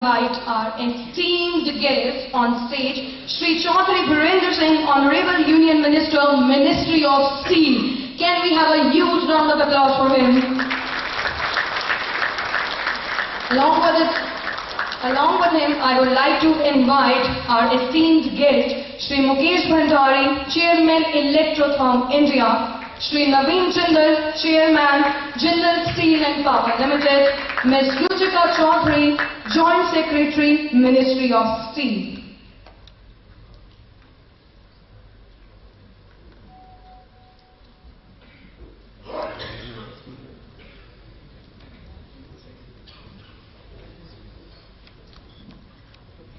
Invite our esteemed guest on stage, Shri Chaudhary Birendra Singh, Honorable Union Minister, Ministry of Steel. Can we have a huge round of applause for him? Along with him, I would like to invite our esteemed guest, Shri Mukesh Bhandari, Chairman, Electrotherm India, Shri Naveen Jindal, Chairman, Jindal Steel and Power Limited, Ms. Ruchika Chaudhary, Joint Secretary, Ministry of Steel.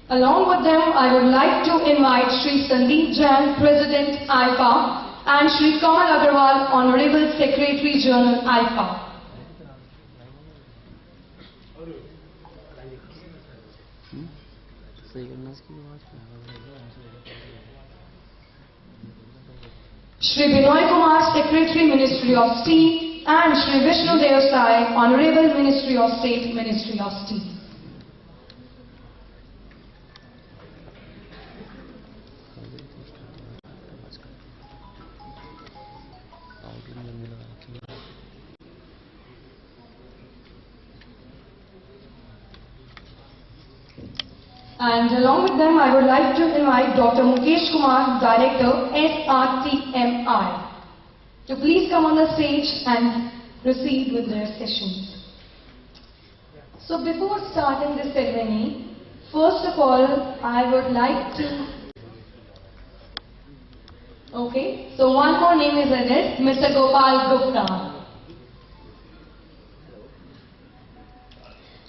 Along with them, I would like to invite Shri Sandeep Jain, President AIIFA, and Shri Kamal Agarwal, Honorable Secretary General AIIFA. Shri Binoy Kumar, Secretary, Ministry of Steel, and Shri Vishnu Devasai, Honorable Ministry of State, Ministry of Steel. And along with them, I would like to invite Dr. Mukesh Kumar, Director, SRTMI, to please come on the stage and proceed with their sessions. So before starting the ceremony, first of all, I would like to... Okay, so one more name is added, Mr. Gopal Gupta.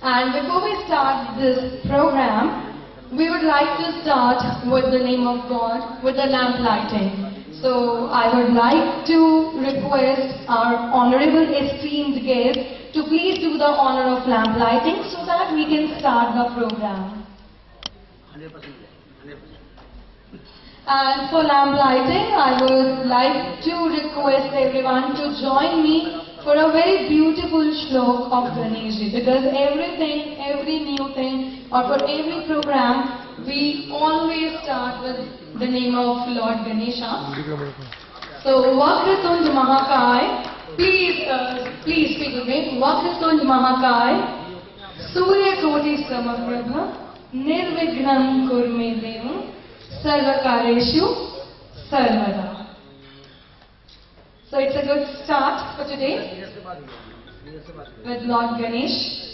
And before we start this program, we would like to start with the name of God, with the lamp lighting. So I would like to request our honorable esteemed guest to please do the honor of lamp lighting so that we can start the program. 100%. And for lamp lighting, I would like to request everyone to join me for a very beautiful shlok of Ganeshji, because every new thing, or for every program, we always start with the name of Lord Ganesha. So, Vakratund Mahakai, please speak with me. Vakratund Mahakai, Surya Koti Samaprabha, Nirvignam Kurme Devam, Sarvakareshu Sarvada. So it's a good start for today with Lord Ganesh.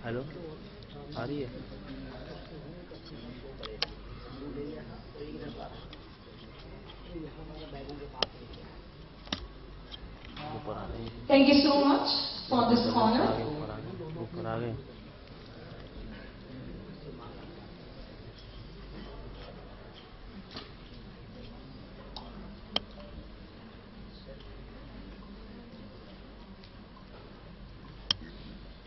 Hello? Thank you so much for this honor.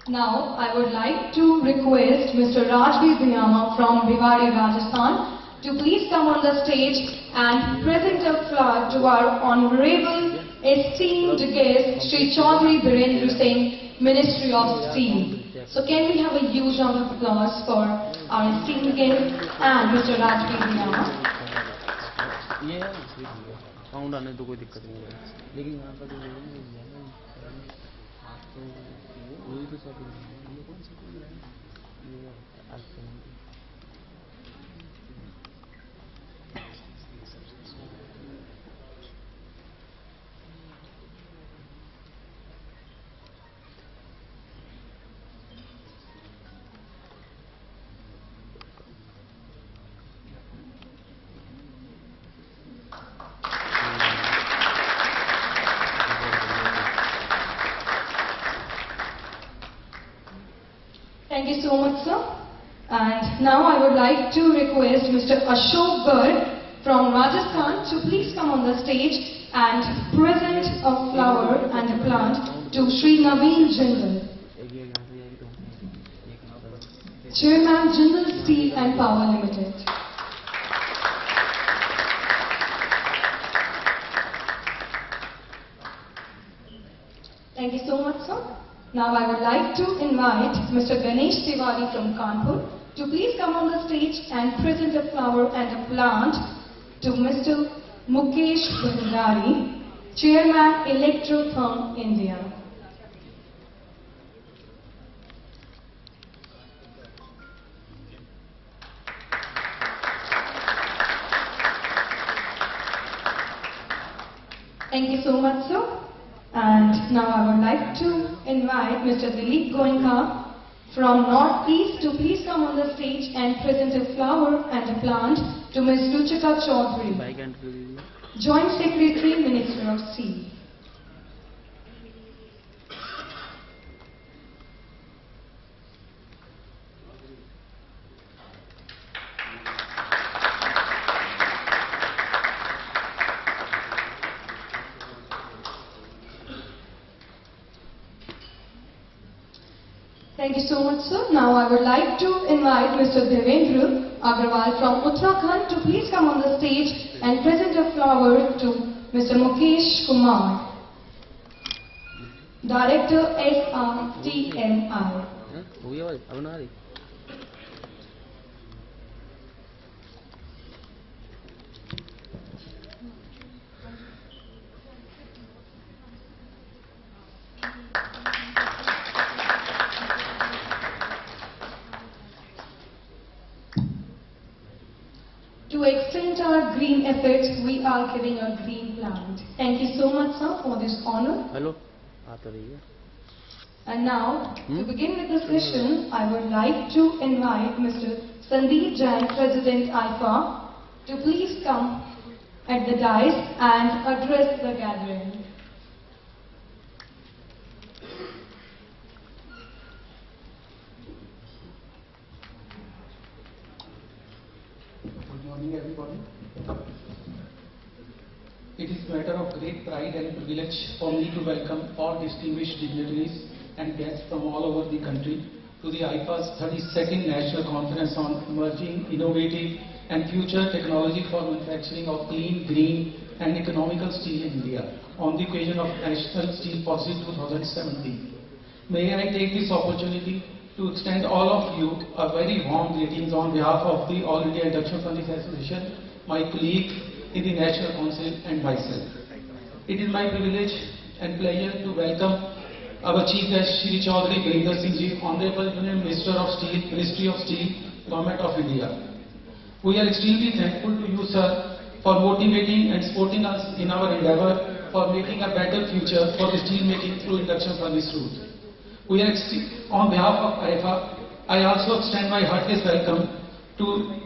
Now, I would like to request Mr. Rajbir Bhiyama from Bhiwadi, Rajasthan to please come on the stage and present a flower to our honorable esteemed guest, Shri Chaudhary Birendra Singh, Ministry of Steel. So can we have a huge round of applause for our esteemed guest and Mr. Rajbir Bhiyama. Thank you so much, sir. And now I would like to request Mr. Ashok Garg from Rajasthan to please come on the stage and present a flower and a plant to Shri Naveen Jindal, Chairman, Jindal Steel and Power Limited. Thank you so much, sir. Now I would like to invite Mr. Ganesh Tiwari from Kanpur to please come on the stage and present a flower and a plant to Mr. Mukesh Bhandari, Chairman, Electrotherm India. Thank you so much, sir. And now I would like to invite Mr. Dilip Goenka from Northeast to please come on the stage and present a flower and a plant to Ms. Ruchika Chaudhary, Joint Secretary, Ministry of Steel. Thank you so much, sir. Now I would like to invite Mr. Devendra Agarwal from Uttarakhand to please come on the stage and present a flower to Mr. Mukesh Kumar, Director SRTMI. To extend our green efforts, we are giving a green plant. Thank you so much, sir, for this honor. Hello. And now, to begin with the session, I would like to invite Mr. Sandeep Jain, President AIIFA, to please come at the dais and address the gathering. Good morning, everybody. It is a matter of great pride and privilege for me to welcome all distinguished dignitaries and guests from all over the country to the AIIFA's 32nd National Conference on Emerging, Innovative and Future Technology for Manufacturing of Clean, Green and Economical Steel in India on the occasion of National Steel Policy 2017. May I take this opportunity to extend all of you a very warm greetings on behalf of the All India Induction Furnace Association, my colleague in the National Council and myself. It is my privilege and pleasure to welcome our Chief Guest Shri Chaudhary Bharinder Singh Ji, Honorable Union Minister of Steel, Ministry of Steel, Government of India. We are extremely thankful to you, sir, for motivating and supporting us in our endeavour for making a better future for the steel making through induction furnace route. We are on behalf of AIIFA, I also extend my heartiest welcome to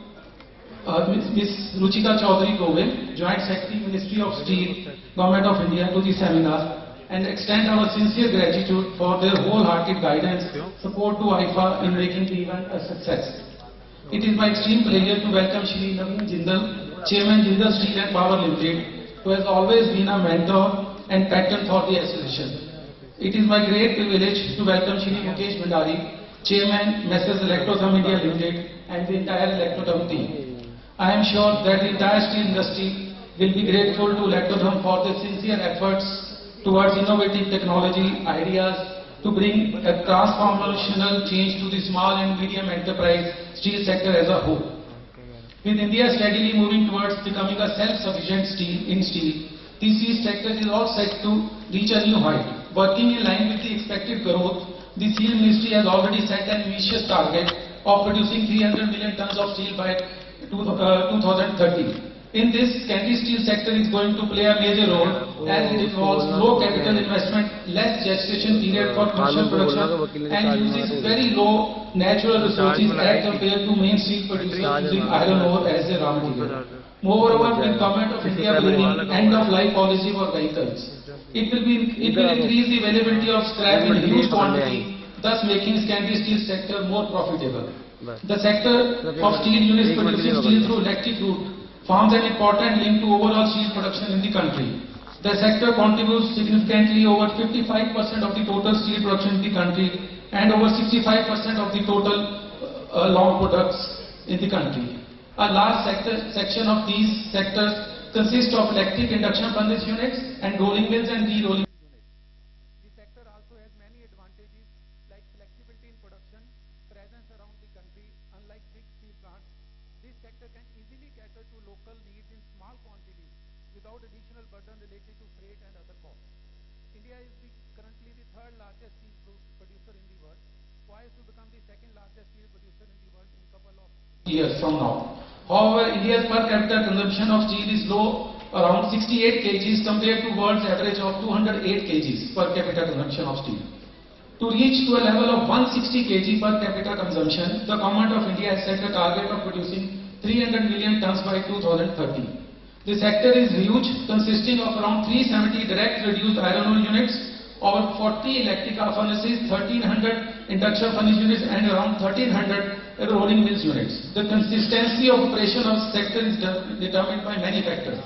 Ms. Ruchika Chaudhary Govind, Joint Secretary, Ministry of Steel, Government of India, to the seminar and extend our sincere gratitude for their wholehearted guidance, support to AIIFA in making the event a success. It is my extreme pleasure to welcome Shri Naveen Jindal, Chairman Jindal Steel and Power Limited, who has always been a mentor and patron for the association. It is my great privilege to welcome Shri Mukesh Bhandari, Chairman, Messrs. Electrotherm India Limited and the entire Electrotherm team. I am sure that the entire steel industry will be grateful to Electrotherm for their sincere efforts towards innovative technology ideas to bring a transformational change to the small and medium enterprise steel sector as a whole. With India steadily moving towards becoming a self-sufficient in steel, the steel sector is all set to reach a new height. Working in line with the expected growth, the Steel Ministry has already set an ambitious target of producing 300 million tons of steel by 2030. In this, secondary steel sector is going to play a major role as it involves low capital investment, less gestation period for commercial production and uses very low natural resources as compared to main steel producers using iron ore as their raw material. Moreover, with Government of India bringing end-of-life policy for vehicles, it will increase the availability of scrap in huge quantity, thus making secondary steel sector more profitable. The sector of steel units producing steel through electric route forms an important link to overall steel production in the country. The sector contributes significantly over 55% of the total steel production in the country and over 65% of the total long products in the country. A large section of these sectors consists of electric induction furnace units and rolling mills and re-rolling units. The sector without additional burden related to freight and other costs. India is currently the third largest steel producer in the world, poised to become the second largest steel producer in the world in a couple of years from now. However, India's per capita consumption of steel is low, around 68 kgs compared to world's average of 208 kgs per capita consumption of steel. To reach to a level of 160 kg per capita consumption, the Government of India has set a target of producing 300 million tons by 2030. The sector is huge, consisting of around 370 direct reduced iron ore units, over 40 electric arc furnaces, 1300 induction furnace units and around 1300 rolling mills units. The consistency of operation of the sector is determined by many factors,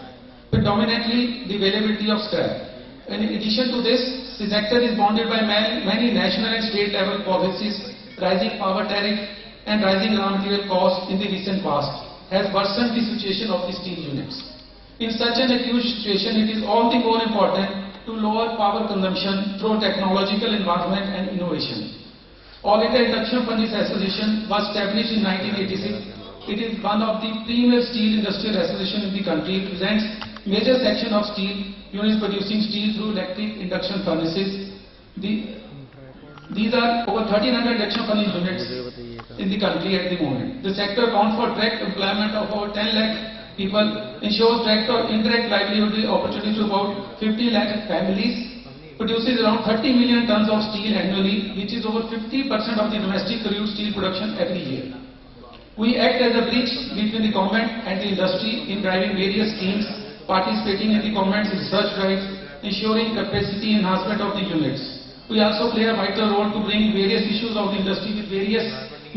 predominantly the availability of scrap. And in addition to this, the sector is bounded by many national and state level policies. Rising power tariff and rising raw material costs in the recent past has worsened the situation of the steel units. In such an acute situation, it is all the more important to lower power consumption through technological advancement and innovation. All India Induction Furnace Association was established in 1986. It is one of the premier steel industrial associations in the country. It presents major section of steel units producing steel through electric induction furnaces. These are over 1300 induction furnace units in the country at the moment. The sector accounts for direct employment of over 10 lakh people, ensures direct or indirect livelihood opportunities to about 50 lakh families, produces around 30 million tons of steel annually, which is over 50% of the domestic crude steel production every year. We act as a bridge between the government and the industry in driving various schemes, participating in the government's research drives, ensuring capacity enhancement of the units. We also play a vital role to bring various issues of the industry with various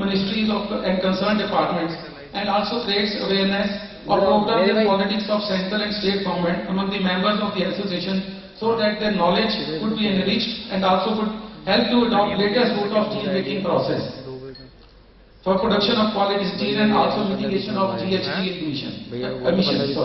ministries and concerned departments, and also creates awareness of programs and politics of central and state government among the members of the association, so that their knowledge could be enriched and also could help to adopt latest route of steel making process for production of quality steel and also mitigation of GHG emissions.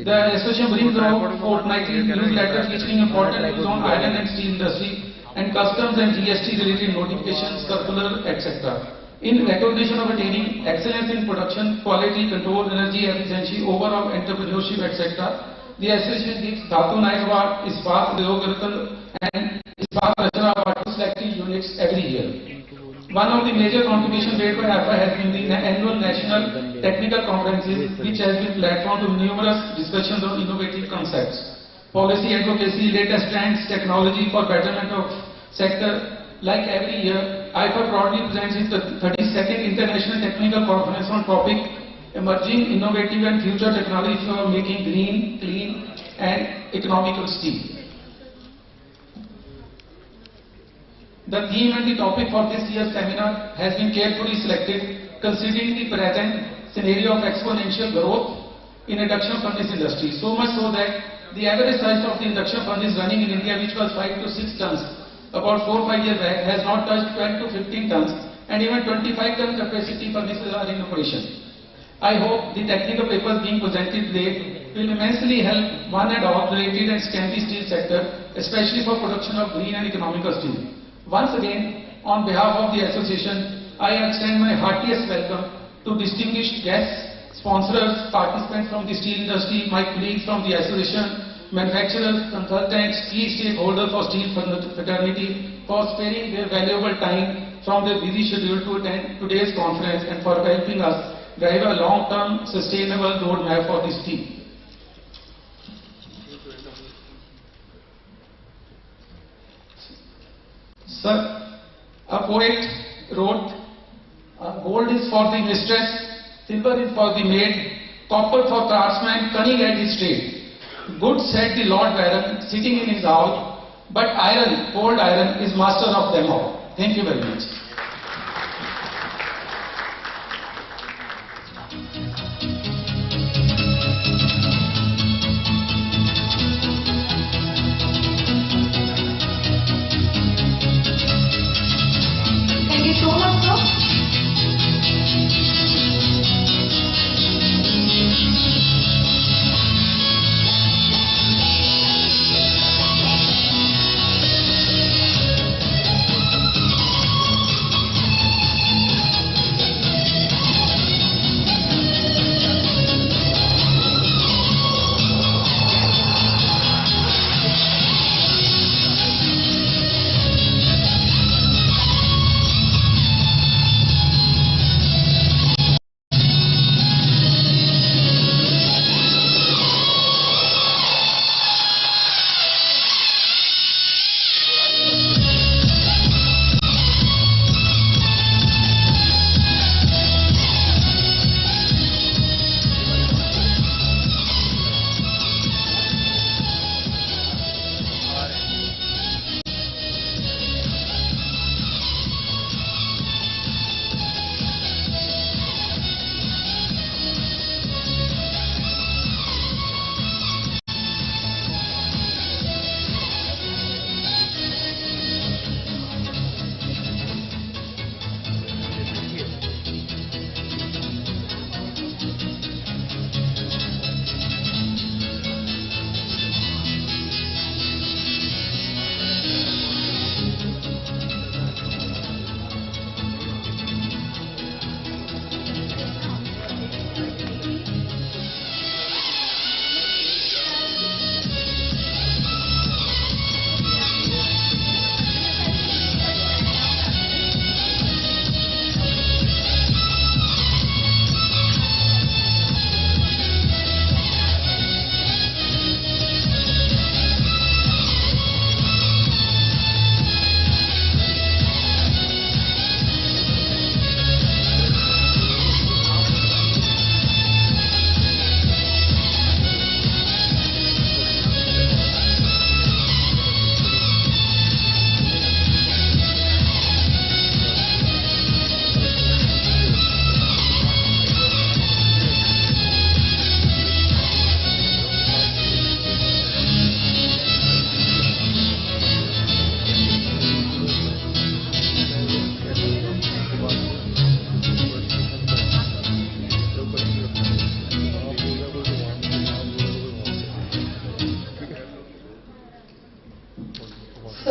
The association brings around fortnightly newsletters featuring important news on iron and steel industry and customs and GST related notifications, circular, etc. In recognition of attaining excellence in production, quality, control, energy efficiency, overall entrepreneurship, etc., the association gives Dhatu Naik Award, Ispat Udyog Ratna and Ispat Rachna Award to selected units every year. One of the major contributions made by AIIFA has been the annual national technical conferences, which has been platform to numerous discussions on innovative concepts, policy advocacy, latest trends, technology for betterment of sector. Like every year, AIIFA proudly presents its 32nd International Technical Conference on topic Emerging Innovative and Future Technology for Making Green, Clean and Economical Steel. The theme and the topic for this year's seminar has been carefully selected considering the present scenario of exponential growth in induction furnace industry. So much so that the average size of the induction furnace running in India, which was 5 to 6 tons about 4 or 5 years back, has now touched 12 to 15 tons and even 25 ton capacity furnaces are in operation. I hope the technical papers being presented today will immensely help one and all related and secondary steel sector, especially for production of green and economical steel. Once again, on behalf of the association, I extend my heartiest welcome to distinguished guests, sponsors, participants from the steel industry, my colleagues from the association, manufacturers, consultants, key stakeholders for steel fraternity for sparing their valuable time from their busy schedule to attend today's conference and for helping us drive a long-term sustainable roadmap for this steel. Sir, a poet wrote, gold is for the mistress, silver is for the maid, copper for craftsman, cunning at his trade. Good said the Lord Baron, sitting in his owl, but iron, cold iron, is master of them all. Thank you very much. Thank you so much, sir.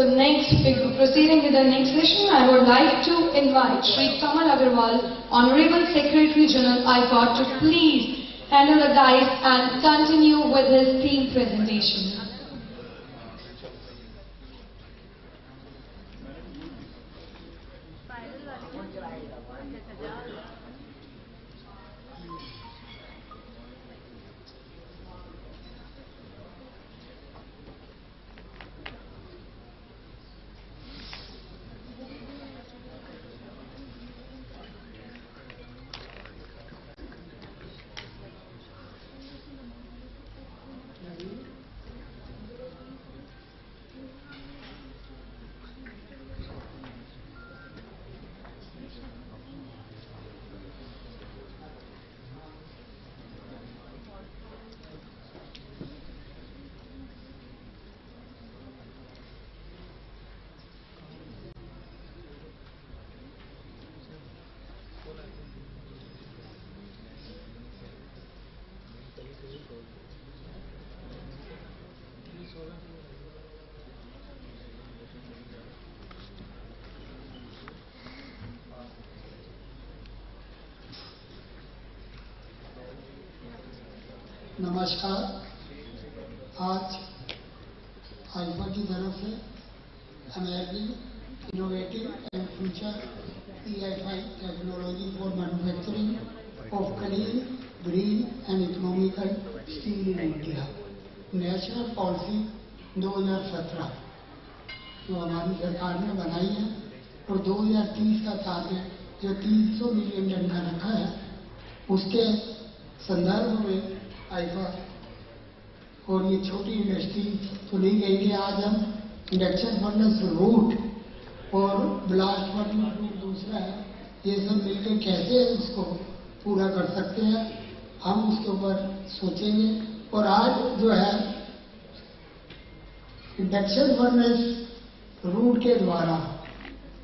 So next, proceeding with the next session, I would like to invite Shri Kamal Agarwal, Honorable Secretary General AIIFA, to please handle the dice and continue with his theme presentation. नमस्कार। आज IIFA की तरफ से amazing innovative and future AIIFA technology for manufacturing of clean, green and economical steel in India national policy 2017 जो हमारी सरकार ने बनाई है और 2030 का टारगेट जो 300 मिलियन टन का रखा है, उसके संदर्भ में आईफा और ये छोटी इंडस्ट्री तो नहीं कहेंगे। आज हम इंडक्शन फर्नेस रूट और ब्लास्ट फर्नेस रूट दूसरा है, ये सब मिलकर कैसे उसको पूरा कर सकते हैं, हम उसके ऊपर सोचेंगे। और आज जो है इंडक्शन फर्नेस रूट के द्वारा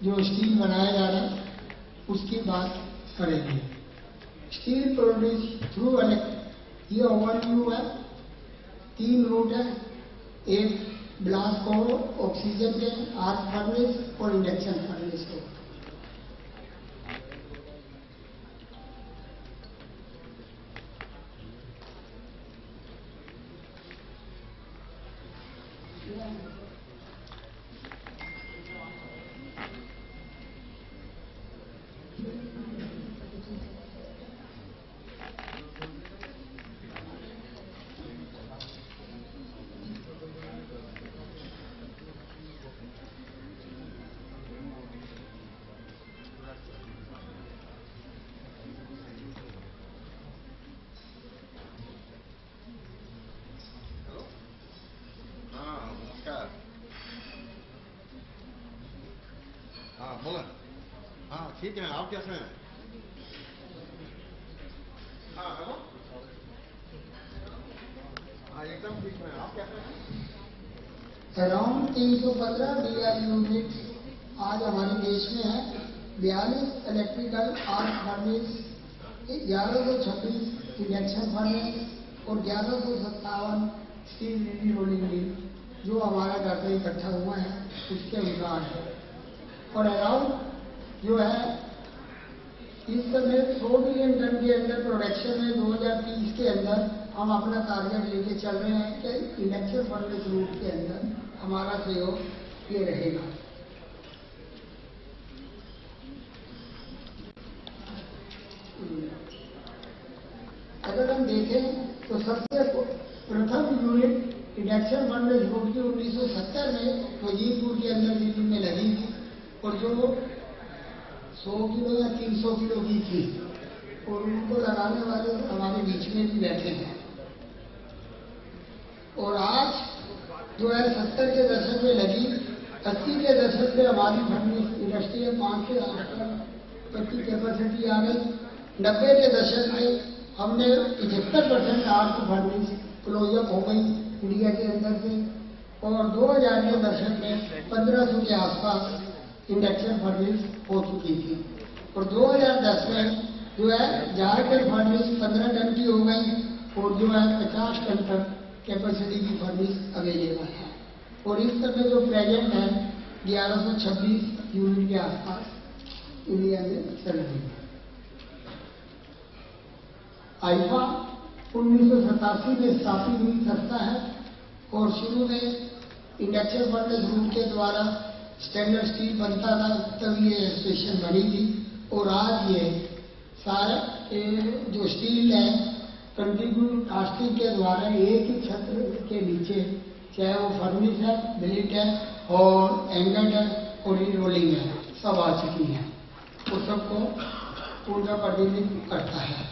जो स्टील बनाया जा रहा है उसकी बात करेंगे। स्टील प्रोड्यूस थ्रू ये ओवरव्यू है। 3 रूट है, एक ब्लास्ट को ऑक्सीजन के आर्क फर्नेस और इंडक्शन फर्नेस को। बोला। हाँ ठीक है, आप कैसे हैं? हाँ हेलो, हाँ एकदम ठीक है, आप कैसे हैं? अराउंड 315 DI यूनिट आज हमारे देश में है। 42 electrical arc furnace, 1126 induction furnace और 1157 स्टील रीडी रोलिंग मिल जो हमारा डाटा इकट्ठा हुआ है उसके अनुसार है। और अराउंड जो है इस समय 100 मिलियन टन के अंदर प्रोडक्शन में 2030 के अंदर हम अपना टारगेट लेके चल रहे हैं कि इंडक्शन फर्नेस रूट के अंदर हमारा सहयोग ये रहेगा। अगर हम देखें तो सबसे प्रथम यूनिट इंडक्शन फर्नेस रूट की 1970 में वजीरपुर के अंदर दिल्ली में लगी थी और जो 100 किलो या 300 किलो की थी और उनको लगाने वाले हमारे बीच में भी बैठे हैं। और आज जो है 70 के दशक में लगी, 80 के दशक में हमारी फर्नेस इंडस्ट्री में 5 से 8 टन की कैपेसिटी आ गई। 90 के दशक में हमने 75% आर्क फर्नेस क्लोजअप हो गई इंडिया के अंदर से और 2000 के दशक में 1500 के आसपास इंडक्शन फर्नेस हो चुकी थी और 2010 में जो है झारखंड फर्नेस 15 टन की हो गई और जो है 50 टन तक कैपेसिटी की फर्नेस अवेलेबल है। और इस समय जो प्रेजेंट है 1126 यूनिट के आसपास इंडिया में चल रही है। आईफा 1987 में स्थापित हुई संस्था है और शुरू में इंडक्शन फर्नेस रूट के द्वारा स्टैंडर्ड स्टील बनता था, तब ये एसोसिएशन बनी थी। और आज ये सारा जो स्टील है कंटिन्यू कास्टिंग के द्वारा एक ही छत्र के नीचे, चाहे वो फर्निश है, बिलिट है और एंगल है और रोलिंग है, सब आ चुकी हैं। वो सबको पूरा प्रतिनिधित्व करता है।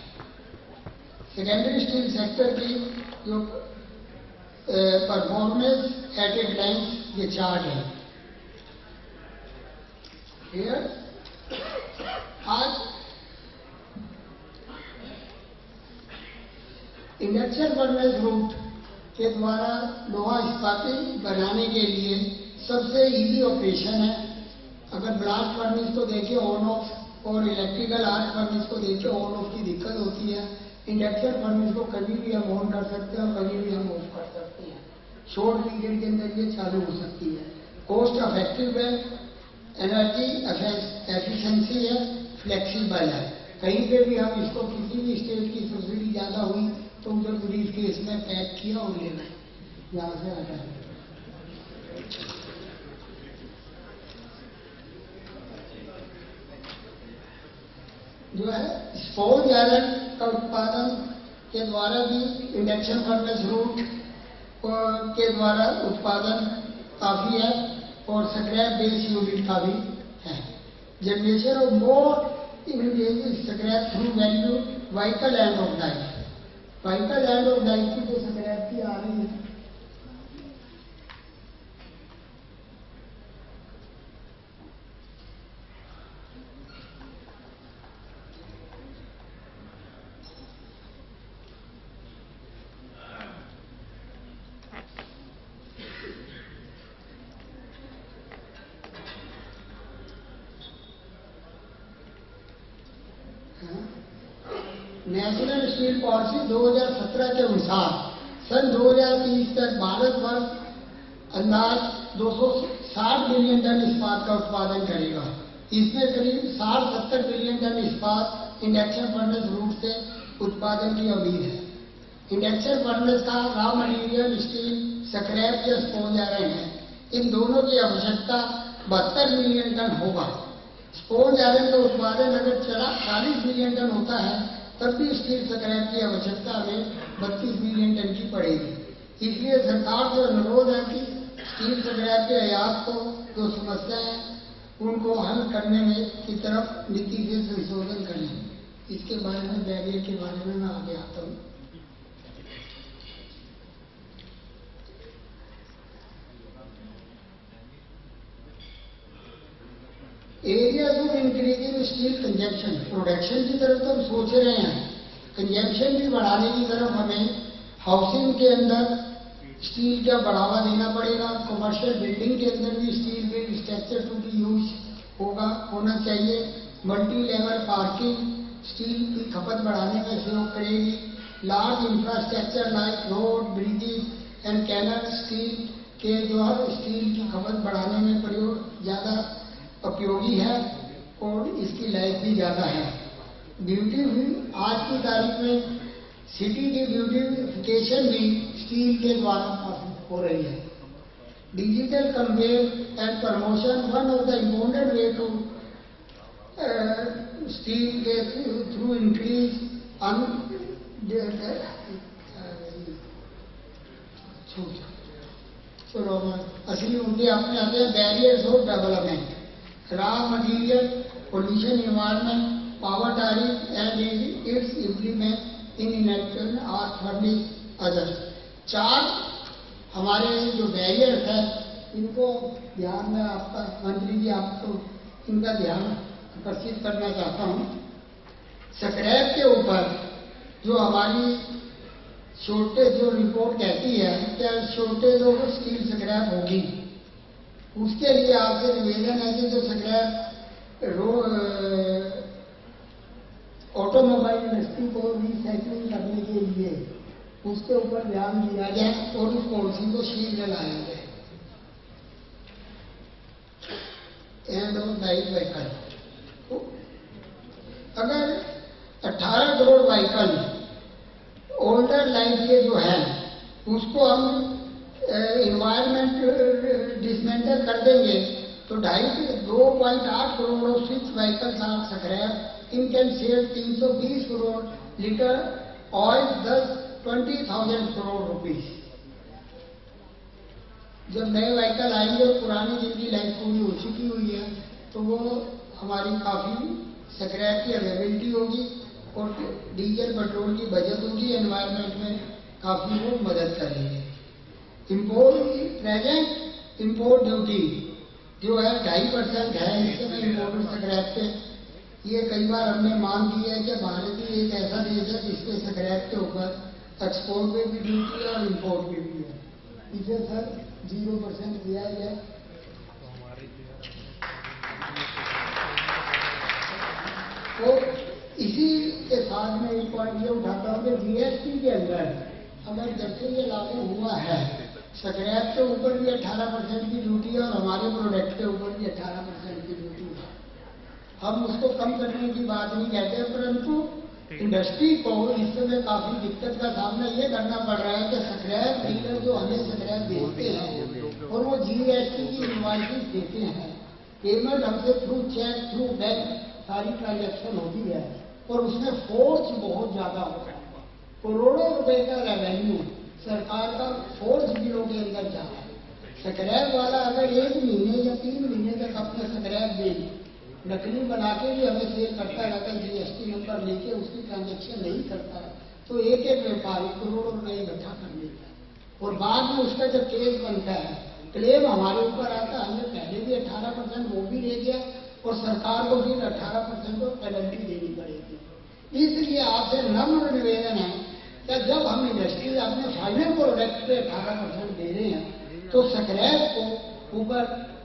सेकेंडरी स्टील सेक्टर की जो परफॉर्मेंस एट ए ग्लैंस ये चार्ट है। आज इंडक्शन फर्नेस रूट के द्वारा लोहा इस्पाती बनाने के लिए सबसे इजी ऑपरेशन है। अगर ब्लास्ट फर्नेस को देखें ऑन ऑफ और इलेक्ट्रिकल आर्क फर्नेस को देखें ऑन ऑफ की दिक्कत होती है। इंडक्शन फर्नेस को कभी भी हम ऑन कर सकते हैं और कभी भी हम ऑफ कर सकते हैं। शॉर्ट पीरियड के अंदर ये चालू हो सकती है। कोस्ट इफेक्टिव है, एनर्जी एफिशिएंसी है, फ्लेक्सिबल है। कहीं पे भी हम इसको किसी भी स्टेट की सब्सिडी ज्यादा हुई तो उधर ब्रीफ केस में पैक किया और ले गए, यहाँ से आता है। जो है स्पोंज आयरन का उत्पादन के द्वारा भी इंडक्शन फर्नेस रूट के द्वारा उत्पादन काफी है और स्क्रैप बेस यूनिट का भी है। Generation of more scrap through value vehicle end of life. Vehicle end of life की जो स्क्रैप की आ रही है नेशनल स्टील पॉलिसी 2017 के अनुसार सन 2030 तक भारतवर्ष अंदाज 260 मिलियन टन इस्पात का उत्पादन करेगा। इसमें करीब 60-70 मिलियन टन इस्पात इंडक्शन फर्नेस रूट से उत्पादन की उम्मीद है। इंडक्शन फर्नेस का रॉ मटेरियल स्टील स्क्रैप या स्पोंज आयरन है। इन दोनों की आवश्यकता 72 मिलियन टन होगा। स्पोंज आयरन का उत्पादन अगर 40 मिलियन टन होता है तब भी स्टील स्क्रैप की आवश्यकता हमें 32 मिलियन टन की पड़ेगी। इसलिए सरकार से अनुरोध है कि स्टील स्क्रैप के आयात को जो समस्याएं हैं उनको हल करने में की तरफ नीति से संशोधन करें। इसके बारे में बैरियर के बारे में मैं आगे आता हूँ। Areas of increasing steel consumption, production की तरफ तो हम सोच रहे हैं, कंजम्पशन भी बढ़ाने की तरफ हमें हाउसिंग के अंदर स्टील का बढ़ावा देना पड़ेगा। कमर्शियल बिल्डिंग के अंदर भी steel build structure to be use होना चाहिए। मल्टी लेवल पार्किंग स्टील की खपत बढ़ाने में सहयोग करेगी। Large infrastructure like road, bridges and canal steel के जो है स्टील की खपत बढ़ाने में प्रयोग ज्यादा उपयोगी है और इसकी लाइफ भी ज्यादा है। ब्यूटी भी आज की तारीख में सिटी की ब्यूटिफिकेशन भी स्टील के द्वारा काफी हो रही है। Digital conveyor and promotion one of the important way to steel के थ्रू इंक्रीज असली उनके अपने आते हैं barriers of development, raw material, pollution, environment, power tariff and its implement in induction arc furnace others. 4 हमारे जो बैरियर्स है इनको ध्यान में आपका मंत्री जी आपको इनका ध्यान आकर्षित करना चाहता हूँ। स्क्रैप के ऊपर जो हमारी शॉर्टेज जो रिपोर्ट कहती है क्या शॉर्टेज ऑफ स्टील स्क्रैप होगी, उसके लिए आपसे निवेदन है कि जो स्क्रैप ऑटोमोबाइल इंडस्ट्री को रिसाइकलिंग करने के लिए उसके ऊपर ध्यान दिया जाए और उस पॉलिसी को शीघ्र लाया जाए। End of life vehicle. तो अगर 18 करोड़ व्हीकल ओल्डर लाइफ के जो है उसको हम इन्वायरमेंट डिसमेंटल कर देंगे तो 2.8 crore of six vehicles are scrap in can save 320 crore litre oil, 20,000 crore rupees. जब नए व्हीकल आएंगे और पुरानी जिनकी लाइफ पूरी हो चुकी हुई है तो वो हमारी काफ़ी स्क्रैप की अवेलेबिलिटी होगी और डीजल पेट्रोल की बचत होगी, एनवायरनमेंट में काफ़ी वो मदद करेंगे। इम्पोर्ट प्रेजेंट इम्पोर्ट ड्यूटी जो है 2.5% है इस समय इम्पोर्टेड स्क्रैप पे। ये कई बार हमने मांग की है कि भारत ही एक ऐसा देश है जिसके स्क्रैप के ऊपर एक्सपोर्ट पे भी ड्यूटी है और इम्पोर्ट पे भी है। इसे सर 0% दिया है। तो इसी के साथ में एक पॉइंट ये उठाता हूँ कि जीएसटी के अंदर अगर जब से ये लागू हुआ है स्क्रैप के ऊपर भी 18% की ड्यूटी है और हमारे प्रोडक्ट के ऊपर भी 18% की ड्यूटी है। हम उसको कम करने की बात नहीं कहते, परंतु इंडस्ट्री को इस समय काफी दिक्कत का सामना ये करना पड़ रहा है कि स्क्रैप डीलर जो हमें स्क्रैप बेचते हैं और वो जीएसटी की इनवॉइसेस देते हैं, पेमेंट हमसे थ्रू चेक थ्रू बैंक सारी ट्रांजेक्शन होती है और उसमें फोर्स बहुत ज्यादा होता है। करोड़ों रुपए का रेवेन्यू सरकार का फोर्स बिलों के अंदर जा रहा है। स्क्रैप वाला अगर 1 महीने या 3 महीने तक अपना स्क्रैप दे नकली बना के भी हमें सेल करता रहता है, जीएसटी नंबर लेके उसकी ट्रांजेक्शन नहीं करता है तो एक व्यापारी करोड़ों रुपए इकट्ठा कर लेता है और बाद में उसका जब केस बनता है क्लेम हमारे ऊपर आता है। हमने पहले भी 18% वो भी ले गया और सरकार को भी 18% को पेनल्टी देनी पड़ेगी। इसलिए आपसे नम्र निवेदन है कि जब हम इंडस्ट्री अपने फाइनल प्रोडक्ट पे 18% दे रहे हैं तो स्क्रैप को ऊपर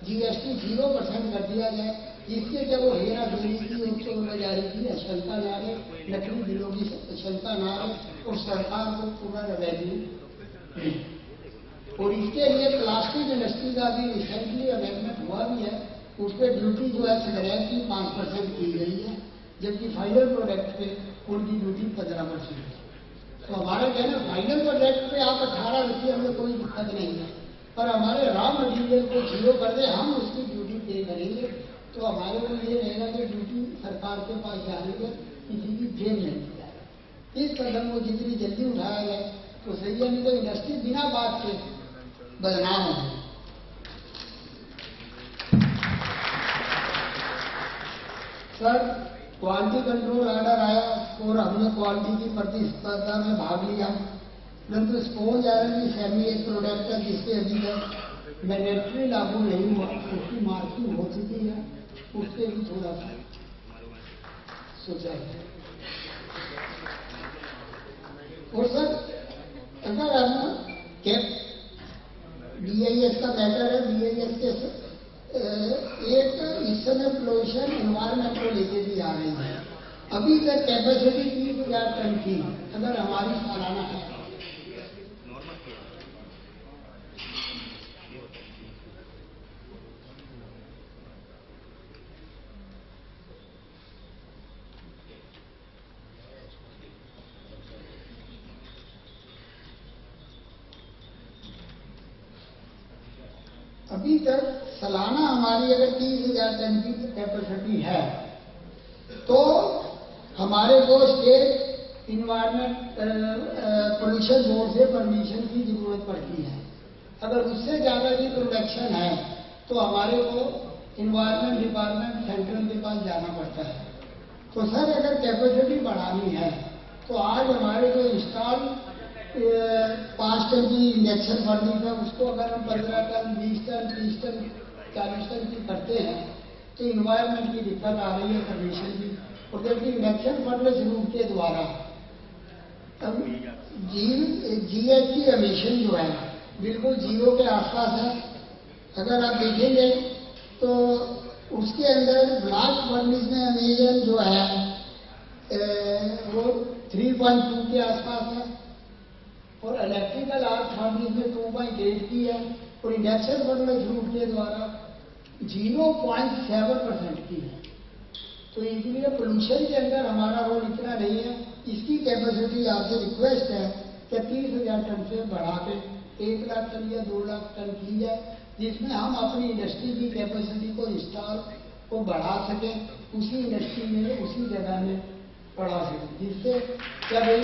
जीएसटी 0% कर दिया जाए, जिससे जब वो हेरा फेरी की उत्सव बाजारी की आशंका ना रहे, नकली बिलों की आशंका ना रहे और सरकार को पूरा रेवेन्यू मिले। और इसके लिए प्लास्टिक इंडस्ट्री का भी रिसेंटली अमेंडमेंट हुआ भी है, उस पर ड्यूटी जो है स्क्रैप की 5% की गई है, जबकि फाइनल प्रोडक्ट पे उनकी ड्यूटी 15% है। तो हमारा कहना फाइनल प्रोडक्ट पे आप 18 रखिए, हमें कोई दिक्कत नहीं है, पर हमारे रॉ मटीरियल को 0 कर दे, हम उसकी ड्यूटी पे करेंगे तो हमारे को ये रहेगा कि ड्यूटी सरकार के पास जाने में किसी की जेब नहीं जाएगा। इस कदम को जितनी जल्दी उठाया जाए तो सही है, नहीं तो इंडस्ट्री बिना बात के बदनाम हो। सर क्वालिटी कंट्रोल ऑर्डर आया और हमने क्वालिटी की प्रतिस्पर्धा में भाग लिया, परंतु स्पोंज आयरन की सेमी एक प्रोडक्ट है जिसके अभी तक मैंडेटरी लागू नहीं हुआ, उसकी मार्किंग हो चुकी है, उससे भी थोड़ा सा सोचा है। और सर अगर हम बीआईएस का मैटर है, बीआईएस के एक इस समय पोल्यूशन एनवायरमेंट को लेके भी आ रही है। अभी तक कैपेसिटी 30,000 टन की अगर हमारी सालाना है, अभी तक सालाना हमारी अगर 30,000 टन की कैपेसिटी है तो हमारे को स्टेट इन्वायरमेंट पोल्यूशन बोर्ड से परमिशन की जरूरत पड़ती है। अगर उससे ज्यादा की प्रोडक्शन है तो हमारे को इन्वायरमेंट डिपार्टमेंट सेंट्रल के पास जाना पड़ता है। तो सर अगर कैपेसिटी बढ़ानी है तो आज हमारे जो इंस्टॉल 5 टन की इंजेक्शन फर्नेस है उसको अगर हम 15 टन 20 टन 30 टन 40 टन की करते हैं तो इन्वायरमेंट की दिक्कत आ रही है परमिशन की। और जबकि इंडक्शन फर्नेस रूट के द्वारा अब जीएसटी एमिशन जो है बिल्कुल 0 के आसपास है। अगर आप देखेंगे तो उसके अंदर ब्लास्ट फर्नेस में एमिशन जो है वो 3.2 के आसपास है और इलेक्ट्रिकल आर्क फर्नेस में 2.8 की है और इंडक्शन फर्नेस रूट के द्वारा 0.7% की है। तो इसलिए पोल्यूशन के अंदर हमारा रोल इतना नहीं है। इसकी कैपेसिटी आपसे रिक्वेस्ट है कि 30,000 टन से बढ़ा के 1 लाख टन या 2 लाख टन की जाए, जिसमें हम अपनी इंडस्ट्री की कैपेसिटी को इंस्टॉल को बढ़ा सकें, उसी इंडस्ट्री में उसी जगह में बढ़ा सकें, जिससे क्या भाई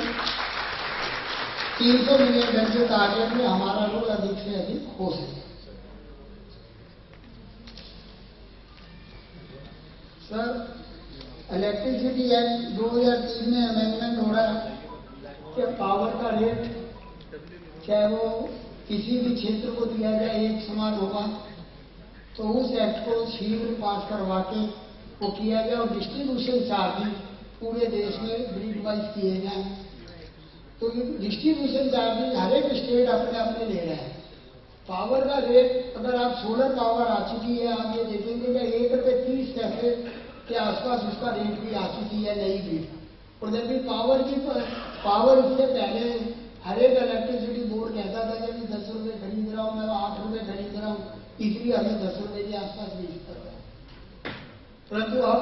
300 मिलियन टन के टारगेट में हमारा रोल अधिक से अधिक हो सके। सर, इलेक्ट्रिसिटी एक्ट 2003 में अमेंडमेंट हो रहा है कि पावर का रेट चाहे वो किसी भी क्षेत्र को दिया जाए एक समान होगा, तो उस एक्ट को शीघ्र पास करवा के वो किया जाए और डिस्ट्रीब्यूशन चार्जेस पूरे देश में ग्रिड वाइज किए जाए। तो ये डिस्ट्रीब्यूशन चार्जेस हर एक स्टेट अपने अपने ले रहे हैं। पावर का रेट, अगर आप सोलर पावर आ चुकी है, आप ये देखेंगे कि ₹1.30 के आसपास उसका रेट भी आ चुकी है नई ग्रिड। और जब भी पावर इससे पहले हर एक इलेक्ट्रिसिटी बोर्ड कहता था कि मैं 10 रुपये खरीद रहा हूँ, मैं 8 रुपये खरीद रहा हूँ, इसलिए हमें 10 रुपये के आसपास बेचता था। परंतु अब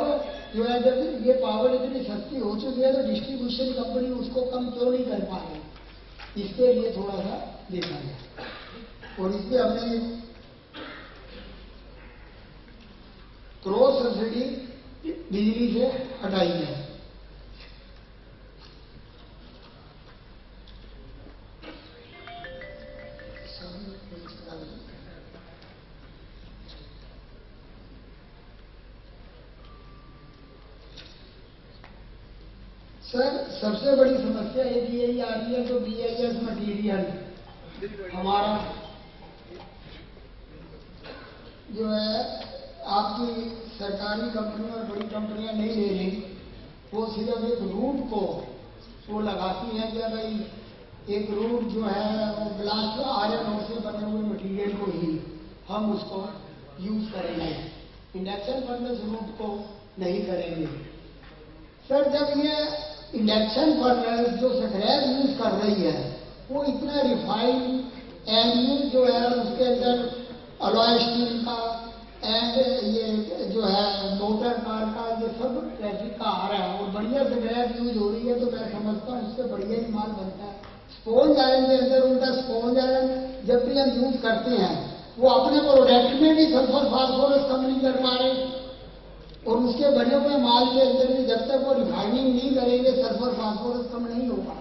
जो है जब ये पावर इतनी सस्ती हो चुकी है, तो डिस्ट्रीब्यूशन कंपनी उसको कम क्यों नहीं कर पा रही, इसके लिए थोड़ा सा देखा गया। और इसलिए हमने क्रॉस सब्सिडी बिजली से हटाई है। सर, सबसे बड़ी समस्या एक यही आ रही है, तो BIS मटीरियल हमारा जो है आपकी सरकारी कंपनी और बड़ी कंपनियां नहीं ले रही, वो सिर्फ एक रूट को वो लगाती है कि भाई एक रूट जो है वो ब्लास्ट आयरन से बने हुए मटीरियल को ही हम उसको यूज करेंगे, इंडक्शन फर्नेस रूट को नहीं करेंगे। सर, जब ये इंडक्शन फर्नेस जो स्क्रैप यूज कर रही है वो इतना रिफाइंड एंड जो है उसके अंदर अलॉय स्टील का एंड ये जो है मोटर कार का ये सब ट्रैफिक का आ रहा है और बढ़िया स्क्रैप यूज हो रही है, तो मैं समझता हूँ उससे बढ़िया ही माल बनता है। स्पॉन्ज आयरन के अंदर उनका स्पॉन्ज आयरन जब भी हम यूज करते हैं वो अपने प्रोडक्ट में भी सल्फर फास्फोरस कम नहीं कर पा रहे, और उसके बने हुए माल के अंदर भी जब तक वो रिफाइनिंग नहीं करेंगे सल्फर फास्फोरस कम नहीं होगा,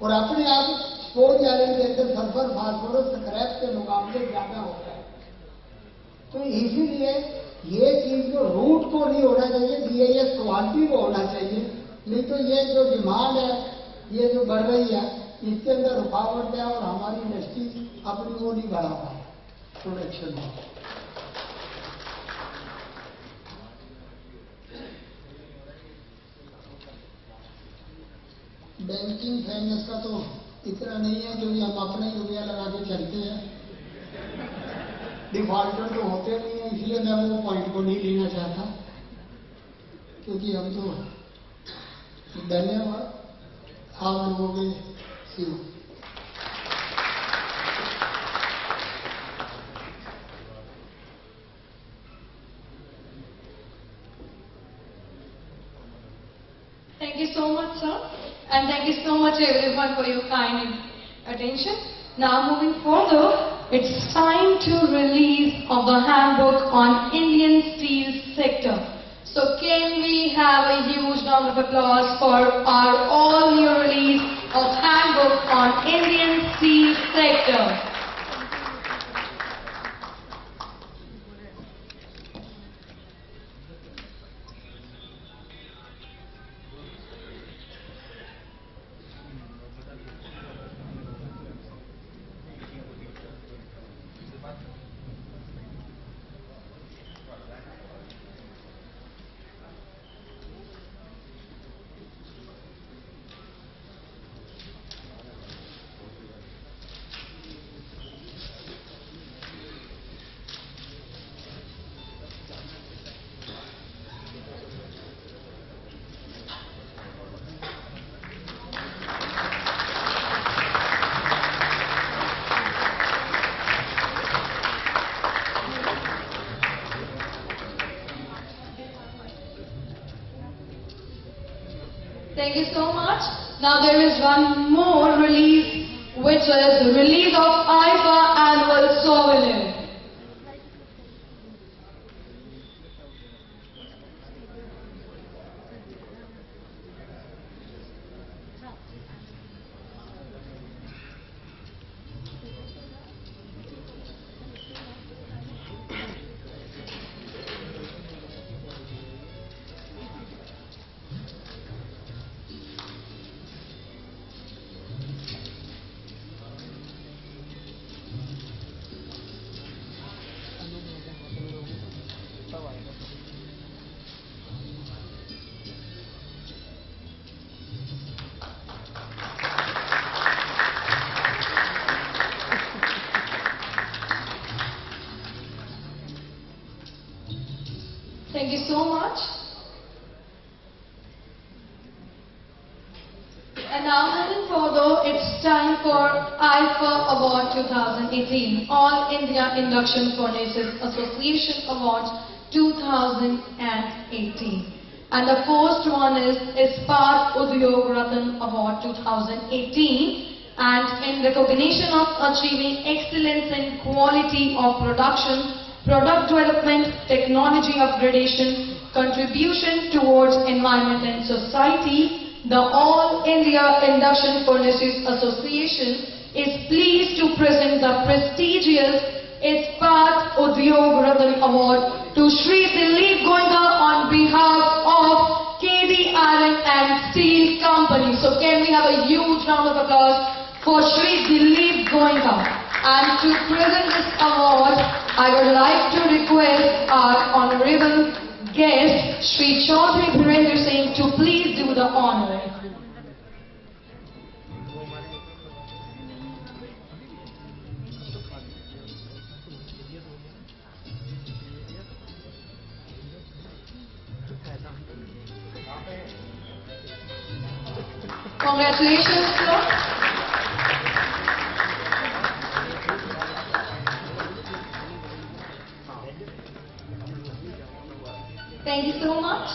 और अपने आप स्पॉन्ज आयरन के अंदर सल्फर फास्फोरस स्क्रैप के मुकाबले ज्यादा होता है। तो इसीलिए ये चीज जो रूट को नहीं होना चाहिए, BIS क्वालिटी को होना चाहिए, नहीं तो ये जो डिमांड है ये जो बढ़ रही है इसके अंदर रुकावट है और हमारी इंडस्ट्री अपनी वो नहीं बढ़ा पाए प्रोडक्शन में। बैंकिंग फाइनेंस का तो इतना नहीं है, क्योंकि हम अपना ही रुपया लगा के चलते हैं, डिफॉल्टर तो होते नहीं है, इसलिए मैं वो पॉइंट को नहीं लेना चाहता, क्योंकि हम तो धन्यवाद आप लोगों के सिवा। Thank you so much, sir. And thank you so much everyone for your kind attention. Now moving further, it's time to release of the handbook on Indian steel sector. So can we have a huge round of applause for our all new release of handbook on Indian steel sector. Thank you so much. Now there is one more release, which is the release of AIIFA Annual Souvenir. Thank you so much. And now moving further, it's time for AIIFA Award 2018, All India Induction Furnaces Association Award 2018. And the first one is Ispat Udyog Ratan Award 2018. And in recognition of achieving excellence in quality of production, product development, technology upgradation, contribution towards environment and society, the All India Induction Furnaces Association is pleased to present the prestigious Ispat Udyog Ratan Award to Shri on behalf of KD Iron and Steel Company. So can we have a huge round of applause for Shri Dilip Goenka. And to present this award, I would like to request our honorable guest, Shri Chaudhary Virendra Singh, to please do the honor. Congratulations, sir. Thank you so much.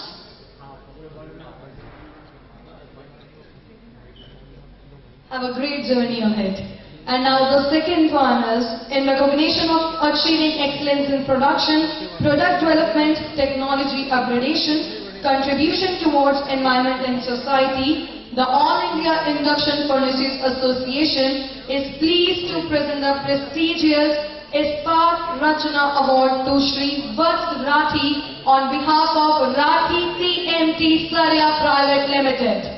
Have a great journey ahead. And now the second one is, in recognition of achieving excellence in production, product development, technology upgradation, contribution towards environment and society, the All India Induction Furnaces Association is pleased to present the prestigious Ispat Rachana Award to Shri Vats Rathi on behalf of Rathi TMT Sarya Private Limited.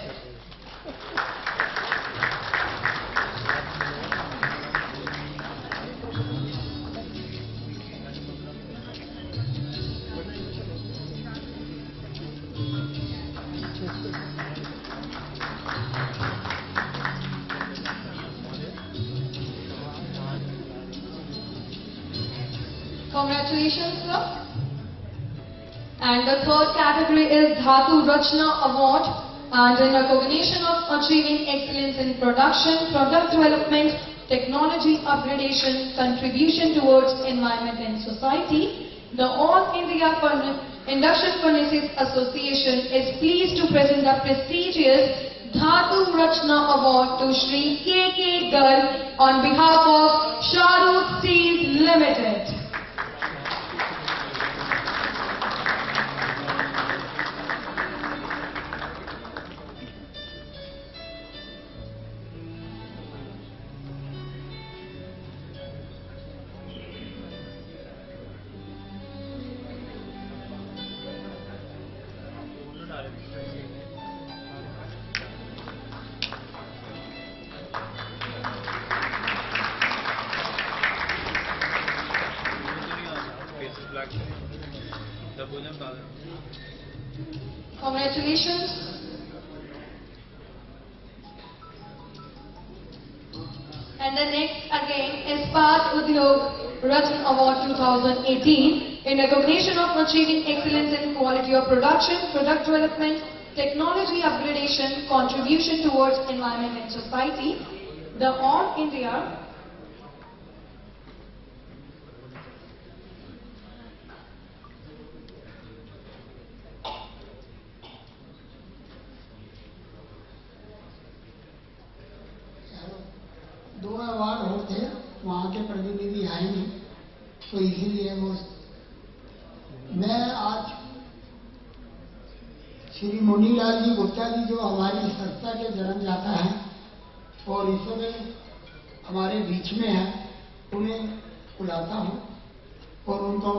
Congratulations, sir. And the third category is Dhatu Rachna Award, and in recognition of achieving excellence in production, product development, technology upgradation, contribution towards environment and society, the All India Induction Furnaces Association is pleased to present the prestigious Dhatu Rachna Award to Shri K.K. Garg on behalf of Shahrukh Steel Limited. Congratulations. And the next again is Ispat Udyog Ratan Award 2018 in recognition of achieving excellence in quality of production, product development, technology upgradation, contribution towards environment and society, the All India के प्रतिनिधि आए नहीं, तो इसीलिए वो मैं आज श्री मुनीलाल जी गुप्ता जी जो हमारी संस्था के जन्मदाता हैं और इस समय हमारे बीच में है, उन्हें बुलाता हूँ और उनको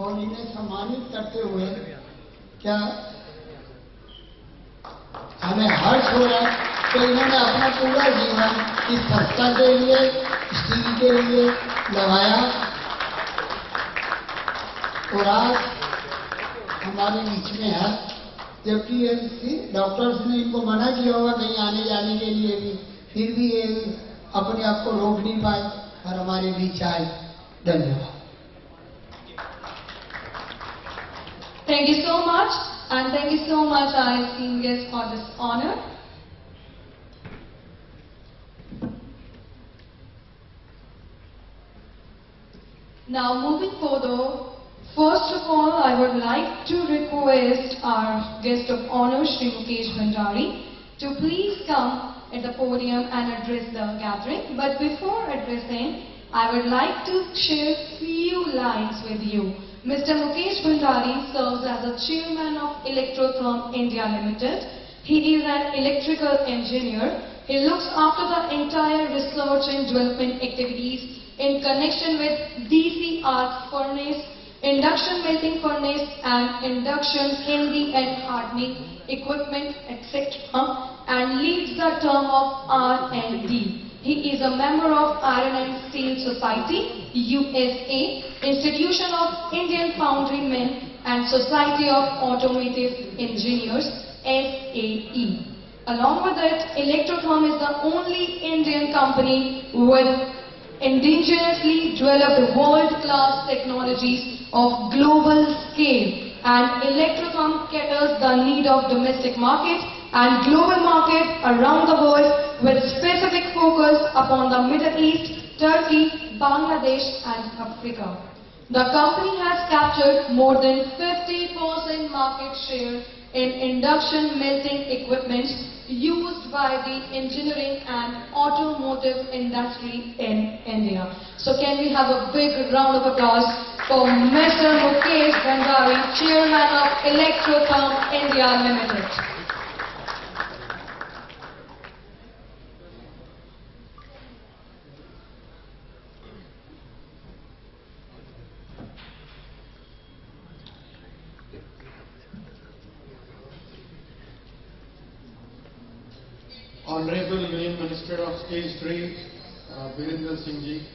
और इन्हें सम्मानित करते हुए क्या हमें हर्ष हो रहा है कि इन्होंने अपना पूरा जीवन इस संस्था के लिए, स्टील के लिए लगाया और आज हमारे बीच में है, जबकि डॉक्टर्स ने इनको मना किया होगा कहीं आने जाने के लिए भी, फिर भी ये अपने आप को रोक नहीं पाए और हमारे बीच आए। धन्यवाद। Thank you so much, and thank you so much, our esteemed guests, for this honor. Now, moving further, first of all, I would like to request our guest of honor, Shri Mukesh Bhandari, to please come at the podium and address the gathering. But before addressing, I would like to share few lines with you. Mr. Mukesh Bhandari serves as the chairman of Electrotherm India Limited. He is an electrical engineer. He looks after the entire research and development activities in connection with DC arc furnace, induction melting furnace and induction healthy and hardening equipment, etc. and leads the term of R&D. He is a member of Iron and Steel Society, USA, Institution of Indian Foundrymen and Society of Automotive Engineers, SAE. Along with it, Electrotherm is the only Indian company with indigenously developed world-class technologies of global scale, and Electrotherm caters the need of domestic market and global market around the world with specific focus upon the Middle East, Turkey, Bangladesh and Africa. The company has captured more than 50% market share in induction melting equipment used by the engineering and automotive industry in India. So can we have a big round of applause for Mr. Mukesh Bhandari, Chairman of Electrotherm India Limited. Honorable Union Minister of Steel, Shri Virendra Singh Ji,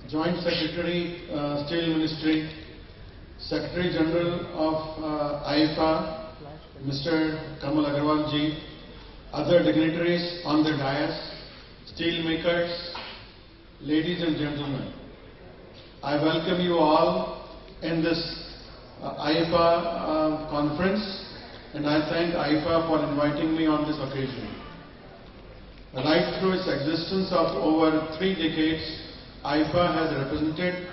Joint Secretary, Steel Ministry, Secretary General of AIIFA, Mr. Kamal Agarwal Ji, other dignitaries on the dais, steel makers, ladies and gentlemen, I welcome you all in this AIIFA conference, and I thank AIIFA for inviting me on this occasion. Right through its existence of over 3 decades, AIIFA has represented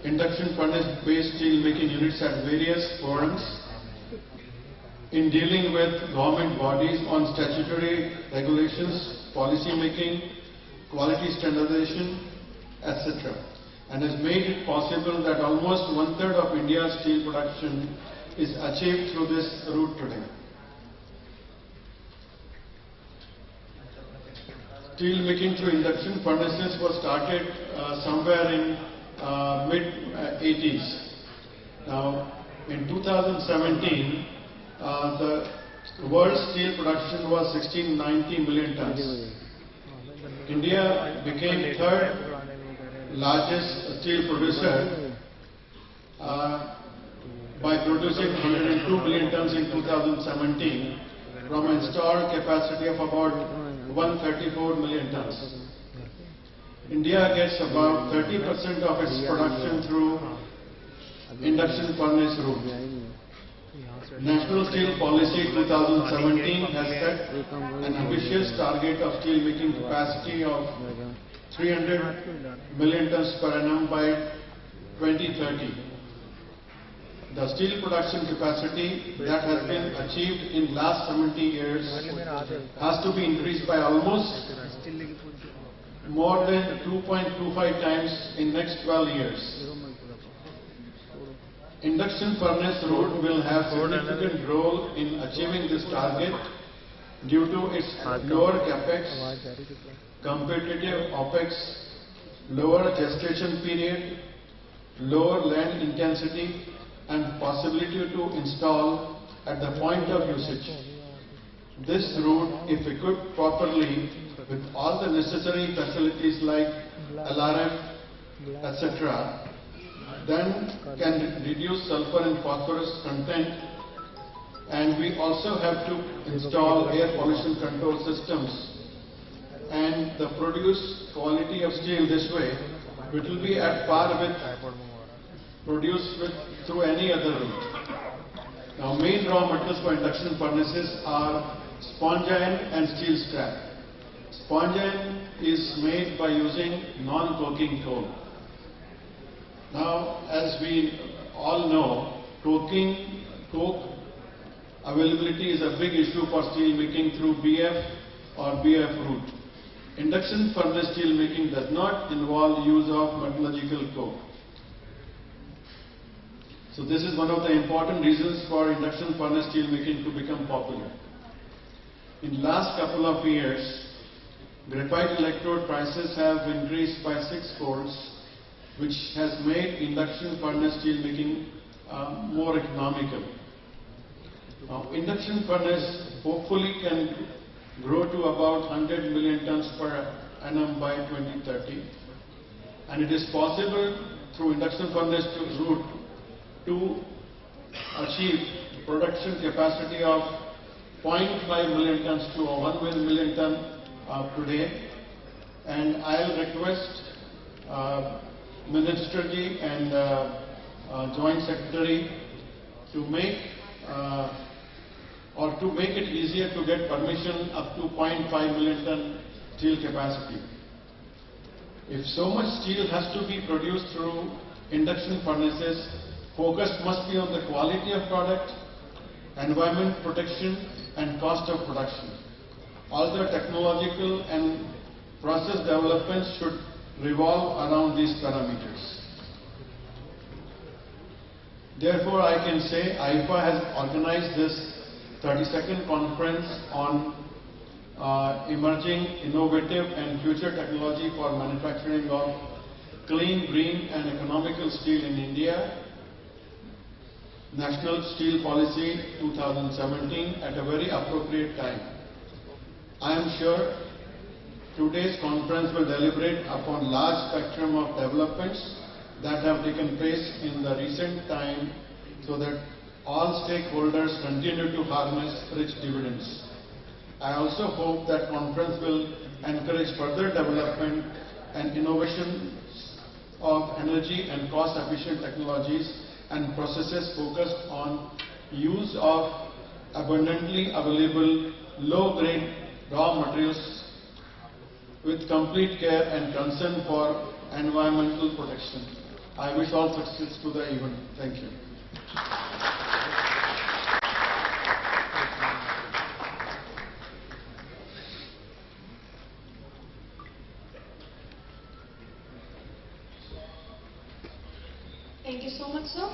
induction furnace-based steel making units at various forums in dealing with government bodies on statutory regulations, policy making, quality standardization, etc. and has made it possible that almost 1/3 of India's steel production is achieved through this route today. Steel making through induction furnaces was started somewhere in mid-80s. Now, in 2017, the world steel production was 1690 million tons. India became third largest steel producer by producing 102 million tons in 2017 from an installed capacity of about 134 million tons. India gets about 30% of its production through induction furnace route. National Steel Policy 2017 has set an ambitious target of steel making capacity of 300 million tons per annum by 2030. The steel production capacity that has been achieved in last 70 years has to be increased by almost more than 2.25 times in next 12 years. Induction furnace route will have significant role in achieving this target due to its lower capex, competitive OPEX, lower gestation period, lower land intensity, and possibility to install at the point of usage. This route, if equipped properly with all the necessary facilities like LRF, etc., then can reduce sulfur and phosphorus content, and we also have to install air pollution control systems, and the produced quality of steel this way, it will be at par with produced through any other route. Now, main raw materials for induction furnaces are sponge iron and steel scrap. Sponge iron is made by using non-coking coal. Now, as we all know, coke availability is a big issue for steel making through BF or BF route. Induction furnace steel making does not involve use of metallurgical coke. So this is one of the important reasons for induction furnace steel making to become popular. In last couple of years, graphite electrode prices have increased by 6-fold, which has made induction furnace steel making more economical. Now, induction furnace hopefully can grow to about 100 million tons per annum by 2030, and it is possible through induction furnace route to achieve production capacity of 0.5 million tons to 1 million ton per day. And I'll request Minister Ji and Joint Secretary to make it easier to get permission up to 0.5 million ton steel capacity. If so much steel has to be produced through induction furnaces, focus must be on the quality of product, environment protection, and cost of production. All the technological and process developments should revolve around these parameters. Therefore, I can say AIIFA has organized this 32nd conference on emerging, innovative and future technology for manufacturing of clean, green and economical steel in India, National Steel Policy 2017, at a very appropriate time. I am sure today's conference will deliberate upon large spectrum of developments that have taken place in the recent time, so that all stakeholders continue to harness rich dividends. I also hope that conference will encourage further development and innovation of energy and cost-efficient technologies and processes focused on use of abundantly available low-grade raw materials with complete care and concern for environmental protection. I wish all success to the event. Thank you. Thank you so much, sir.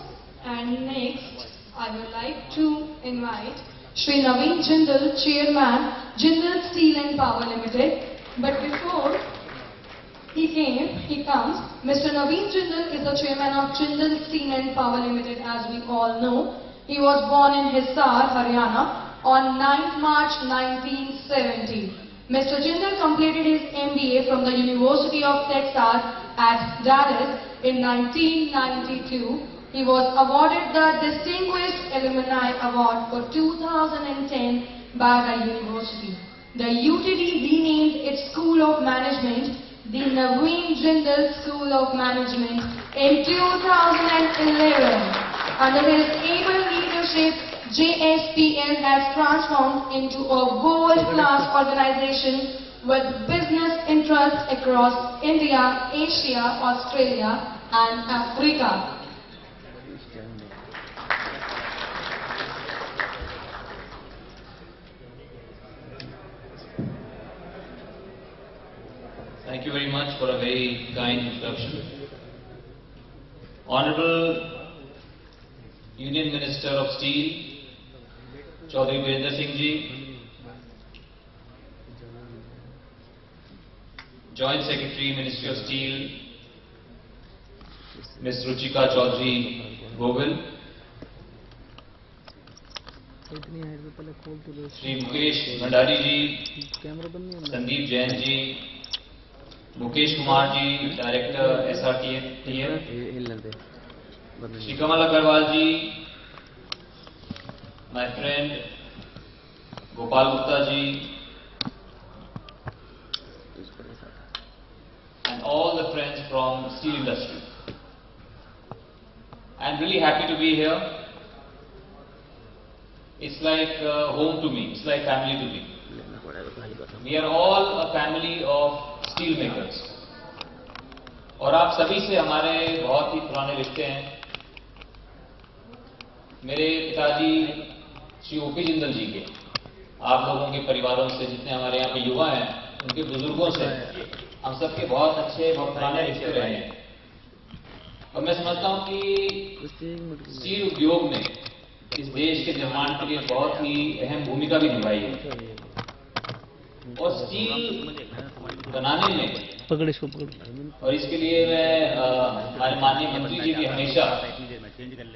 And next, I would like to invite Shri Jindal, Chairman, Jindal Steel and Power Limited. But before he comes, Mr. Naveen Jindal is the Chairman of Jindal Steel and Power Limited, as we all know. He was born in Hisar, Haryana on 9th March 1970. Mr. Jindal completed his MBA from the University of Texas at Dallas in 1992. He was awarded the Distinguished Alumni Award for 2010 by the university. The UTD renamed its School of Management the Naveen Jindal School of Management in 2011. Under his able leadership, JSPL has transformed into a world-class organization with business interests across India, Asia, Australia and Africa. Thank you very much for a very kind introduction. Honorable Union Minister of Steel, Chaudhary Virender Singh Ji, Joint Secretary, Ministry of Steel, Ms. Ruchika Chaudhary Govil, Shri Mukesh Bhandari Ji, Sandeep Jain Ji, Mukesh Kumar Ji, Director SRTF, Shri Kamal Agarwal Ji, my friend Gopal Gupta Ji, and all the friends from steel industry. I'm really happy to be here. It's like home to me, it's like family to me. We are all a family of steel makers. और आप सभी से हमारे बहुत ही पुराने रिश्ते हैं. मेरे पिताजी श्री ओपी जिंदल जी के, आप लोगों के परिवारों से, जितने हमारे यहाँ पे युवा हैं, उनके बुजुर्गों से हम सबके बहुत अच्छे, बहुत पुराने रिश्ते रहे हैं. और मैं समझता हूँ कि स्टील उद्योग में इस देश के निर्माण के लिए बहुत ही अहम भूमिका भी निभाई है. और स्टील बनाने में और इसके लिए मैं हमारे माननीय मंत्री जी भी हमेशा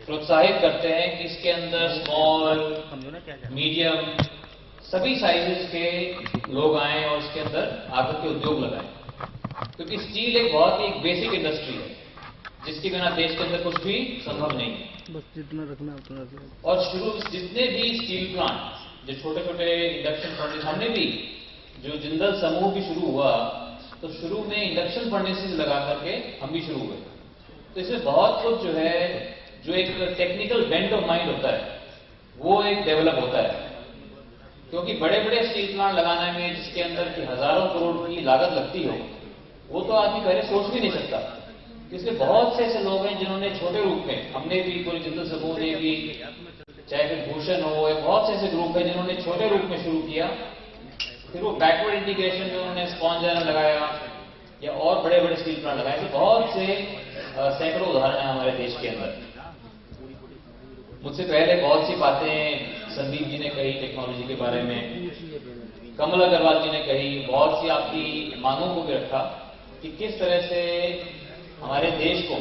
प्रोत्साहित करते हैं कि इसके अंदर स्मॉल, मीडियम, सभी साइजेस के लोग आएं और इसके अंदर आकर के उद्योग लगाएं. क्योंकि स्टील एक बहुत ही बेसिक इंडस्ट्री है जिसके बिना देश के अंदर कुछ भी संभव नहीं है. बस जितना रखना उतना रखना. और शुरू जितने भी स्टील प्लांट, जो छोटे छोटे इंडक्शन फर्नेस, हमने भी जो जिंदल समूह भी शुरू हुआ तो शुरू में इंडक्शन फर्नेसेस लगा करके हम भी शुरू हुए. तो इसमें बहुत कुछ जो है, जो एक टेक्निकल बेंट ऑफ माइंड होता है वो एक डेवलप होता है. क्योंकि बड़े बड़े स्टील प्लांट लगाने में जिसके अंदर की हजारों करोड़ की लागत लगती हो, वो तो आदमी पहले सोच भी नहीं सकता. इसमें बहुत से ऐसे लोग हैं जिन्होंने छोटे रूप में, हमने भी पूरे जिंदल समूह ने भी, चाहे फिर भूषण हो, या बहुत से ऐसे ग्रुप हैं जिन्होंने छोटे रूप में शुरू किया. फिर वो बैकवर्ड इंटीग्रेशन में उन्होंने स्पॉन्ज लगाया या और बड़े बड़े स्टील प्लांट लगाए. तो बहुत से सैकड़ों उदाहरण हैं हमारे देश के अंदर. मुझसे पहले बहुत सी बातें संदीप जी ने कही टेक्नोलॉजी के बारे में, कमल अग्रवाल जी ने कही, बहुत सी आपकी मांगों को भी रखा कि किस तरह से हमारे देश को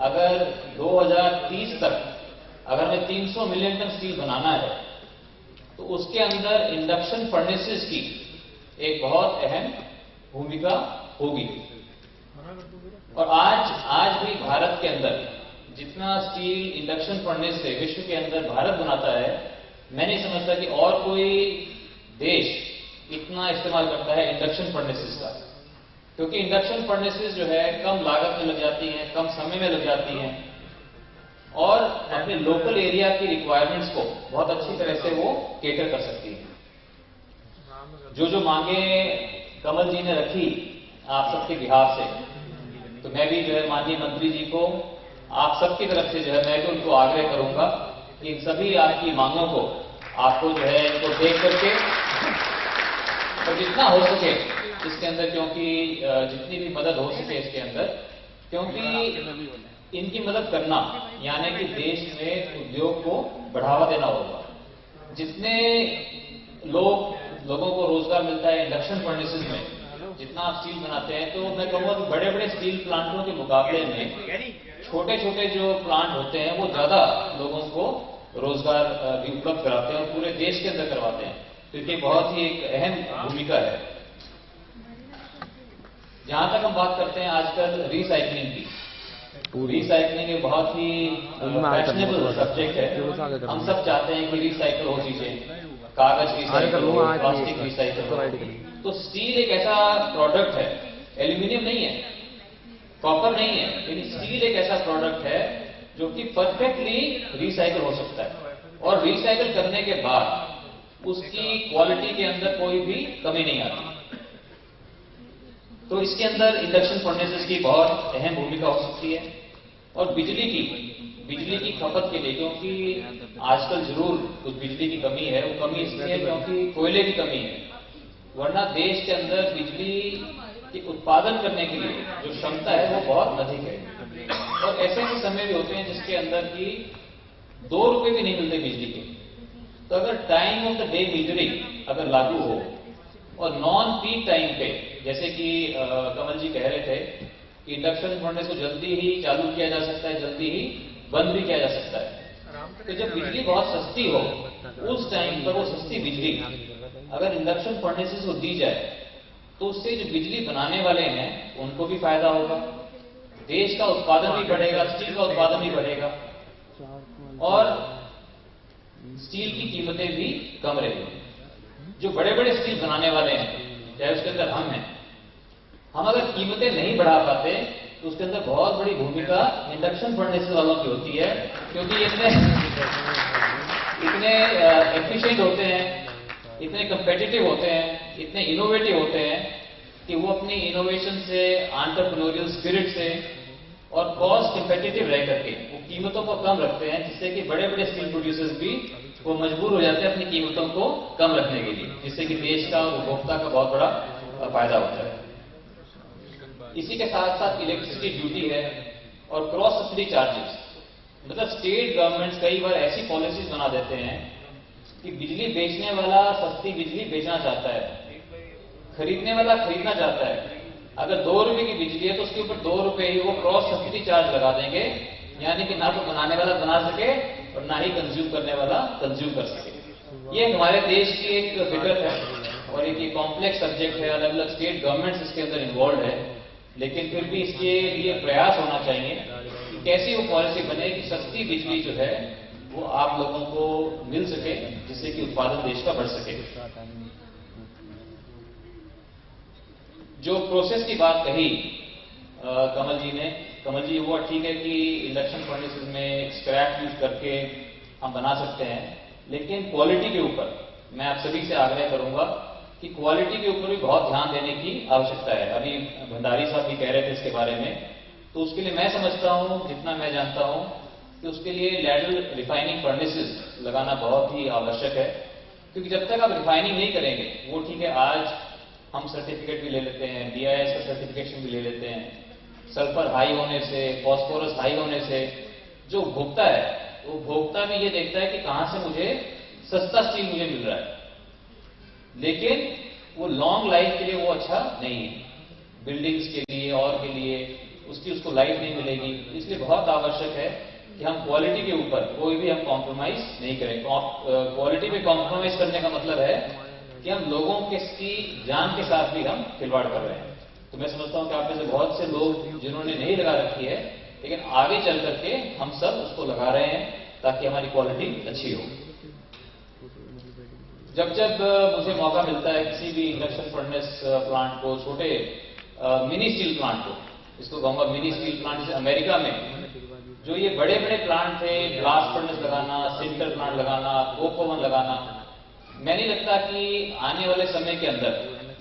अगर 2030 तक अगर हमें 300 मिलियन टन स्टील बनाना है तो उसके अंदर इंडक्शन फर्नेसेस की एक बहुत अहम भूमिका होगी. और आज भी भारत के अंदर जितना स्टील इंडक्शन फर्नेस से विश्व के अंदर भारत बनाता है, मैं नहीं समझता कि और कोई देश इतना इस्तेमाल करता है इंडक्शन फर्नेसेस का. क्योंकि इंडक्शन फर्नेसेस जो है कम लागत में लग जाती हैं, कम समय में लग जाती हैं और अपने लोकल एरिया की रिक्वायरमेंट्स को बहुत अच्छी तरह से वो केटर कर सकती हैं. जो मांगे कमल जी ने रखी आप सबके बिहार से, तो मैं भी जो है माननीय मंत्री जी को, आप सबकी तरफ से जो है मैं भी उनको आग्रह करूंगा कि इन सभी आपकी मांगों को आपको जो है इनको देख करके और जितना हो सके इसके अंदर, क्योंकि जितनी भी मदद हो सके इसके अंदर, क्योंकि इनकी मदद करना यानी कि देश में उद्योग को बढ़ावा देना होगा. जितने लोगों को रोजगार मिलता है इंडक्शन फर्नेसेस में, जितना आप स्टील बनाते हैं, तो मैं कहूँगा कि बड़े बड़े स्टील प्लांटों के मुकाबले में छोटे छोटे जो प्लांट होते हैं वो ज्यादा लोगों को रोजगार भी उपलब्ध कराते हैं और पूरे देश के अंदर करवाते हैं. तो ये बहुत ही एक अहम भूमिका है. जहां तक हम बात करते हैं आजकल रिसाइकलिंग की, रिसाइकलिंग एक बहुत ही फैशनेबल सब्जेक्ट है. हम सब चाहते हैं कि रिसाइकल हो चीजें, कागज रिसाइकल हो, प्लास्टिक रिसाइकल हो. तो स्टील एक ऐसा प्रोडक्ट है, एल्यूमिनियम नहीं है, कॉपर नहीं है, लेकिन स्टील एक ऐसा प्रोडक्ट है जो कि परफेक्टली रिसाइकल हो सकता है. और रिसाइकल करने के बाद उसकी क्वालिटी के अंदर कोई भी कमी नहीं आती। तो इसके अंदर इंडक्शन फर्नेसेस की बहुत अहम भूमिका हो सकती है। और बिजली की खपत के लिए, क्योंकि आजकल जरूर कुछ बिजली की कमी है, वो कमी इसलिए है क्योंकि कोयले की कमी है, वरना देश के अंदर बिजली के उत्पादन करने के लिए जो क्षमता है वो बहुत अधिक है। और ऐसे भी समय भी होते हैं जिसके अंदर की 2 रुपए भी नहीं मिलते बिजली के। तो अगर time of the day metering अगर लागू हो और नॉन पीक टाइम पे, जैसे कि कमल जी कह रहे थे कि इंडक्शन फर्नेस को जल्दी ही चालू किया जा सकता है, जल्दी ही बंद भी किया जा सकता है। तो जब बिजली बहुत सस्ती हो उस टाइम पर वो सस्ती बिजली अगर इंडक्शन फर्नेसेस को दी जाए तो उससे जो बिजली बनाने वाले हैं उनको भी फायदा होगा, देश का उत्पादन भी बढ़ेगा, स्टील का उत्पादन भी बढ़ेगा और स्टील की कीमतें भी कम रहेगी। जो बड़े बड़े स्टील बनाने वाले हैं, चाहे उसके अंदर हम हैं, हम अगर कीमतें नहीं बढ़ा पाते तो उसके अंदर बहुत बड़ी भूमिका इंडक्शन फर्नेसेस वालों की होती है, क्योंकि इतने एफिशिएंट होते हैं, इतने कंपेटिटिव होते हैं, इतने इनोवेटिव होते हैं कि वो अपनी इनोवेशन से, एंटरप्रेन्योरियल स्पिरिट से और कॉस्ट कंपेटिटिव रह करके वो कीमतों को कम रखते हैं, जिससे कि बड़े बड़े स्टील प्रोड्यूसर्स भी वो मजबूर हो जाते हैं अपनी कीमतों को कम रखने के लिए, जिससे कि देश का और उपभोक्ता का बहुत बड़ा फायदा होता है। इसी के साथ साथ इलेक्ट्रिसिटी ड्यूटी है और क्रॉस सब्सिडी चार्जेस। मतलब स्टेट गवर्नमेंट्स कई बार ऐसी पॉलिसीज बना देते हैं कि बिजली बेचने वाला सस्ती बिजली बेचना चाहता है, खरीदने वाला खरीदना चाहता है। अगर 2 रुपए की बिजली है तो उसके ऊपर 2 रुपए ही वो क्रॉस सब्सिडी चार्ज लगा देंगे, यानी कि ना तो बनाने वाला बना सके और ना ही कंज्यूम करने वाला कंज्यूम कर सके। ये हमारे देश की एक फितरत है और एक कॉम्प्लेक्स सब्जेक्ट है, अलग अलग स्टेट गवर्नमेंट्स इसके अंदर इन्वॉल्व है, लेकिन फिर भी इसके लिए प्रयास होना चाहिए कि कैसी वो पॉलिसी बने कि सस्ती बिजली जो है वो आप लोगों को मिल सके, जिससे कि उत्पादन देश का बढ़ सके। जो प्रोसेस की बात कही कमल जी वो ठीक है कि इंडक्शन फर्नेसेस में स्क्रैप यूज करके हम बना सकते हैं, लेकिन क्वालिटी के ऊपर मैं आप सभी से आग्रह करूंगा कि क्वालिटी के ऊपर भी बहुत ध्यान देने की आवश्यकता है। अभी भंडारी साहब भी कह रहे थे इसके बारे में, तो उसके लिए मैं समझता हूं, जितना मैं जानता हूं, कि उसके लिए लैडल रिफाइनिंग फर्नेसेस लगाना बहुत ही आवश्यक है, क्योंकि जब तक आप रिफाइनिंग नहीं करेंगे, वो ठीक है आज हम सर्टिफिकेट भी ले लेते हैं, BIS का सर्टिफिकेशन भी ले लेते हैं, सल्फर हाई होने से, फॉस्फोरस हाई होने से जो उपभोक्ता है, वो उपभोक्ता भी ये देखता है कि कहां से मुझे सस्ता स्टील मुझे मिल रहा है, लेकिन वो लॉन्ग लाइफ के लिए वो अच्छा नहीं है, बिल्डिंग्स के लिए और के लिए उसको लाइफ नहीं मिलेगी। इसलिए बहुत आवश्यक है कि हम क्वालिटी के ऊपर कोई भी हम कॉम्प्रोमाइज नहीं करें। क्वालिटी पे कॉम्प्रोमाइज करने का मतलब है कि हम लोगों की जान के साथ भी हम खिलवाड़ कर रहे हैं। तो मैं समझता हूं कि आप में से बहुत से लोग जिन्होंने नहीं लगा रखी है, लेकिन आगे चल करके हम सब उसको लगा रहे हैं ताकि हमारी क्वालिटी अच्छी हो। जब मुझे मौका मिलता है किसी भी इंडक्शन फर्नेस प्लांट को, छोटे मिनी स्टील प्लांट को, इसको कहूंगा मिनी स्टील प्लांट, जैसे अमेरिका में जो ये बड़े बड़े प्लांट थे, ब्लास्ट फर्नेस लगाना, सिंटर प्लांट लगाना, कोक ओवन लगाना, मैं नहीं लगता कि आने वाले समय के अंदर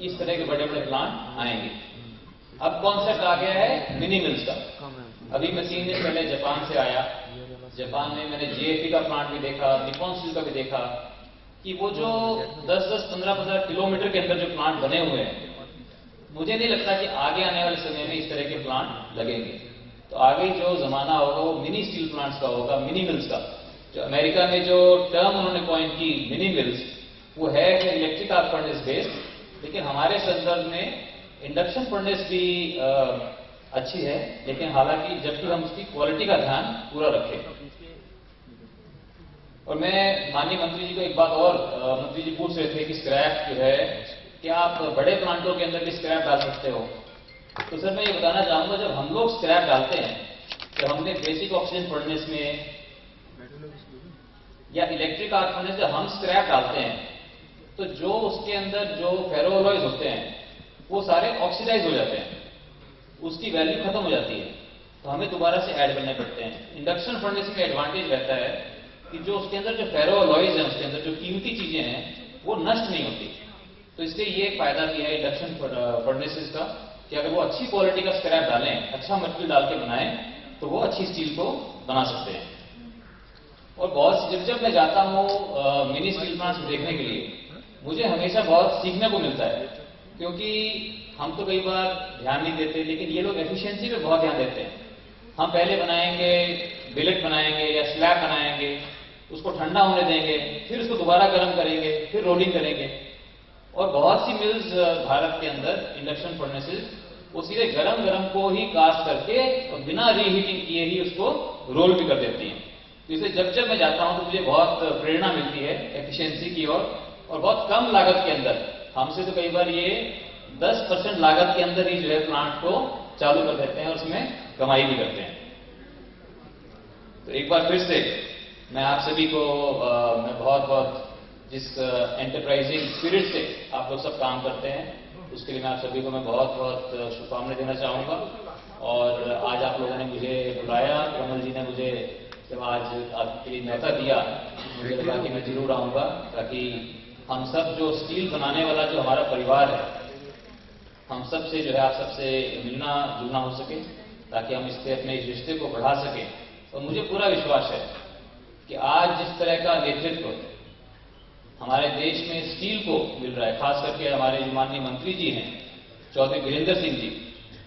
इस तरह के बड़े बड़े प्लांट आएंगे। अब कॉन्सेप्ट आ गया है मिनी मिल्स का। अभी मैं 3 दिन पहले जापान से आया, जापान में मैंने JFE का प्लांट भी देखा, निप्पॉन स्टील का भी देखा कि वो जो 10-10, 15-15 किलोमीटर के अंदर जो प्लांट बने हुए हैं, मुझे नहीं लगता कि आगे आने वाले समय में इस तरह के प्लांट लगेंगे। तो आगे जो जमाना होगा वो मिनी स्टील प्लांट्स का होगा, मिनी मिल्स का। जो अमेरिका में जो टर्म उन्होंने कॉइन की मिनी मिल्स, वो है कि इलेक्ट्रिक आर्क फर्नेस बेस्ड, लेकिन हमारे संदर्भ में इंडक्शन फर्नेस भी अच्छी है, लेकिन हालांकि जबकि हम उसकी क्वालिटी का ध्यान पूरा रखें। और मैं माननीय मंत्री जी को एक बात और, मंत्री जी पूछ रहे थे कि स्क्रैप जो है, क्या आप बड़े प्लांटों के अंदर भी स्क्रैप डाल सकते हो? तो सर मैं ये बताना चाहूंगा, जब हम लोग स्क्रैप डालते हैं, तो हमने बेसिक ऑक्सीजन फर्नेस में या इलेक्ट्रिक आर्क फर्नेस जब हम स्क्रैप डालते हैं, तो जो उसके अंदर जो फेरोअलॉयज होते हैं वो सारे ऑक्सीडाइज हो जाते हैं, उसकी वैल्यू खत्म हो जाती है, तो हमें दोबारा से ऐड करने पड़ते हैं। इंडक्शन फर्नेस में एडवांटेज रहता है कि जो उसके अंदर जो फेरो अलॉयज हैं, उसके अंदर जो कीमती चीजें हैं वो नष्ट नहीं होती। तो इसलिए ये फायदा दिया है इंडक्शन फर्नेसेस का कि अगर वो अच्छी क्वालिटी का स्क्रैप डालें, अच्छा मटेरियल डाल के बनाएं, तो वो अच्छी स्टील को बना सकते हैं। और बहुत जब मैं जाता हूँ मिनी स्टील प्लांट्स देखने के लिए, मुझे हमेशा बहुत सीखने को मिलता है, क्योंकि हम तो कई बार ध्यान नहीं देते, लेकिन ये लोग एफिशिएंसी पे बहुत ध्यान देते हैं। हम पहले बनाएंगे, बिलेट बनाएंगे या स्लैब बनाएंगे, उसको ठंडा होने देंगे, फिर उसको दोबारा गर्म करेंगे, फिर रोलिंग करेंगे। और बहुत सी मिल्स भारत के अंदर इंडक्शन फर्नेसेस वो सीधे गरम को ही कास्ट करके और बिना रीहीटिंग किए ही उसको रोल भी कर देती हैं। तो इसलिए जब मैं जाता हूं तो मुझे बहुत प्रेरणा मिलती है एफिशिएंसी की और बहुत कम लागत के अंदर। हमसे तो कई बार ये 10% लागत के अंदर ही जो है प्लांट को चालू कर देते हैं और उसमें कमाई भी करते हैं। तो एक बार फिर से मैं आप सभी को मैं बहुत जिस एंटरप्राइजिंग स्पिरिट से आप लोग सब काम करते हैं, उसके लिए मैं आप सभी को मैं बहुत शुभकामनाएं देना चाहूंगा। और आज आप लोगों ने मुझे बुलाया, कमल जी ने मुझे जब आज आपके लिए न्यौता दिया, मुझे लगा कि मैं जरूर आऊंगा, ताकि हम सब जो स्टील बनाने वाला जो हमारा परिवार है, हम सब से जो है आप सबसे मिलना जुलना हो सके, ताकि हम इससे अपने इस रिश्ते को बढ़ा सकें। और मुझे पूरा विश्वास है कि आज जिस तरह का नेतृत्व हमारे देश में स्टील को मिल रहा है, खास करके हमारे जो माननीय मंत्री जी हैं चौधरी वीरेंद्र सिंह जी,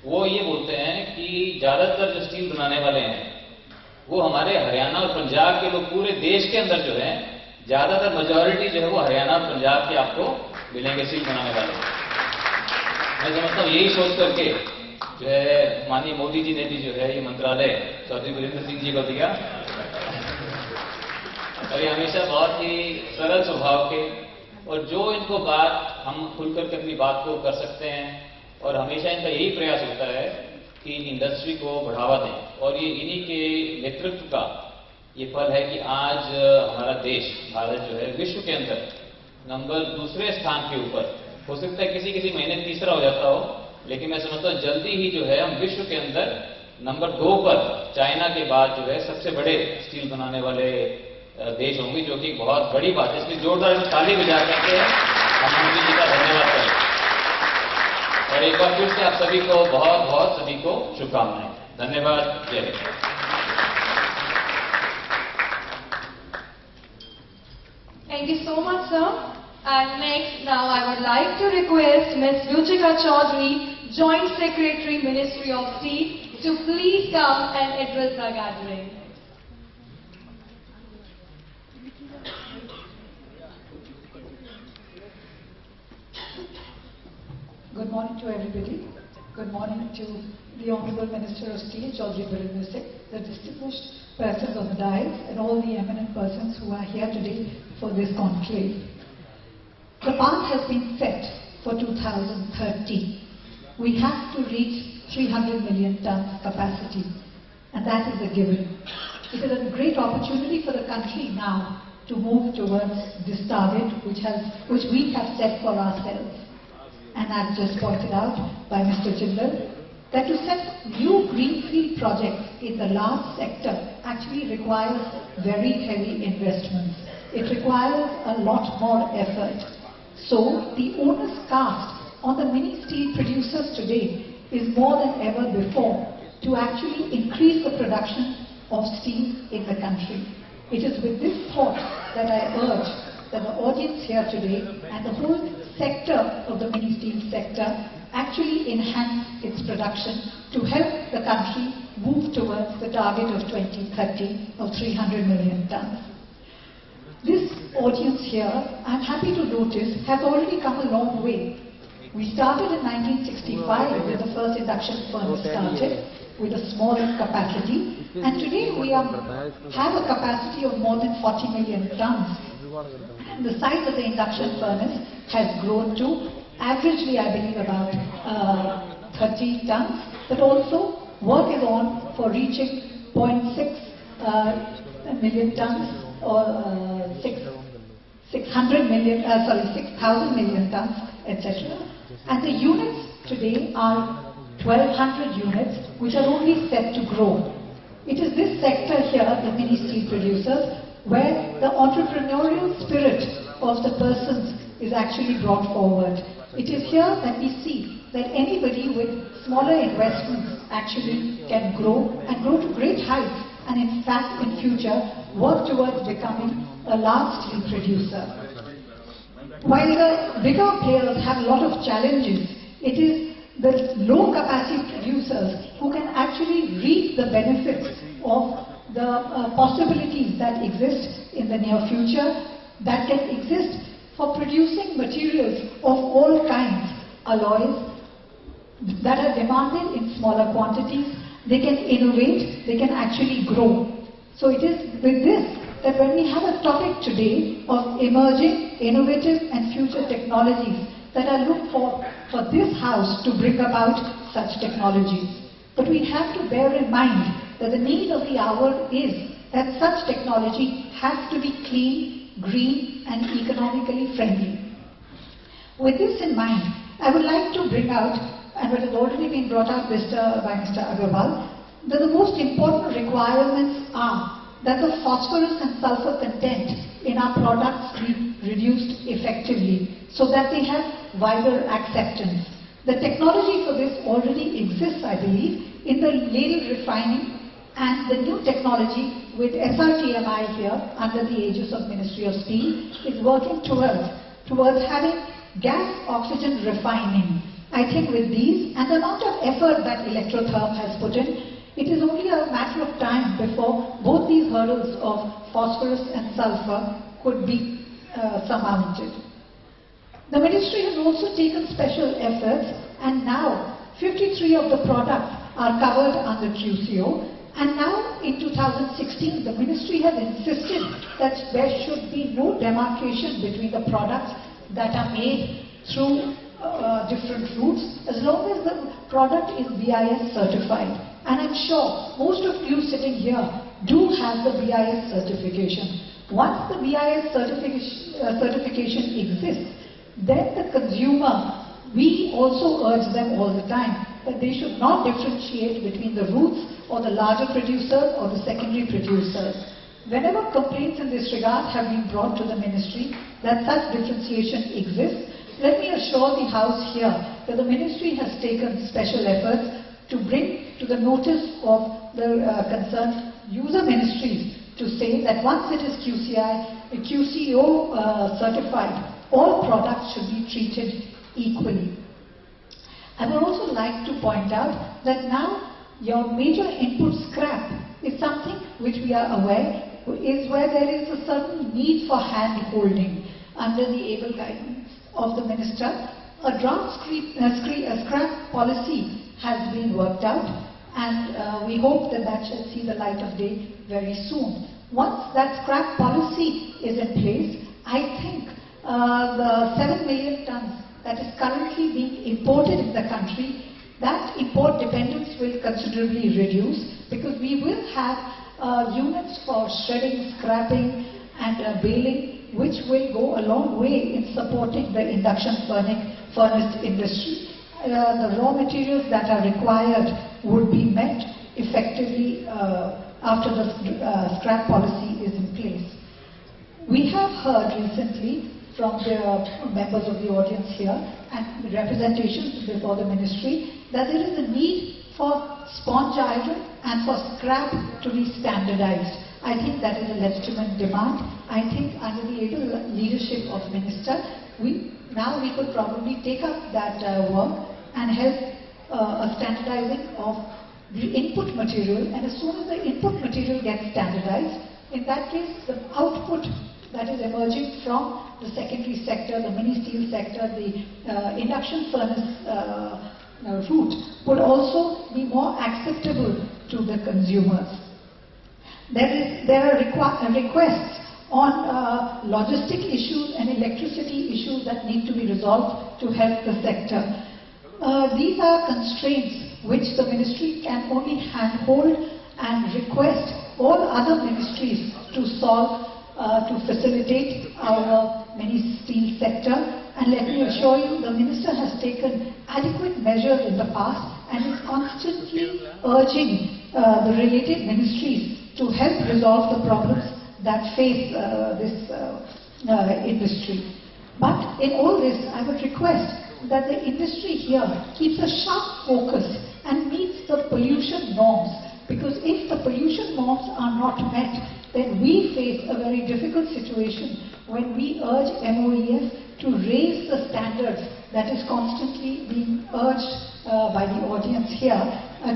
वो ये बोलते हैं कि ज्यादातर जो स्टील बनाने वाले हैं वो हमारे हरियाणा और पंजाब के लोग, पूरे देश के अंदर जो है ज्यादातर मेजॉरिटी जो है वो हरियाणा और पंजाब के आपको मिलेंगे स्टील बनाने वाले। मैं समझता हूँ यही सोच करके जो है माननीय मोदी जी ने भी जो है ये मंत्रालय चौधरी वीरेंद्र सिंह जी को दिया। और ये हमेशा बहुत ही सरल स्वभाव के, और जो इनको बात हम खुल करके अपनी बात को कर सकते हैं, और हमेशा इनका यही प्रयास होता है कि इंडस्ट्री को बढ़ावा दें। और ये इन्हीं के नेतृत्व का ये फल है कि आज हमारा देश भारत जो है विश्व के अंदर नंबर 2 स्थान के ऊपर, हो सकता है किसी महीने तीसरा हो जाता हो, लेकिन मैं समझता हूँ जल्दी ही जो है हम विश्व के अंदर नंबर 2 पर चाइना के बाद जो है सबसे बड़े स्टील बनाने वाले देश होंगे, जो कि बहुत बड़ी बात है। इसलिए जोरदार ताली बजा करके हम मोदी जी का धन्यवाद करें। और एक बार फिर से आप सभी को बहुत सभी को शुभकामनाएं। धन्यवाद। जय Hind. Thank you so much, sir. And next, now I would like to request Ms. Ruchika Chaudhary, Joint Secretary, Ministry of Steel, to please come and address the gathering. Good morning to everybody. Good morning to the Honorable Minister of Steel, Chaudhary Birinder Singh, the distinguished persons on the dais, and all the eminent persons who are here today for this conclave. The path has been set for 2030. We have to reach 300 million tons capacity, and that is a given. It is a great opportunity for the country now to move towards this target which we have set for ourselves. And as just pointed out by Mr. Jindal, that to set new greenfield projects in the large sector actually requires very heavy investments. It requires a lot more effort. So the onus cast on the mini steel producers today is more than ever before to actually increase the production of steel in the country. It is with this thought that I urge that the audience here today and the whole sector of the mini steel sector actually enhance its production to help the country move towards the target of 2030 of 300 million tons. This audience here, I'm happy to notice, has already come a long way. We started in 1965 with the first induction furnace started with a small capacity, and today we have a capacity of more than 40 million tons. And the size of the induction furnace has grown to averagely, I believe, about 30 tons, but also work is on for reaching 0.6 million tons or 6,000 million tons, etc. And the units today are 1,200 units, which are only set to grow. It is this sector here, the mini steel producers, where the entrepreneurial spirit of the persons is actually brought forward. It is here that we see that anybody with smaller investments actually can grow and grow to great heights, and in fact in future work towards becoming a large steel producer. While the bigger players have a lot of challenges, it is the low capacity producers who can actually reap the benefits of the possibilities that exist in the near future, that can exist for producing materials of all kinds, alloys that are demanded in smaller quantities. They can innovate, they can actually grow. So it is with this that when we have a topic today of emerging, innovative and future technologies, that I look for this house to bring about such technologies. But we have to bear in mind that the need of the hour is that such technology has to be clean, green and economically friendly. With this in mind, I would like to bring out, and what has already been brought out by Mr. Agarwal, that the most important requirements are that the phosphorus and sulfur content in our products be reduced effectively so that they have wider acceptance. The technology for this already exists, I believe, in the ladle refining, and the new technology with SRTMI here under the aegis of Ministry of Steel is working towards having gas oxygen refining. I think with these and the amount of effort that Electrotherm has put in, it is only a matter of time before both these hurdles of phosphorus and sulfur could be surmounted. The ministry has also taken special efforts, and now 53 of the products are covered under QCO. And now in 2016, the ministry has insisted that there should be no demarcation between the products that are made through different routes, as long as the product is BIS certified. And I'm sure most of you sitting here do have the BIS certification. Once the BIS certification exists, then the consumer, we also urge them all the time that they should not differentiate between the routes or the larger producers or the secondary producers. Whenever complaints in this regard have been brought to the ministry that such differentiation exists, let me assure the House here that the ministry has taken special efforts to bring to the notice of the concerned user ministries to say that once it is QCO certified, all products should be treated equally. I would also like to point out that now your major input scrap is something which we are aware is where there is a certain need for hand-holding under the able guidance of the minister. A draft scrap policy has been worked out, and we hope that that shall see the light of day very soon. Once that scrap policy is in place, I think the 7 million tons that is currently being imported in the country, that import dependence will considerably reduce, because we will have units for shredding, scrapping and baling, which will go a long way in supporting the induction furnace industry. The raw materials that are required would be met effectively after the scrap policy is in place. We have heard recently from the members of the audience here and representations before the ministry that there is a need for sponge iron and for scrap to be standardized. I think that is a legitimate demand. I think under the able leadership of Minister, we could probably take up that work and help a standardizing of the input material, and as soon as the input material gets standardized, in that case the output that is emerging from the secondary sector, the mini steel sector, the induction furnace route would also be more acceptable to the consumers. There are requests on logistic issues and electricity issues that need to be resolved to help the sector. These are constraints which the ministry can only handhold and request all other ministries to solve to facilitate our mini steel sector. And let me assure you, the minister has taken adequate measures in the past and is constantly urging the related ministries to help resolve the problems that face this industry. But in all this, I would request that the industry here keeps a sharp focus and meets the pollution norms, because if the pollution norms are not met, then we face a very difficult situation when we urge MOEF to raise the standards that is constantly being urged by the audience here,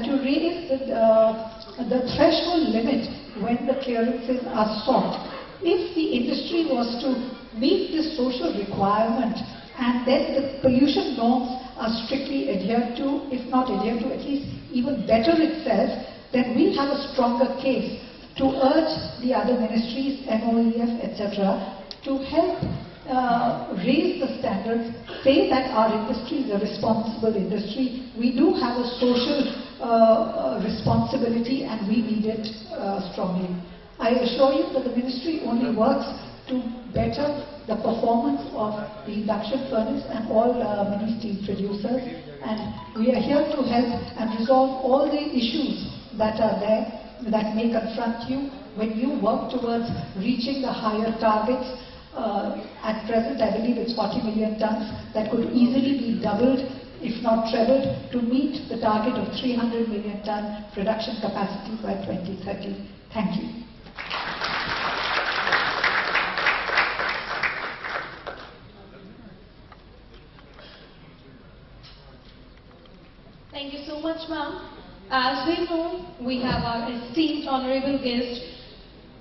to raise the threshold limit when the clearances are sought. If the industry was to meet this social requirement and then the pollution norms are strictly adhered to, if not adhered to, at least even better itself, then we have a stronger case to urge the other ministries, MOEF, etc., to help raise the standards, say that our industry is a responsible industry. We do have a social responsibility and we need it strongly. I assure you that the ministry only works to better the performance of the induction furnace and all mini steel producers, and we are here to help and resolve all the issues that are there that may confront you when you work towards reaching the higher targets. At present, I believe it's 40 million tons that could easily be doubled, if not trebled, to meet the target of 300 million ton production capacity by 2030. Thank you. Thank you so much, ma'am. As we know, we have our esteemed honorable guest,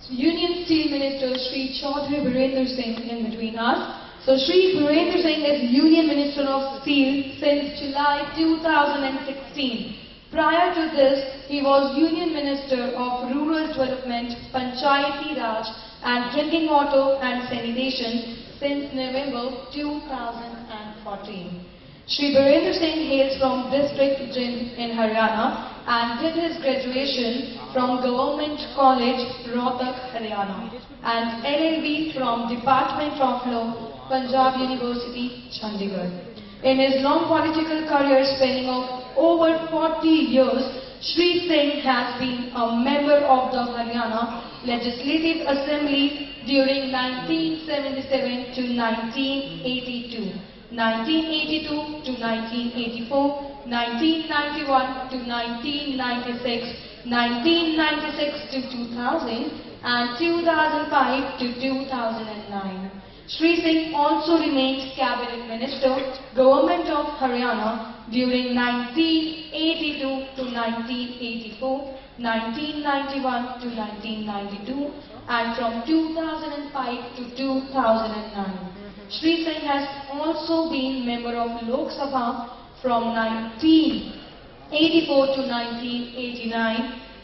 Union Steel Minister Shri Chaudhary Birender Singh in between us. So Shri Birender Singh is Union Minister of Steel since July 2016. Prior to this, he was Union Minister of Rural Development, Panchayati Raj and Drinking Water and Sanitation since November 2014. Shri Birender Singh hails from District Jind in Haryana and did his graduation from Government College, Rohtak, Haryana, and LLB from Department of Law, Punjab University, Chandigarh. In his long political career spanning of over 40 years, Shri Singh has been a member of the Haryana Legislative Assembly during 1977 to 1982. 1982 to 1984, 1991 to 1996, 1996 to 2000 and 2005 to 2009. Shri Singh also remained Cabinet Minister, Government of Haryana during 1982 to 1984, 1991 to 1992 and from 2005 to 2009. Shri Singh has also been member of Lok Sabha from 1984 to 1989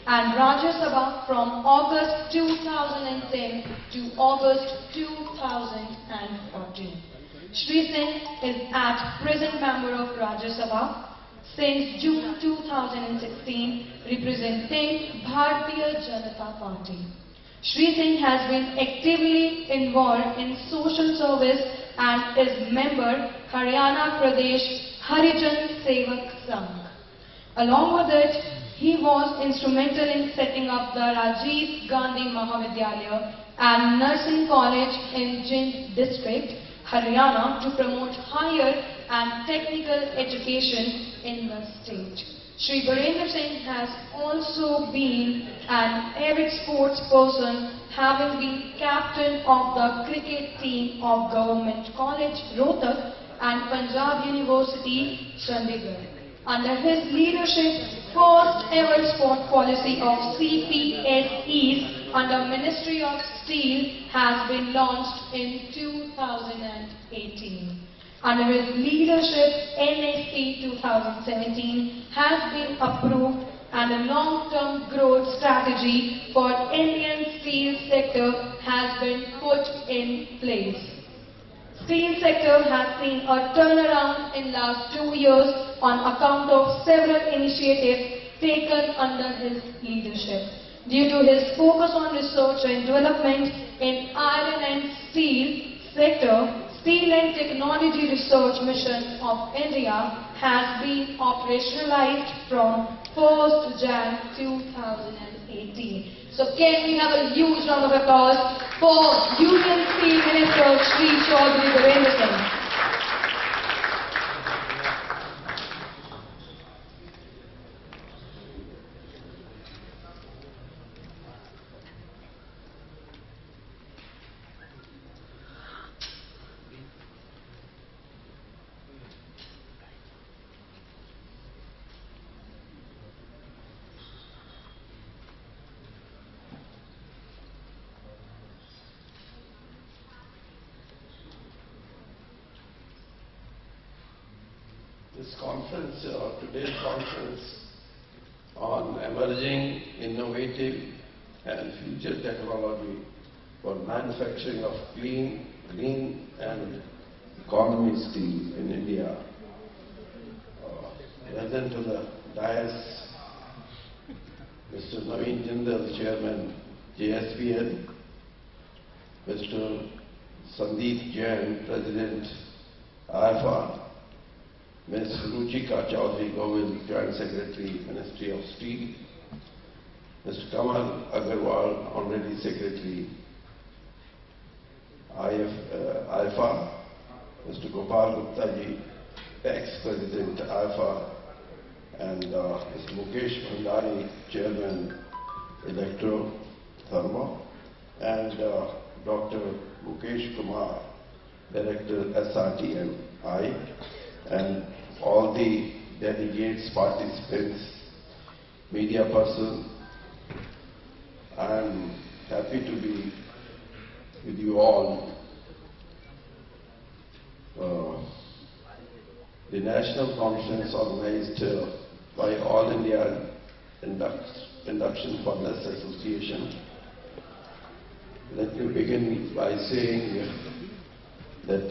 and Rajya Sabha from August 2010 to August 2014. Shri Singh is at present member of Rajya Sabha since June 2016, representing Bharatiya Janata Party. Shri Singh has been actively involved in social service and is member Haryana Pradesh Harijan Sevak Sangh. Along with it, he was instrumental in setting up the Rajiv Gandhi Mahavidyalaya and Nursing College in Jind district, Haryana, to promote higher and technical education in the state. Shri Birender Singh has also been an avid sports person, having been captain of the cricket team of Government College, Rohtak and Punjab University, Chandigarh. Under his leadership, first ever sport policy of CPSEs under Ministry of Steel has been launched in 2018. Under his leadership, NSP 2017 has been approved and a long-term growth strategy for Indian steel sector has been put in place. Steel sector has seen a turnaround in last 2 years on account of several initiatives taken under his leadership. Due to his focus on research and development in iron and steel sector, Steel and Technology Research Mission of India has been operationalized from 1st Jan 2018. 2018. So can we have a huge round of applause for Union Steel Minister Shri Chaudhary Virendra Singh. Today's conference on emerging, innovative and future technology for manufacturing of clean, green and economy steel in India. Present to the dais, Mr. Naveen Jindal, Chairman, JSPL, Mr. Sandeep Jain, President, AIIFA, Ms. Ruchika Chaudhary Govind, Joint Secretary, Ministry of Steel, Mr. Kamal Agarwal, Honorary Secretary, AIIFA, Mr. Gopal Gupta ji, ex-President AIIFA, and Mr. Mukesh Bhandari, Chairman, Electro-Thermo, and Dr. Mukesh Kumar, Director, SRTMI, and all the delegates, participants, media person. I am happy to be with you all. The national conference organized by All India Induction Furnace Association. Let me begin by saying that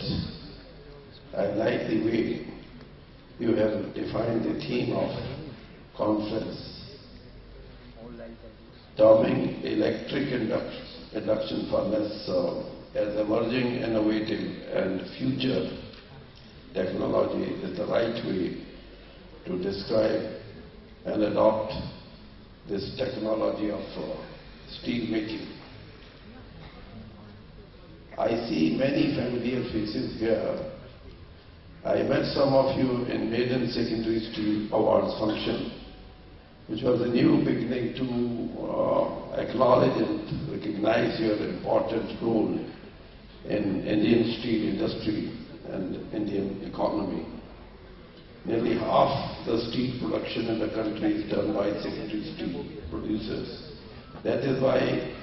I like the way you have defined the theme of conference, terming electric induction furnace as emerging, innovative and future technology is the right way to describe and adopt this technology of steel making. I see many familiar faces here. I met some of you in Maiden Secondary Steel Awards function, which was a new beginning to acknowledge and recognize your important role in Indian steel industry and Indian economy. Nearly half the steel production in the country is done by secondary steel producers. That is why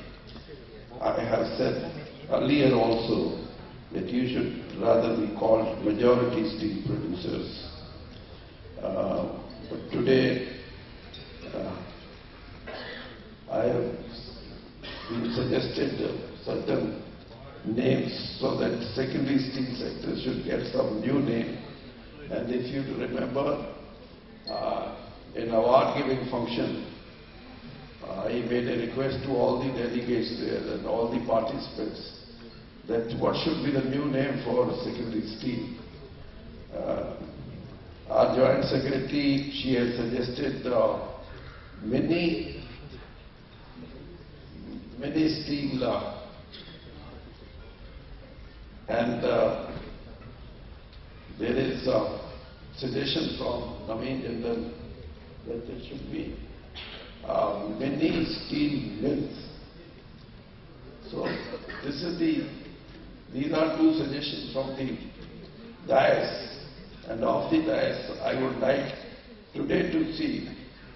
I have said earlier also that you should rather be called majority steel producers. But today I have been suggested certain names so that secondary steel sector should get some new name. And if you remember, in award giving function, I made a request to all the delegates there and all the participants that what should be the new name for secondary steel. Our Joint Secretary, she has suggested mini steel and there is a suggestion from Naveen Jindal that there should be mini steel mills. So these are two suggestions from the dais, and of the dais I would like today to see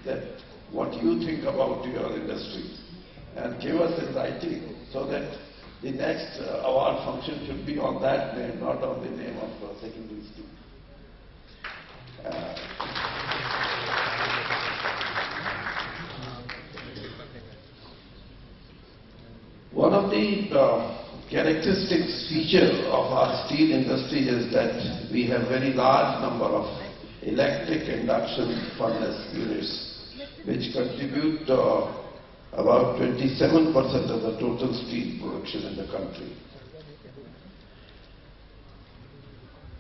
that what you think about your industry and give us in writing so that the next award function should be on that name, not on the name of secondary steel. One of the characteristics feature of our steel industry is that we have very large number of electric induction furnace units which contribute about 27% of the total steel production in the country.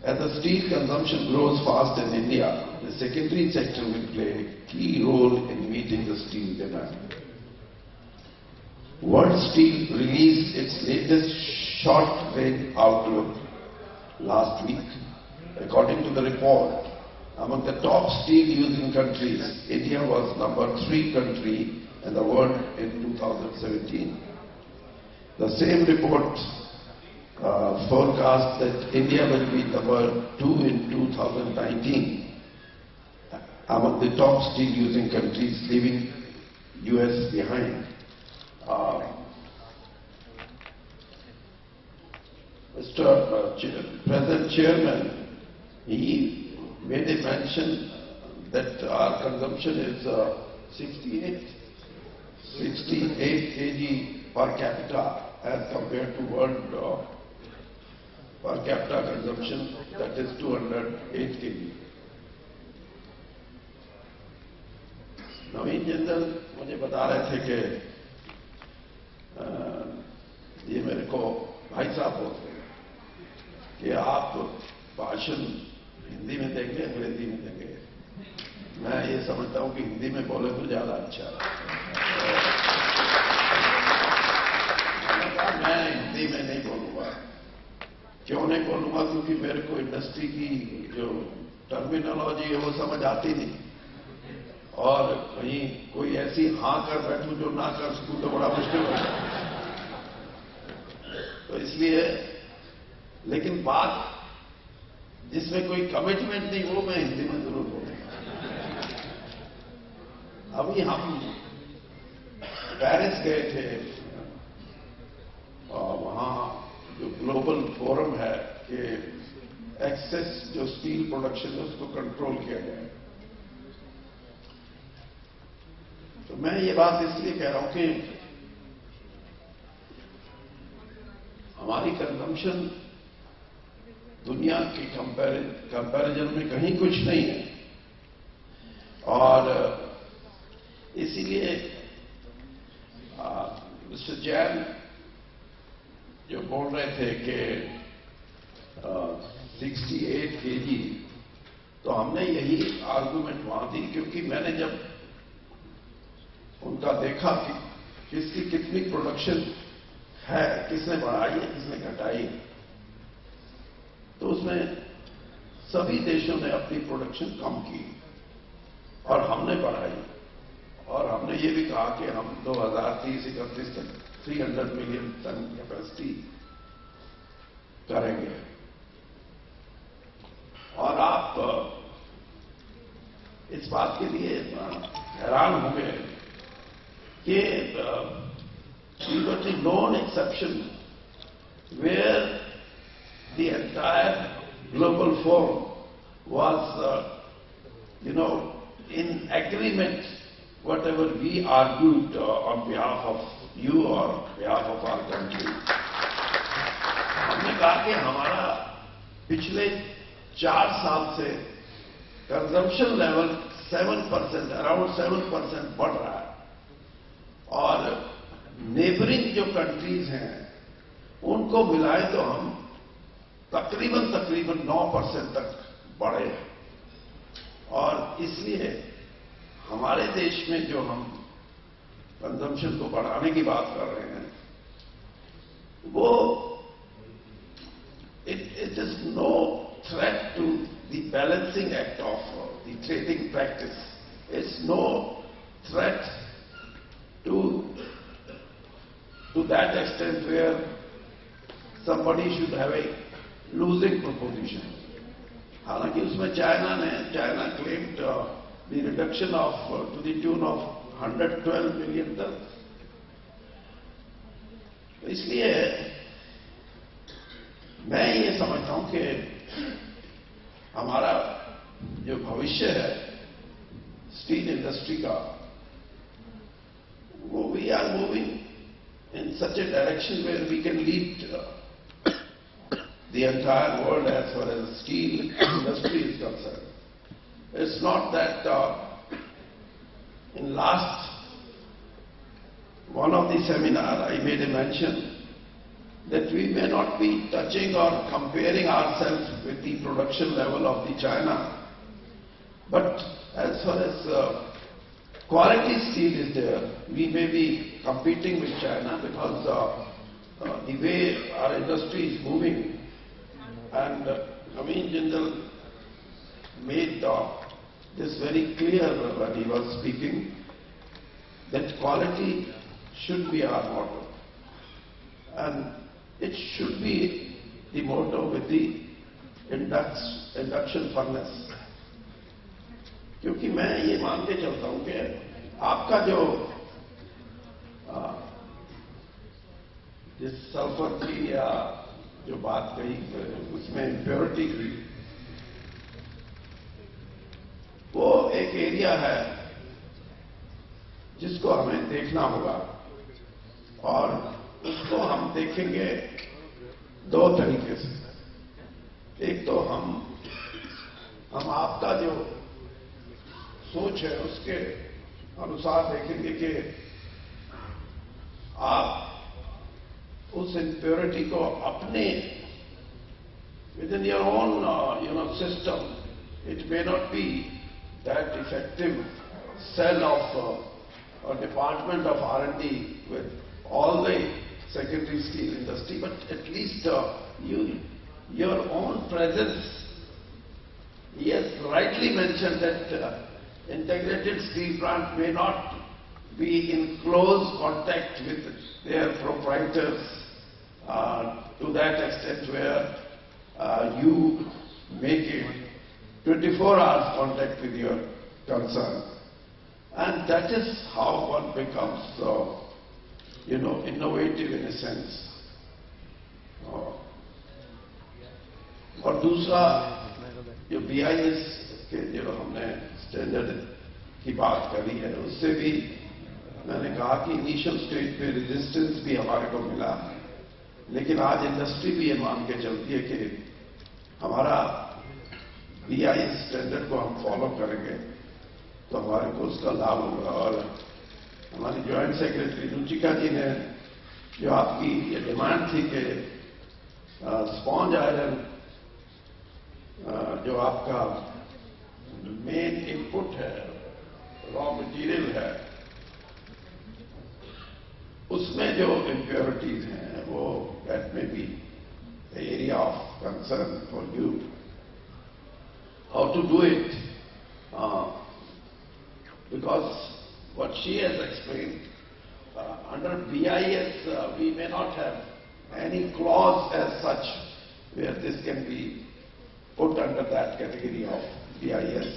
As the steel consumption grows fast in India, the secondary sector will play a key role in meeting the steel demand. World Steel released its latest short-range outlook last week. According to the report, among the top steel-using countries, India was number 3 country in the world in 2017. The same report forecast that India will be number 2 in 2019 among the top steel-using countries, leaving US behind. Mr. President Chairman, he made a mention that our consumption is 68 kg per capita as compared to world per capita consumption, that is 208 kg. Naveen general मुझे बता रहे थे कि ये मेरे को भाई साहब बोलते हैं कि आप भाषण हिंदी में देंगे अंग्रेजी में देंगे। मैं ये समझता हूं कि हिंदी में बोले तो ज्यादा अच्छा है। मैं हिंदी में नहीं बोलूंगा। क्यों नहीं बोलूंगा? क्योंकि मेरे को इंडस्ट्री की जो टर्मिनोलॉजी है वो समझ आती नहीं, और कहीं कोई ऐसी हाँ कर बैठूं जो ना कर सकूं तो बड़ा मुश्किल हो जाए। तो इसलिए, लेकिन बात जिसमें कोई कमिटमेंट नहीं वो मैं हिंदी में जरूर बोलूंगा। अभी हम पेरिस गए थे और वहां जो ग्लोबल फोरम है कि एक्सेस जो स्टील प्रोडक्शन है उसको कंट्रोल किया जाए। तो मैं ये बात इसलिए कह रहा हूं कि हमारी कंजम्पशन दुनिया के कंपैरिजन में कहीं कुछ नहीं है, और इसीलिए मिस्टर जैन जो बोल रहे थे कि 68 kg, तो हमने यही आर्गुमेंट वहां दी, क्योंकि मैंने जब उनका देखा कि किसकी कितनी प्रोडक्शन है, किसने बढ़ाई है, किसने घटाई, तो उसमें सभी देशों ने अपनी प्रोडक्शन कम की और हमने बढ़ाई। और हमने ये भी कहा कि हम 2030-31 तक 300 मिलियन टन कैपेसिटी करेंगे। और आप इस बात के लिए हैरान होंगे कि we got a known exception where the entire global forum was, in agreement, whatever we argued on behalf of you or behalf of our country. हमने कहा कि हमारा पिछले 4 साल से कंजम्पशन लेवल 7%, अराउंड 7% बढ़ रहा है, और नेबरिंग जो कंट्रीज हैं उनको मिलाए तो हम तकरीबन 9% तक बढ़े हैं। और इसलिए हमारे देश में जो हम कंजम्पशन को बढ़ाने की बात कर रहे हैं, वो it is no threat to the balancing act of the trading practice. It's no threat to that extent where somebody should have a losing proposition. हालांकि उसमें China claimed the reduction of to the tune of 112 million tons. तो इसलिए मैं ये समझता हूं कि हमारा जो भविष्य है स्टील इंडस्ट्री का, वो we are moving in such a direction where we can lead the entire world as far as steel industry is concerned. It's not that in last one of the seminar I made a mention that we may not be touching or comparing ourselves with the production level of the China, but as far as quality steel is there. We may be competing with China because the way our industry is moving, and Naveen Jindal made this very clear when he was speaking, that quality should be our motto, and it should be the motto with the induction furnace. क्योंकि मैं ये मान के चलता हूं कि आपका जो जिस सल्फर की या जो बात कही उसमें इम्प्योरिटी की, वो एक एरिया है जिसको हमें देखना होगा, और उसको हम देखेंगे दो तरीके से। एक तो हम आपका जो सोच है उसके अनुसार देखेंगे कि आप उस इम्प्योरिटी को अपने within your own system, it may not be that effective cell of or department of R&D with all the secondary steel industry, but at least your own presence. He has rightly mentioned that integrated steel plant may not be in close contact with their proprietors to that extent where you make it 24 hours contact with your concern. And that is how one becomes, innovative in a sense. और दूसरा जो BIS के जो हमने standard की बात करी है, उससे भी मैंने कहा कि इनिशियल स्टेज पे रेजिस्टेंस भी हमारे को मिला, लेकिन आज इंडस्ट्री भी ये मान के चलती है कि हमारा BIS स्टैंडर्ड को हम फॉलो करेंगे तो हमारे को उसका लाभ होगा। और हमारी ज्वाइंट सेक्रेटरी रुचिका जी ने जो आपकी ये डिमांड थी कि स्पॉन्ज आयरन जो आपका मेन इनपुट है, रॉ मटेरियल है, उसमें जो इम्प्योरिटीज हैं वो that may be the area of concern for you, how to do it, because what she has explained, under BIS we may not have any clause as such where this can be put under that category of BIS,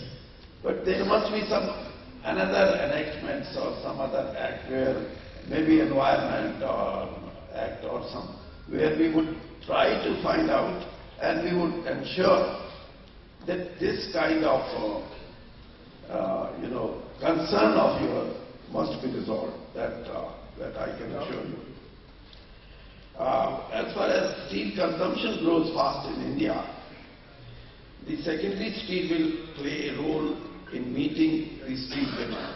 but there must be some another enactments or some other act where maybe environment or act or some where we would try to find out and we would ensure that this kind of concern of yours must be resolved. That I can assure you. As far as steel consumption grows fast in India, the secondary steel will play a role in meeting the steel demand.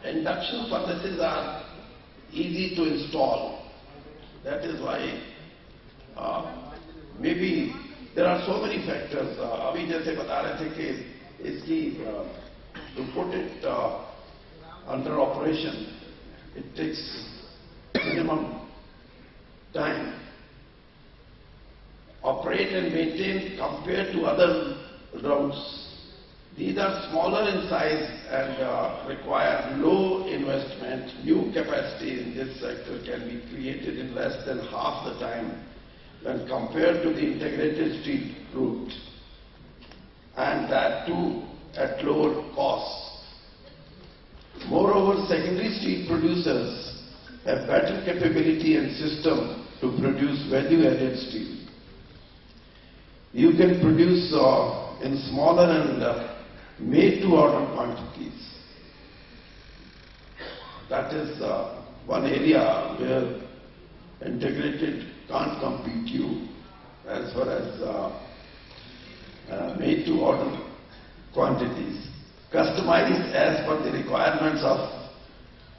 Induction furnaces are easy to install. That is why maybe there are so many factors. अभी जैसे बता रहे थे कि इसकी to put it under operation, it takes minimum time. Operate and maintain compared to other routes. These are smaller in size and require low investment. New capacity in this sector can be created in less than half the time when compared to the integrated steel route, and that too at lower cost. Moreover, secondary steel producers have better capability and system to produce value-added steel. You can produce in smaller and made-to-order quantities. That is one area where integrated can't compete you as far as made-to-order quantities. Customized as per the requirements of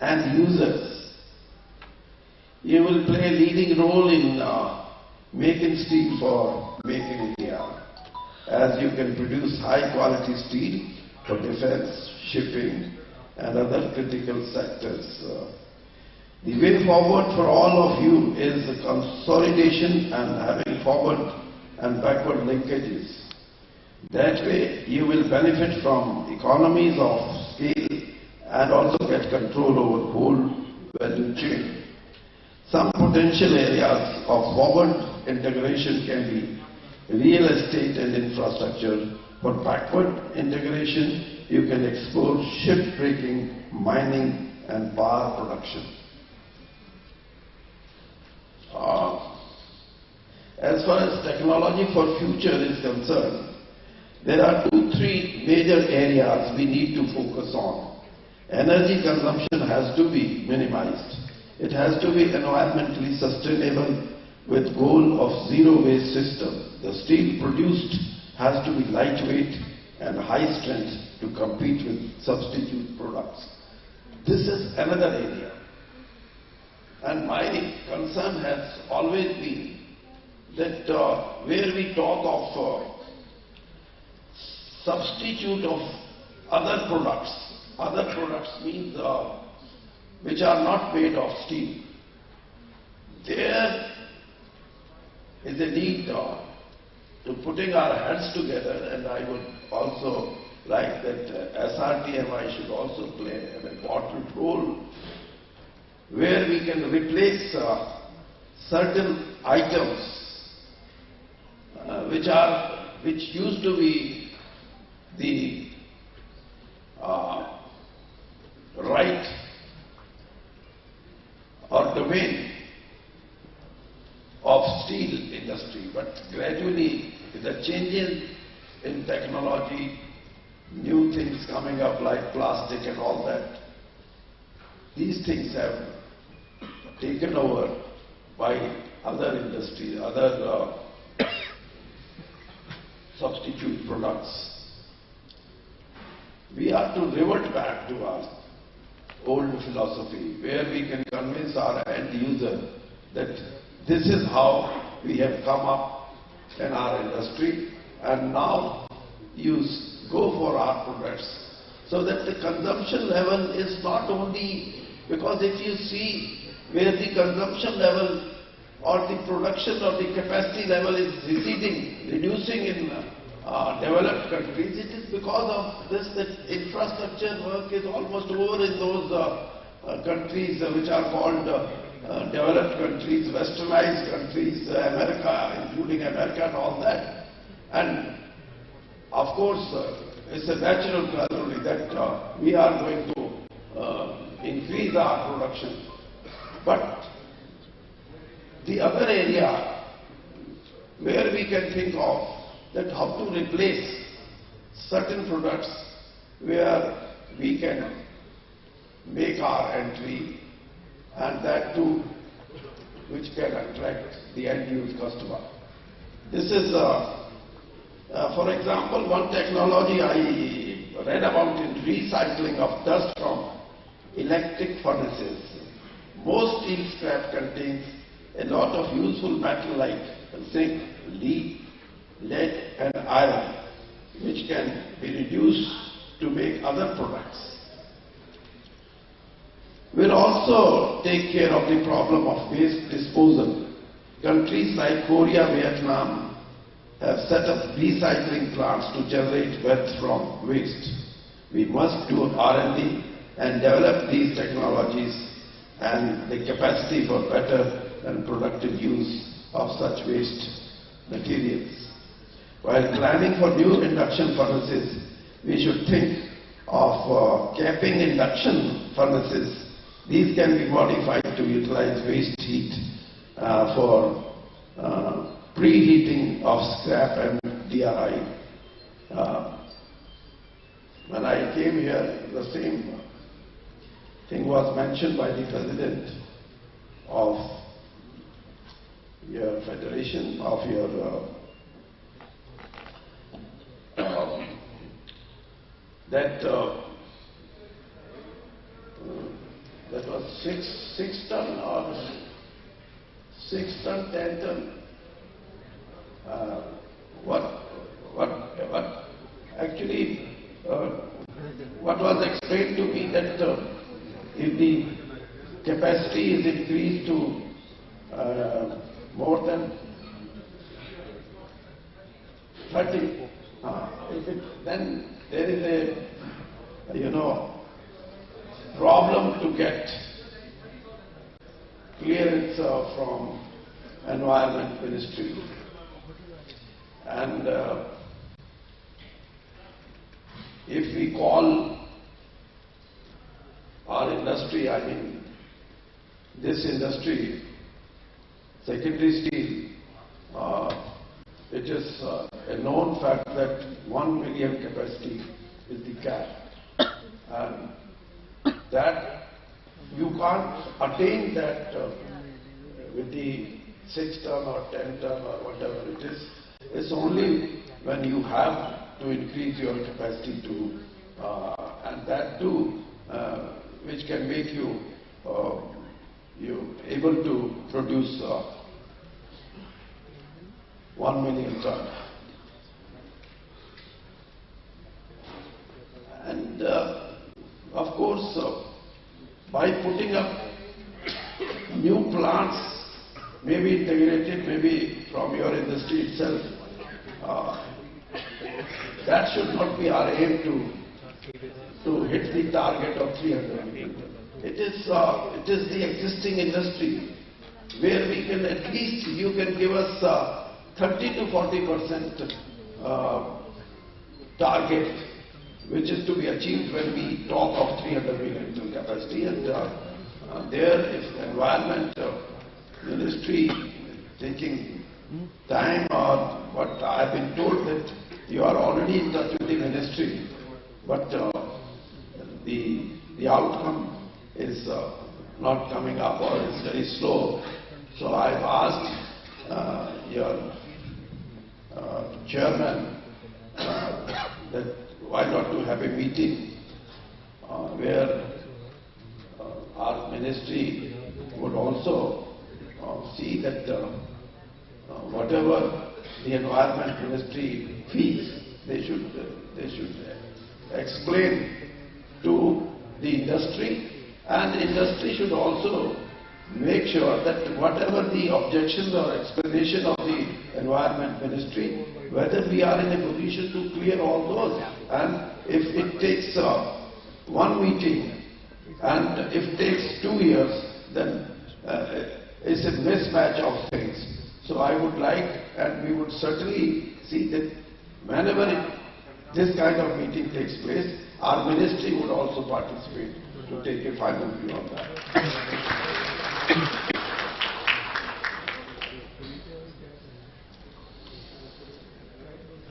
end users. You will play a leading role in making steel for Make in India. as you can produce high quality steel for defense, shipping and other critical sectors. The way forward for all of you is the consolidation and having forward and backward linkages. That way you will benefit from economies of scale and also get control over whole value chain. Some potential areas of forward integration can be real estate and infrastructure. For backward integration, you can explore ship breaking, mining and power production. As far as technology for future is concerned, there are 2-3 major areas we need to focus on. Energy consumption has to be minimized. It has to be environmentally sustainable with goal of zero waste system. The steel produced has to be lightweight and high strength to compete with substitute products. This is another area. And my concern has always been that where we talk of substitute of other products means which are not made of steel. There is a need to putting our heads together, and I would also like that SRTMI should also play an important role where we can replace certain items which used to be the right or domain of steel industry, but gradually with the changes in technology, new things coming up like plastic and all that, these things have taken over by other industries, other substitute products. We have to revert back to our old philosophy where we can convince our end user that this is how we have come up in our industry, and now you go for our products. So that the consumption level is not only, because if you see where the consumption level or the production or the capacity level is receding, reducing in developed countries, it is because of this that infrastructure work is almost over in those countries which are called developed countries, westernized countries, America, including America and all that. And of course, it's a natural causality that we are going to increase our production. But the other area where we can think of that how to replace certain products where we can make our entry, and that too which can attract the end-use customer. This is, for example, one technology I read about in recycling of dust from electric furnaces. Most steel scrap contains a lot of useful metal like zinc, lead, lead and iron, which can be reduced to make other products. We'll also take care of the problem of waste disposal. Countries like Korea, Vietnam have set up recycling plants to generate wealth from waste. We must do R&D and develop these technologies and the capacity for better and productive use of such waste materials. While planning for new induction furnaces, we should think of capping induction furnaces. These can be modified to utilize waste heat for preheating of scrap and DRI. When I came here, the same thing was mentioned by the president of your federation, of your that was 6 ton or 6 ton, 10 ton. What was explained to me that if the capacity is increased to more than 30, then there is a problem to get clearance from Environment Ministry. And if we call our industry, I mean this industry, secondary steel, it is a known fact that 1 million capacity is the cap. And that you can't attain that with the 6 ton or 10 ton or whatever it is. It's only when you have to increase your capacity to, and that too, which can make you able to produce 1 million ton. And of course, by putting up new plants, maybe integrated, maybe from your industry itself, that should not be our aim to hit the target of 300 million. It is the existing industry where we can at least, you can give us 30 to 40% target, which is to be achieved when we talk of 300 million ton capacity. And there, if Environment Ministry taking time, or what I have been told that you are already in touch with the ministry, but the outcome is not coming up, or is very slow. So I've asked your chairman that why not to have a meeting where our ministry would also see that whatever the Environment Ministry feels, they should explain to the industry, and the industry should also make sure that whatever the objections or explanation of the Environment Ministry, whether we are in a position to clear all those. And if it takes one meeting and if it takes 2 years, then it's a mismatch of things. So I would like, and we would certainly see that whenever this kind of meeting takes place, our ministry would also participate to take a final view on that.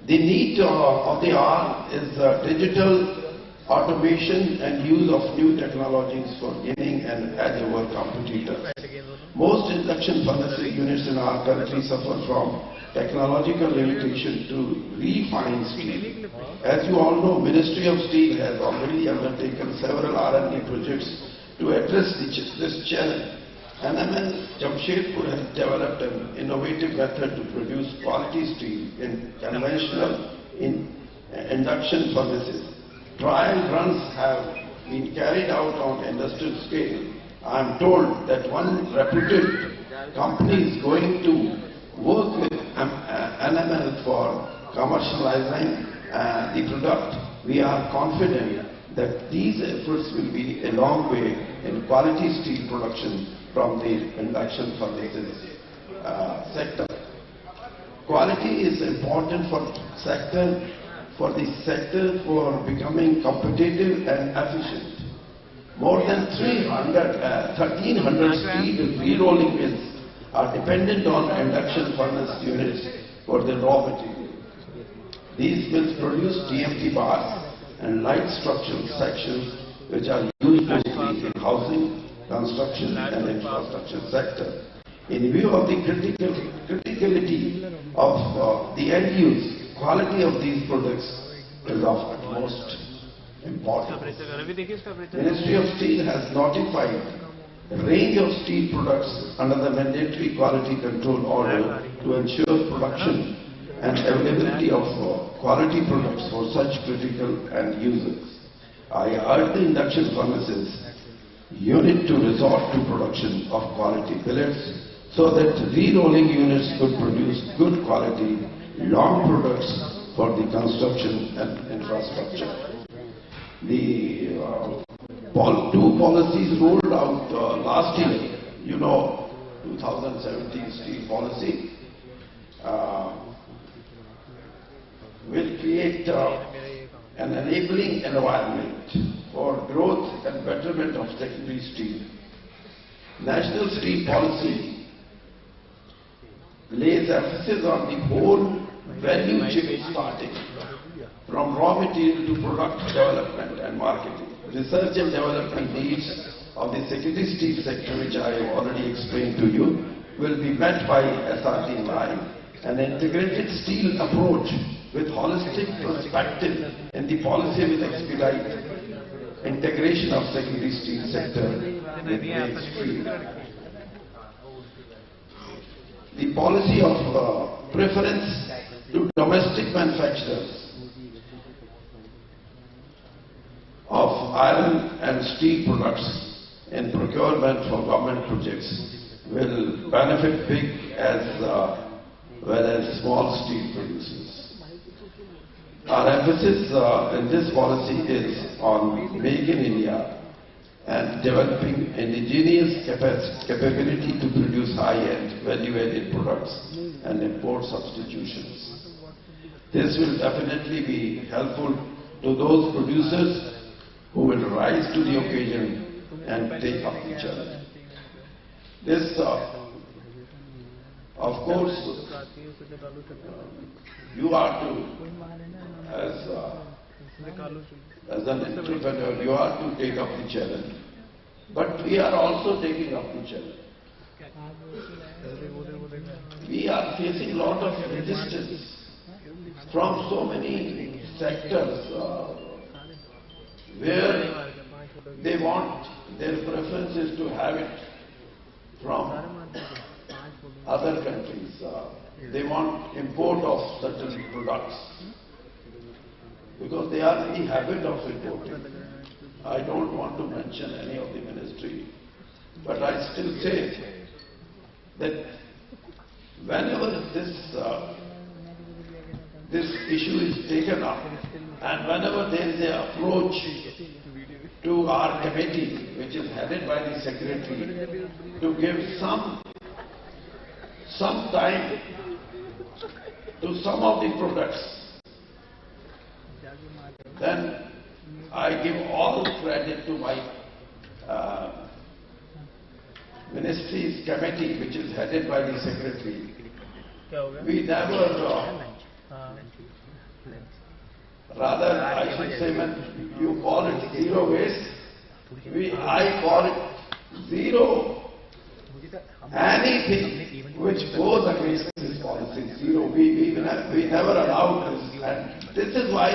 The need of the hour is digital automation and use of new technologies for gaining an edge over competitors. Most induction furnaces units in our country suffer from technological limitation to refine steel. As you all know, Ministry of Steel has already undertaken several R&D projects to address this challenge. NML Jamshedpur has developed an innovative method to produce quality steel in conventional induction furnaces. Trial runs have been carried out on industrial scale. I am told that one reputed company is going to work with NML for commercializing the product. We are confident that these efforts will be a long way in quality steel production from the induction furnaces sector. Quality is important for the sector for becoming competitive and efficient. More than 1,300 steel re-rolling mills are dependent on induction furnace units for their raw material. These mills produce TMT bars and light structural sections which are used mostly in housing, construction and infrastructure sector. In view of the criticality of the end use, quality of these products is of utmost importance. Ministry of Steel has notified a range of steel products under the mandatory quality control order to ensure production and availability of quality products for such critical end users. I urge the induction furnaces unit to resort to production of quality billets so that re-rolling units could produce good quality long products for the construction and infrastructure. The two policies rolled out last year, 2017 steel policy, will create an enabling environment for growth and betterment of secondary steel. National steel policy lays emphasis on the whole value chain starting from raw material to product development and marketing. Research and development needs of the secondary steel sector, which I have already explained to you, will be met by SRT line. An integrated steel approach with holistic perspective in the policy will expedite integration of secondary steel sector with mainstream. The policy of preference to domestic manufacturers of iron and steel products in procurement for government projects will benefit big as well as small steel producers. Our emphasis in this policy is on Make in India and developing indigenous capability to produce high-end, value-added products and import substitutions. This will definitely be helpful to those producers who will rise to the occasion and take up the challenge. This, of course, you are to, as an entrepreneur, you are to take up the challenge. But we are also taking up the challenge. We are facing a lot of resistance from so many sectors where they want their preferences to have it from other countries. They want import of certain products because they are in the habit of importing. I don't want to mention any of the ministry, but I still say that whenever this issue is taken up and whenever there is an approach to our committee, which is headed by the secretary, to give some time to some of the products, then I give all credit to my ministry's committee, which is headed by the secretary. We never, rather I should say, when you call it zero waste, I call it zero anything which goes against this policy. Zero. We never allowed this, and this is why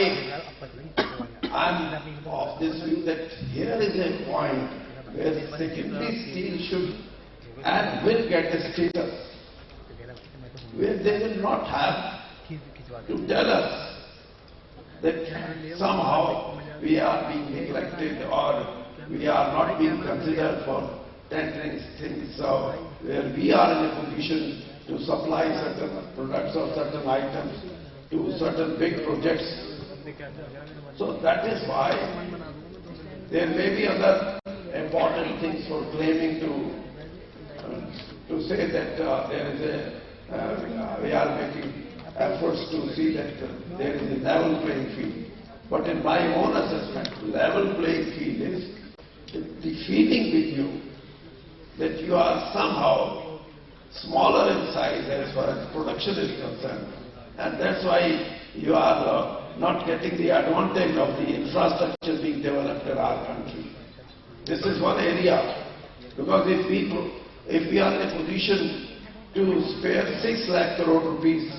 I'm of this view that here is a point where secondary steel should and will get a status where they will not have to tell us that somehow we are being neglected or we are not being considered for tendering things where we are in a position to supply certain products or certain items to certain big projects. So that is why there may be other important things for claiming to say that there is we are making efforts to see that there is a level playing field. But in my own assessment, level playing field is the feeling with you that you are somehow smaller in size as far as production is concerned. And that's why you are not getting the advantage of the infrastructure being developed in our country. This is one area, because if we are in a position to spare 6 lakh crore rupees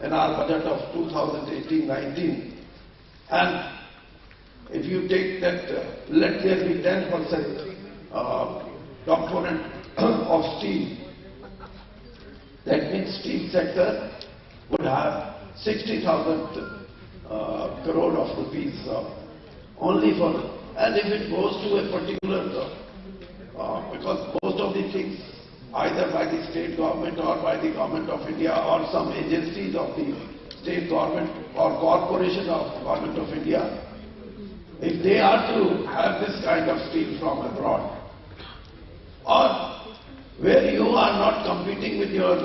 in our budget of 2018-19, and if you take that, let there be 10% component of steel, that means steel sector would have 60,000 crore of rupees only for, and if it goes to a particular, because most of the things either by the state government or by the government of India or some agencies of the state government or corporation of government of India, if they are to have this kind of steel from abroad, or where you are not competing with your,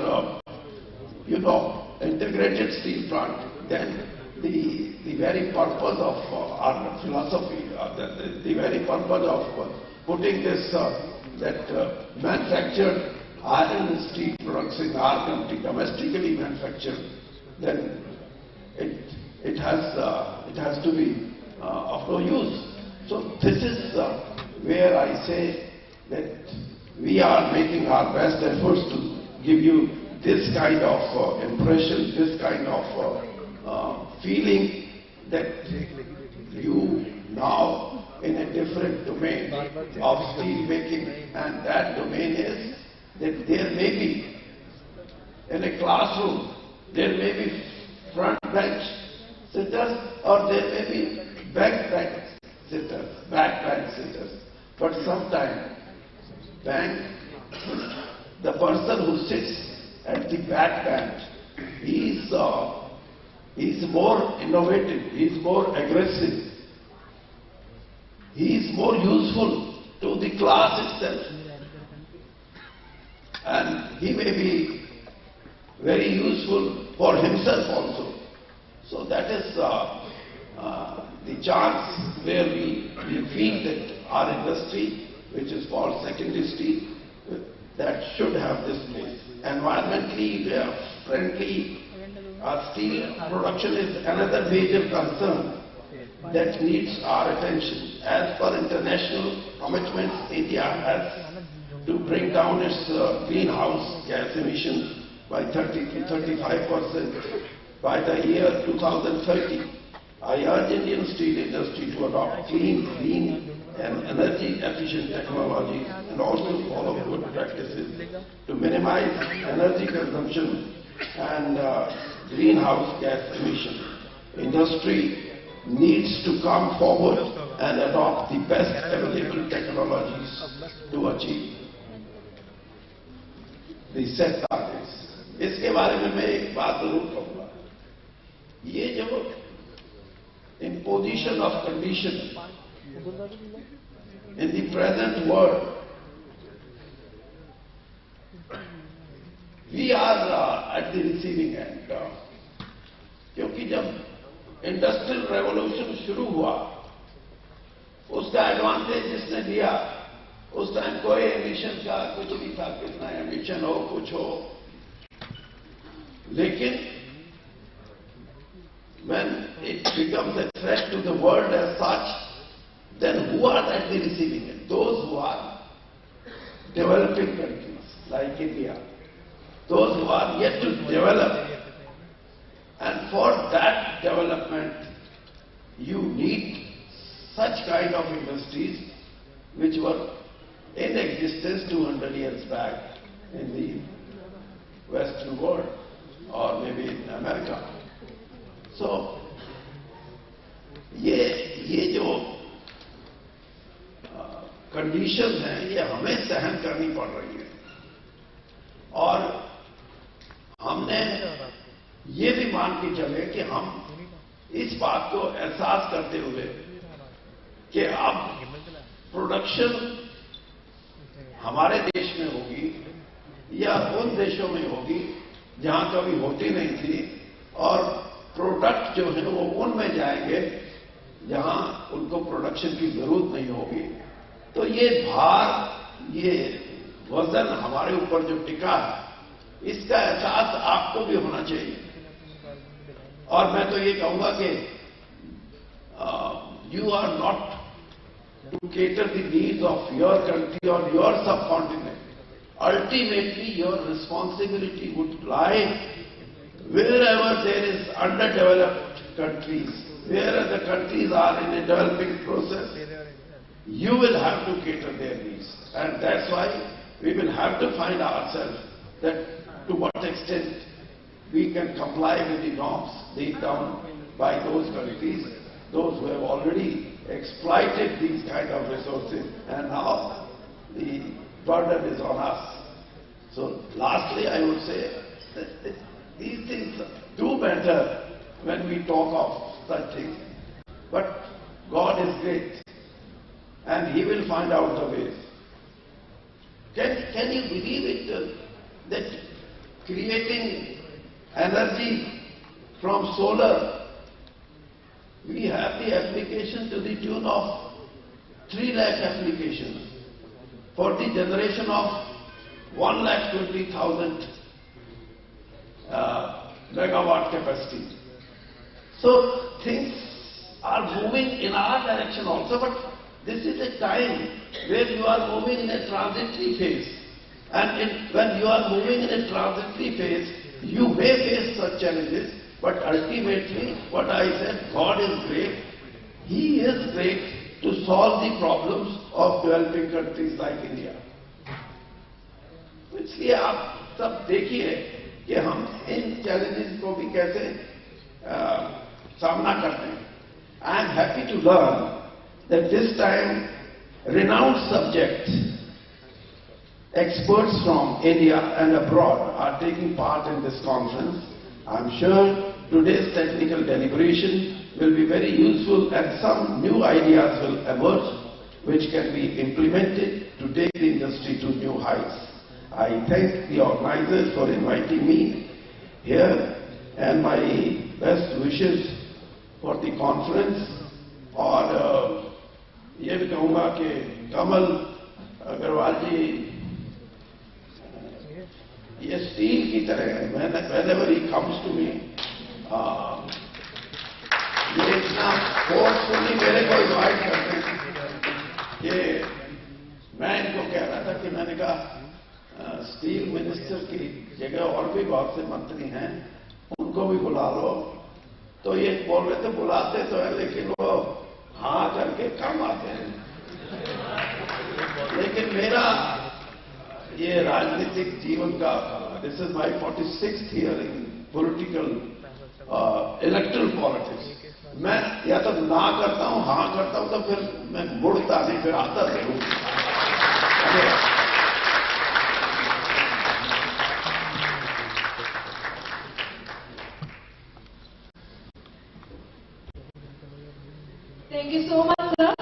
integrated steel plant, then the very purpose of our philosophy, the very purpose of putting this, manufactured iron and steel products in our country, domestically manufactured, then it has to be of no use. So this is where I say that we are making our best efforts to give you this kind of impression, this kind of feeling that you now in a different domain of steel making, and that domain is that there may be in a classroom, there may be front bench sitters or there may be back bench sitters, but sometimes the person who sits at the back bench, he is more innovative, he is more aggressive, he is more useful to the class itself, and he may be very useful for himself also. So that is the chance where we feel that our industry, which is called secondary steel, that should have this place. Environmentally friendly steel production is another major concern that needs our attention. As per international commitments, India has to bring down its greenhouse gas emissions by 30 to 35% by the year 2030. I urge Indian steel industry to adopt clean, green and energy efficient technologies and also follow good practices to minimize energy consumption and greenhouse gas emissions. Industry needs to come forward and adopt the best available technologies to achieve the set targets. इसके बारे में मैं एक बात जरूर कहूँगा, ये जो imposition of conditions in the present world, we are at the receiving end. क्योंकि जब इंडस्ट्रियल रेवोल्यूशन शुरू हुआ, उसका एडवांटेज जिसने लिया, उस टाइम कोई एमिशन का कुछ नहीं था, कितना एमिशन हो कुछ हो, लेकिन when it becomes a threat to the world as such, then who are at the receiving end? Those who are developing countries like India, those who are yet to develop. And for that development, you need such kind of industries which were in existence 200 years back in the Western world or maybe in America. So, ये जो condition हैं, ये हमें सहन करनी पड़ रही है, और हमने ये भी मान के चले कि हम इस बात को एहसास करते हुए कि अब प्रोडक्शन हमारे देश में होगी या उन देशों में होगी जहां कभी होती नहीं थी, और प्रोडक्ट जो है वो उनमें जाएंगे जहां उनको प्रोडक्शन की जरूरत नहीं होगी. तो ये भार, ये वजन हमारे ऊपर जो टिका है, इसका एहसास आपको भी होना चाहिए. और मैं तो ये कहूंगा कि you are not to cater the needs of your country or your subcontinent. Ultimately, your responsibility would lie wherever there is underdeveloped countries, wherever the countries are in a developing process, you will have to cater their needs. And that's why we will have to find ourselves that to what extent we can comply with the norms laid down by those countries, those who have already already exploited these kind of resources, and now the burden is on us. So lastly, I would say that these things do matter when we talk of such things. But God is great, and He will find out the ways. Can you believe it that creating energy from solar, we have the application to the tune of 3 lakh applications for the generation of 1,20,000 megawatt capacity. So things are moving in our direction also, but this is a time where you are moving in a transitory phase. And when you are moving in a transitory phase, you may face such challenges, but ultimately, what I said, God is great. He is great to solve the problems of developing countries like India. इसलिए आप सब देखिए कि हम इन challenges को भी कैसे सामना करते हैं. I am happy to learn that this time renowned subject experts from India and abroad are taking part in this conference. I am sure today's technical deliberation will be very useful and some new ideas will emerge which can be implemented to take the industry to new heights. I thank the organizers for inviting me here and my best wishes for the conference. और ये भी कहूँगा कि कमल अग्रवाल जी ये steel की तरह है. Whenever he comes to me, ये इतना फोर्सफुली मेरे को इन्वाइट करते हैं कि मैं इनको कह रहा था कि मैंने कहा स्टील मिनिस्टर की जगह और भी बहुत से मंत्री हैं, उनको भी बुला लो. तो ये बोल रहे थे बुलाते तो है लेकिन वो हाँ करके कम आते हैं. लेकिन मेरा ये राजनीतिक जीवन का this is my 46th year in political electoral politics. मैं या तो ना करता हूँ हाँ करता हूँ तो फिर मैं मुड़ता नहीं, फिर आता जरूर. Thank you so much, sir.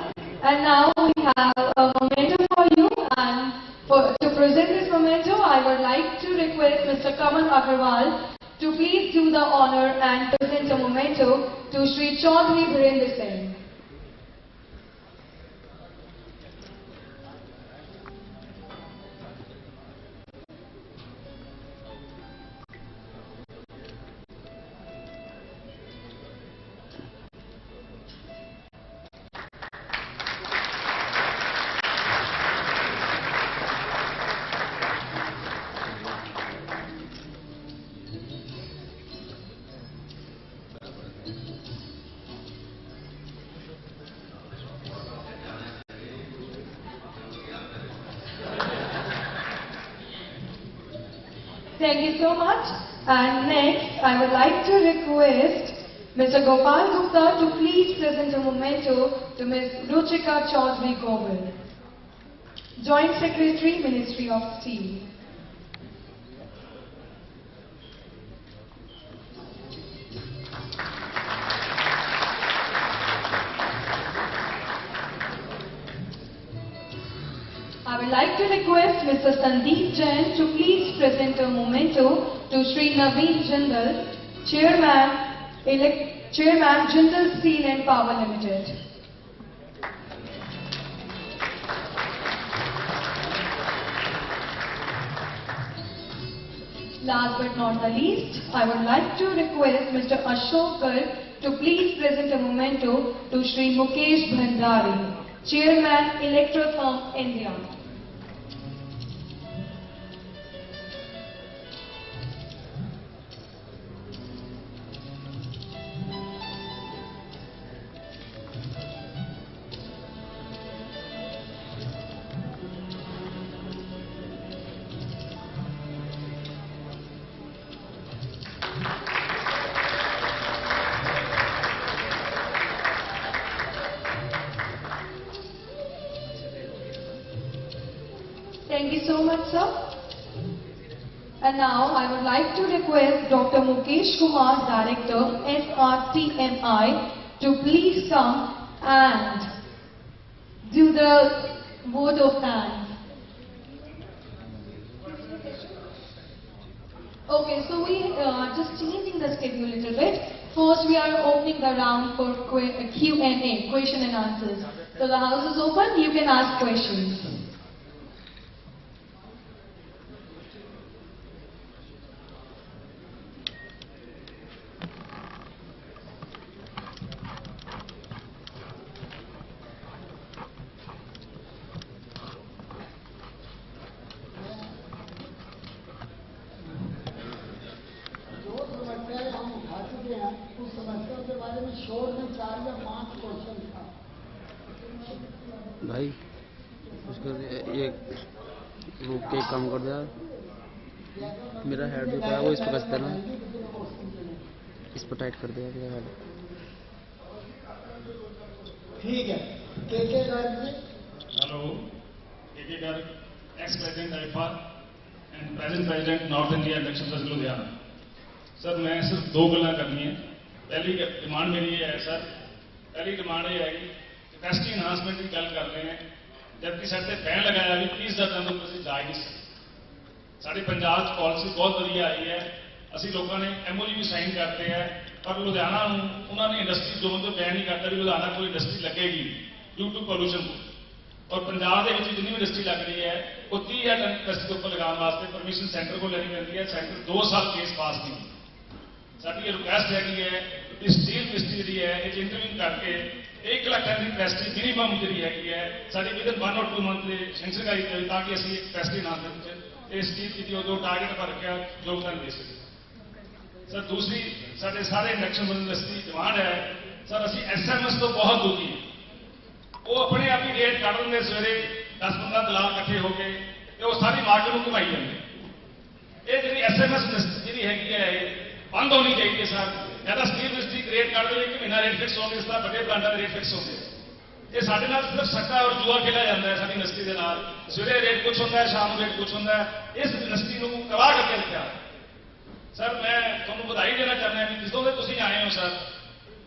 And now we have a memento for you. And to present this memento, I would like to request Mr. Kamal Agarwal to please do the honor and present a memento to Shri Chaudhary Virendra Singh. Thank you so much. And next, I would like to request Mr. Gopal Gupta to please present a memento to Ms. Ruchika Chaudhary Govind, Joint Secretary, Ministry of Steel. I would like to request Mr. Sandeep Jain to please present a memento to Shri Naveen Jindal, Chairman Jindal Steel and Power Limited. Last but not the least, I would like to request Mr. Ashok Garg to please present a memento to Shri Mukesh Bhandari, Chairman Electrotherm India. Thank you so much, sir. And now I would like to request Dr. Mukesh Kumar, Director, SRTMI, to please come and do the vote of thanks. Okay, so we are just changing the schedule a little bit. First, we are opening the round for Q&A, question and answers. So the house is open, you can ask questions. भाई उसका ये रुक के काम कर दिया। मेरा head जो था वो इस पर कसता ना, इस पर टाइट कर दिया मेरा हेड। ठीक है। हेलो, के Garg, ex president IIFA and present president north India induction trust Ludhiana. Sir मैं सिर्फ दो गल्लां करनी है। पहली डिमांड मेरी ये है सर, पहली डिमांड ये है कि कैपेसिटी एनहांसमेंट की गल कर रहे हैं, जबकि साडे बैन लगाया भी 30 हज़ार टन तो ਅਸੀਂ ਜਾ ਹੀ नहीं सकते। साड़ी पंजाब च पॉलिसी बहुत वधिया आई है, ਅਸੀਂ लोगों ने MOU भी साइन करते हैं, पर लुधियाना उन्होंने इंडस्ट्री जोन तो बैन नहीं करता भी लुधियाना कोई इंडस्ट्री लगेगी ड्यू टू पॉल्यूशन। और पंजाब के जितनी भी इंडस्ट्री लग रही है वो 30,000 टन कैपेसिटी के ऊपर लगाने वास्ते परमिशन सेंटर को लेनी पैंती है। सेंटर 2 साल केस पास नहीं। साडी ये रिक्वेस्ट है कि स्टील मिनिस्ट्री जी है ये इंटरव्यू करके 1 लाख टन की कैपेसिटी मिनिमम जी है साड़ी विदिन 1 और 2 मंथ से सेंक्शन कराई जाए ताकि असं कैपेसिटी ना स्टील की जो टारगेट पर रखा योगदान दे सकें। सर दूसरी साढ़े सारे इंडक्शन यूनिवर्सिटी डिमांड है सर असी SMS तो बहुत दुखी है, वो अपने आप ही रेट कट देंगे सवेरे 10-15 दलाल इकट्ठे होकर तो वो सारी मार्केट में घुमाई जाते। ये जी SMS जी है बंद होनी चाहिए सर। ज्यादा स्टील मिनिस्ट्री रेट कट दे 1 महीना रेट फिक्स होंगे, इस तरह बड़े ब्रांडा के रेट फिक्स होंगे। ये साढ़े नाल सिर्फ सट्टा और जुआ खेला जाता है सारी इंडस्ट्री के नाल। सवेरे रेट कुछ होता है, शाम रेट कुछ होता है। इस इंडस्ट्री को तबाह करके रखा। सर मैं तुहानू बधाई देना चाहना कि जिसों से तुसीं आए हो सर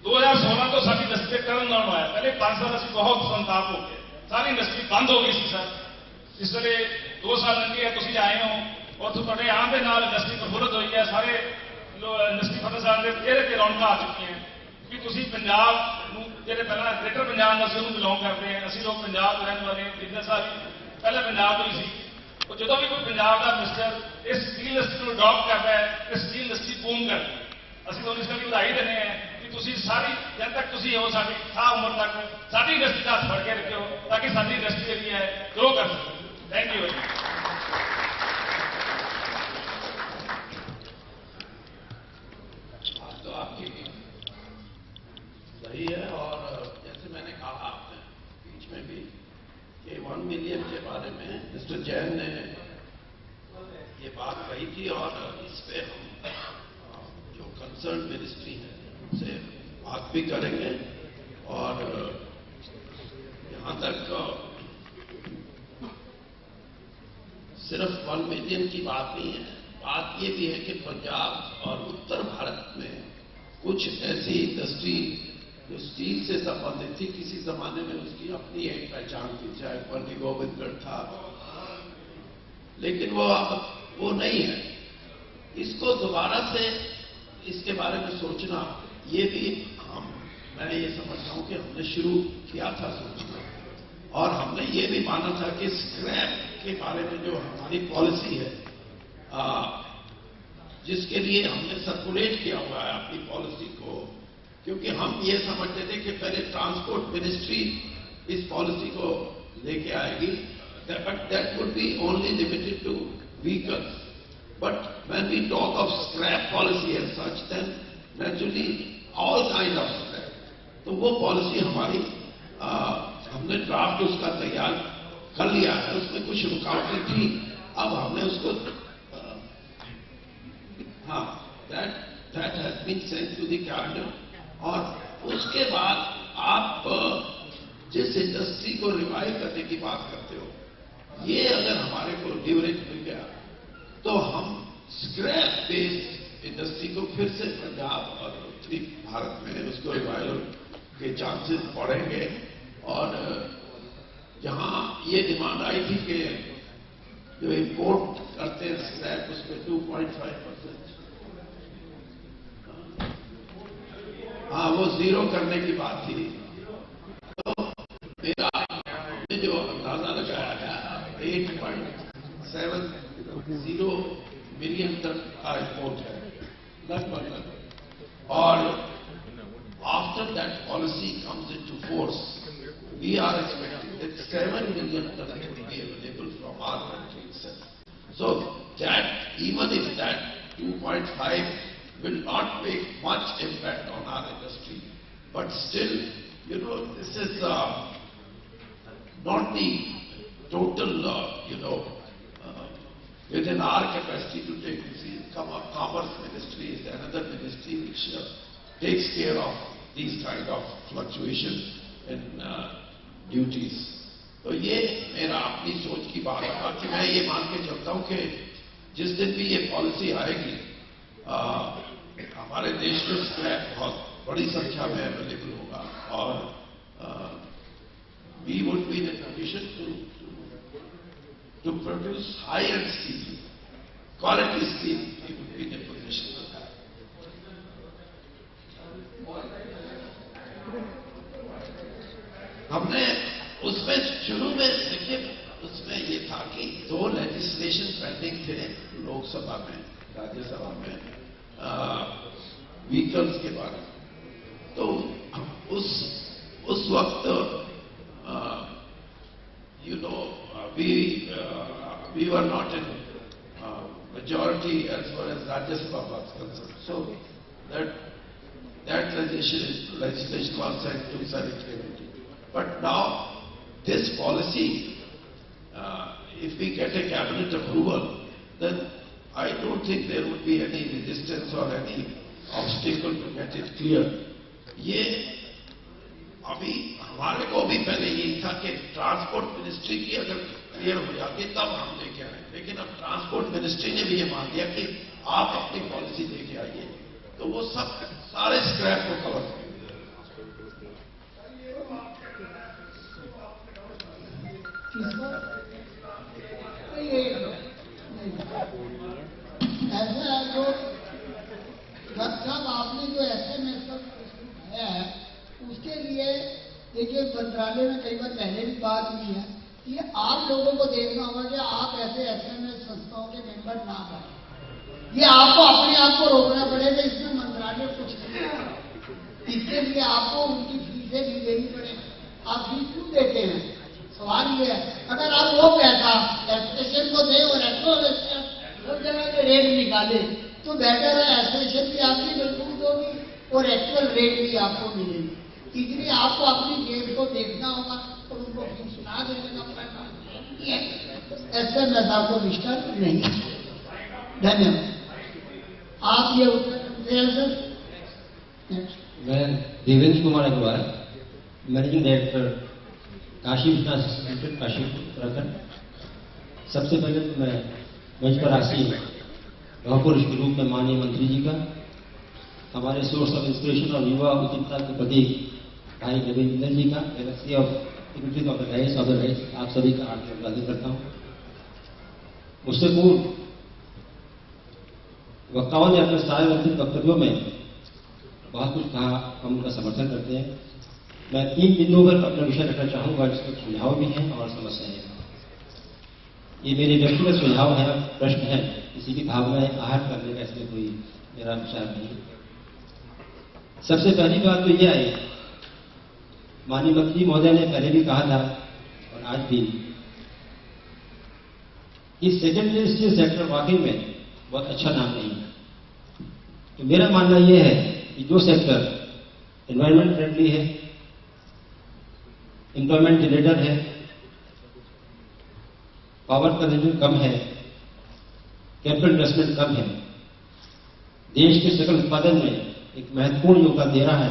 2016 तो साडी इंडस्ट्री टर्न डाउन होया। पहले 5 साल असीं बहुत संताप हो गए, सारी इंडस्ट्री बंद हो गई सी सर। इस वे 2 साल लंघे है, तुसीं आए हो और तुहाडे आउण दे नाल इंडस्ट्री प्रफुल्लित हुई है। सारे इंडस्ट्री फतह के चेहरे पर रौनक आ चुकी हैं कि तुसीं पंजाब ਜਿਹੜੇ ਪਹਿਲਾਂ ਗ੍ਰੇਟਰ ਪੰਜਾਬ ਦਾ ਅਸੀਂ ਉਹਨੂੰ ਬਿਲੋਂਗ ਕਰਦੇ ਹਾਂ। ਅਸੀਂ ਲੋਕ ਪੰਜਾਬ ਦੇ ਰਹਿਣ ਵਾਲੇ ਬਿਜ਼ਨਸ ਆ ਵੀ ਪਹਿਲਾਂ ਪੰਜਾਬ ਤੋਂ ਹੀ ਸੀ। ਉਹ ਜਦੋਂ ਵੀ ਕੋਈ ਪੰਜਾਬ ਦਾ ਮਿਨਿਸਟਰ ਇਸ ਸਟੀਲ ਇੰਡਸਟਰੀ ਨੂੰ ਅਡਾਪਟ ਕਰਦਾ ਹੈ ਤੇ ਸਟੀਲ ਇੰਡਸਟਰੀ ਬੂਮ ਕਰਦੀ ਹੈ। ਅਸੀਂ ਤੁਹਾਨੂੰ ਇਸ ਕਰਕੇ ਵਧਾਈ ਦਿੰਦੇ ਹਾਂ ਕਿ ਤੁਸੀਂ ਸਾਰੀ ਜਦ ਤੱਕ ਤੁਸੀਂ ਹੋ ਸਾਡੀ ਸਾਹ ਉਮਰ ਤੱਕ ਸਾਡੀ ਇੰਡਸਟਰੀ ਦਾ ਹੱਥ ਫੜ ਕੇ ਰੱਖਿਓ ਤਾਂ ਕਿ ਸਾਡੀ ਇੰਡਸਟਰੀ ਜਿਹੜੀ ਹੈ ਗਰੋ ਕਰ ਸਕੇ। Thank you. सही है और जैसे मैंने कहा आपने बीच में भी कि 1 मिलियन के बारे में मिस्टर जैन ने ये बात कही थी और इस पे हम जो कंसर्न मिनिस्ट्री है उनसे बात भी करेंगे। और यहाँ तक सिर्फ 1 मिलियन की बात नहीं है, बात ये भी है कि पंजाब और उत्तर भारत में कुछ ऐसी इंडस्ट्री जो स्टील से संबंधित थी, किसी जमाने में उसकी अपनी एक पहचान थी, चाहे पंडित गोविंदगढ़ था, लेकिन वो अब वो नहीं है। इसको दोबारा से इसके बारे में सोचना ये भी मैं ये समझता हूं कि हमने शुरू किया था सोचना और हमने ये भी माना था कि स्क्रैप के बारे में जो हमारी पॉलिसी है जिसके लिए हमने सर्कुलेट किया हुआ है अपनी पॉलिसी को, क्योंकि हम ये समझते थे कि पहले ट्रांसपोर्ट मिनिस्ट्री इस पॉलिसी को लेके आएगी, but that would be only limited to vehicles. But when we talk of scrap policy as such then naturally all kind of scrap, तो वो पॉलिसी हमारी हमने ड्राफ्ट उसका तैयार कर लिया है। उसमें कुछ रुकावटें थी, अब हमने उसको that has been sent to the cabinet। और उसके बाद आप जिस इंडस्ट्री को रिवाइव करने की बात करते हो ये अगर हमारे को लीवरेज मिल गया तो हम स्क्रैप बेस्ड इंडस्ट्री को फिर से पंजाब और उत्तरी भारत में उसको रिवाइवल के चांसेस बढ़ेंगे। और जहां ये डिमांड आई थी कि जो इम्पोर्ट करते हैं स्क्रैप उसमें 2.5%, हाँ वो जीरो करने की बात थी। तो मेरा जो अंदाजा लगाया है 8.70 मिलियन टन का इम्पोर्ट है लगभग। और after that policy comes into force, we are expecting that 7 million tons will be available from our country itself. So that even if that 2.5 will not make much impact on our industry, but still, you know, this is not the total, within our capacity to take this. Commerce Ministry is another ministry which takes care of these kind of fluctuations in duties. तो ये मेरा अपनी सोच की बात है। बाकी मैं ये मान के चलता हूँ कि जिस दिन भी ये पॉलिसी आएगी हमारे देश में स्क्रैप बहुत बड़ी संख्या में अवेलेबल होगा और we would be in a condition to produce high-end steel, quality steel. We would be in a position for that. हमने उसमें शुरू में देखिए उसमें ये था कि 2 लेजिस्लेशन पेंडिंग थे लोकसभा में, राज्यसभा में व्हीकल्स के बारे में। तो उस वक्त we were not in majority as far as Rajya Sabha was concerned. So that legislation was sent to Senate committee. But now this policy, if we get a cabinet approval, then I don't think there would be any resistance or any obstacle to get it clear. ये अभी हमारे को भी पहले यही था कि transport ministry की अगर क्लियर हो जाती तब हम लेके आए, लेकिन अब ट्रांसपोर्ट मिनिस्ट्री ने भी ये मान दिया कि आप अपनी पॉलिसी लेके आइए, तो वो सब सारे स्क्रैप को कवर करेंगे। ऐसा है जो साहब आपने जो SMS है उसके लिए देखिए मंत्रालय में कई बार पहले भी बात हुई है। ये आप लोगों को देखना होगा कि आप ऐसे SMS संस्थाओं के मेंबर ना बने। ये आपको अपने आप को रोकना पड़ेगा, इसमें मंत्रालय कुछ नहीं है। इसके लिए आपको उनकी फीसें भी देनी पड़ेगी। आप फीस क्यों देते हैं? सवाल ये है, अगर आप वो पैसा एसोसिएशन को दें और हर जगह के रेट निकाले तो बेटर है, एसोसिएशन भी आपकी मजबूत होगी और एक्चुअल रेट भी आपको मिलेगी। इसलिए आपको अपनी जेब को देखना होगा और उनको फीस ना देने का प्रयत्न SMS आपको डिस्टर्ब नहीं। धन्यवाद। आप ये उत्तर मैं Devendra Kumar Agarwal, managing director Kashi Vishwanath limited, Kashi Uttarakhand. सबसे पहले तो मैं मंच पर आसीन महापुरुष के रूप में माननीय मंत्री जी का, हमारे सोर्स ऑफ इंस्पिरेशन और युवा उचितता के प्रतीक भाई देवेंद्र जी का, Galaxy of equities of the rights, आप सभी का आर्थिक अभिवादन करता हूं। मुझसे पूर्व वक्ताओं ने अपने सारे अंतिम वक्तव्यों में बहुत कुछ कहा, हम उनका समर्थन करते हैं। मैं 3 बिंदुओं पर अपना विषय रखना चाहूंगा जिसमें सुझाव भी हैं और समस्याएं हैं। ये मेरे व्यक्तिगत सुझाव है, प्रश्न है, किसी की भावनाएं आहत करने का इसमें कोई मेरा विचार नहीं। सबसे पहली बात तो यह आई, माननीय मंत्री महोदय ने पहले भी कहा था और आज भी, कि सेकेंडरी स्टील सेक्टर वाकई में बहुत अच्छा नाम नहीं है। तो मेरा मानना यह है कि जो सेक्टर एनवायरमेंट फ्रेंडली है, एम्प्लॉयमेंट जनरेटर है, पावर कंजम्पशन कम है, कैपिटल इन्वेस्टमेंट कम है, देश के सकल उत्पादन में एक महत्वपूर्ण योगदान दे रहा है,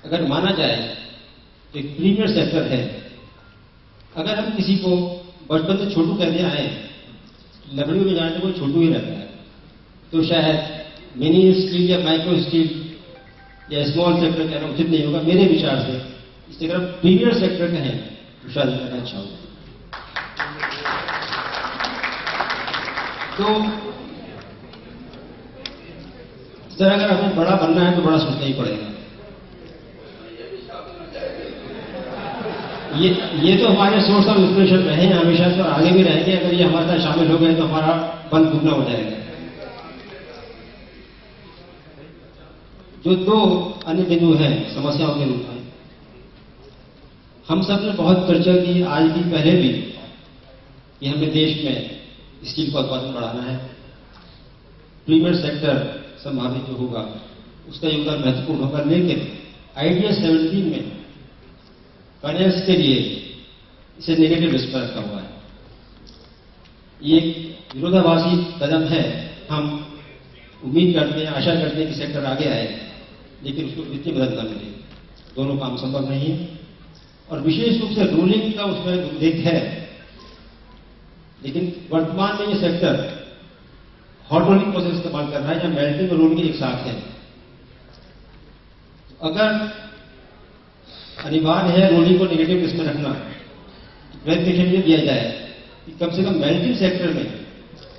अगर माना जाए तो एक प्रीमियर सेक्टर है। अगर हम किसी को बचपन से छोटू कहते आए हैं, लकड़ी में जाने कोई छोटू ही रहता है। तो शायद मिनी स्टील या माइक्रो स्टील या स्मॉल सेक्टर कहना उचित नहीं होगा मेरे विचार से। इस अगर प्रीमियर सेक्टर कहें तो शायद कहना अच्छा होगा। तो सर अगर हमें बड़ा बनना है तो बड़ा सोचना ही पड़ेगा। ये तो हमारे सोर्स ऑफ इंस्पिरेशन रहे हैं हमेशा से और आगे भी रहेंगे। अगर ये हमारे साथ शामिल हो गए तो हमारा बल दुगना हो जाएगा। जो दो अन्य बिंदु हैं समस्याओं के रूप में, हम सब ने बहुत चर्चा की आज भी पहले भी कि हमें देश में स्टील का उत्पादन बढ़ाना है। प्रीमियर सेक्टर संभावित जो होगा उसका योगदान महत्वपूर्ण होगा, लेकिन आइडिया 17 में फाइनेंस के लिए इसे नेगेटिव रिस्क पर रखा हुआ है। ये एक विरोधाभासी कदम है। हम उम्मीद करते हैं, आशा करते हैं कि सेक्टर आगे आए, लेकिन उसको वित्तीय मदद न मिले। दोनों काम संभव नहीं है। और विशेष रूप से रोलिंग का उसमें उल्लेख है, लेकिन वर्तमान में ये सेक्टर हॉट रोलिंग प्रोसेस इस्तेमाल कर रहा है, जहां मेल्टिंग और रोलिंग एक साथ है। अगर अनिवार्य है रोलिंग को नेगेटिव रिस्क में रखना, तो प्रयत्न ये दिया जाए कि कम से कम मेल्टिंग सेक्टर में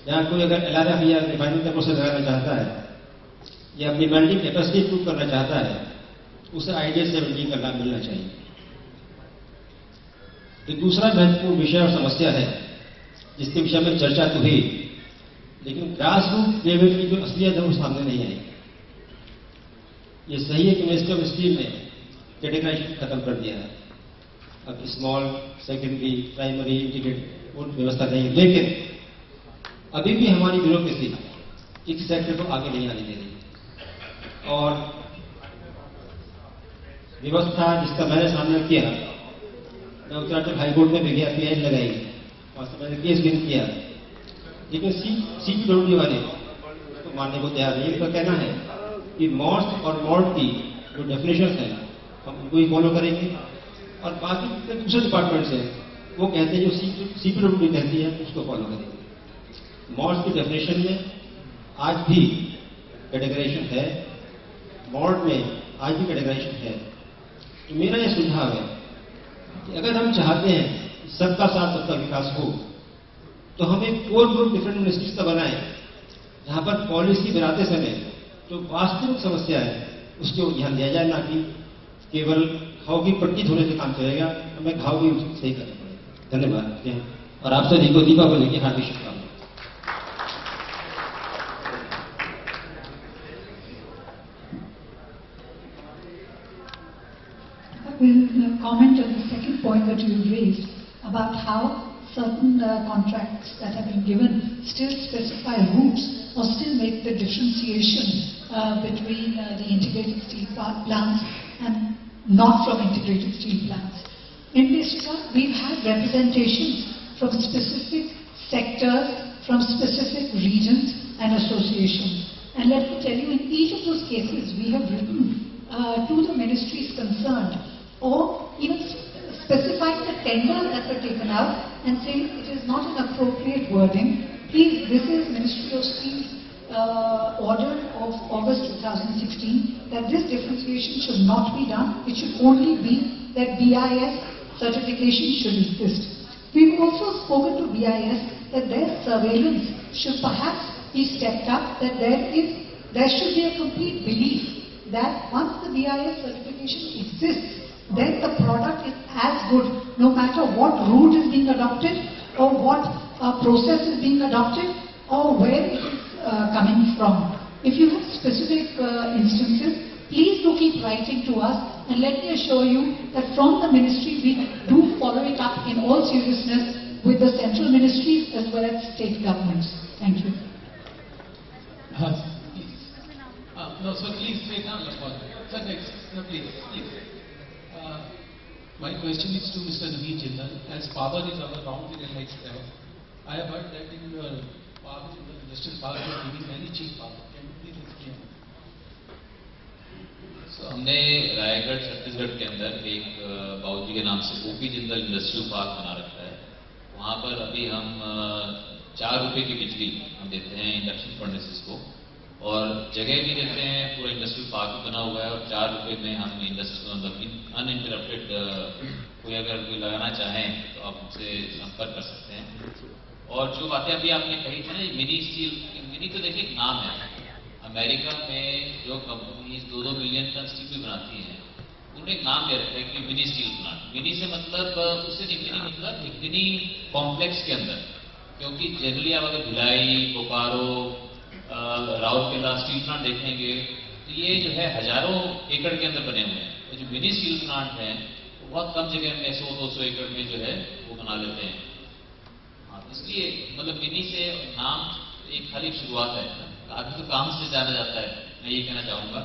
जहां कोई अगर एलआरएफ या रिफाइनिंग का प्रोसेस लगाना चाहता है या अपनी मेल्टिंग कैपेसिटी इंप्रूव करना चाहता है, उसे आइडिया 17 का लाभ मिलना चाहिए। एक दूसरा महत्वपूर्ण विषय और समस्या है जिसके विषय में चर्चा तो हुई, लेकिन ग्रास रूट लेवल की जो असलियत है वो सामने नहीं आई। ये सही है कि मिनिस्ट्री ऑफ स्टील ने कैटेगराइजेशन खत्म कर दिया है। अब स्मॉल, सेकेंडरी, प्राइमरी, इंटीग्रेटेड वो व्यवस्था नहीं है, लेकिन अभी भी हमारी ब्यूरोक्रेसी इस सेक्टर को आगे नहीं आने दे रही। और व्यवस्था जिसका मैंने सामना किया, मैं उत्तराखंड हाईकोर्ट में भी गया, PI लगाई और मैंने केस भी किया, लेकिन CPWD वाले उसको मानने को तैयार नहीं। इनका कहना है कि मॉर्स और मॉर्ट की जो डेफिनेशन है हम उनको ही फॉलो करेंगे, और बाकी दूसरे डिपार्टमेंट्स हैं वो कहते हैं जो CPWD कहती है उसको फॉलो करेंगे। मॉर्स की डेफिनेशन में आज भी कैटेगराइजेशन है, मॉर्ट में आज भी कैटेगराइजेशन है। तो मेरा यह सुझाव है कि अगर हम चाहते हैं सबका साथ सबका विकास हो, तो हमें कोर ग्रुप डिफरेंट मिनिस्ट्रीज का बनाएं, जहां पर पॉलिसी बनाते समय जो वास्तविक समस्या है उसके ऊपर ध्यान दिया जाए, ना कि केवल घाव की पट्टी धोने से काम चलेगा। हमें घाव भी सही करना पड़ेगा। धन्यवाद। और आप सभी को दीपावली की हार्दिक शुभकामनाएं। Will comment on the second point that you raised about how certain contracts that have been given still specify routes or still make the differentiation between the integrated steel plants and not from integrated steel plants. In this regard, we've had representations from specific sectors, from specific regions and associations. And let me tell you, in each of those cases, we have written to the ministries concerned, or even specifying the tenders that were taken out and saying it is not an appropriate wording. Please, this is Ministry of Steel order of August 2016 that this differentiation should not be done. It should only be that BIS certification should exist. We've also spoken to BIS that their surveillance should perhaps be stepped up, that there should be a complete belief that once the BIS certification exists, then the product is as good, no matter what route is being adopted or what process is being adopted or where it is coming from. If you have specific instances, please do keep writing to us, and let me assure you that from the ministry we do follow it up in all seriousness with the central ministries as well as state governments. Thank you. No, sir, please wait now. Sir, next. No, please. My question is to Mr. Naveen Jindal. As power is our ground in the next step, I have heard that in your power in the industrial park you are giving very cheap power. Can you please explain? So, हमने रायगढ़ छत्तीसगढ़ के अंदर एक बाबूजी के नाम से OP Jindal industrial park बना रखा है, वहाँ पर अभी हम 4 रुपए की बिजली हम देते हैं इंडक्शन फर्नेसेस को, और जगह भी देते हैं, पूरा इंडस्ट्रियल पार्क बना हुआ है, और 4 रुपए में हम इंडस्ट्री मतलब अनइंटरप्टेड कोई अगर कोई लगाना चाहें तो आप हमसे संपर्क कर सकते हैं। और जो बातें अभी आपने कही थी ना, मिनी स्टील, मिनी तो देखिए एक नाम है। अमेरिका में जो कंपनीज 2-2 मिलियन टन स्टील भी बनाती हैं, उन्होंने एक नाम दे रखा है कि मिनी स्टील प्लांट। मिनी से मतलब उससे मिनी मतलब इतनी कॉम्प्लेक्स के अंदर, क्योंकि जनरली आप अगर भिलाई, बोकारो, राउरकेला स्टील प्लांट देखेंगे तो ये जो है हजारों एकड़ के अंदर बने हुए हैं। तो जो मिनी स्टील प्लांट हैं वो बहुत कम जगह में 100-200 एकड़ में जो है वो बना लेते हैं। हाँ, इसलिए मतलब मिनी से नाम एक खाली शुरुआत है, आगे तो काम से जाना जाता है, मैं ये कहना चाहूँगा।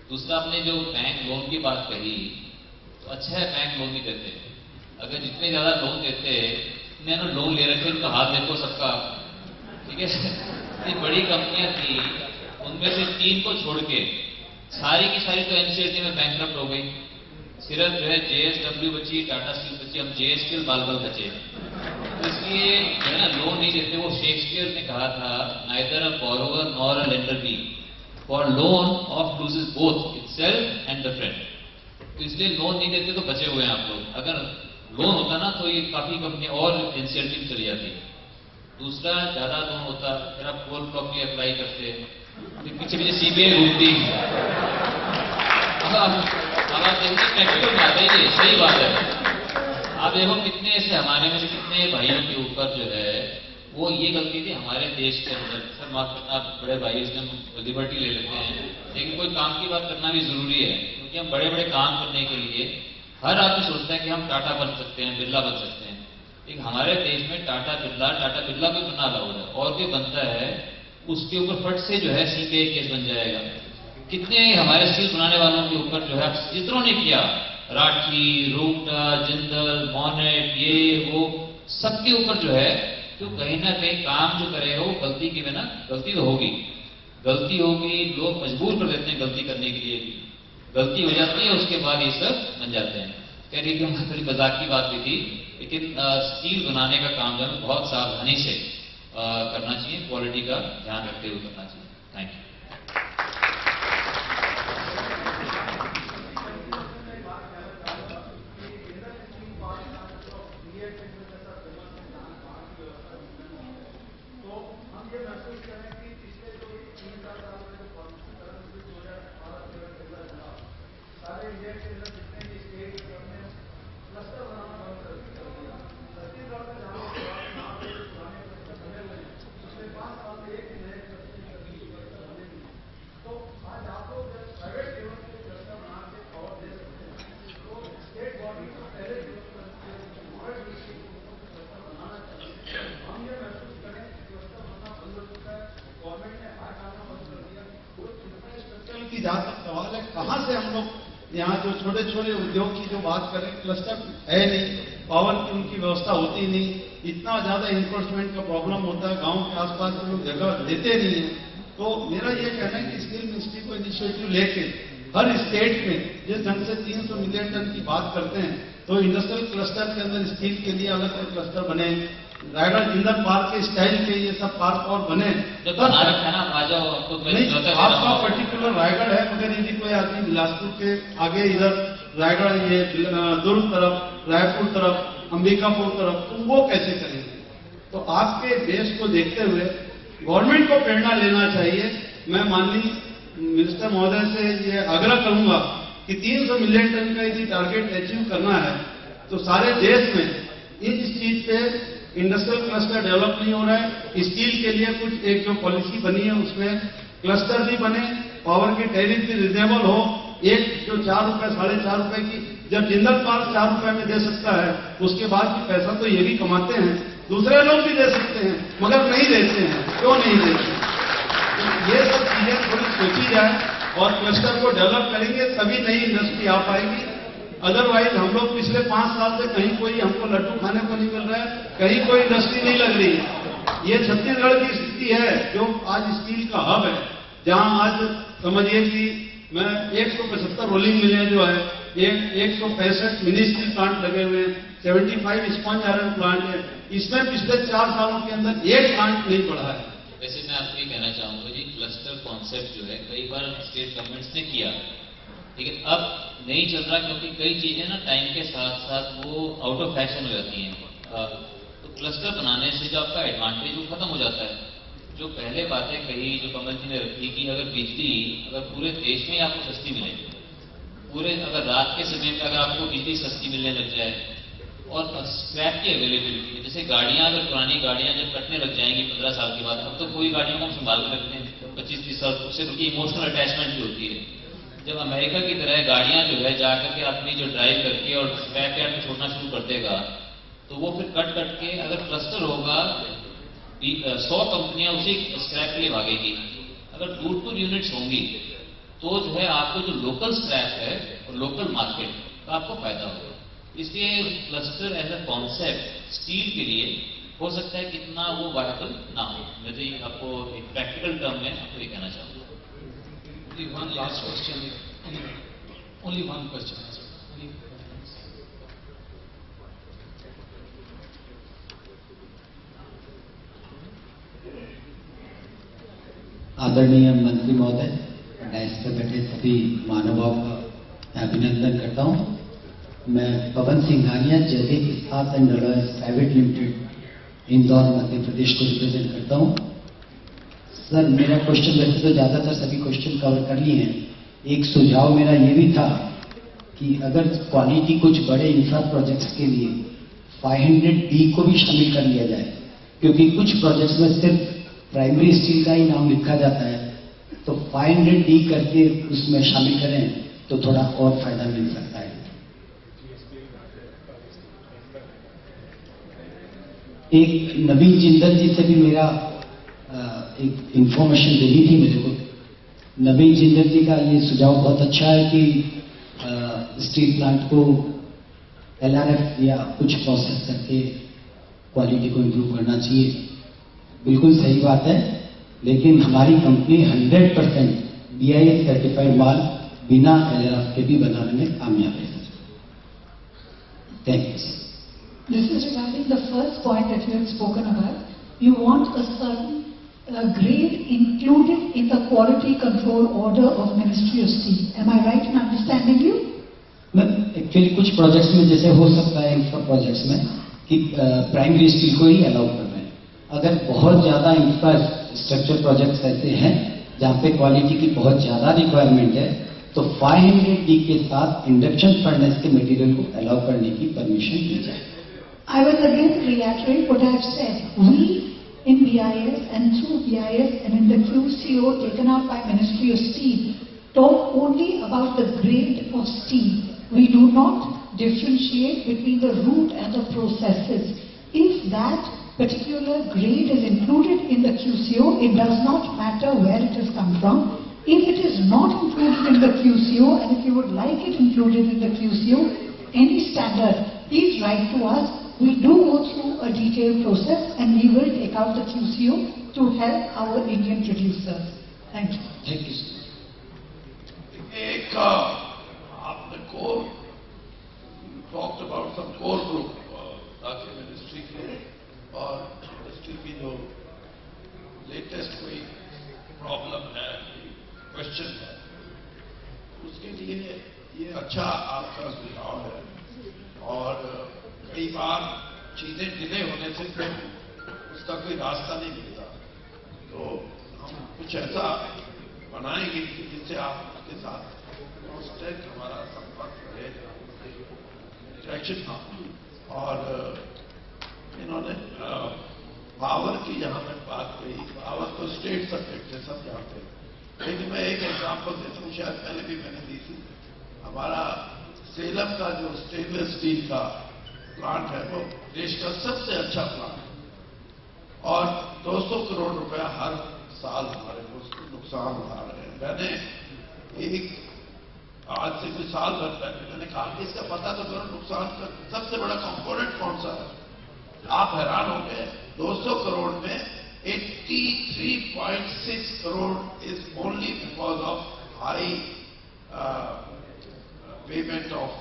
दूसरा, आपने जो बैंक लोन की बात कही, तो अच्छा है बैंक लोन नहीं देते। अगर जितने ज़्यादा लोन देते, मैंने लोन ले रखे उनका हाथ देखो सबका, ठीक है। ये बड़ी कंपनियां थी, उनमें से 3 को छोड़ के सारी की सारी तो एनसीएलटी में बैंकरप्ट हो गई। सिर्फ जो है JSW बची, टाटा स्टील बची, हम JSTL बाल-बाल बचे। तो इसलिए जो है ना लोन नहीं देते। वो शेक्सपियर ने कहा था, neither a borrower nor a lender be, for loan of loses both itself and the friend. तो इसलिए लोन नहीं देते तो बचे हुए हैं आप लोग। अगर लोन होता ना तो ये काफी कंपनियां और एनसीएलटी में चली जाती। दूसरा, ज्यादा लोन होता फिर आप कोल ब्लॉक के अप्लाई करते, फिर पीछे सीबीआई घूमती। अब आप देखिए प्रैक्टिकल बात है, ये सही बात है। आप देखो कितने ऐसे हमारे में से कितने भाइयों के ऊपर जो है वो ये गलती थी हमारे देश के अंदर। सर माफ करना, आप बड़े भाई इसमें लिबर्टी ले लेते हैं, लेकिन कोई काम की बात करना भी जरूरी है, क्योंकि हम बड़े बड़े काम करने के लिए हर आदमी सोचता है कि हम टाटा बन सकते हैं, बिरला बन सकते हैं। लेकिन हमारे देश में टाटा बिरला कोई बना रहा होगा और कोई बनता है, उसके ऊपर फट से जो है सीबीआई केस बन जाएगा। कितने हमारे स्टील बनाने वालों के ऊपर जो है जितनों ने किया, राठी, रूटा, जिंदल, मॉनेट, ये वो सबके ऊपर जो है, तो कहीं ना कहीं काम जो करेगा वो गलती की बिना, गलती तो होगी, गलती होगी, लोग मजबूर कर देते हैं गलती करने के लिए भी, गलती हो जाती है, उसके बाद ये सब बन जाते हैं। कह रही कि थोड़ी मजाक की बात भी थी, लेकिन स्टील बनाने का काम जो है बहुत सावधानी से करना चाहिए, क्वालिटी का ध्यान रखते हुए करना चाहिए। Thank you. जहां तक सवाल है, कहां से हम लोग यहाँ जो छोटे छोटे उद्योग की जो बात करें, क्लस्टर है नहीं, पावर की उनकी व्यवस्था होती नहीं, इतना ज्यादा इन्फोर्समेंट का प्रॉब्लम होता है, गांव के आसपास के लोग जगह देते नहीं है। तो मेरा ये कहना है कि स्टील मिनिस्ट्री को इनिशिएटिव लेके हर स्टेट में जिस ढंग से 300 मिलियन टन की बात करते हैं, तो इंडस्ट्रियल क्लस्टर के अंदर स्टील के लिए अलग अलग क्लस्टर बने, रायगढ़ जिंदल पार्क के स्टाइल के ये सब पार्क और बने। बना रखा है ना, आ जाओ आपका पर्टिकुलर रायगढ़ है, मगर यदि कोई आदमी बिलासपुर के आगे इधर रायगढ़, ये दुर्ग तरफ, रायपुर तरफ, अंबिकापुर तरफ, तो वो कैसे करेंगे? तो आपके देश को देखते हुए गवर्नमेंट को प्रेरणा लेना चाहिए। मैं माननीय मिनिस्टर महोदय से ये आग्रह करूंगा कि 300 मिलियन टन का यदि टारगेट अचीव करना है, तो सारे देश में इस चीज पे इंडस्ट्रियल क्लस्टर डेवलप नहीं हो रहा है। स्टील के लिए कुछ एक जो पॉलिसी बनी है उसमें क्लस्टर भी बने, पावर की टैरिफ भी रिजनेबल हो। एक जो 4 रुपए 4.5 रुपए की जब जिंदल पार्क 4 रुपए में दे सकता है, उसके बाद भी पैसा तो ये भी कमाते हैं, दूसरे लोग भी दे सकते हैं, मगर नहीं देते हैं। क्यों नहीं देते? तो ये सब चीजें थोड़ी सोची जाए और क्लस्टर को डेवलप करेंगे तभी नई इंडस्ट्री आ पाएगी। अदरवाइज हम लोग पिछले 5 साल से कहीं कोई हमको लड्डू खाने को नहीं मिल रहा है, कहीं कोई इंडस्ट्री नहीं लग रही है। ये छत्तीसगढ़ की स्थिति है जो आज स्टील का हब है, जहां आज समझिए कि मैं 175 रोलिंग मिलें जो है 165 मिनी स्टील प्लांट लगे हुए हैं, 75 स्पंज आयरन प्लांट है। इसमें पिछले 4 सालों के अंदर एक प्लांट नहीं बढ़ा है। वैसे मैं आपको ये कहना चाहूंगा जी, क्लस्टर कॉन्सेप्ट जो है कई बार स्टेट गवर्नमेंट्स ने किया, लेकिन अब नहीं चल रहा क्योंकि कई चीजें ना टाइम के साथ साथ वो आउट ऑफ फैशन हो जाती हैं। तो क्लस्टर बनाने से जो आपका एडवांटेज वो खत्म हो जाता है। जो पहले बातें कही, जो कमल जी ने रखी कि अगर बिजली अगर पूरे देश में आपको सस्ती मिले, पूरे अगर रात के समय में अगर आपको बिजली सस्ती मिलने लग जाए और स्क्रैप की अवेलेबिलिटी, जैसे गाड़ियां, अगर पुरानी गाड़ियां जब कटने लग जाएंगी 15 साल के बाद, अब तो कोई गाड़ियों को हम संभाल के रखते हैं 25-30 साल, उससे उनकी इमोशनल अटैचमेंट भी होती है। जब अमेरिका की तरह गाड़ियां जो है जाकर के आदमी जो ड्राइव करके और स्क्रैप यार्ड में छोड़ना शुरू कर देगा, तो वो फिर कट के अगर क्लस्टर होगा 100 कंपनियां उसी स्क्रैप के लिए भागेगी। अगर दूर यूनिट्स होंगी तो जो है आपको जो लोकल स्क्रैप है और लोकल मार्केट का आपको फायदा होगा। इसलिए cluster as a concept steel के लिए हो सकता है कितना वो वायबल ना हो। मैं तो ये आपको एक प्रैक्टिकल टर्म में आपको ये कहना चाहूँगा। One last question, only one question. आदरणीय मंत्री महोदय, डायस पर बैठे सभी महानुभाव का अभिनंदन करता हूं। मैं पवन सिंघानिया, जयदीप इस्पात and अलॉयंस private limited, Indore, Madhya Pradesh को रिप्रेजेंट करता हूं। सर, मेरा क्वेश्चन, वैसे तो ज्यादातर सभी क्वेश्चन कवर कर लिए हैं। एक सुझाव मेरा ये भी था कि अगर क्वालिटी कुछ बड़े इंफ्रा प्रोजेक्ट्स के लिए 500D को भी शामिल कर लिया जाए, क्योंकि कुछ प्रोजेक्ट्स में सिर्फ प्राइमरी स्टील का ही नाम लिखा जाता है, तो 500D करके उसमें शामिल करें तो थोड़ा और फायदा मिल सकता है। एक नवीन जिंदल जी से भी मेरा एक इंफॉर्मेशन देनी थी मेरे को। नवीन जिंदल जी का ये सुझाव बहुत अच्छा है कि स्टील प्लांट को LRF या कुछ प्रोसेस करके क्वालिटी को इम्प्रूव करना चाहिए। बिल्कुल सही बात है, लेकिन हमारी कंपनी 100% BIS सर्टिफाइड माल बिना LRF के भी बनाने में कामयाब है। Thank you sir. This is regarding the first point that you have spoken about. You want a certain grade included in the quality control order of Ministry of Steel. Am I right in understanding you? Actually कुछ projects में जैसे हो सकता है infra projects में कि primary steel को ही allow कर रहे हैं। अगर बहुत ज्यादा इंफ्रास्ट्रक्चर प्रोजेक्ट्स ऐसे हैं जहां पे क्वालिटी की बहुत ज्यादा रिक्वायरमेंट है, तो 500D के साथ इंडक्शन फर्नेस के मटेरियल को अलाउ करने की परमिशन दी जाए। I will again reiterate what I have said. We in BIS and through BIS and in the QCO taken out by Ministry of Steel talk only about the grade of steel. We do not differentiate between the root and the processes. If that particular grade is included in the QCO, it does not matter where it has come from. If it is not included in the QCO, and if you would like it included in the QCO, any standard, please write to us. We do go through a detailed process and we will take out the QCO to help our Indian producers. Thank you. Thank you, sir. एक आपने core talked about some core group ताकि ministry के और industry की जो latest कोई problem है, question है, उसके लिए ये अच्छा आपका सुझाव है। और कई बार चीजें डिले होने से फिर उसका कोई रास्ता नहीं मिलता, तो हम कुछ ऐसा बनाएंगे कि जिससे आप उसके साथ कांस्टेंट हमारा संपर्क रहे, इंटरेक्शन था। और इन्होंने पावर की जहां तक बात कही, पावर तो स्टेट सब्जेक्ट है, सब जानते हैं, लेकिन मैं एक एग्जांपल देता हूँ, शायद पहले भी मैंने दी थी। हमारा सेलम का जो स्टेनलेस स्टील का प्लांट है वो देश का सबसे अच्छा प्लांट है और 200 करोड़ रुपया हर साल हमारे को नुकसान उठा रहे हैं। मैंने एक आज से कुछ साल भर पहले मैंने कहा कि इसका पता तो करो नुकसान का सबसे बड़ा कंपोनेंट कौन सा है। आप हैरान हो गए, 200 करोड़ में 83.6 crore is only because of high payment of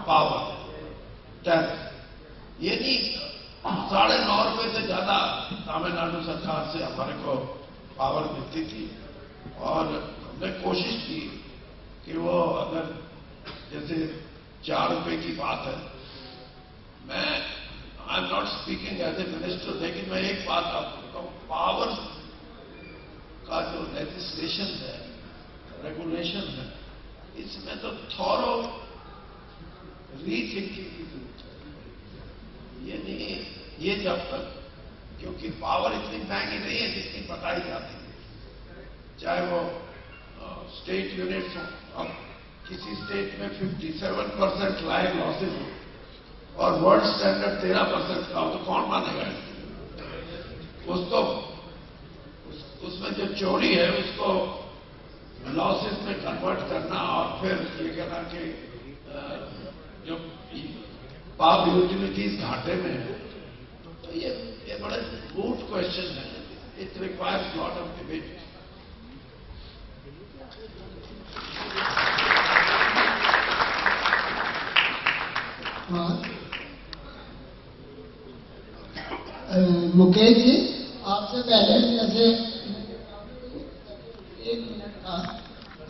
power tax, ये नहीं 9.5 रुपए से ज्यादा तमिलनाडु सरकार से हमारे को पावर मिलती थी। और हमने कोशिश की कि वो अगर जैसे 4 रुपए की बात है, मैं I am not speaking as a minister, लेकिन मैं एक बात आपको कहूँ, पावर का जो लेजिस्लेशन है, रेगुलेशन है, इसमें तो थॉरो रीथिंकिंग की जरूरत है। ये नहीं, ये जब तक, क्योंकि पावर इतनी महंगी नहीं है जितनी बताई जाती है, चाहे वो स्टेट यूनिट्स हो। अब किसी स्टेट में 57% लाइव लॉसेज हो और वर्ल्ड स्टैंडर्ड 13% का हो, तो कौन मानेगा इसको? उसको उसमें जो चोरी है उसको लॉसेज में कन्वर्ट करना और फिर ये कहना कि जो पावर यूटिलिटीज घाटे में है, तो ये बड़ा रूट क्वेश्चन है। It requires lot of debate. Mukesh ji, आपसे पहले जैसे 1 मिनट था,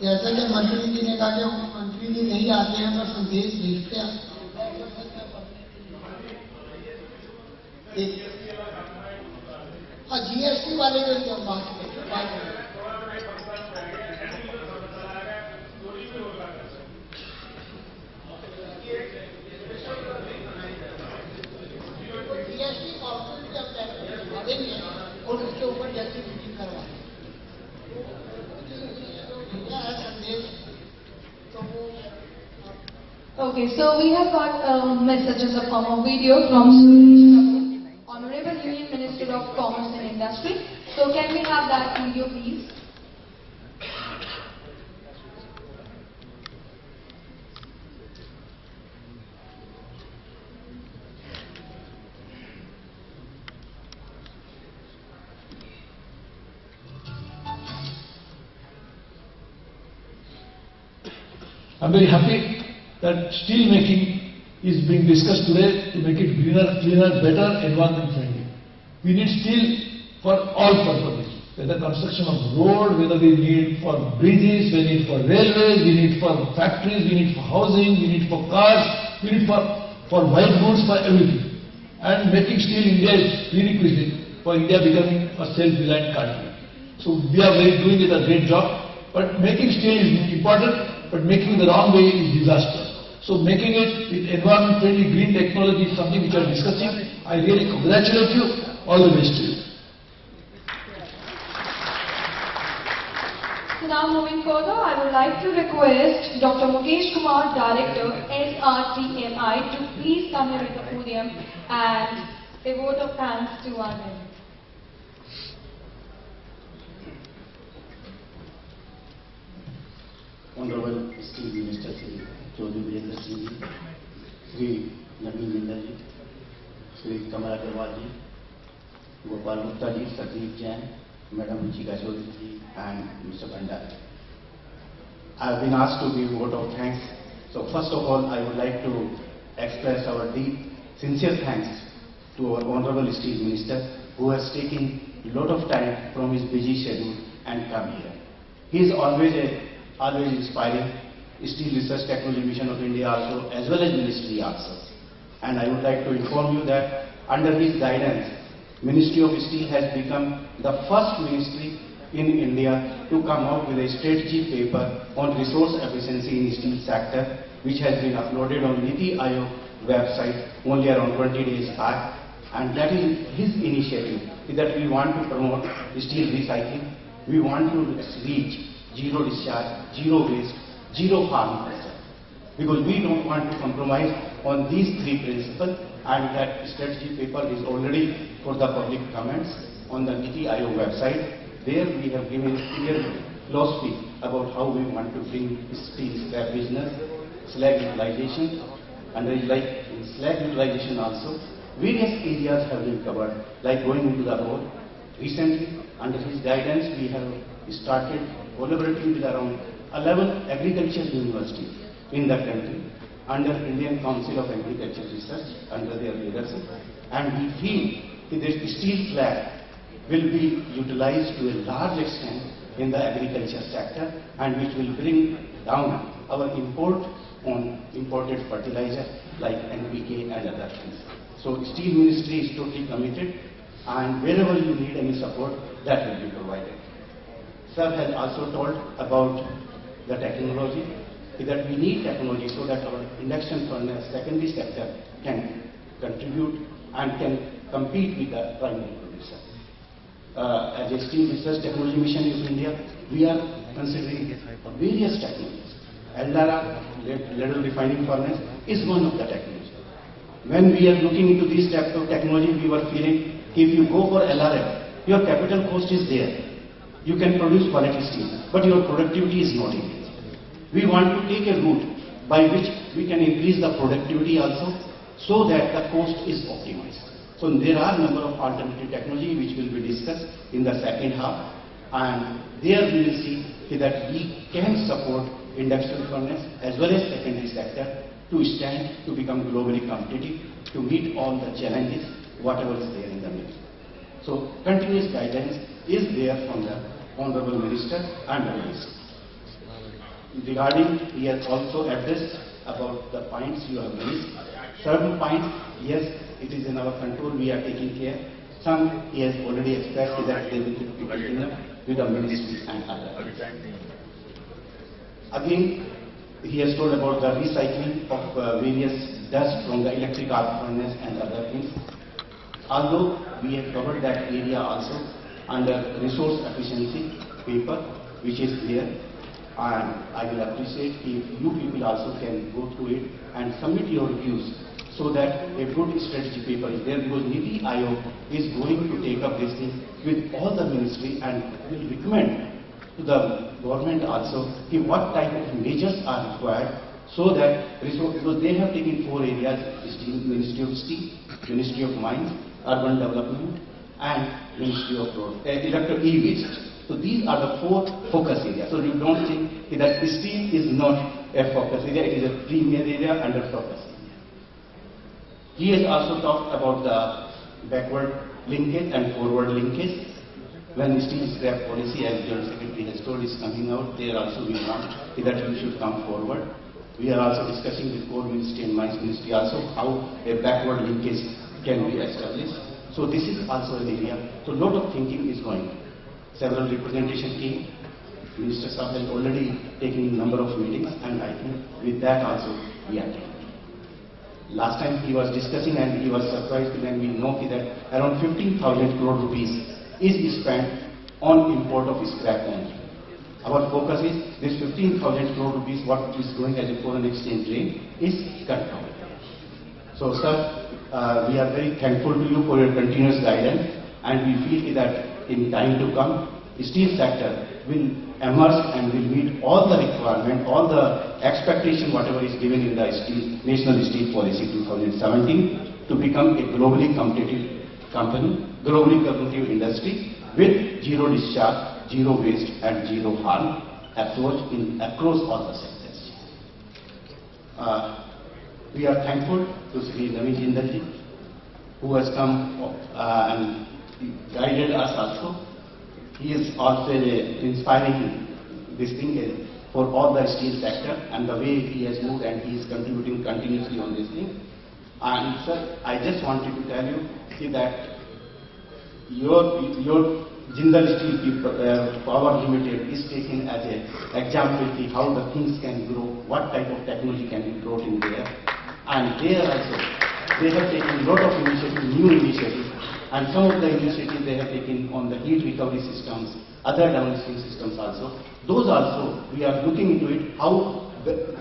जैसा कि मंत्री जी ने कहा कि मंत्री जी नहीं आते हैं पर संदेश भेजते हैं। हाँ, जीएसटी वाले जो जब बात करें, और उसके ऊपर जैसे मीटिंग करवाएं, Okay, so we have got a message in the form of video from Shri, Honorable Union Minister of Commerce and Industry. So can we have that video, please? I'm very happy that steel making is being discussed today to make it greener, cleaner, better, environment friendly. We need steel for all purposes, whether construction of road, whether we need for bridges, we need for railways, we need for factories, we need for housing, we need for cars, we need for white goods, for everything. And making steel in India is prerequisite for India becoming a self-reliant country. So we are doing it a great job, but making steel is important. But making the wrong way is disastrous. So making it with environment-friendly green technology is something which we are discussing. I really congratulate you. All the best to you. So now moving further, I would like to request Dr. Mukesh Kumar, Director, SRTMI, to please come here at the podium and a vote of thanks to our men. Honorable Steel Minister Shri Chaudhary Virendra Singh ji, Shri Naveen Jindal ji, Shri Kamal Agarwal ji, Gopal Gupta ji, Satdeep Jain, Madam Ruchika Chaudhary ji, and Mr. Bhandari. I have been asked to give vote of thanks. So first of all, I would like to express our deep, sincere thanks to our Honorable Steel Minister, who has taken a lot of time from his busy schedule and come here. He is always inspiring. Steel Research Technology Mission of India also, as well as Ministry also. And I would like to inform you that under his guidance, Ministry of Steel has become the first ministry in India to come out with a strategy paper on resource efficiency in steel sector, which has been uploaded on NITI Aayog website only around 20 days back. And that is his initiative, is that we want to promote steel recycling. We want to reach zero discharge, zero waste, zero harm pressure. Because we don't want to compromise on these 3 principles, and that strategy paper is already for the public comments on the NITI Aayog website. There we have given clear philosophy about how we want to bring steel scrap business, slag utilization, and like in slag utilization also, various areas have been covered, like going into the road. Recently, under his guidance, we have started collaborating with around 11 agricultural universities in the country under Indian Council of Agriculture Research under their leadership, and we feel that steel slag will be utilized to a large extent in the agriculture sector, and which will bring down our imported fertilizer like NPK and other things. So Steel Ministry is totally committed, and wherever you need any support, that will be provided. Sir has also told about the technology, that we need technology so that our induction furnace secondary sector can contribute and can compete with the primary producer. As a Steel Research Technology Mission in India, we are considering various technologies. LRF, ladle refining furnace, is one of the technologies. When we are looking into these types of technology, we were feeling if you go for LRF, your capital cost is there. You can produce quality steel, but your productivity is not increased. We want to take a route by which we can increase the productivity also, so that the cost is optimized. So there are a number of alternative technology which will be discussed in the second half, and there we will see that we can support industrial furnace as well as secondary sector to stand to become globally competitive, to meet all the challenges whatever is there in the middle. So continuous guidance is there from the Honorable Minister and the Minister. Regarding, he has also addressed about the points you have raised. Certain points, yes, it is in our control, we are taking care. Some he has already expressed that they will be continued with the ministry and others. Again, he has told about the recycling of various dust from the electric arc furnace and other things. Although we have covered that area also under resource efficiency paper, which is there, and I will appreciate if you people also can go through it and submit your views, so that a good strategy paper is there, because NITI Aayog is going to take up this thing with all the ministry and will recommend to the government also what type of measures are required, so that because they have taken 4 areas: Steel, Ministry of Steel, Ministry of Mines, Urban Development, and Ministry of Road, E-Waste. So these are the 4 focus areas. So you don't think that steel is not a focus area, it is a premier area under focus area. He has also talked about the backward linkage and forward linkage. When steel scrap policy, as General Secretary has told, is coming out, there also we want that we should come forward. We are also discussing with Core Ministry and Mines Ministry also how a backward linkage can be established. So this is also an area. So a lot of thinking is going on. Several representation came. Minister Sahab has already taken a number of meetings, and I think with that also we are taking. Last time he was discussing and he was surprised when we know that around 15,000 crore rupees is spent on import of scrap only. Our focus is this 15,000 crore rupees, what is going as a foreign exchange rate, is cut down. So sir, we are very thankful to you for your continuous guidance, and we feel that in time to come, steel sector will emerge and will meet all the requirement, all the expectation whatever is given in the National Steel Policy 2017 to become a globally competitive company, globally competitive industry with zero discharge, zero waste and zero harm approach across all the sectors. We are thankful to Shri Naveen who has come and guided us also. He is also inspiring this thing for all the steel sector, and the way he has moved and he is contributing continuously on this thing. And sir, I just wanted to tell you that your Jindal Steel Power Limited is taken as an example how the things can grow, what type of technology can be brought in there. And there also, they have taken a lot of initiatives, new initiatives, and some of the initiatives they have taken on the heat recovery systems, other downstream systems also. Those also, we are looking into it, how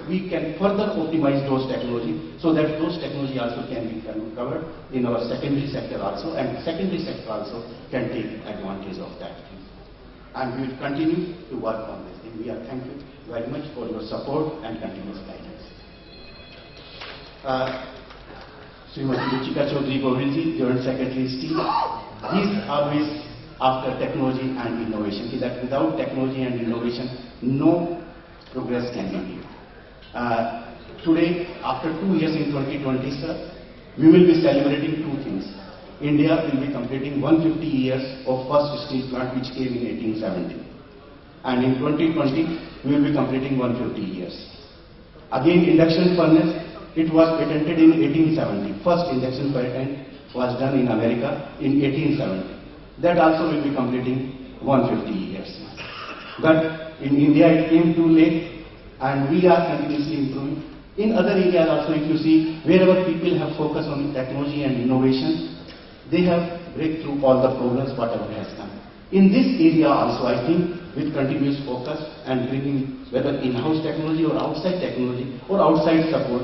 we can further optimize those technology, so that those technology also can be covered in our secondary sector also, and secondary sector also can take advantage of that. And we will continue to work on this thing. We are thank you very much for your support and continuous guidance. Srimati Ruchika Chaudhary Govindji, Joint Secretary Steel, he is always after technology and innovation. That without technology and innovation, no progress can be made. Today, after 2 years in 2020, sir, we will be celebrating two things. India will be completing 150 years of first steel plant which came in 1870. And in 2020, we will be completing 150 years. Again, induction furnace, it was patented in 1870. First induction patent was done in America in 1870. That also will be completing 150 years. But in India, it came too late, and we are continuously improving. In other areas also, if you see, wherever people have focused on technology and innovation, they have breakthrough all the problems whatever has come. In this area also, I think, with continuous focus and bringing whether in-house technology or outside technology or outside support,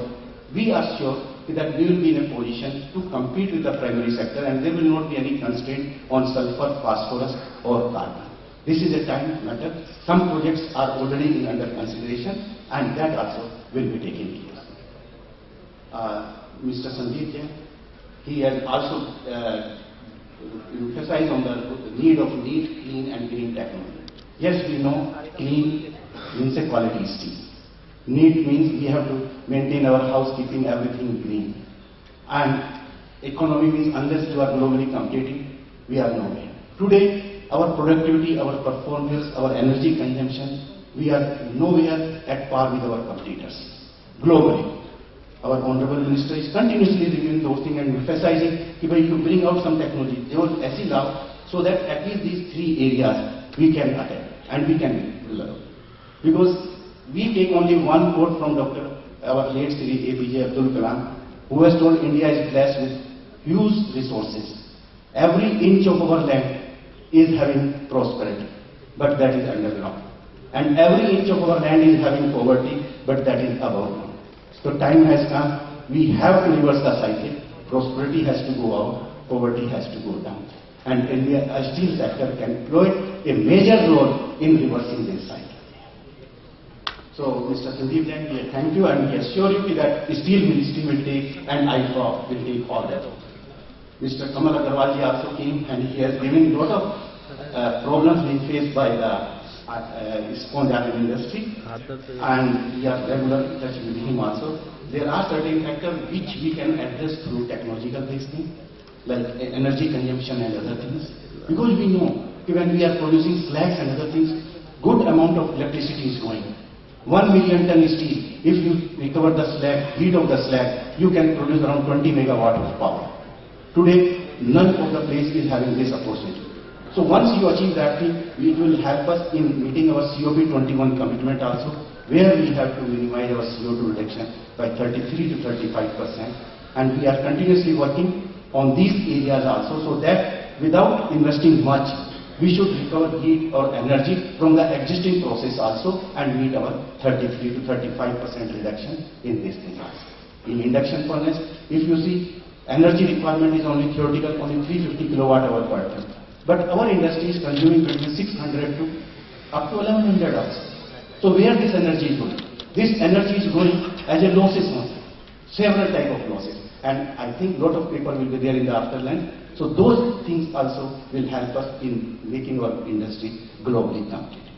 we are sure that we will be in a position to compete with the primary sector, and there will not be any constraint on sulfur, phosphorus or carbon. This is a time matter. Some projects are already under consideration, and that also will be taken care of. Mr. Sandeep Jain, he has also emphasized on the need of neat, clean and green technology. Yes, we know clean means a quality steel. Neat means we have to maintain our housekeeping, everything green. And economy means unless you are globally competing, we are nowhere. Today, our productivity, our performance, our energy consumption, we are nowhere at par with our competitors globally. Our Honorable Minister is continuously reviewing those things and emphasizing that if you bring out some technology, they will assist out so that at least these three areas we can attend and we can learn. Because we take only one quote from our late Shri APJ Abdul Kalam, who has told India is blessed with huge resources. Every inch of our land is having prosperity, but that is underground. And every inch of our land is having poverty, but that is above ground. So time has come, we have to reverse the cycle. Prosperity has to go out, poverty has to go down. And India, a steel sector can play a major role in reversing this cycle. So, Mr. Sandeep Jain, we thank you and we assure you that Steel Ministry will take and AIIFA will take all that. Mr. Kamal Agarwal ji also came and he has given a lot of problems being faced by the sponge iron industry, and we are regular in touch with him also. There are certain factors which we can address through technological based things, like energy consumption and other things. Because we know when we are producing slags and other things, good amount of electricity is going. 1 million ton steel, if you recover the slag, heat of the slag, you can produce around 20 megawatt of power. Today, none of the place is having this opportunity. So once you achieve that thing, it will help us in meeting our COP21 commitment also, where we have to minimize our CO2 reduction by 33 to 35%. And we are continuously working on these areas also, so that without investing much, we should recover heat or energy from the existing process also and meet our 33 to 35% reduction in this thing also. In induction furnace, if you see, energy requirement is only theoretical, only 350 kilowatt hour per ton. But our industry is consuming between 600 to up to 1100 also. So where this energy is going? This energy is going as a losses only, several type of losses. And I think lot of people will be there in the afterland. So those things also will help us in making our industry globally competitive.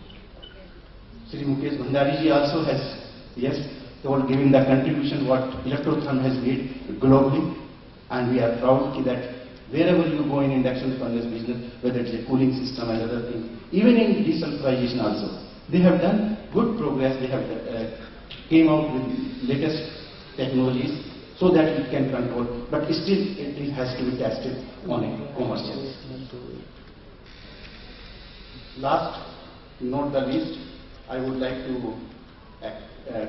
Shri Mukesh Bhandari ji also has, yes, told giving the contribution what Electrotherm has made globally. And we are proud that wherever you go in induction furnace business, whether it's a cooling system and other things, even in desulfurization also, they have done good progress. They have came out with latest technologies so that it can control, but still it has to be tested on a commercial scale. Last, not the least, I would like to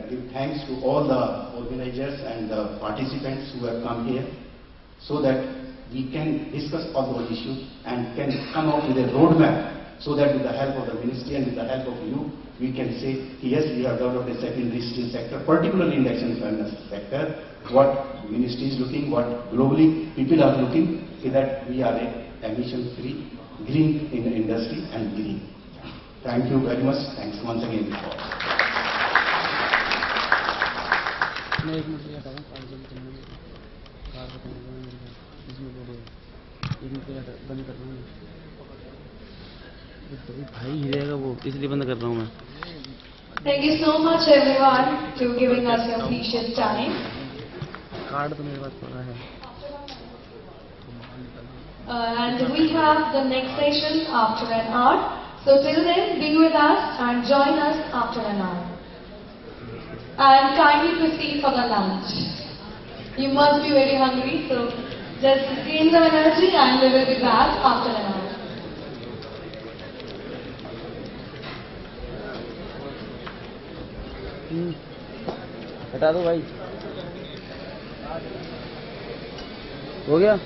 give thanks to all the organizers and the participants who have come here, so that we can discuss all those issues and can come out with a roadmap, so that with the help of the ministry and with the help of you, we can say, yes, we have developed a secondary steel sector, particularly induction furnace sector, what ministry is looking, what globally people are looking, is that we are a emission-free, green in the industry and green. Thank you very much. Thanks once again. भाई हिलेगा वो, इसलिए बंद कर रहा हूँ मैं। Thank you so much everyone to giving us your precious time. Card तो मेरे पास पड़ा है. And we have the next session after an hour. So till then, be with us and join us after an hour. And kindly proceed for the lunch. You must be very hungry, so just gain the energy and we will be back after an hour. हटा दो भाई. हो गया?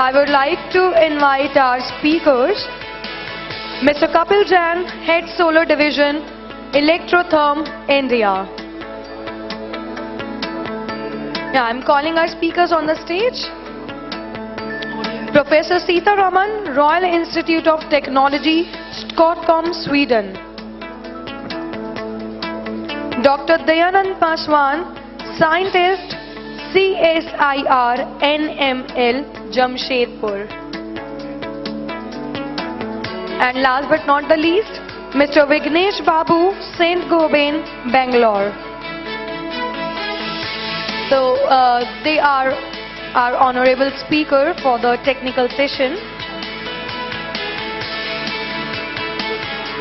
I would like to invite our speakers, Mr. Kapil Jain, Head Solar Division, Electrotherm, India. Yeah, I'm calling our speakers on the stage. Professor Sita Raman, Royal Institute of Technology, Stockholm, Sweden. Dr. Dayanand Paswan, Scientist, CSIR, NML, Jamshedpur. And last but not the least, Mr. Vignesh Babu, St. Gobain, Bangalore. So they are our honorable speaker for the technical session.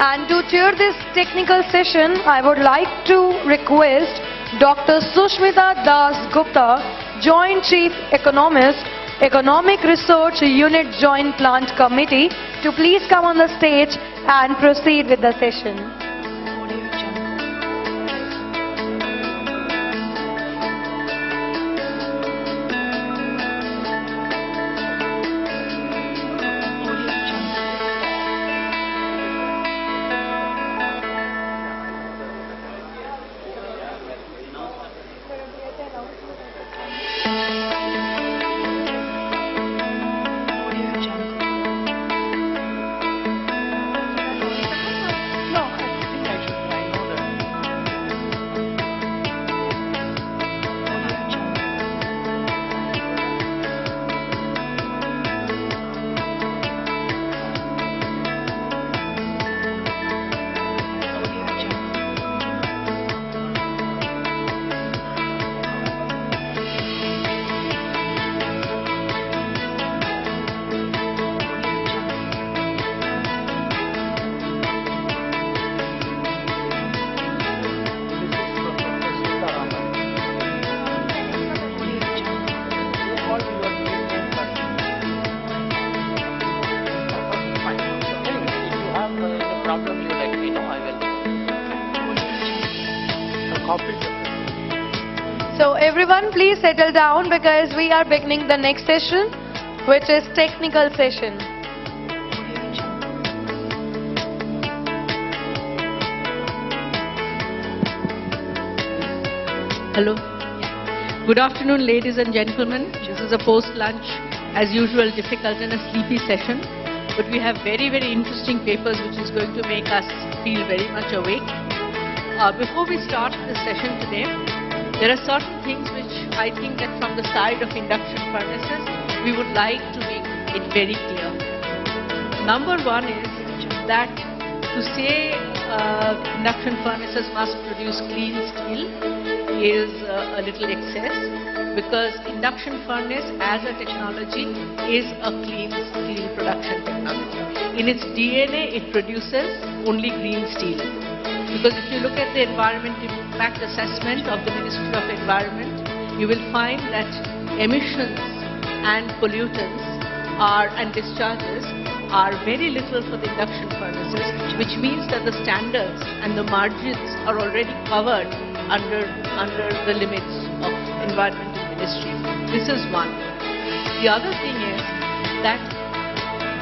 And to chair this technical session, I would like to request Dr. Sushmita Das Gupta, Joint Chief Economist, Economic Research Unit Joint Plant Committee, to please come on the stage and proceed with the session. So everyone please settle down because we are beginning the next session, which is technical session. Hello. Good afternoon, ladies and gentlemen. This is a post-lunch, as usual, difficult and a sleepy session. But we have very, very interesting papers which is going to make us feel very much awake. Before we start this session today, there are certain things which I think that from the side of induction furnaces, we would like to make it very clear. Number one is that to say induction furnaces must produce clean steel is a little excess, because induction furnace as a technology is a clean steel production technology. In its DNA, it produces only green steel. Because if you look at the environmental impact assessment of the Ministry of Environment, you will find that emissions and pollutants and discharges are very little for the induction furnaces, which means that the standards and the margins are already covered under the limits of Environmental Ministry. This is one. The other thing is that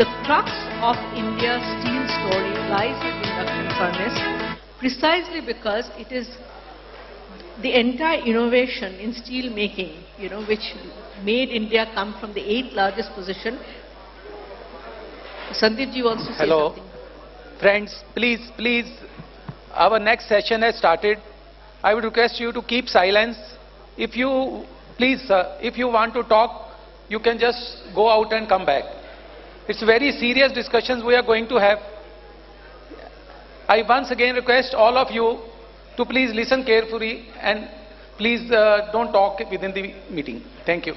the crux of India's steel story lies in the induction furnace, precisely because it is the entire innovation in steel making, which made India come from the 8th largest position. Sandeep ji wants to say something. Friends, please, our next session has started. I would request you to keep silence. If you, please, if you want to talk, you can just go out and come back. It's very serious discussions we are going to have. I once again request all of you to please listen carefully and please don't talk within the meeting. Thank you.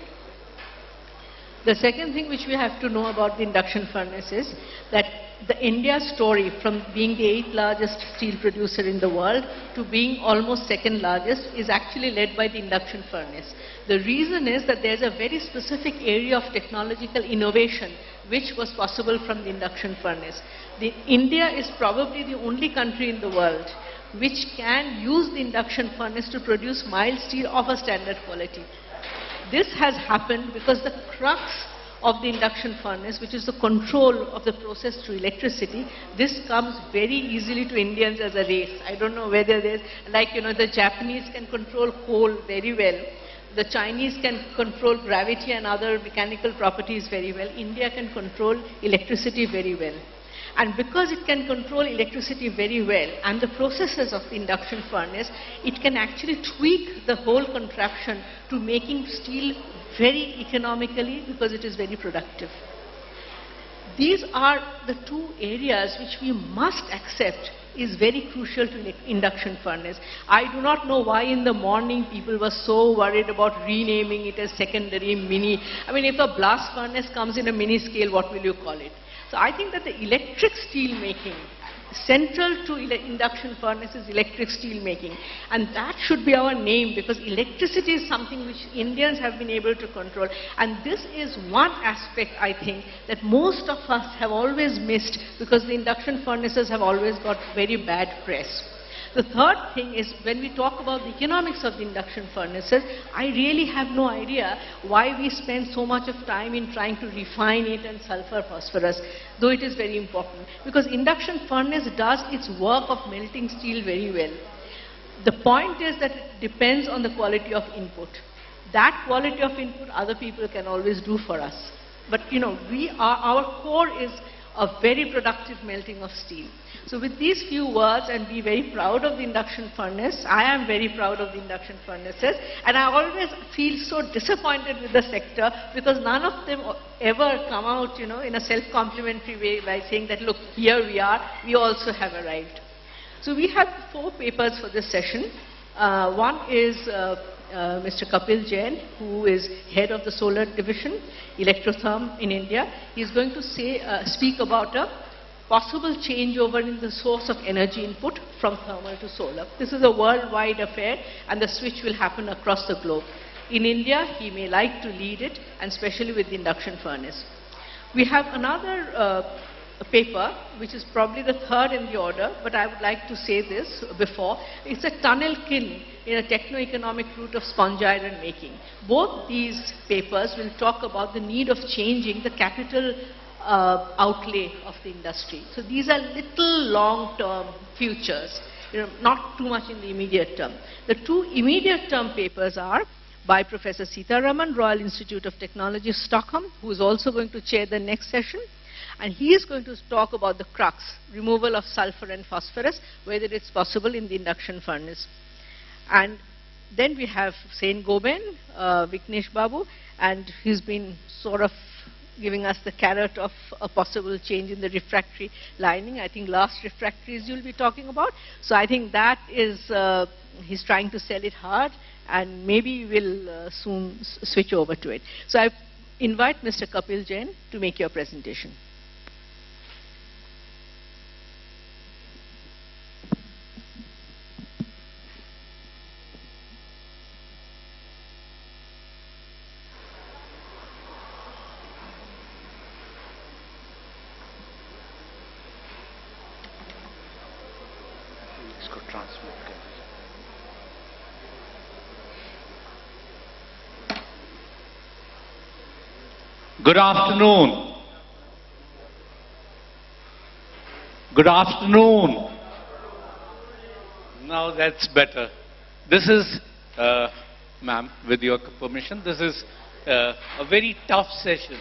The second thing which we have to know about the induction furnace is that the India story from being the 8th largest steel producer in the world to being almost 2nd largest is actually led by the induction furnace. The reason is that there's a very specific area of technological innovation which was possible from the induction furnace. India is probably the only country in the world which can use the induction furnace to produce mild steel of a standard quality. This has happened because the crux of the induction furnace, which is the control of the process through electricity, this comes very easily to Indians as a race. I don't know whether there's, like, the Japanese can control coal very well. The Chinese can control gravity and other mechanical properties very well. India can control electricity very well. And because it can control electricity very well and the processes of the induction furnace, it can actually tweak the whole contraption to making steel very economically because it is very productive. These are the two areas which we must accept is very crucial to induction furnace. I do not know why in the morning people were so worried about renaming it as secondary, mini. I mean, if a blast furnace comes in a mini scale, what will you call it? So I think that the electric steel making, central to induction furnace is electric steel making. And that should be our name because electricity is something which Indians have been able to control. And this is one aspect, I think, that most of us have always missed because the induction furnaces have always got very bad press. The third thing is when we talk about the economics of the induction furnaces, I really have no idea why we spend so much of time in trying to refine it and sulfur phosphorus, though it is very important. Because induction furnace does its work of melting steel very well. The point is that it depends on the quality of input. That quality of input other people can always do for us. But our core is a very productive melting of steel. So with these few words, and be very proud of the induction furnace, I am very proud of the induction furnaces, and I always feel so disappointed with the sector because none of them ever come out, in a self-complimentary way by saying that, look, here we are, we also have arrived. So we have 4 papers for this session. One is Mr. Kapil Jain, who is head of the solar division, Electrotherm in India. He is going to speak about a possible changeover in the source of energy input from thermal to solar. This is a worldwide affair and the switch will happen across the globe. In India, he may like to lead it, and especially with the induction furnace. We have another paper, which is probably the 3rd in the order, but I would like to say this before. It's a tunnel kiln in a techno-economic route of sponge iron making. Both these papers will talk about the need of changing the capital outlay of the industry. So these are little long-term futures, not too much in the immediate term. The 2 immediate term papers are by Professor Sitaraman, Royal Institute of Technology, Stockholm, who is also going to chair the next session. And he is going to talk about the crux, removal of sulfur and phosphorus, whether it's possible in the induction furnace. And then we have Sain Goben, Viknesh Babu, and he's been sort of giving us the carrot of a possible change in the refractory lining. I think last refractories you'll be talking about. So I think that is, he's trying to sell it hard, and maybe we'll soon switch over to it. So I invite Mr. Kapil Jain to make your presentation. Good afternoon. Good afternoon. Now that's better. This is, ma'am, with your permission, this is a very tough session.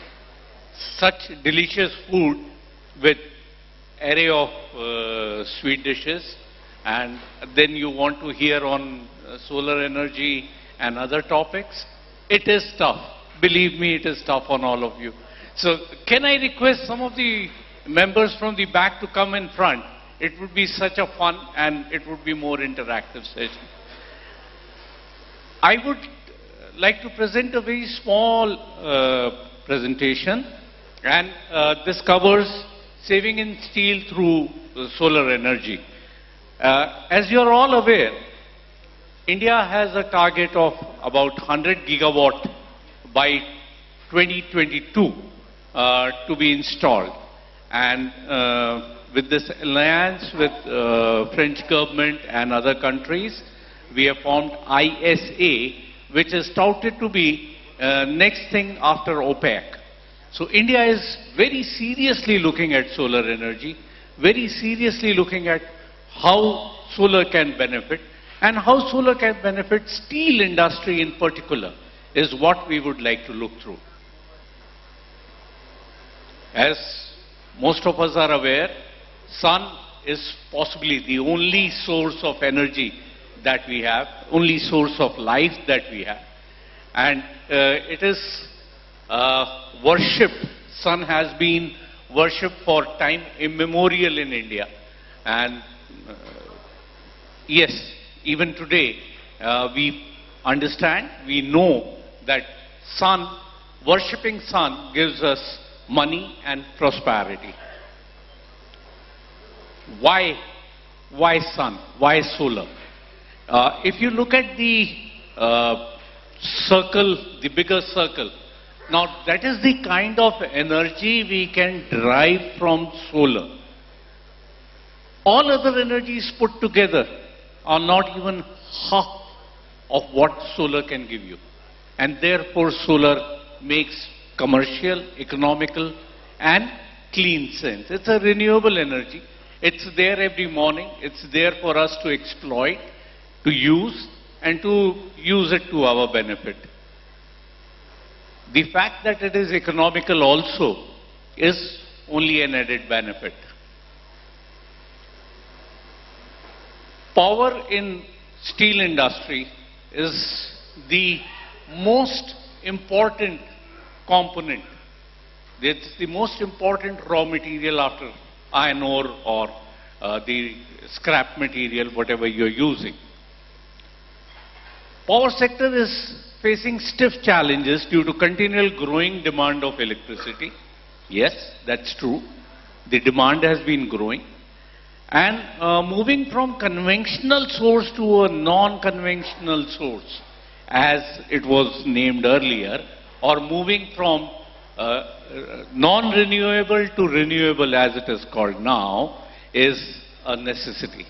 Such delicious food with array of sweet dishes, and then you want to hear on solar energy and other topics. It is tough. Believe me, it is tough on all of you. So can I request some of the members from the back to come in front? it would be such a fun and it would be more interactive session. I would like to present a very small presentation, and this covers saving in steel through solar energy. As you are all aware, India has a target of about 100 gigawatt by 2022 to be installed. And with this alliance with French government and other countries, we have formed ISA, which is touted to be next thing after OPEC. So India is very seriously looking at solar energy, very seriously looking at how solar can benefit, and how solar can benefit steel industry in particular is what we would like to look through. As most of us are aware, sun is possibly the only source of energy that we have, only source of life that we have. And it is worshipped. Sun has been worshipped for time immemorial in India. And yes, even today, we understand, we know that sun, worshipping sun gives us money and prosperity. Why sun? Why solar? If you look at the circle, the bigger circle, now that is the kind of energy we can derive from solar. All other energies put together are not even half of what solar can give you. And therefore solar makes commercial, economical and clean sense. It's a renewable energy. It's there every morning. It's there for us to exploit, to use, and to use it to our benefit. The fact that it is economical also is only an added benefit. Power in steel industry is the most important component. It's the most important raw material after iron ore or the scrap material, whatever you're using. Power sector is facing stiff challenges due to continual growing demand of electricity. Yes, that's true. The demand has been growing. And moving from conventional source to a non-conventional source, as it was named earlier, or moving from non-renewable to renewable, as it is called now, is a necessity.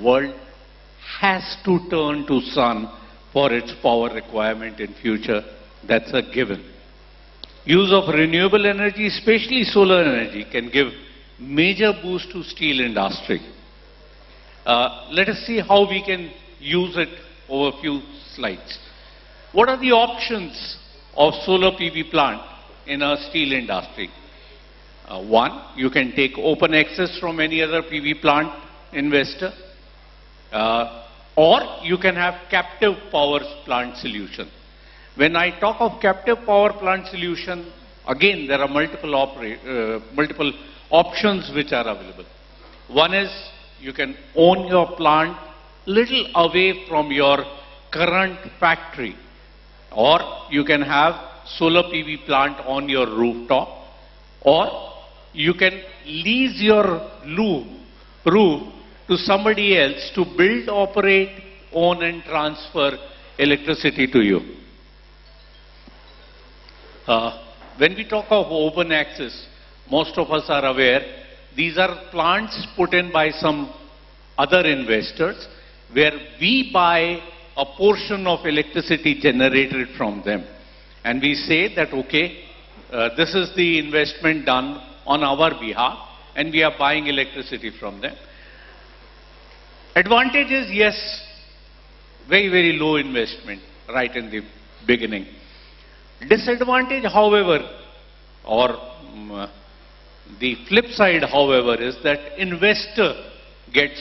World has to turn to sun for its power requirement in future. That's a given. Use of renewable energy, especially solar energy, can give major boost to steel industry. Let us see how we can use it over a few slides. What are the options of solar PV plant in a steel industry? One, you can take open access from any other PV plant investor, or you can have captive power plant solution. When I talk of captive power plant solution, again there are multiple options which are available. One is you can own your plant little away from your current factory, or you can have solar PV plant on your rooftop, or you can lease your roof to somebody else to build, operate, own and transfer electricity to you. When we talk of open access, most of us are aware, these are plants put in by some other investors where we buy a portion of electricity generated from them. And we say that, okay, this is the investment done on our behalf and we are buying electricity from them. Advantage is, yes, very, very low investment right in the beginning. Disadvantage, however, or the flip side, however, is that investor gets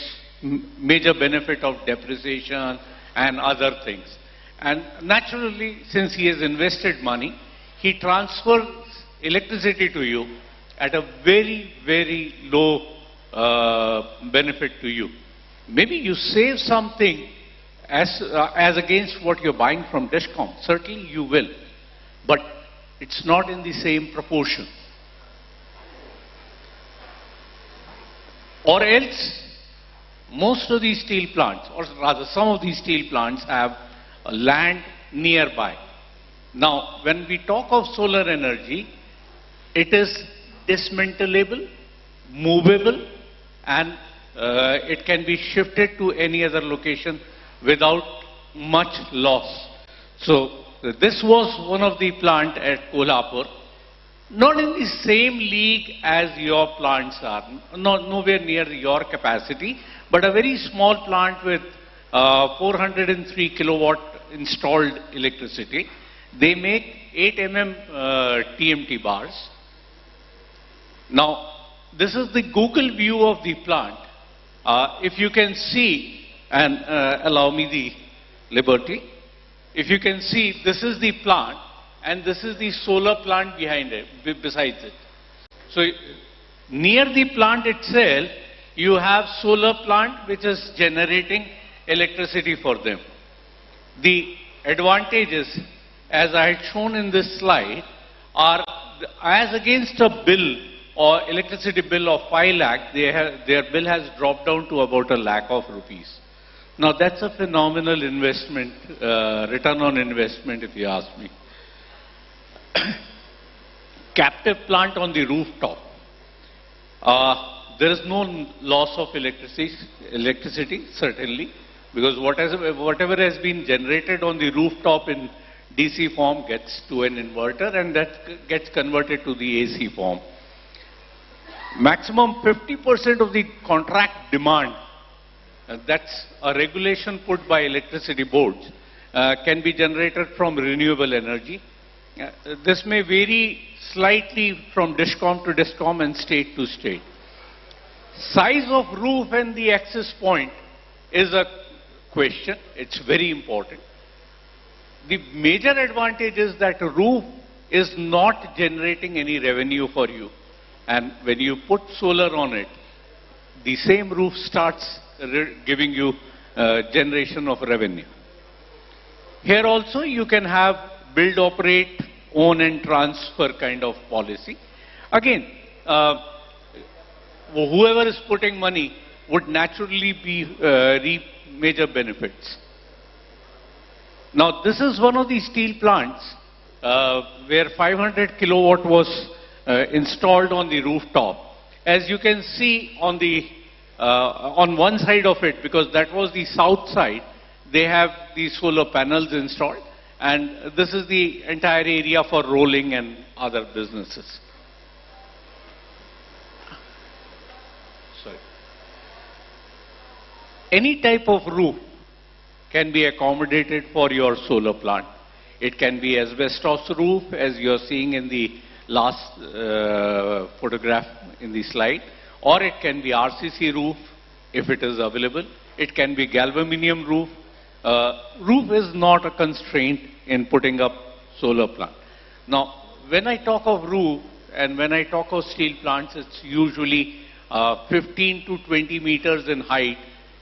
major benefit of depreciation and other things. And naturally, since he has invested money, he transfers electricity to you at a very, very low benefit to you. Maybe you save something as against what you're buying from Discom. Certainly you will, but it's not in the same proportion. Or else, most of these steel plants, or rather some of these steel plants have land nearby. Now, when we talk of solar energy, it is dismantleable, movable, and it can be shifted to any other location without much loss. So, this was one of the plant at Kolhapur. Not in the same league as your plants are, nowhere near your capacity, but a very small plant with 403 kilowatt installed electricity. They make 8 TMT bars. Now, this is the Google view of the plant. If you can see, and allow me the liberty, if you can see, this is the plant, and this is the solar plant behind it, besides it. So, near the plant itself, you have solar plant which is generating electricity for them. The advantages, as I had shown in this slide, are as against a bill or electricity bill of 5 lakh, their bill has dropped down to about ₹1 lakh. Now that's a phenomenal investment, return on investment if you ask me. Captive plant on the rooftop. There is no loss of electricity, certainly, because whatever has been generated on the rooftop in DC form gets to an inverter, and that gets converted to the AC form. Maximum 50% of the contract demand, that's a regulation put by electricity boards, can be generated from renewable energy. This may vary slightly from Discom to Discom and state to state. Size of roof and the access point is a question. It's very important. The major advantage is that a roof is not generating any revenue for you. And when you put solar on it, the same roof starts giving you generation of revenue. Here also you can have build, operate, own and transfer kind of policy. Again, whoever is putting money would naturally reap major benefits. Now this is one of the steel plants where 500 kilowatt was installed on the rooftop. As you can see on the on one side of it, because that was the south side, they have the solar panels installed, and this is the entire area for rolling and other businesses. Sorry. Any type of roof can be accommodated for your solar plant. It can be asbestos roof, as you are seeing in the last photograph in the slide, or it can be RCC roof if it is available. It can be galvaninium roof. Roof is not a constraint in putting up solar plant. Now, when I talk of roof and when I talk of steel plants, it's usually 15 to 20 meters in height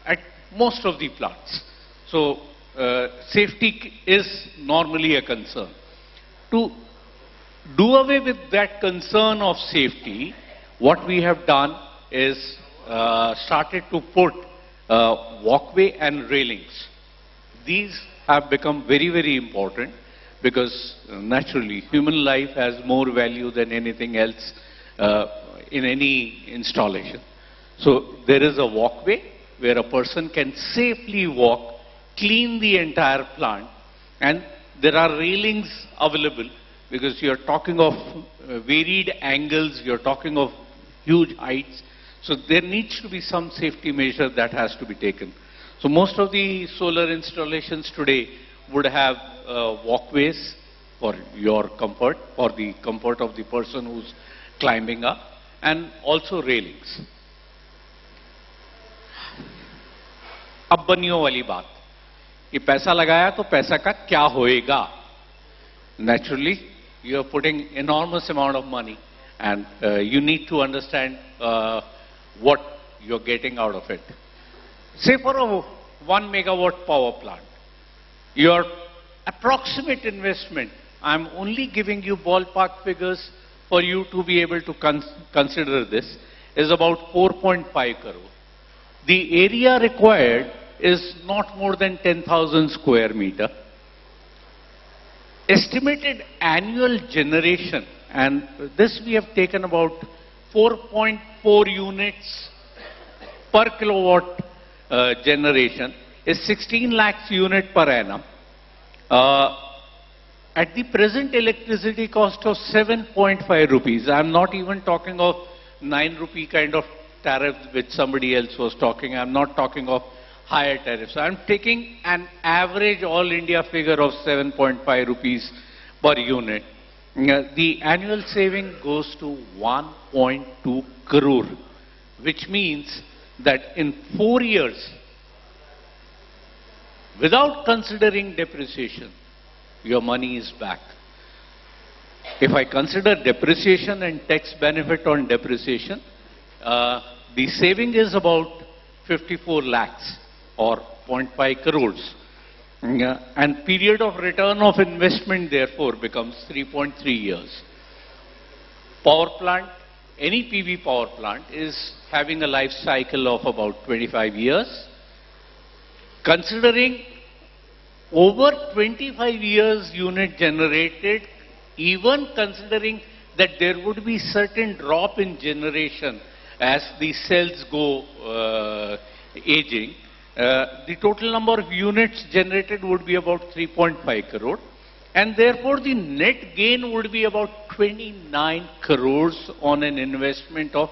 at most of the plants. So, safety is normally a concern. To do away with that concern of safety, what we have done is started to put walkway and railings. These have become very, very important because naturally human life has more value than anything else in any installation. So there is a walkway where a person can safely walk, clean the entire plant, and there are railings available because you're talking of varied angles, you're talking of huge heights. So there needs to be some safety measure that has to be taken. So most of the solar installations today would have walkways for your comfort, for the comfort of the person who's climbing up, and also railings. अब बनियों वाली बात, ये पैसा लगाया तो पैसा का क्या होएगा? Naturally, you are putting enormous amount of money, and you need to understand what you're getting out of it. Say for a 1 megawatt power plant, your approximate investment, I'm only giving you ballpark figures for you to be able to consider this, is about 4.5 crore. The area required is not more than 10,000 square meter. Estimated annual generation, and this we have taken about 4.4 units per kilowatt generation, is 16 lakhs unit per annum. At the present electricity cost of 7.5 rupees, I'm not even talking of 9 rupee kind of tariff which somebody else was talking. I'm not talking of higher tariffs. I'm taking an average all India figure of 7.5 rupees per unit. The annual saving goes to 1.2 crore, which means that in 4 years, without considering depreciation, your money is back. If I consider depreciation and tax benefit on depreciation, the saving is about 54 lakhs or 0.5 crores. And period of return of investment therefore becomes 3.3 years. Power plant, any PV power plant is having a life cycle of about 25 years. Considering over 25 years unit generated, even considering that there would be certain drop in generation as the cells go aging, the total number of units generated would be about 3.5 crore, and therefore the net gain would be about 29 crores on an investment of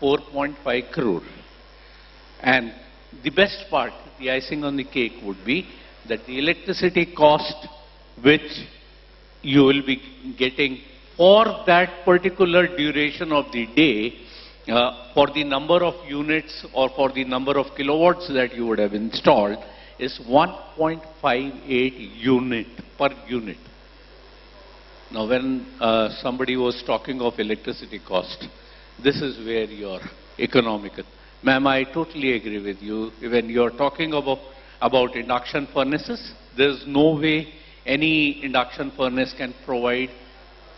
4.5 crore. And the best part, the icing on the cake, would be that the electricity cost which you will be getting for that particular duration of the day, for the number of units or for the number of kilowatts that you would have installed, is 1.58 unit per unit. Now when somebody was talking of electricity cost, this is where you're economical. Ma'am, I totally agree with you. When you're talking about induction furnaces, there's no way any induction furnace can provide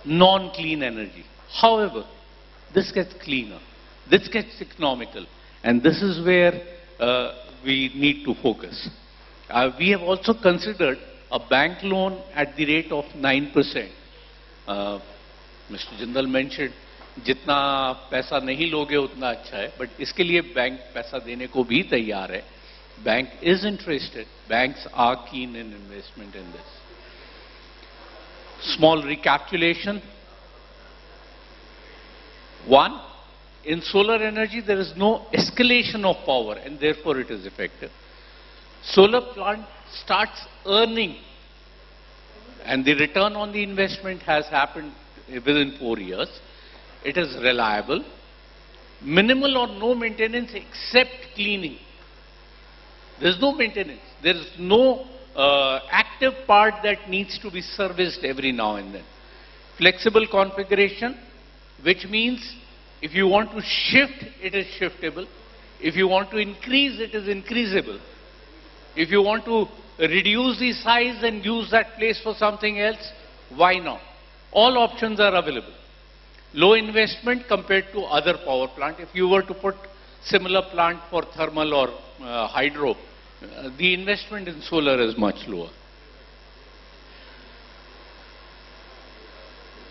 non-clean energy. However, this gets cleaner, this gets economical, and this is where we need to focus. We have also considered a bank loan at the rate of 9%. Mr. Jindal mentioned, जितना पैसा नहीं लोगे उतना अच्छा है, but इसके लिए bank पैसा देने को भी तैयार है. Bank is interested. Banks are keen in investment in this. Small recapitulation. One, in solar energy there is no escalation of power and therefore it is effective. Solar plant starts earning and the return on the investment has happened within 4 years. It is reliable. Minimal or no maintenance except cleaning. There is no maintenance. There is no active part that needs to be serviced every now and then. Flexible configuration, which means if you want to shift, it is shiftable. If you want to increase, it is increasable. If you want to reduce the size and use that place for something else, why not? All options are available. Low investment compared to other power plant. If you were to put similar plant for thermal or hydro, the investment in solar is much lower.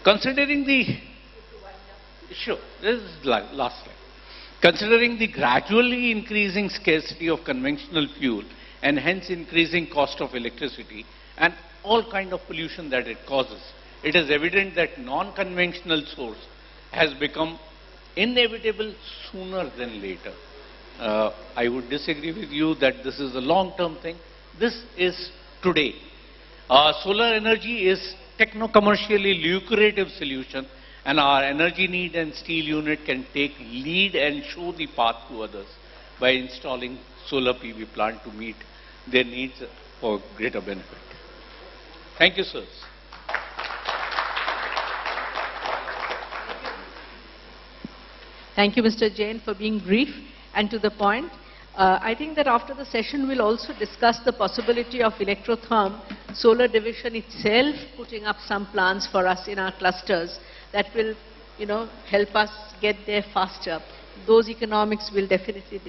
Considering the, sure, this is last slide. Considering the gradually increasing scarcity of conventional fuel and hence increasing cost of electricity and all kind of pollution that it causes, it is evident that non-conventional source has become inevitable sooner than later. I would disagree with you that this is a long-term thing. This is today. Solar energy is techno-commercially lucrative solution, and our energy need and steel unit can take lead and show the path to others by installing solar PV plant to meet their needs for greater benefit. Thank you, sirs. Thank you, Mr. Jain, for being brief. and to the point. I think that after the session we'll also discuss the possibility of electrotherm, solar division itself putting up some plans for us in our clusters that will, help us get there faster. Those economics we'll definitely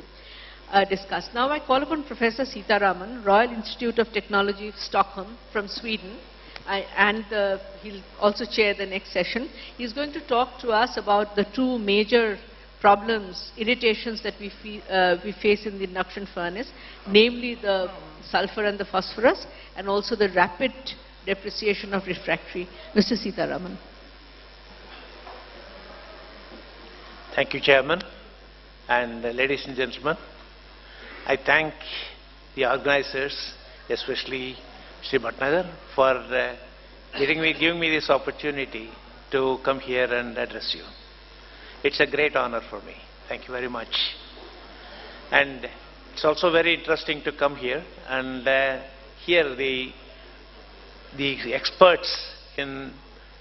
discuss. Now I call upon Professor Sitaraman, Royal Institute of Technology, Stockholm, from Sweden, and he'll also chair the next session. He's going to talk to us about the two major problems, irritations that we face in the induction furnace, namely the sulfur and the phosphorus, and also the rapid depreciation of refractory. Mr. Sitaraman. Thank you, Chairman, and ladies and gentlemen. I thank the organizers, especially Shri Bhatnagar, for giving me this opportunity to come here and address you. It's a great honor for me. Thank you very much. And it's also very interesting to come here and hear the experts in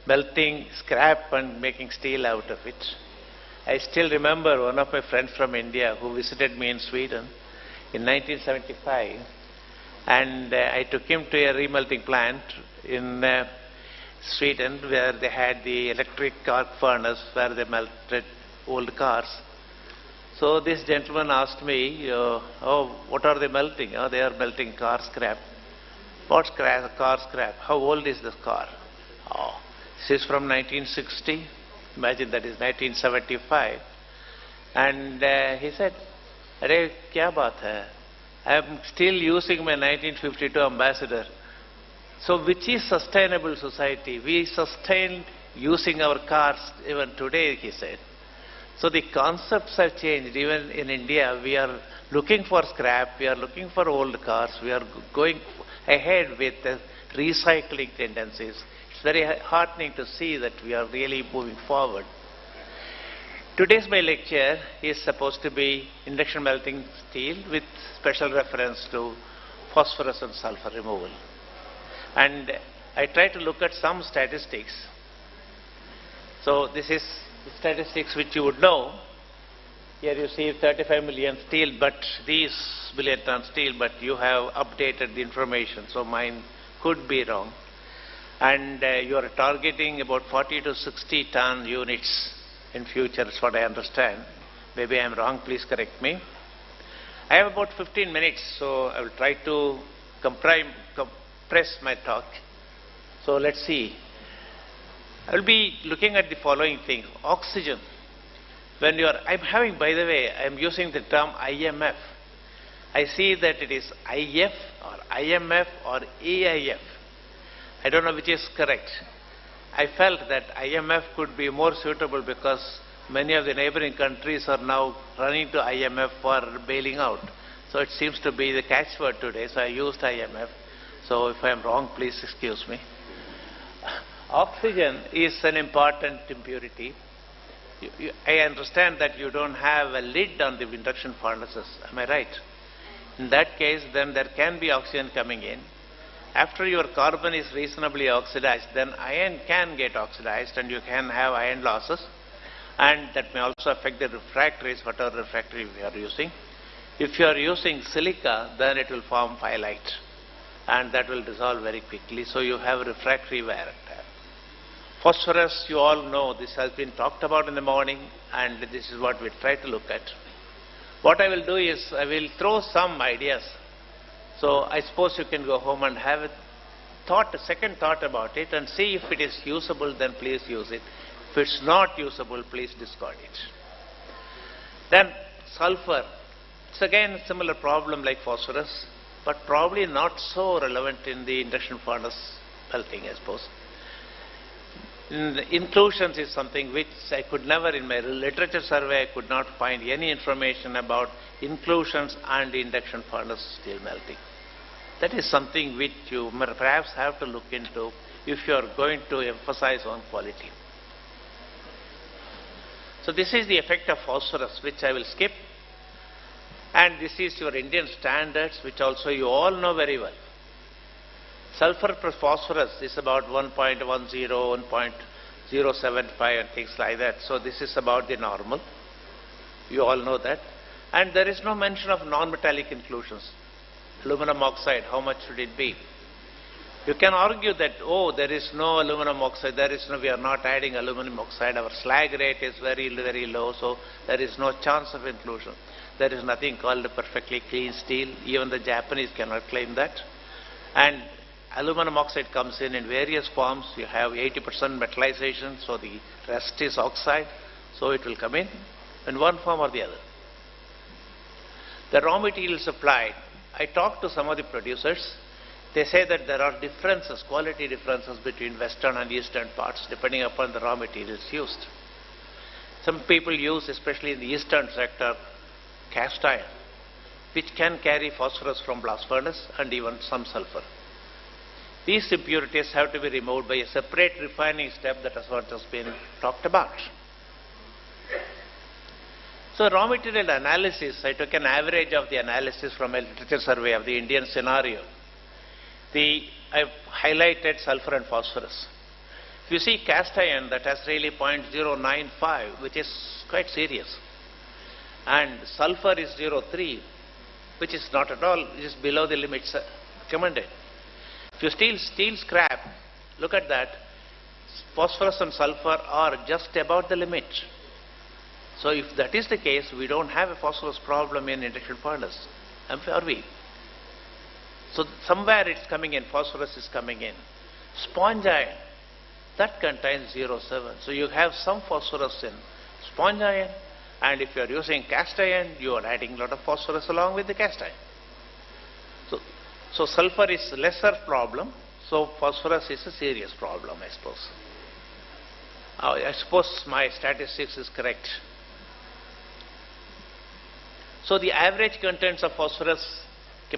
melting scrap and making steel out of it. I still remember one of my friends from India who visited me in Sweden in 1975, and I took him to a remelting plant in Sweden, where they had the electric arc furnace where they melted old cars. So this gentleman asked me, oh, what are they melting? Oh, they are melting car scrap. What's car scrap? How old is this car? Oh, this is from 1960. Imagine that is 1975. And he said, "Arey, kya baat hai? I am still using my 1952 Ambassador." So which is sustainable society? We sustain using our cars even today, he said. So the concepts have changed. Even in India, we are looking for scrap, we are looking for old cars, we are going ahead with recycling tendencies. It's very heartening to see that we are really moving forward. Today's my lecture is supposed to be induction melting steel with special reference to phosphorus and sulfur removal. And I try to look at some statistics. So this is statistics which you would know. Here you see 35 million steel, but these million ton steel, but you have updated the information, so mine could be wrong. And you are targeting about 40 to 60 ton units in future, is what I understand. Maybe I am wrong, please correct me. I have about 15 minutes, so I will try to compress my talk. So let's see. I will be looking at the following things. Oxygen. When you are, I'm having, by the way, I'm using the term IMF. I see that it is IF or IMF or AIF. I don't know which is correct. I felt that IMF could be more suitable because many of the neighboring countries are now running to IMF for bailing out. So it seems to be the catchword today, so I used IMF. So if I am wrong, please excuse me. Oxygen is an important impurity. I understand that you don't have a lid on the induction furnaces, am I right? In that case, then there can be oxygen coming in. After your carbon is reasonably oxidized, then iron can get oxidized and you can have iron losses, and that may also affect the refractories, whatever refractory we are using. If you are using silica, then it will form pyrite and that will dissolve very quickly, so you have refractory wear and tear. Phosphorus, you all know, this has been talked about in the morning, and this is what we try to look at. What I will do is, I will throw some ideas. So I suppose you can go home and have a second thought about it and see if it is usable, then please use it. If it's not usable, please discard it. Then sulfur. It's again a similar problem like phosphorus, but probably not so relevant in the induction furnace melting, I suppose. Inclusions is something which I could never, in my literature survey, I could not find any information about inclusions and induction furnace steel melting. That is something which you perhaps have to look into if you are going to emphasize on quality. So this is the effect of phosphorus, which I will skip. And this is your Indian standards, which also you all know very well. Sulfur plus phosphorus is about 1.10, 1.075 and things like that. So this is about the normal. You all know that. And there is no mention of non-metallic inclusions. Aluminum oxide, how much should it be? You can argue that, oh, there is no aluminum oxide, we are not adding aluminum oxide, our slag rate is very, very low, so there is no chance of inclusion. There is nothing called a perfectly clean steel, even the Japanese cannot claim that. And aluminum oxide comes in various forms. You have 80% metallization, so the rest is oxide, so it will come in one form or the other. The raw material supplied, I talked to some of the producers. They say that there are differences, quality differences between western and eastern parts depending upon the raw materials used. Some people use, especially in the eastern sector, cast iron, which can carry phosphorus from blast furnace and even some sulfur. These impurities have to be removed by a separate refining step that has what has been talked about. So raw material analysis, I took an average of the analysis from a literature survey of the Indian scenario. I've highlighted sulfur and phosphorus. If you see cast iron, that has really 0.095, which is quite serious. And sulfur is 0.3, which is not at all, it is below the limits recommended. If you steel scrap, look at that, phosphorus and sulfur are just about the limit. So if that is the case, we don't have a phosphorus problem in induction furnace, are we? So somewhere it's coming in, phosphorus is coming in. Sponge iron, that contains 0.7. So you have some phosphorus in sponge iron, and if you are using cast iron, you are adding a lot of phosphorus along with the cast iron. So sulfur is lesser problem, so phosphorus is a serious problem, I suppose. I suppose my statistics is correct. So the average contents of phosphorus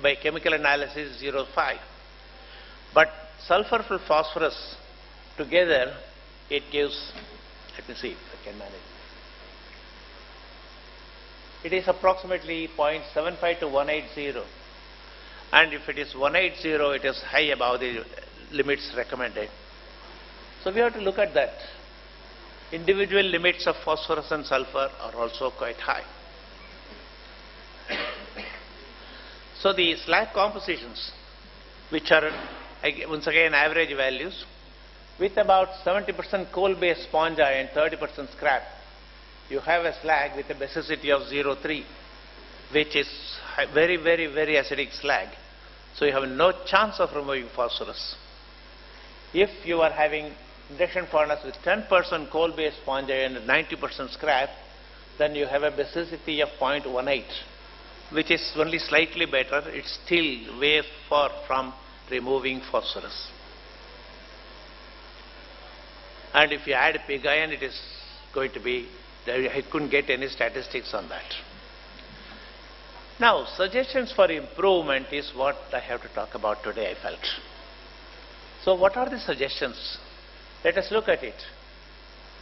by chemical analysis is 0.5. But sulfur and phosphorus together, it gives, let me see if I can manage. It is approximately 0.75 to 180. And if it is 180, it is high above the limits recommended. So we have to look at that. Individual limits of phosphorus and sulfur are also quite high. So the slag compositions, which are once again average values, with about 70% coal-based sponge iron, 30% scrap, you have a slag with a basicity of 0.3, which is very, very, very acidic slag. So you have no chance of removing phosphorus. If you are having induction furnace with 10% coal-based sponge iron and 90% scrap, then you have a basicity of 0.18. Which is only slightly better. It's still way far from removing phosphorus. And if you add pig iron, it is going to be, I couldn't get any statistics on that. Now, suggestions for improvement is what I have to talk about today, I felt. So what are the suggestions? Let us look at it.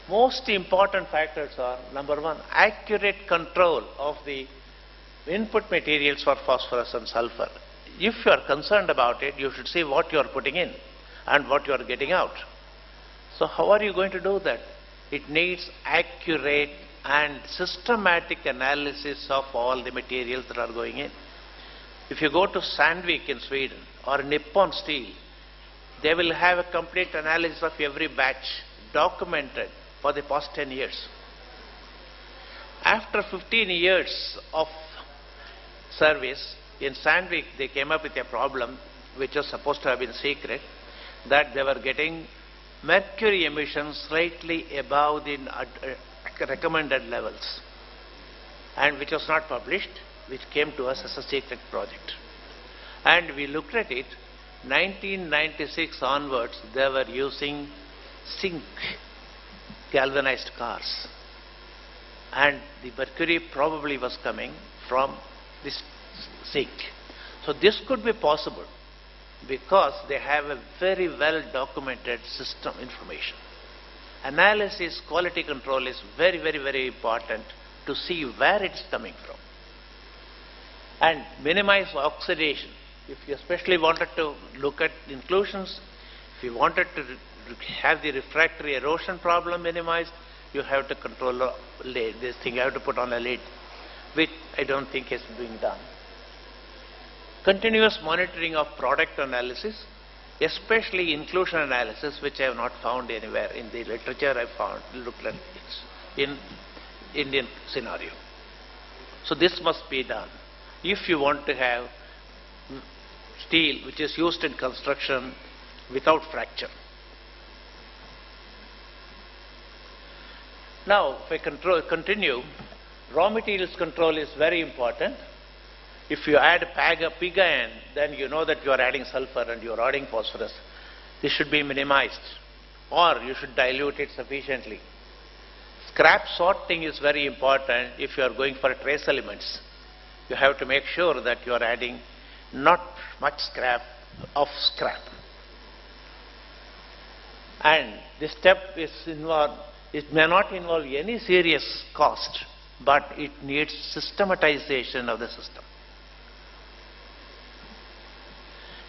Most important factors are, number one, accurate control of the input materials for phosphorus and sulfur. If you are concerned about it, you should see what you are putting in and what you are getting out. So how are you going to do that? It needs accurate and systematic analysis of all the materials that are going in. If you go to Sandvik in Sweden or Nippon Steel, they will have a complete analysis of every batch documented for the past 10 years. After 15 years of service, in Sandvik they came up with a problem which was supposed to have been secret, that they were getting mercury emissions slightly above the recommended levels, and which was not published, which came to us as a secret project. And we looked at it, 1996 onwards they were using zinc galvanized cars, and the mercury probably was coming from this zinc. So this could be possible because they have a very well documented system information. Analysis, quality control is very, very, very important to see where it's coming from. And minimize oxidation. If you especially wanted to look at inclusions, if you wanted to have the refractory erosion problem minimized, you have to control this thing, you have to put on a lid. which I don't think is being done. Continuous monitoring of product analysis, especially inclusion analysis, which I have not found anywhere in the literature. I found looked at it in Indian scenario. So this must be done if you want to have steel which is used in construction without fracture. Now, if I continue, raw materials control is very important. If you add pig iron, then you know that you are adding sulfur and you are adding phosphorus. This should be minimized, or you should dilute it sufficiently. Scrap sorting is very important if you are going for trace elements. You have to make sure that you are adding not much scrap. And this step is involved, it may not involve any serious cost, but it needs systematization of the system.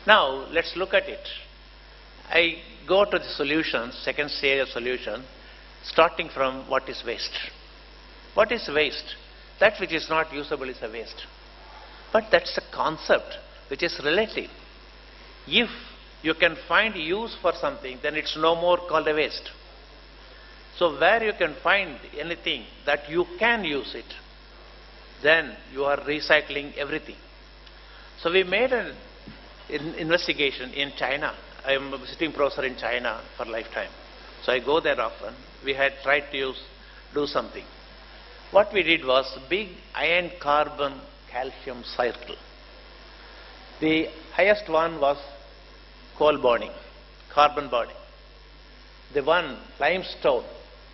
Now, let's look at it. I go to the solutions, second stage of solution, starting from what is waste. What is waste? That which is not usable is a waste. But that's a concept which is relative. If you can find use for something, then it's no more called a waste. So where you can find anything that you can use it, then you are recycling everything. So we made an investigation in China. I am a visiting professor in China for a lifetime. So I go there often. We had tried to do something. What we did was big iron carbon calcium cycle. The highest one was coal burning, carbon burning. The one limestone,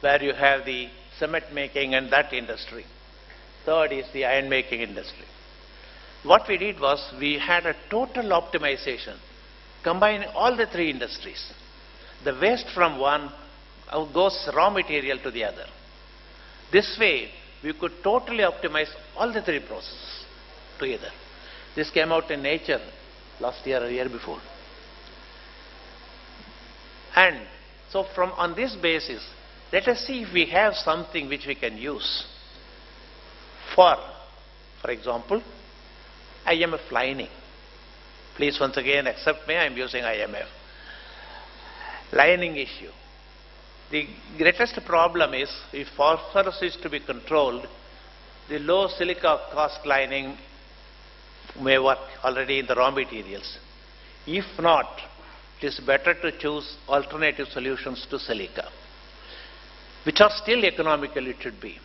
where you have the cement making and that industry. Third is the iron making industry. What we did was we had a total optimization, combining all the three industries. The waste from one goes raw material to the other. This way, we could totally optimize all the three processes together. This came out in Nature last year or year before. And so on this basis, let us see if we have something which we can use. For example, IMF lining. Please once again accept me, I am using IMF. Lining issue. The greatest problem is, if phosphorus is to be controlled, the low silica cost lining may work already in the raw materials. If not, it is better to choose alternative solutions to silica, which are still economical it should be.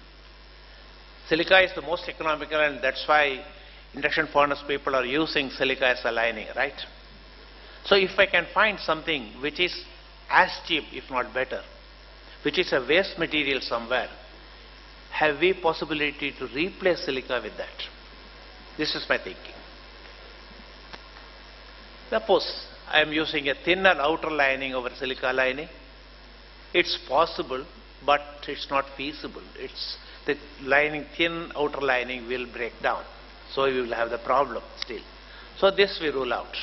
Silica is the most economical, and that's why induction furnace people are using silica as a lining, right? So if I can find something which is as cheap, if not better, which is a waste material somewhere, have we possibility to replace silica with that? This is my thinking. Suppose I am using a thinner outer lining over silica lining. It's possible, but it's not feasible. The lining, thin outer lining will break down. So we will have the problem still. So this we rule out.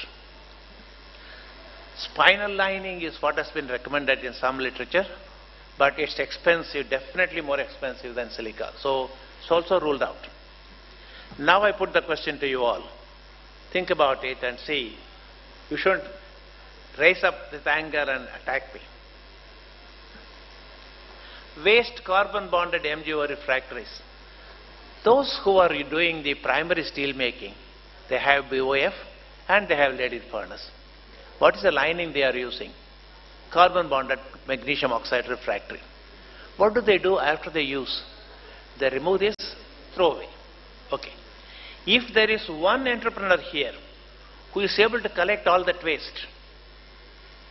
Spinal lining is what has been recommended in some literature, but it's expensive, definitely more expensive than silica. So it's also ruled out. Now I put the question to you all. Think about it and see. You shouldn't raise up this anger and attack me. Waste carbon bonded MgO refractories. Those who are doing the primary steel making, they have BOF and they have leaded furnace. What is the lining they are using? Carbon bonded magnesium oxide refractory. What do they do after they use? They remove this, throw away. Okay. If there is one entrepreneur here who is able to collect all that waste,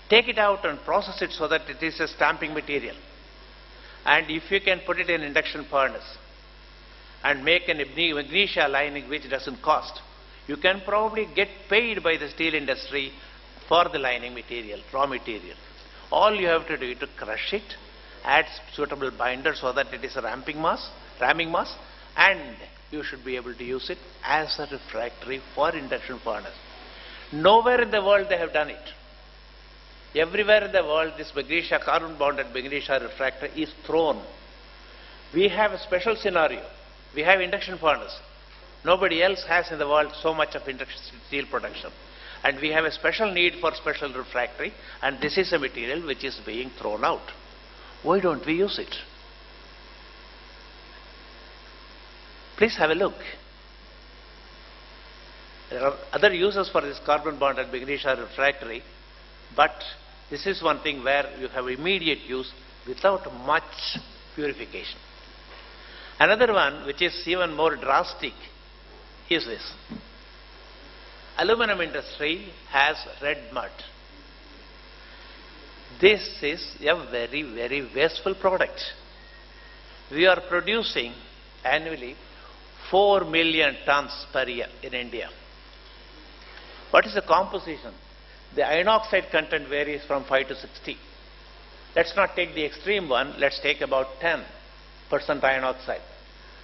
take it out and process it so that it is a stamping material, and if you can put it in induction furnace and make an magnesia lining which doesn't cost, you can probably get paid by the steel industry for the lining material, raw material. All you have to do is to crush it, add suitable binder so that it is a ramming mass, and you should be able to use it as a refractory for induction furnace. Nowhere in the world they have done it. Everywhere in the world, this magnesia, carbon bonded magnesia refractor is thrown. We have a special scenario We have induction furnace. Nobody else has in the world so much of induction steel production. And we have a special need for special refractory, and this is a material which is being thrown out. Why don't we use it? Please have a look. There are other uses for this carbon bonded magnesia refractory, but this is one thing where you have immediate use without much purification. Another one which is even more drastic is this. Aluminum industry has red mud. This is a very, very wasteful product. We are producing annually 4 million tons per year in India. What is the composition? The iron oxide content varies from 5 to 60. Let's not take the extreme one, let's take about 10% iron oxide.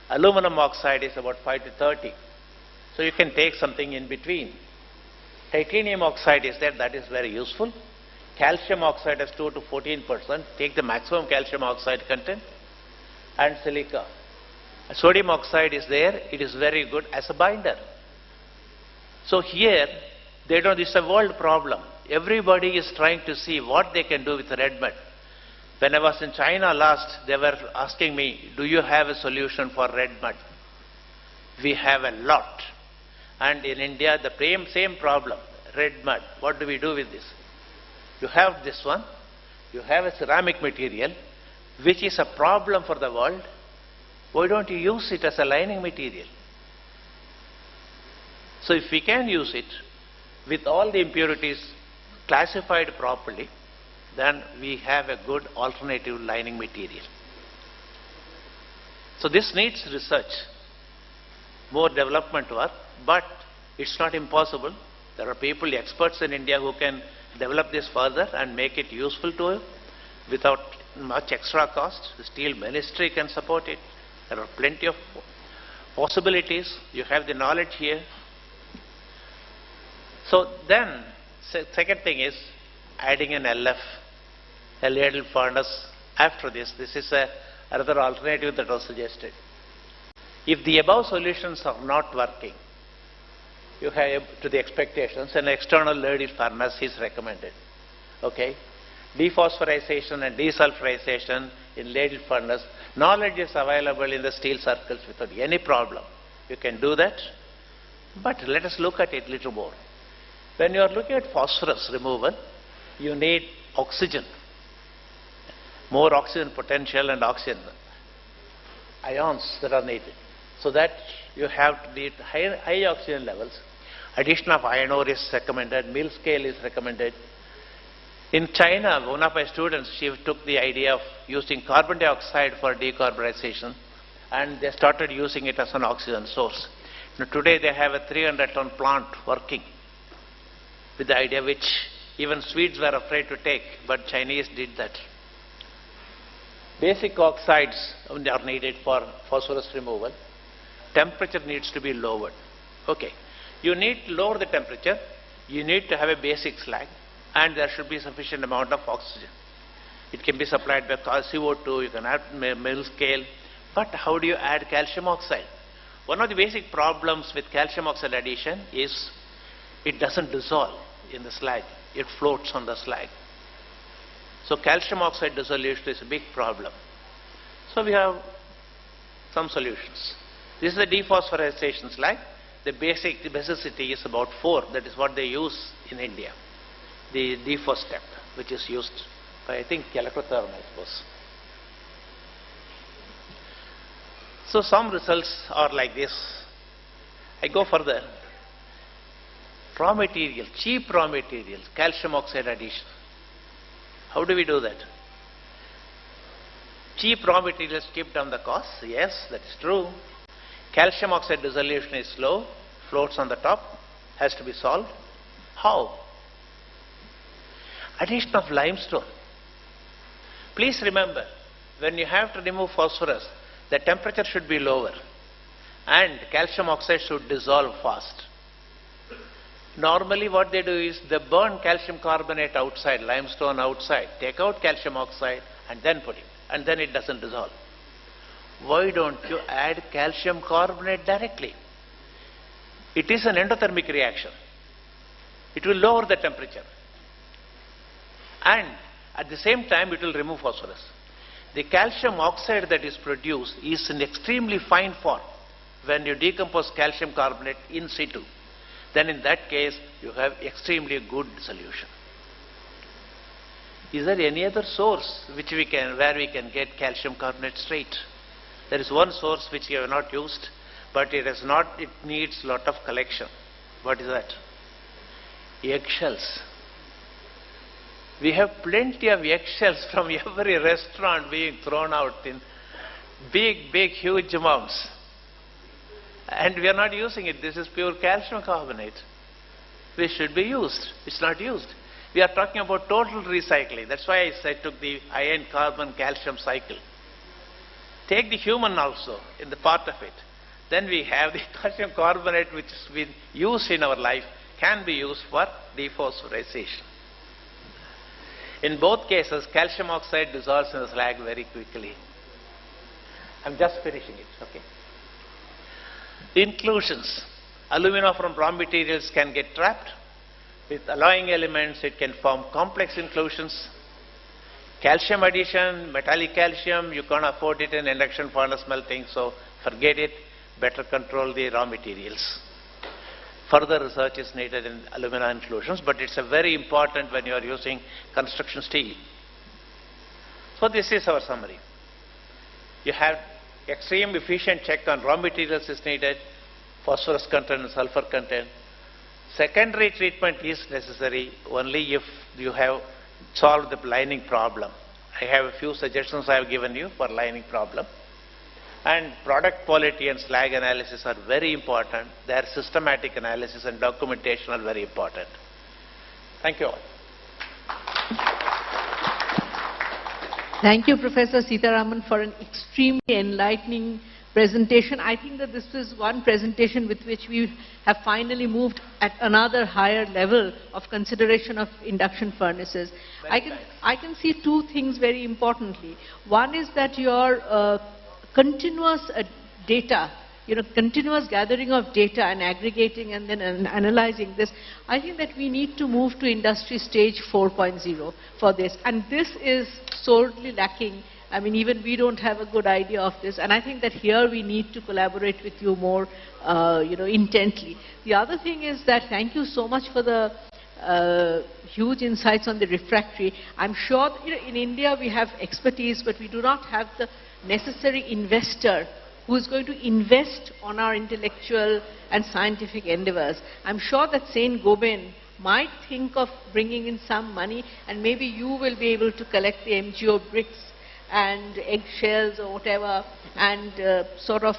Aluminum oxide is about 5 to 30. So you can take something in between. Titanium oxide is there, that is very useful. Calcium oxide has 2 to 14%. Take the maximum calcium oxide content. And silica. Sodium oxide is there, it is very good as a binder. So here, this is a world problem. Everybody is trying to see what they can do with red mud. When I was in China last, they were asking me, do you have a solution for red mud? We have a lot. And in India, the same problem, red mud. What do we do with this? You have this one, you have a ceramic material, which is a problem for the world. Why don't you use it as a lining material? So if we can use it with all the impurities classified properly, then we have a good alternative lining material. So this needs research, more development work, but it's not impossible. There are people, experts in India who can develop this further and make it useful to you without much extra cost. The steel ministry can support it. There are plenty of possibilities. You have the knowledge here. So then, second thing is adding an LF, a ladle furnace after this. This is another alternative that was suggested. If the above solutions are not working, you have to the expectations, an external ladle furnace is recommended. Okay? Dephosphorization and desulfurization in ladle furnace. Knowledge is available in the steel circles without any problem. You can do that. But let us look at it a little more. When you are looking at phosphorus removal, you need oxygen. More oxygen potential and oxygen ions that are needed. So that you have to need high oxygen levels. Addition of iron ore is recommended, mill scale is recommended. In China, one of my students, she took the idea of using carbon dioxide for decarbonization, and they started using it as an oxygen source. Now, today they have a 300-ton plant working with the idea which even Swedes were afraid to take, but Chinese did that. Basic oxides are needed for phosphorus removal. Temperature needs to be lowered. Okay. You need to lower the temperature, you need to have a basic slag, and there should be sufficient amount of oxygen. It can be supplied by CO2, you can add mill scale, but how do you add calcium oxide? One of the basic problems with calcium oxide addition is it doesn't dissolve in the slag, it floats on the slag. So calcium oxide dissolution is a big problem. So we have some solutions. This is the dephosphorization slag. The basicity is about 4. That is what they use in India. The dephos step, which is used by, I think, electrotherm, I suppose. So some results are like this. I go further. Raw material, cheap raw materials, calcium oxide addition. How do we do that? Cheap raw materials keep down the cost. Yes, that is true. Calcium oxide dissolution is slow, floats on the top, has to be solved. How? Addition of limestone. Please remember, when you have to remove phosphorus, the temperature should be lower and calcium oxide should dissolve fast. Normally what they do is they burn calcium carbonate outside, limestone outside, take out calcium oxide and then put it, and then it doesn't dissolve. why don't you add calcium carbonate directly? It is an endothermic reaction. It will lower the temperature. And at the same time, it will remove phosphorus. The calcium oxide that is produced is in extremely fine form when you decompose calcium carbonate in situ. Then in that case, you have extremely good solution. Is there any other source where we can get calcium carbonate straight? There is one source which we have not used, but it needs lot of collection. What is that? Eggshells. We have plenty of eggshells from every restaurant being thrown out in big, huge amounts. And we are not using it. This is pure calcium carbonate. Which should be used. It's not used. We are talking about total recycling. That's why I took the iron, carbon, calcium cycle. Take the human also in the part of it. Then we have the calcium carbonate which has been used in our life, can be used for dephosphorylation. In both cases, calcium oxide dissolves in the slag very quickly. I'm just finishing it, okay? Inclusions. Alumina from raw materials can get trapped. With alloying elements, it can form complex inclusions. Calcium addition, metallic calcium, you can't afford it in induction furnace melting, so forget it. Better control the raw materials. Further research is needed in alumina inclusions, but it's a very important when you are using construction steel. So this is our summary. You have extreme efficient check on raw materials is needed, phosphorus content and sulfur content. Secondary treatment is necessary only if you have solved the lining problem. I have a few suggestions I have given you for lining problem. And product quality and slag analysis are very important. Their systematic analysis and documentation are very important. Thank you all. Thank you, Professor Sitaraman, for an extremely enlightening presentation. I think that this is one presentation with which we have finally moved at another higher level of consideration of induction furnaces. I can see two things very importantly. One is that your continuous data, continuous gathering of data and aggregating and then analyzing this. I think that we need to move to industry stage 4.0 for this. And this is sorely lacking. I mean, even we don't have a good idea of this. And I think that here we need to collaborate with you more, intently. The other thing is that thank you so much for the huge insights on the refractory. I'm sure in India we have expertise, but we do not have the necessary investor who is going to invest on our intellectual and scientific endeavors. I'm sure that Saint Gobain might think of bringing in some money, and maybe you will be able to collect the MGO bricks and eggshells or whatever and sort of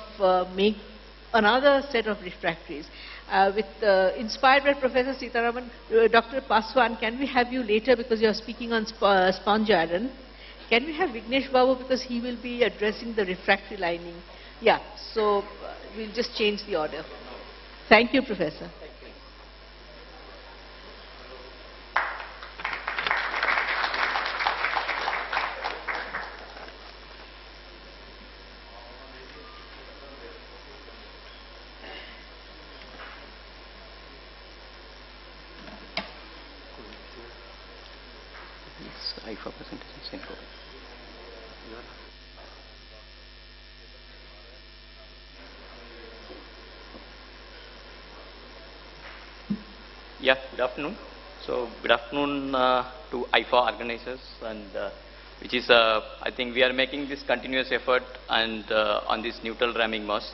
make another set of refractories. Inspired by Professor Sitaraman, Dr. Paswan, can we have you later because you are speaking on sponge iron? Can we have Vignesh Babu because he will be addressing the refractory lining? Yeah, so we'll just change the order. Thank you, Professor. AIIFA presentation, Saint Gobain. Yeah, good afternoon. So, good afternoon to AIIFA organizers, and which is, I think we are making this continuous effort and on this neutral ramming mass,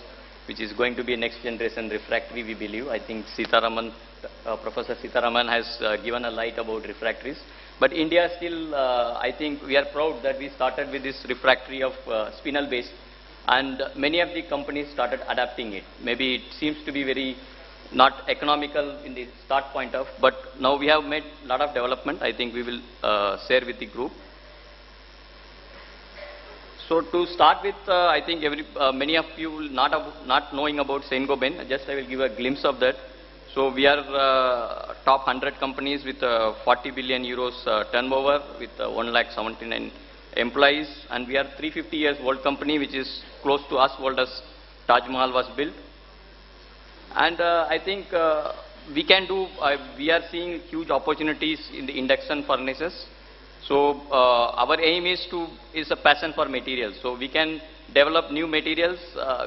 which is going to be a next generation refractory, we believe. I think Sitaraman, Professor Sitaraman has given a light about refractories. But India still, I think we are proud that we started with this refractory of spinel based, and many of the companies started adapting it. Maybe it seems to be very not economical in the start point of, but now we have made a lot of development. I think we will share with the group. So to start with, I think many of you will not knowing about Saint Gobain. Just I will give a glimpse of that. So we top 100 companies with 40 billion euros turnover with 1,79 employees, and we are 350 years old company, which is close to us, old as Taj Mahal was built. And I think we can do, we are seeing huge opportunities in the induction furnaces. So our aim is a passion for materials. So we can develop new materials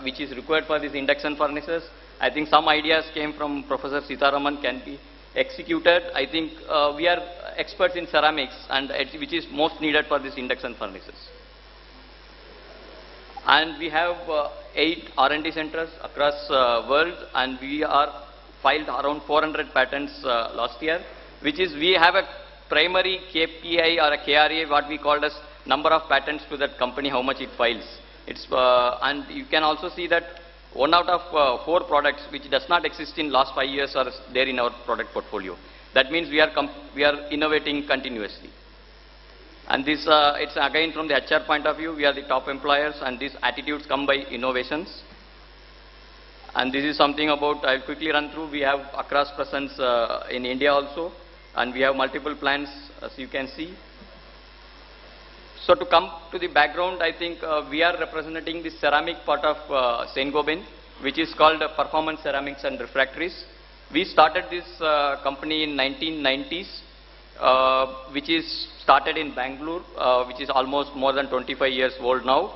which is required for these induction furnaces. I think some ideas came from Professor Sitaraman can be executed. I think we are experts in ceramics, and which is most needed for these induction furnaces. And we have 8 R&D centers across world, and we are filed around 400 patents last year, which is we have a primary KPI or a KRA, what we called as number of patents to that company, how much it files. It's and you can also see that 1 out of 4 products which does not exist in last 5 years are there in our product portfolio. That means we are innovating continuously. And this, it's again from the HR point of view, we are the top employers, and these attitudes come by innovations. And this is something about, I'll quickly run through. We have across presence in India also, and we have multiple plans, as you can see. So to come to the background, I think we are representing the ceramic part of Saint-Gobain, which is called Performance Ceramics and Refractories. We started this company in 1990s, which is started in Bangalore, which is almost more than 25 years old now.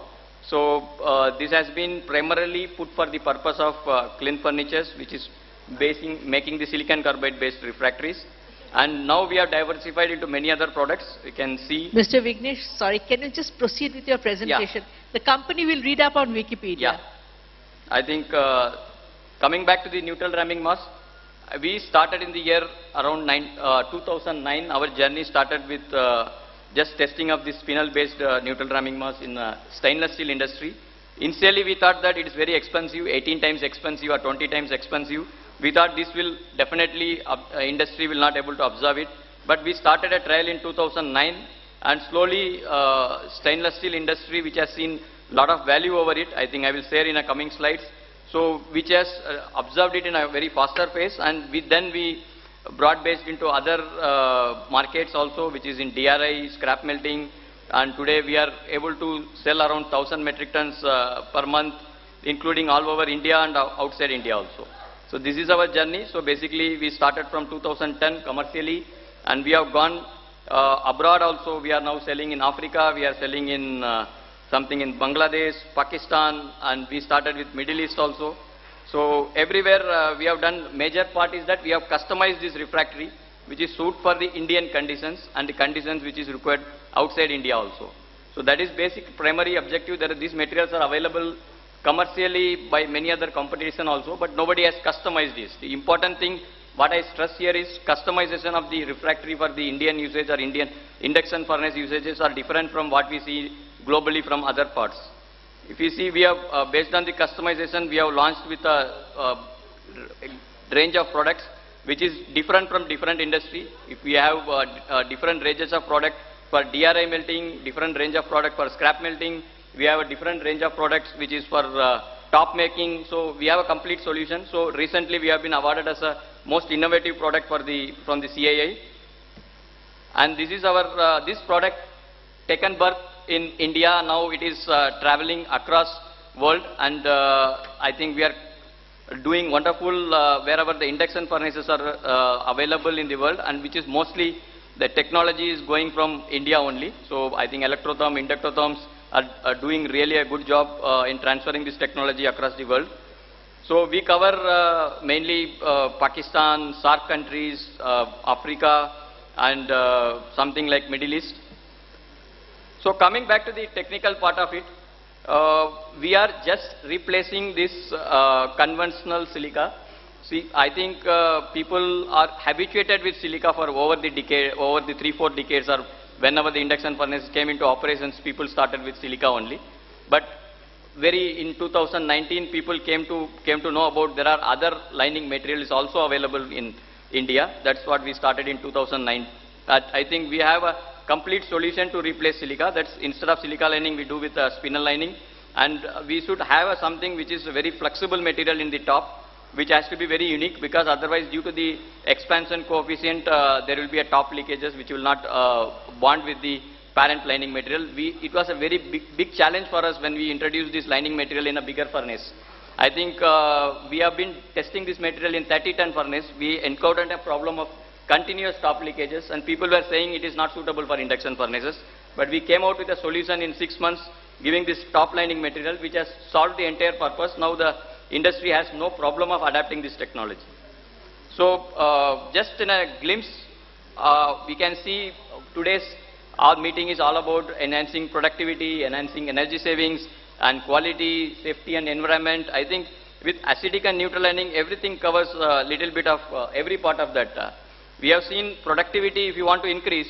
So this has been primarily put for the purpose of clean furnitures, which is making the silicon carbide based refractories. And now we have diversified into many other products. You can see. Mr. Vignesh, sorry, can you just proceed with your presentation? Yeah. The company will read up on Wikipedia. Yeah. I think coming back to the neutral ramming mass, we started in the year around 2009. Our journey started with just testing of the spinel based neutral ramming mass in stainless steel industry. Initially we thought that it is very expensive, 18 times expensive or 20 times expensive. We thought this will definitely, industry will not able to absorb it. But we started a trial in 2009, and slowly stainless steel industry, which has seen a lot of value over it, I think I will share in a coming slides. So which has observed it in a very faster pace, and then we broad based into other markets also, which is in DRI, scrap melting, and today we are able to sell around 1,000 metric tons per month, including all over India and outside India also. So this is our journey. So basically we started from 2010 commercially, and we have gone abroad also. We are now selling in Africa, we are selling in something in Bangladesh, Pakistan, and we started with Middle East also. So everywhere we have done, major part is that we have customized this refractory, which is suited for the Indian conditions and the conditions which is required outside India also. So that is basic primary objective, that these materials are available commercially by many other competition also, but nobody has customized this. The important thing, what I stress here is customization of the refractory for the Indian usage or Indian induction furnace usages are different from what we see globally from other parts. If you see, we have, based on the customization, we have launched with a range of products which is different from different industry. If we have different ranges of product for DRI melting, different range of product for scrap melting, we have a different range of products which is for top making. So we have a complete solution. So recently we have been awarded as a most innovative product for from the CII. And this is our, this product taken birth in India. Now it is traveling across world, and I think we are doing wonderful wherever the induction furnaces are available in the world, and which is mostly the technology is going from India only. So I think electrotherm, inductotherms are doing really a good job in transferring this technology across the world. So we cover mainly Pakistan, SAARC countries, Africa, and something like Middle East. So coming back to the technical part of it, we are just replacing this conventional silica. See, I think people are habituated with silica for over the decade, over the 3-4 decades, or whenever the induction furnace came into operations, people started with silica only. But in 2019, people came to know about there are other lining materials also available in India. That's what we started in 2009. I think we have a complete solution to replace silica. That's instead of silica lining, we do with a spinel lining, and we should have something which is a very flexible material in the top, which has to be very unique, because otherwise due to the expansion coefficient there will be a top leakages which will not bond with the parent lining material. It was a very big challenge for us when we introduced this lining material in a bigger furnace. I think we have been testing this material in 30-ton furnace. We encountered a problem of continuous top leakages, and people were saying it is not suitable for induction furnaces. But we came out with a solution in 6 months, giving this top lining material, which has solved the entire purpose. Now the industry has no problem of adapting this technology. So just in a glimpse, we can see today's our meeting is all about enhancing productivity, enhancing energy savings, and quality, safety, and environment. I think with acidic and neutral lining, everything covers a little bit of every part of that. We have seen productivity if you want to increase.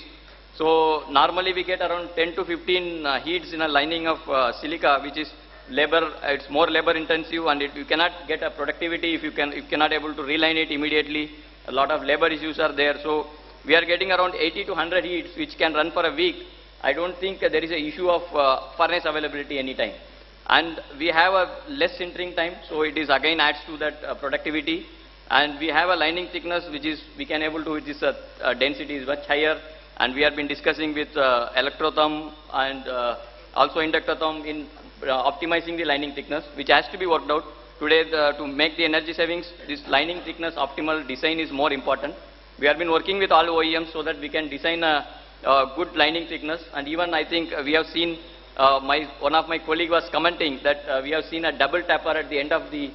So normally we get around 10 to 15 heats in a lining of silica, which is labor. It's more labor intensive, and you cannot get a productivity if you cannot able to reline it immediately. A lot of labor issues are there. So we are getting around 80 to 100 heats, which can run for a week. I don't think there is an issue of furnace availability anytime. And we have a less sintering time, so it is again adds to that productivity. And we have a lining thickness which is we can able to, which is density is much higher. And we have been discussing with electrotherm and also inductotherm in optimizing the lining thickness, which has to be worked out. Today, to make the energy savings, this lining thickness optimal design is more important. We have been working with all OEMs so that we can design a good lining thickness. And even I think we have seen, one of my colleague was commenting that we have seen a double tapper at the end of the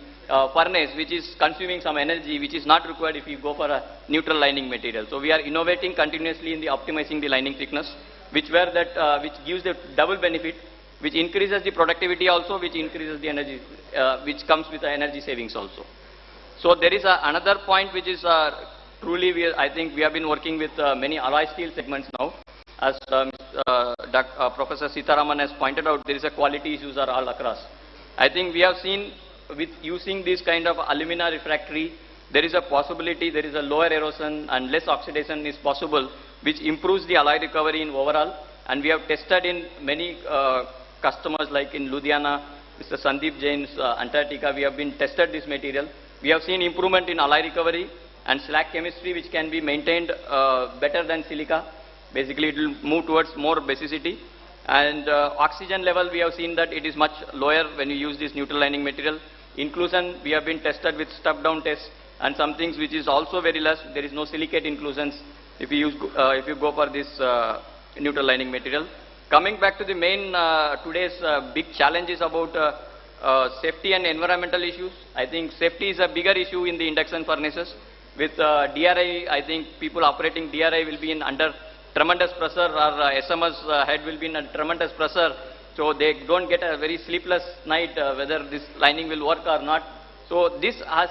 furnace, which is consuming some energy, which is not required if you go for a neutral lining material. So we are innovating continuously in the optimizing the lining thickness, which gives the double benefit, which increases the productivity also, which increases the energy, which comes with the energy savings also. So there is another point which is truly, I think we have been working with many alloy steel segments now. As Professor Sitaraman has pointed out, there is a quality issues are all across. I think we have seen with using this kind of alumina refractory, there is a possibility, there is a lower erosion and less oxidation is possible, which improves the alloy recovery in overall. And we have tested in many customers like in Ludhiana, Mr. Sandeep Jain's Antarctica, we have been tested this material. We have seen improvement in alloy recovery and slag chemistry, which can be maintained better than silica. Basically, it will move towards more basicity. And oxygen level, we have seen that it is much lower when you use this neutral lining material. Inclusion, we have been tested with step down tests and some things which is also very less. There is no silicate inclusions if you go for this neutral lining material. Coming back to the main today's big challenge is about safety and environmental issues. I think safety is a bigger issue in the induction furnaces. With DRI, I think people operating DRI will be in under tremendous pressure, or SMS head will be in a tremendous pressure. So they don't get a very sleepless night whether this lining will work or not. So this has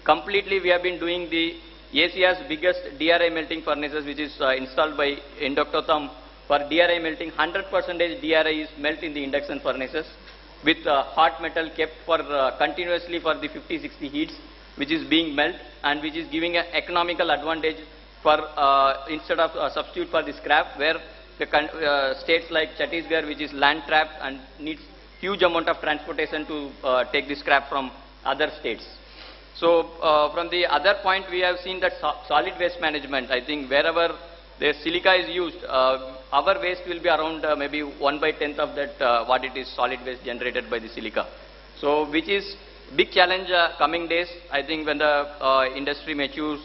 completely, we have been doing the Asia's biggest DRI melting furnaces, which is installed by Inductotherm. For DRI melting, 100% DRI is melt in the induction furnaces with hot metal kept for continuously for the 50-60 heats, which is being melt and which is giving an economical advantage for instead of substitute for the scrap, where the states like Chhattisgarh, which is land trapped and needs huge amount of transportation to take the scrap from other states. So from the other point, we have seen that solid waste management. I think wherever the silica is used, our waste will be around maybe 1/10 of that what it is solid waste generated by the silica. So which is big challenge coming days. I think when the industry matures,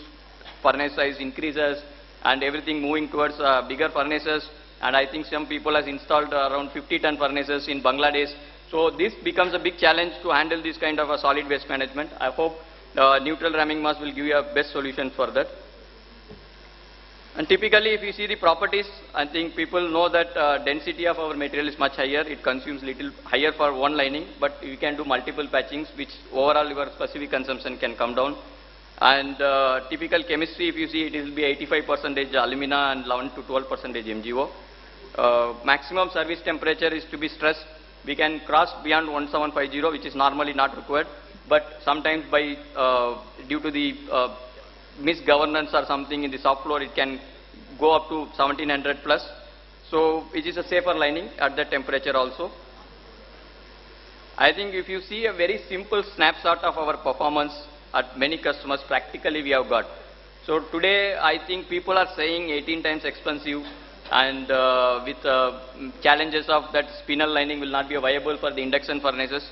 furnace size increases and everything moving towards bigger furnaces, and I think some people has installed around 50-ton furnaces in Bangladesh. So this becomes a big challenge to handle this kind of a solid waste management. I hope neutral ramming mass will give you a best solution for that. And typically if you see the properties, I think people know that density of our material is much higher. It consumes little higher for one lining, but you can do multiple patchings, which overall your specific consumption can come down. And typical chemistry, if you see, it will be 85% alumina and 11 to 12% MgO. Maximum service temperature is to be stressed. We can cross beyond 1750, which is normally not required, but sometimes by due to the misgovernance or something in the shop floor, it can go up to 1700 plus. So it is a safer lining at that temperature also. I think if you see a very simple snapshot of our performance at many customers, practically we have got. So today I think people are saying 18 times expensive. and with challenges of that spinel lining will not be viable for the induction furnaces.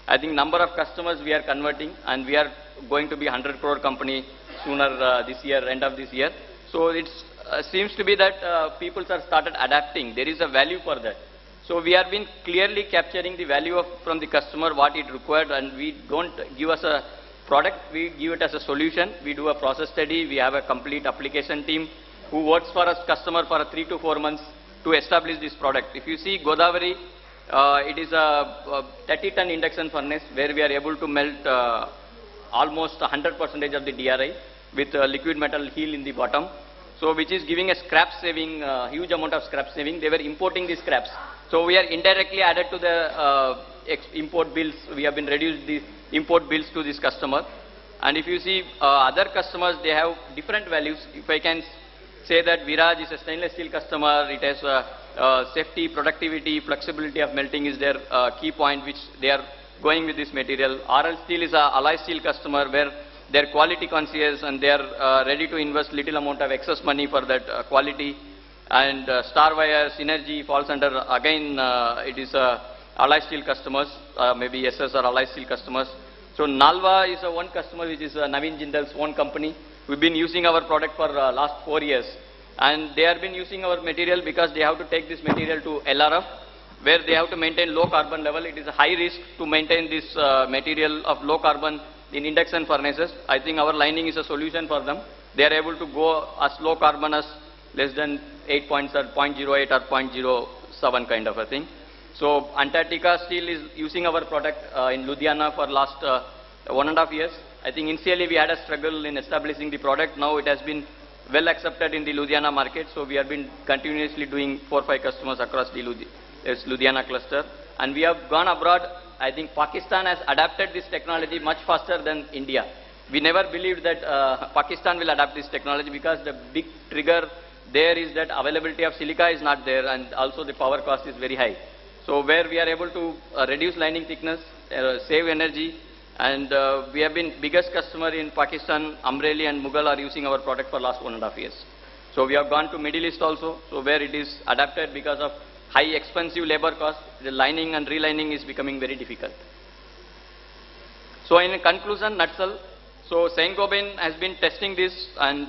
I think number of customers we are converting, and we are going to be 100 crore company sooner this year, end of this year. So it seems to be that people are started adapting. There is a value for that. So we have been clearly capturing the value from the customer, what it required, and we don't give us a product, we give it as a solution. We do a process study, we have a complete application team who works for us customer for 3 to 4 months to establish this product. If you see Godavari, it is a 30-ton induction furnace where we are able to melt almost 100% of the DRI with liquid metal heel in the bottom. So which is giving a scrap saving, huge amount of scrap saving. They were importing the scraps. So we are indirectly added to the import bills. We have been reduced the import bills to this customer. And if you see other customers, they have different values. If I can say that Viraj is a stainless steel customer, it has safety, productivity, flexibility of melting is their key point which they are going with this material. RL Steel is a alloy steel customer where they're quality conscious and they are ready to invest little amount of excess money for that quality. And Star Wire, Synergy falls under, again, it is alloy steel customers, maybe SS or alloy steel customers. So Nalva is one customer which is Naveen Jindal's own company. We've been using our product for last 4 years. And they have been using our material because they have to take this material to LRF, where they have to maintain low carbon level. It is a high risk to maintain this material of low carbon in induction furnaces. I think our lining is a solution for them. They are able to go as low carbon as less than 8 points or 0.08 or 0.07 kind of a thing. So Antarctica Steel is using our product in Ludhiana for last 1.5 years. I think initially we had a struggle in establishing the product. Now it has been well accepted in the Ludhiana market. So we have been continuously doing 4 or 5 customers across the Ludhiana cluster. And we have gone abroad. I think Pakistan has adapted this technology much faster than India. We never believed that Pakistan will adapt this technology because the big trigger there is that availability of silica is not there, and also the power cost is very high. So where we are able to reduce lining thickness, save energy, and we have been biggest customer in Pakistan. Amreli and Mughal are using our product for last 1.5 years. So we have gone to Middle East also, so where it is adapted because of high expensive labor cost, the lining and relining is becoming very difficult. So in conclusion, nutshell, so Saint-Gobain has been testing this, and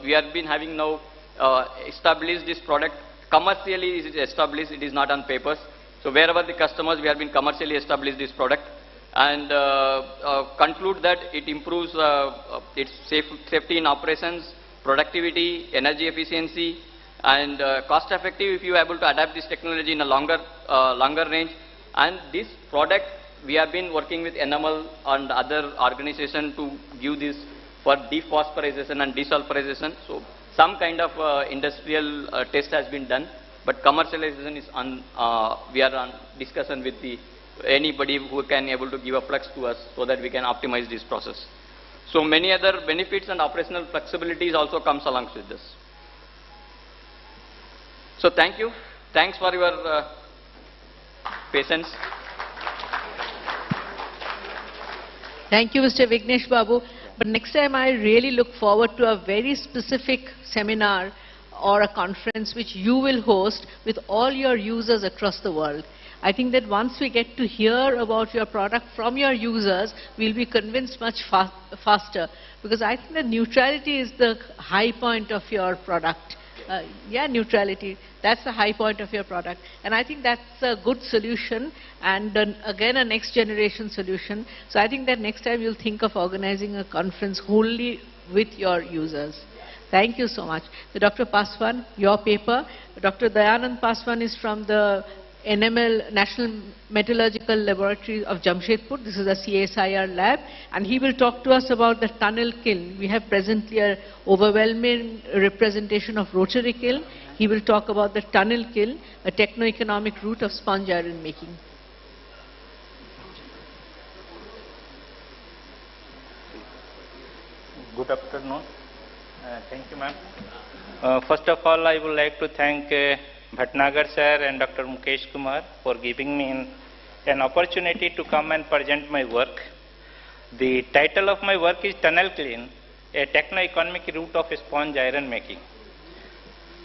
we have been having now established this product. Commercially it is established, it is not on papers. So wherever the customers, we have been commercially established this product, and conclude that it improves its safety in operations, productivity, energy efficiency, and cost effective if you are able to adapt this technology in a longer range. And this product, we have been working with Enamel and other organizations to give this for dephosphorization and desulfurization. So some kind of industrial test has been done, but commercialization is we are on discussion with anybody who can able to give a flux to us so that we can optimize this process. So many other benefits and operational flexibilities also comes along with this. So thank you. Thanks for your patience. Thank you, Mr. Vignesh Babu. But next time I really look forward to a very specific seminar or a conference which you will host with all your users across the world. I think that once we get to hear about your product from your users, we'll be convinced much faster, because I think that neutrality is the high point of your product. Yeah, neutrality, that's the high point of your product. And I think that's a good solution, and again a next generation solution. So I think that next time you'll think of organizing a conference wholly with your users. Thank you so much. So Dr. Paswan, your paper. Dr. Dayanand Paswan is from the NML, National Metallurgical Laboratory of Jamshedpur. This is a CSIR lab, and he will talk to us about the tunnel kiln. We have presently an overwhelming representation of rotary kiln. He will talk about the tunnel kiln, a techno-economic route of sponge iron making. Good afternoon. Thank you, ma'am. First of all, I would like to thank Bhatnagar sir and Dr. Mukesh Kumar for giving me an opportunity to come and present my work. The title of my work is Tunnel Kiln, a techno-economic route of sponge iron making.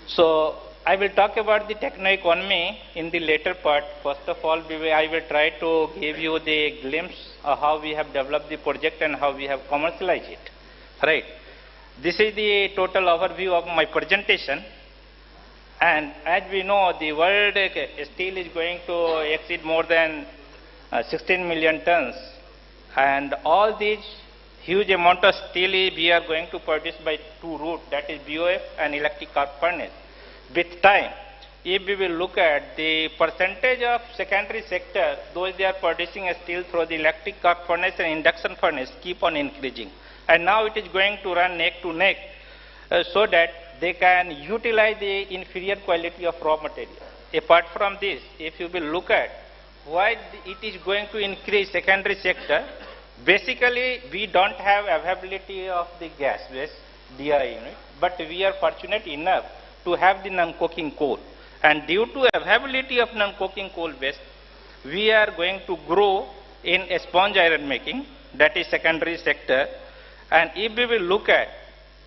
So I will talk about the techno-economy in the later part. First of all, I will try to give you the glimpse of how we have developed the project and how we have commercialized it. Right. This is the total overview of my presentation. And as we know, the world steel is going to exceed more than 16 million tons. And all these huge amount of steel we are going to produce by two routes, that is BOF and electric arc furnace. With time, if we will look at the percentage of secondary sector, those they are producing steel through the electric arc furnace and induction furnace keep on increasing. And now it is going to run neck to neck so that they can utilize the inferior quality of raw material. Apart from this, if you will look at why it is going to increase secondary sector, basically we don't have availability of the gas-based DRI unit, but we are fortunate enough to have the non-coking coal. And due to availability of non-coking coal base, we are going to grow in a sponge iron making, that is secondary sector. And if we will look at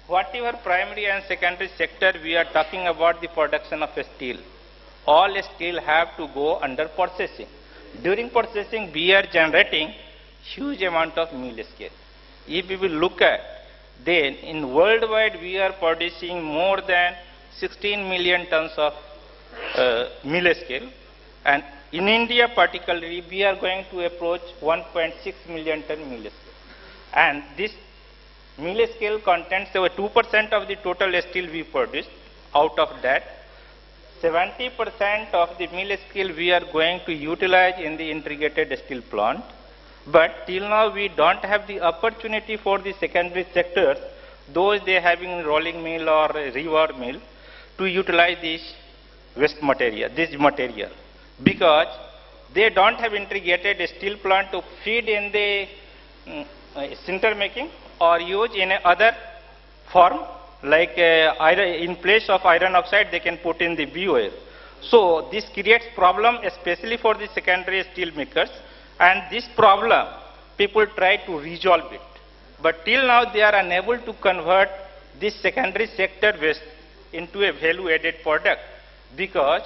whatever primary and secondary sector, we are talking about the production of steel. All steel have to go under processing. During processing, we are generating huge amount of mill scale. If we will look at, then in worldwide we are producing more than 16 million tons of mill scale, and in India particularly we are going to approach 1.6 million ton mill scale. And this mill scale contains over 2% of the total steel we produce. Out of that, 70% of the mill scale we are going to utilize in the integrated steel plant. But till now we don't have the opportunity for the secondary sectors, those they having rolling mill or rebar mill, to utilize this waste material, because they don't have integrated steel plant to feed in the sinter making or use in other form, like in place of iron oxide they can put in the BOF. So this creates problem especially for the secondary steel makers, and this problem people try to resolve it. But till now they are unable to convert this secondary sector waste into a value-added product, because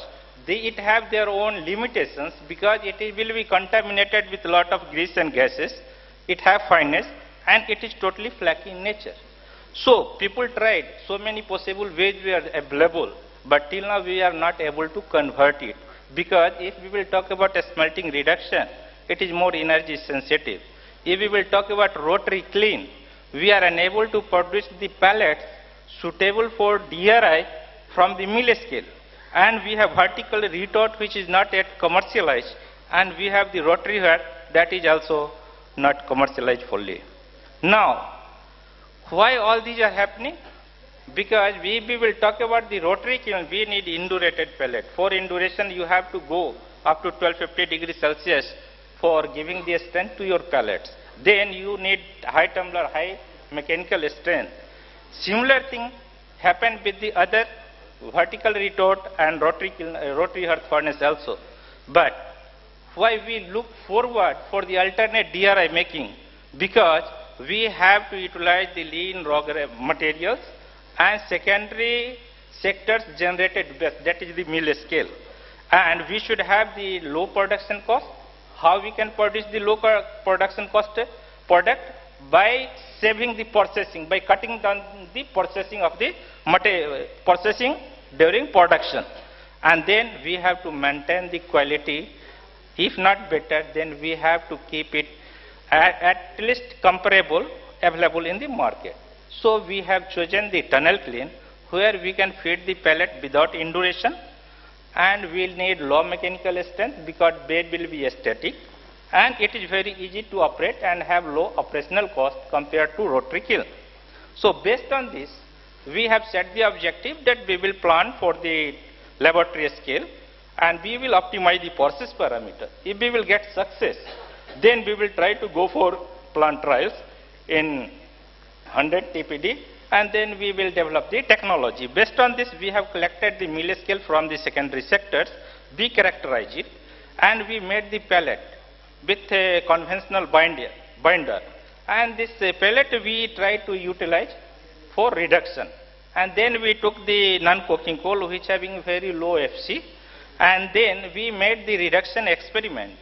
it have their own limitations, because it will be contaminated with a lot of grease and gases, it have fineness, and it is totally flaky in nature. So people tried, so many possible ways were available, but till now we are not able to convert it, because if we will talk about a smelting reduction, it is more energy sensitive. If we will talk about rotary kiln, we are unable to produce the pellets suitable for DRI from the mill scale. And we have vertical retort which is not yet commercialized, and we have the rotary head that is also not commercialized fully. Now, why all these are happening? Because we will talk about the rotary kiln, we need indurated pellet. For induration you have to go up to 1250 degrees Celsius for giving the strength to your pellets. Then you need high tumbler, high mechanical strength. Similar thing happened with the other vertical retort and rotary hearth furnace also. But why we look forward for the alternate DRI making? Because we have to utilize the lean raw materials and secondary sectors generated best, that is the mill scale. And we should have the low production cost. How we can produce the low production cost product? By saving the processing, by cutting down the processing of the processing during production. And then we have to maintain the quality. If not better, then we have to keep it at least comparable, available in the market. So we have chosen the tunnel kiln, where we can feed the pellet without induration, and we'll need low mechanical strength because bed will be static, and it is very easy to operate and have low operational cost compared to rotary kiln. So based on this, we have set the objective that we will plan for the laboratory scale, and we will optimize the process parameter. If we will get success, then we will try to go for plant trials in 100 TPD, and then we will develop the technology. Based on this, we have collected the mill scale from the secondary sectors, we characterize it, and we made the pellet with a conventional binder. And this pellet we try to utilize for reduction. and then we took the non-coking coal which having very low FC, and then we made the reduction experiment.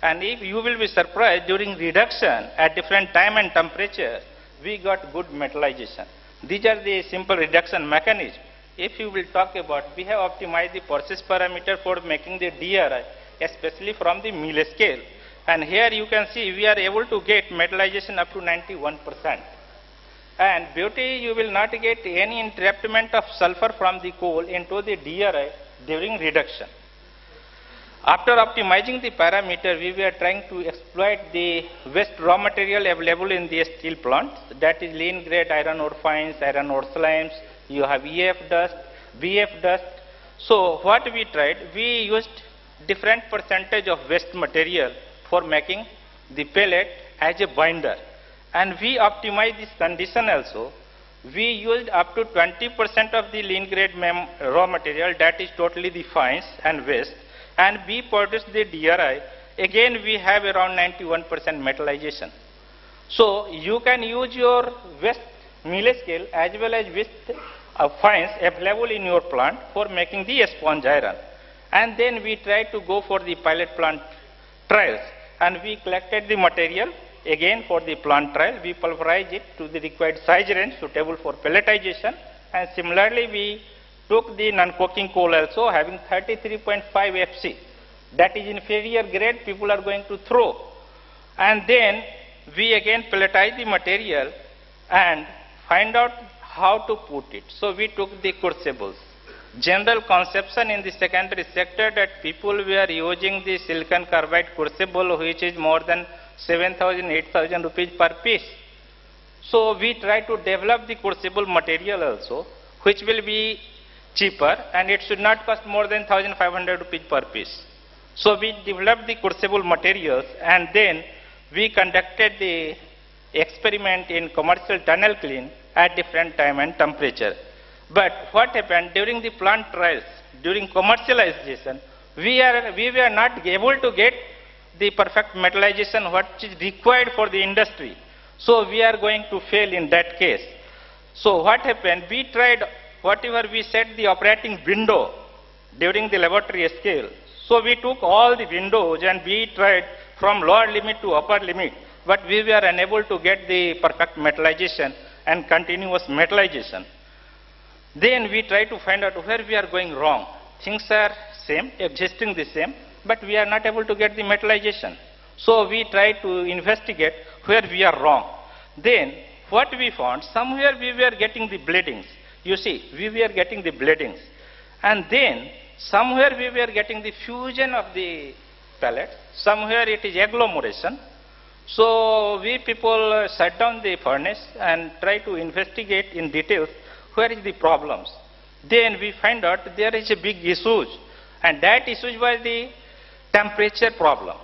And if you will be surprised, during reduction at different time and temperature, we got good metallization. These are the simple reduction mechanism. If you will talk about, we have optimized the process parameter for making the DRI, especially from the mill scale. And here you can see we are able to get metallization up to 91%. And beauty, you will not get any entrapment of sulfur from the coal into the DRI during reduction. After optimizing the parameter, we were trying to exploit the waste raw material available in the steel plants, that is lean grade iron ore fines, iron ore slimes, you have EF dust, BF dust. So what we tried, we used different percentage of waste material for making the pellet as a binder. And we optimized this condition also. We used up to 20% of the lean grade raw material, that is totally the fines and waste, and we produced the DRI. Again, we have around 91% metallization. So you can use your waste mill scale as well as waste fines available in your plant for making the sponge iron. And then we tried to go for the pilot plant trials, and we collected the material. Again, for the plant trial, we pulverized it to the required size range suitable for pelletization, and similarly we took the non-coking coal also having 33.5 FC. That is inferior grade, people are going to throw. And then we again pelletized the material and find out how to put it. So we took the crucibles. General conception in the secondary sector that people were using the silicon carbide crucible which is more than 7,000, 8,000 rupees per piece. So we try to develop the crucible material also, which will be cheaper and it should not cost more than 1,500 rupees per piece. So we developed the crucible materials, and then we conducted the experiment in commercial tunnel clean at different time and temperature. But what happened during the plant trials, during commercialization, we were not able to get the perfect metallization what is required for the industry. So we are going to fail in that case. So what happened, we tried whatever we set the operating window during the laboratory scale. So we took all the windows and we tried from lower limit to upper limit, but we were unable to get the perfect metallization and continuous metallization. Then we try to find out where we are going wrong. Things are same, existing the same, but we are not able to get the metallization. So we try to investigate where we are wrong. Then what we found, somewhere we were getting the bleedings. You see, we were getting the bleedings. And then somewhere we were getting the fusion of the pellets. Somewhere it is agglomeration. So we people shut down the furnace and try to investigate in details where is the problems. Then we find out there is a big issue, and that issue was the temperature problem.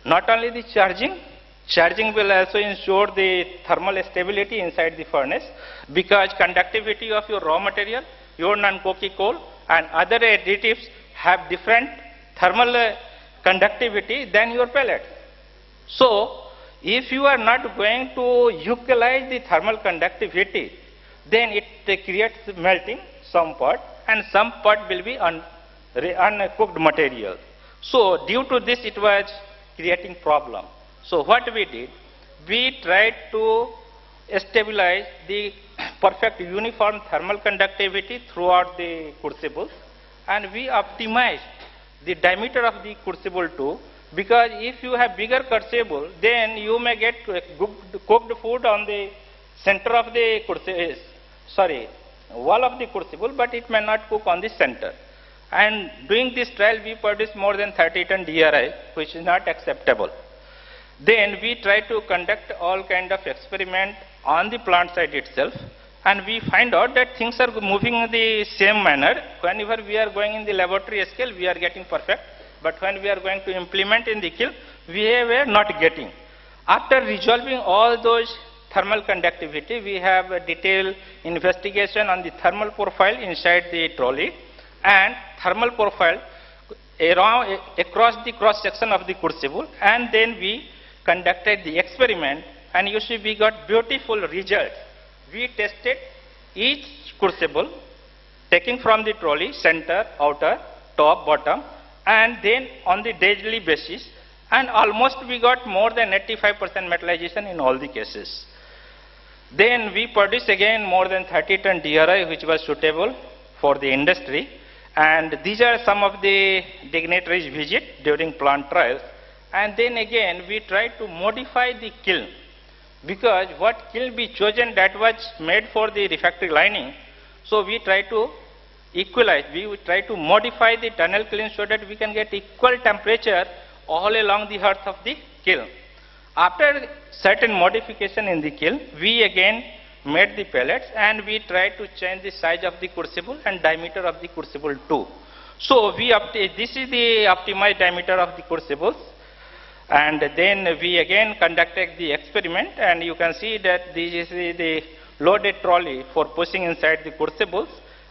Not only the charging will also ensure the thermal stability inside the furnace, because conductivity of your raw material, your non-coking coal and other additives have different thermal conductivity than your pellet. So if you are not going to utilize the thermal conductivity, then it creates melting some part, and some part will be uncooked material. So due to this it was creating problem. So what we did, we tried to stabilize the perfect uniform thermal conductivity throughout the crucibles, and we optimized the diameter of the crucible too, because if you have bigger crucible, then you may get cooked food on the center of the wall of the crucible, but it may not cook on the center. And doing this trial, we produced more than 30 ton DRI, which is not acceptable. Then we try to conduct all kind of experiment on the plant side itself, and we find out that things are moving in the same manner. Whenever we are going in the laboratory scale, we are getting perfect, but when we are going to implement in the kiln, we were not getting. After resolving all those thermal conductivity, we have a detailed investigation on the thermal profile inside the trolley and thermal profile around, across the cross section of the crucible, and then we conducted the experiment, and you see we got beautiful results. We tested each crucible, taking from the trolley, center, outer, top, bottom, and then on the daily basis, and almost we got more than 85% metallization in all the cases. Then we produced again more than 30 ton DRI, which was suitable for the industry. And these are some of the dignitaries visit during plant trials. And then again, we tried to modify the kiln, because what kiln we chosen, that was made for the refractory lining. So we try to equalize, we try to modify the tunnel kiln so that we can get equal temperature all along the hearth of the kiln. After certain modification in the kiln, we again made the pellets and we tried to change the size of the crucible and diameter of the crucible too. So this is the optimized diameter of the crucibles. And then we again conducted the experiment, and you can see that this is the loaded trolley for pushing inside the crucibles.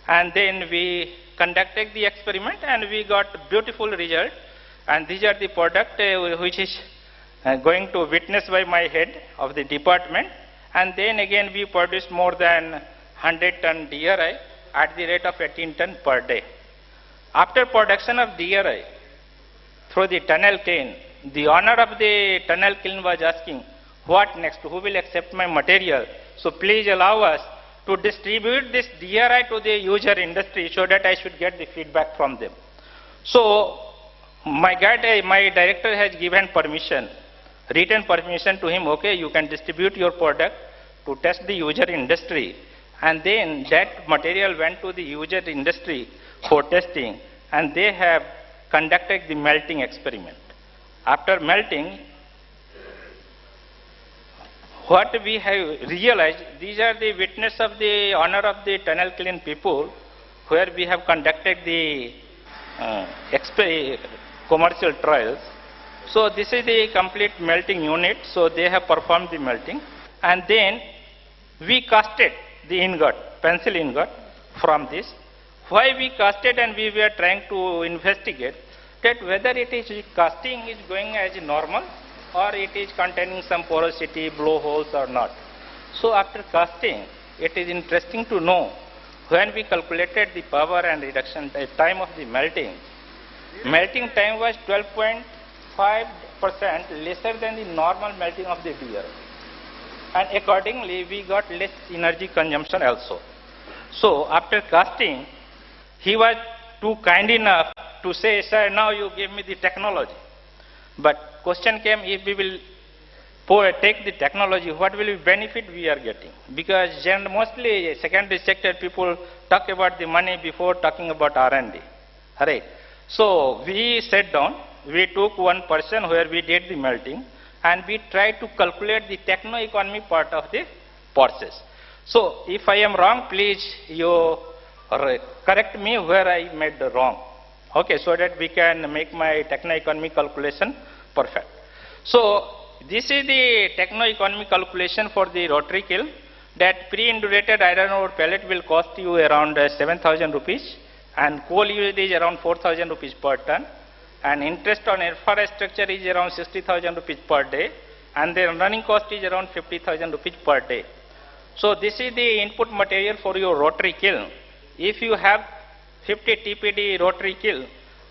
And then we conducted the experiment and we got beautiful result. And these are the product which is going to witness by my head of the department. And then again we produced more than 100 ton DRI at the rate of 18 ton per day. After production of DRI through the tunnel kiln, the owner of the tunnel kiln was asking, what next? Who will accept my material? So please allow us to distribute this DRI to the user industry so that I should get the feedback from them. So my director has given permission, written permission to him, okay, you can distribute your product to test the user industry. And then that material went to the user industry for testing, and they have conducted the melting experiment. After melting, what we have realized, these are the witness of the owner of the tunnel kiln people, where we have conducted the commercial trials. So this is the complete melting unit. So they have performed the melting, and then we casted the ingot, pencil ingot from this. Why we casted, and we were trying to investigate that whether it is casting is going as normal or it is containing some porosity, blowholes or not. So after casting, it is interesting to know when we calculated the power and reduction time of the melting time was 12.5% lesser than the normal melting of the DRI. And accordingly, we got less energy consumption also. So after casting, he was too kind enough to say, sir, now you give me the technology. But question came, if we will take the technology, what will be benefit we are getting? Because mostly secondary sector people talk about the money before talking about R&D. Right? So we sat down, we took one person where we did the melting, and we tried to calculate the techno-economy part of the process. So if I am wrong, please you correct me where I made the wrong. Okay, so that we can make my techno-economy calculation perfect. So this is the techno-economy calculation for the rotary kiln, that pre-indurated iron ore pellet will cost you around 7,000 rupees, and coal used is around 4,000 rupees per ton, and interest on infrastructure is around 60,000 rupees per day, and the running cost is around 50,000 rupees per day. So this is the input material for your rotary kiln. If you have 50 TPD rotary kiln,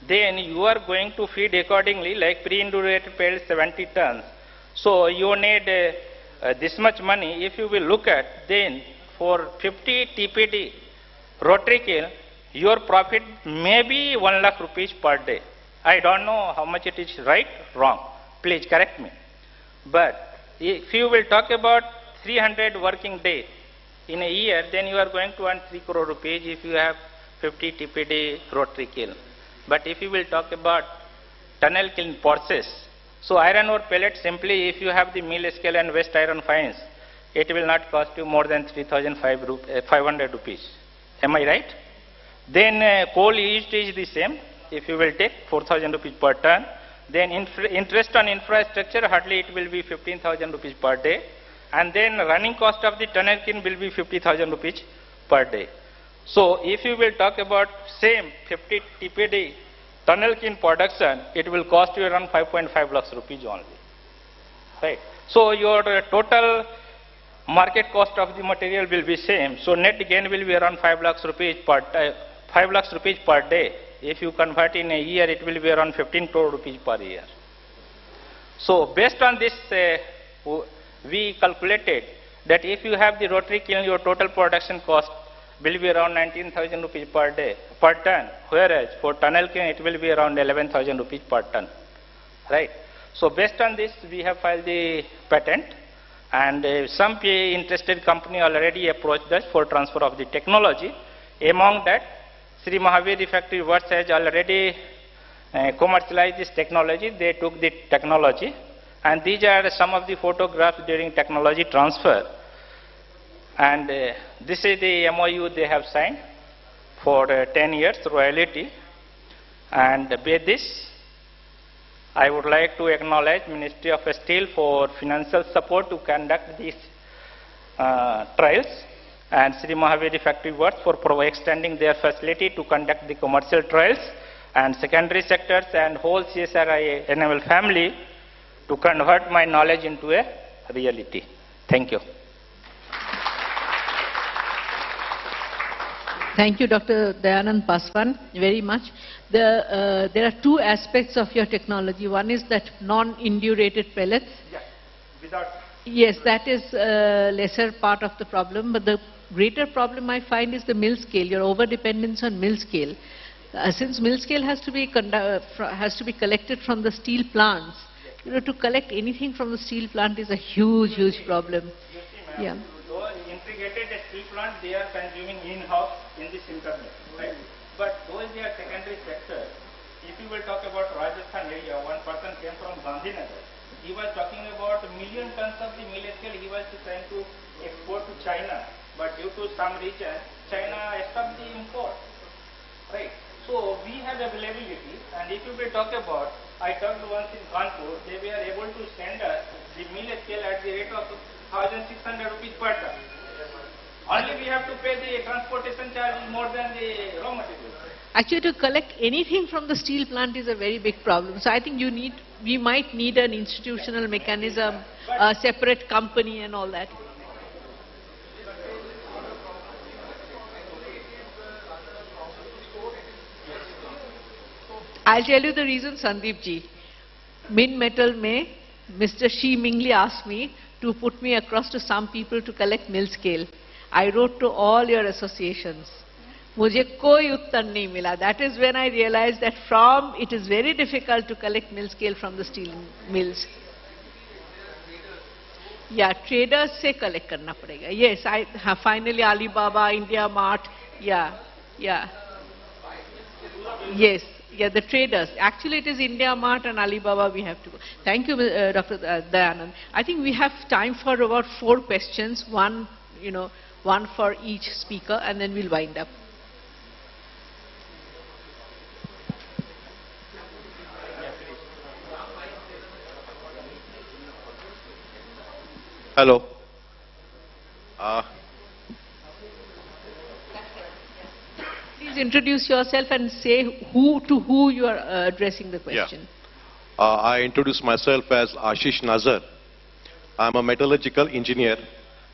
then you are going to feed accordingly, like pre-indurated pellet 70 tons. So you need this much money. If you will look at, then for 50 TPD rotary kiln, your profit may be 1 lakh rupees per day. I don't know how much it is right, wrong. Please correct me. But if you will talk about 300 working days in a year, then you are going to earn 3 crore rupees if you have 50 TPD rotary kiln. But if you will talk about tunnel kiln process, so iron ore pellet simply, if you have the mill scale and waste iron fines, it will not cost you more than 3,500 rupees. Am I right? Then coal used is the same. If you will take 4,000 rupees per ton, then interest on infrastructure, hardly it will be 15,000 rupees per day. And then running cost of the tunnel kiln will be 50,000 rupees per day. So if you will talk about same 50 TPD tunnel kiln production, it will cost you around 5.5 lakhs rupees only. Right? So your total market cost of the material will be same. So net gain will be around 5 lakhs rupees per 5 lakhs rupees per day. If you convert in a year, it will be around 15 crore rupees per year. So based on this, we calculated that if you have the rotary kiln, your total production cost will be around 19,000 rupees per day, per ton, whereas for tunnel kiln, it will be around 11,000 rupees per ton, right? So based on this, we have filed the patent, and some interested company already approached us for transfer of the technology. Among that, Shri Mahavir Refractory Works has already commercialized this technology. They took the technology, and these are some of the photographs during technology transfer. And this is the MOU they have signed for 10 years royalty. And with this, I would like to acknowledge Ministry of Steel for financial support to conduct these trials, and Shri Mahavir Refractory Works for extending their facility to conduct the commercial trials, and secondary sectors and whole CSRI enable family to convert my knowledge into a reality. Thank you. Thank you, Dr. Dayanand Paswan, very much. There are two aspects of your technology. One is that non-indurated pellets. Yeah, without. Yes, that is a lesser part of the problem, but the greater problem I find is the mill scale, your over-dependence on mill scale. Since mill scale has to be collected from the steel plants, you know, to collect anything from the steel plant is a huge, huge problem. Yeah. Those integrated steel plant, they are consuming in-house in this internet, right? But those they are secondary sectors. If you will talk about Rajasthan area, one person came from Bhandari. He was talking about a million tons of the mill scale he was trying to export to China, but due to some reason, China stopped the import, right? So we have availability, and if you will talk about, I talked once in Kanpur, they were able to send us the mill scale at the rate of 1,600 rupees per ton. Only we have to pay the transportation charge more than the raw material. Actually, to collect anything from the steel plant is a very big problem. So I think we might need an institutional mechanism, a separate company and all that. I'll tell you the reason, Sandeep ji. Min Metal mein, Mr. Shri Mingli asked me to put me across to some people to collect mill scale. I wrote to all your associations. मुझे कोई उत्तर नहीं मिला. That is when I realized that it is very difficult to collect mill scale from the steel mills. Yeah, traders से collect करना पड़ेगा. Yes, finally Alibaba, India Mart. Yeah. Yes. Yeah, the traders. Actually, it is India Mart and Alibaba we have to go. Thank you, Dr. Dayanand. I think we have time for about 4 questions, one for each speaker, and then we'll wind up. Hello. Please introduce yourself and say to who you are addressing the question. Yeah. I introduce myself as Ashish Nazar. I am a metallurgical engineer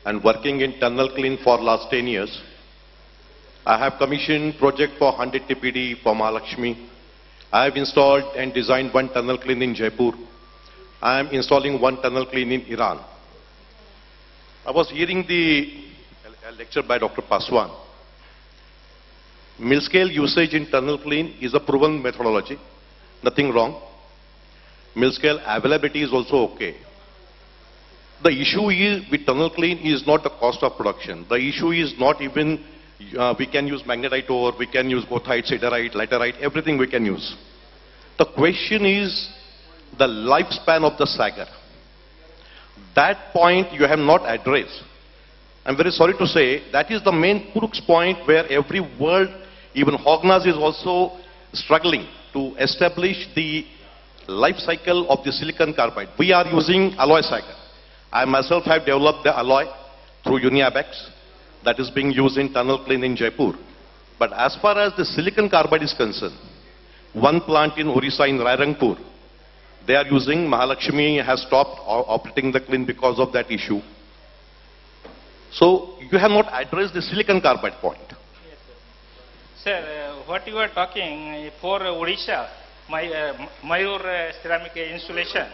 and working in tunnel clean for last 10 years. I have commissioned project for 100 TPD for Mahalakshmi. I have installed and designed one tunnel clean in Jaipur. I am installing one tunnel clean in Iran. I was hearing the lecture by Dr. Paswan. Mill scale usage in tunnel clean is a proven methodology. Nothing wrong. Mill scale availability is also okay. The issue is with tunnel clean is not the cost of production. The issue is not even we can use magnetite ore, we can use goethite, siderite, laterite, everything we can use. The question is the lifespan of the sagger. That point you have not addressed. I'm very sorry to say that is the main crux point where every world, even Hognas is also struggling to establish the life cycle of the silicon carbide. We are using alloy sagger. I myself have developed the alloy through Uniabex that is being used in tunnel clean in Jaipur. But as far as the silicon carbide is concerned, one plant in Orissa in Rairangpur, they are using, Mahalakshmi has stopped operating the clean because of that issue. So you have not addressed the silicon carbide point. Sir, what you are talking for Odisha, Mayur ceramic insulation,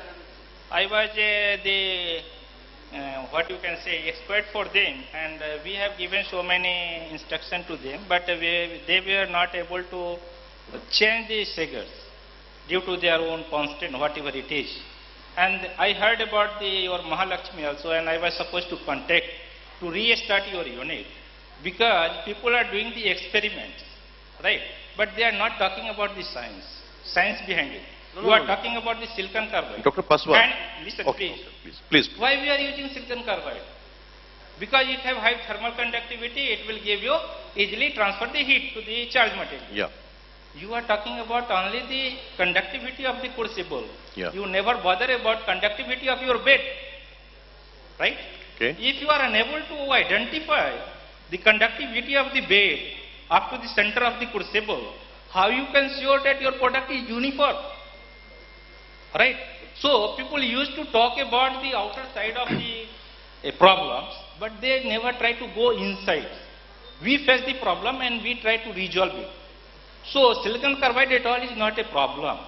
I was what you can say, expert for them, and we have given so many instructions to them, but they were not able to change the figures due to their own constant, whatever it is. And I heard about your Mahalakshmi also, and I was supposed to contact to restart your unit, because people are doing the experiments, right? But they are not talking about the science behind it. You are talking about the silicon carbide. Dr. Paswan. And listen, Okay, please. Why we are using silicon carbide? Because it have high thermal conductivity, it will give you easily transfer the heat to the charged material. Yeah. You are talking about only the conductivity of the crucible. Yeah. You never bother about conductivity of your bed, right? Okay. If you are unable to identify the conductivity of the bed up to the center of the crucible, how you can sure that your product is uniform? Right? So people used to talk about the outer side of the problems, but they never try to go inside. We face the problem and we try to resolve it. So silicon carbide at all is not a problem.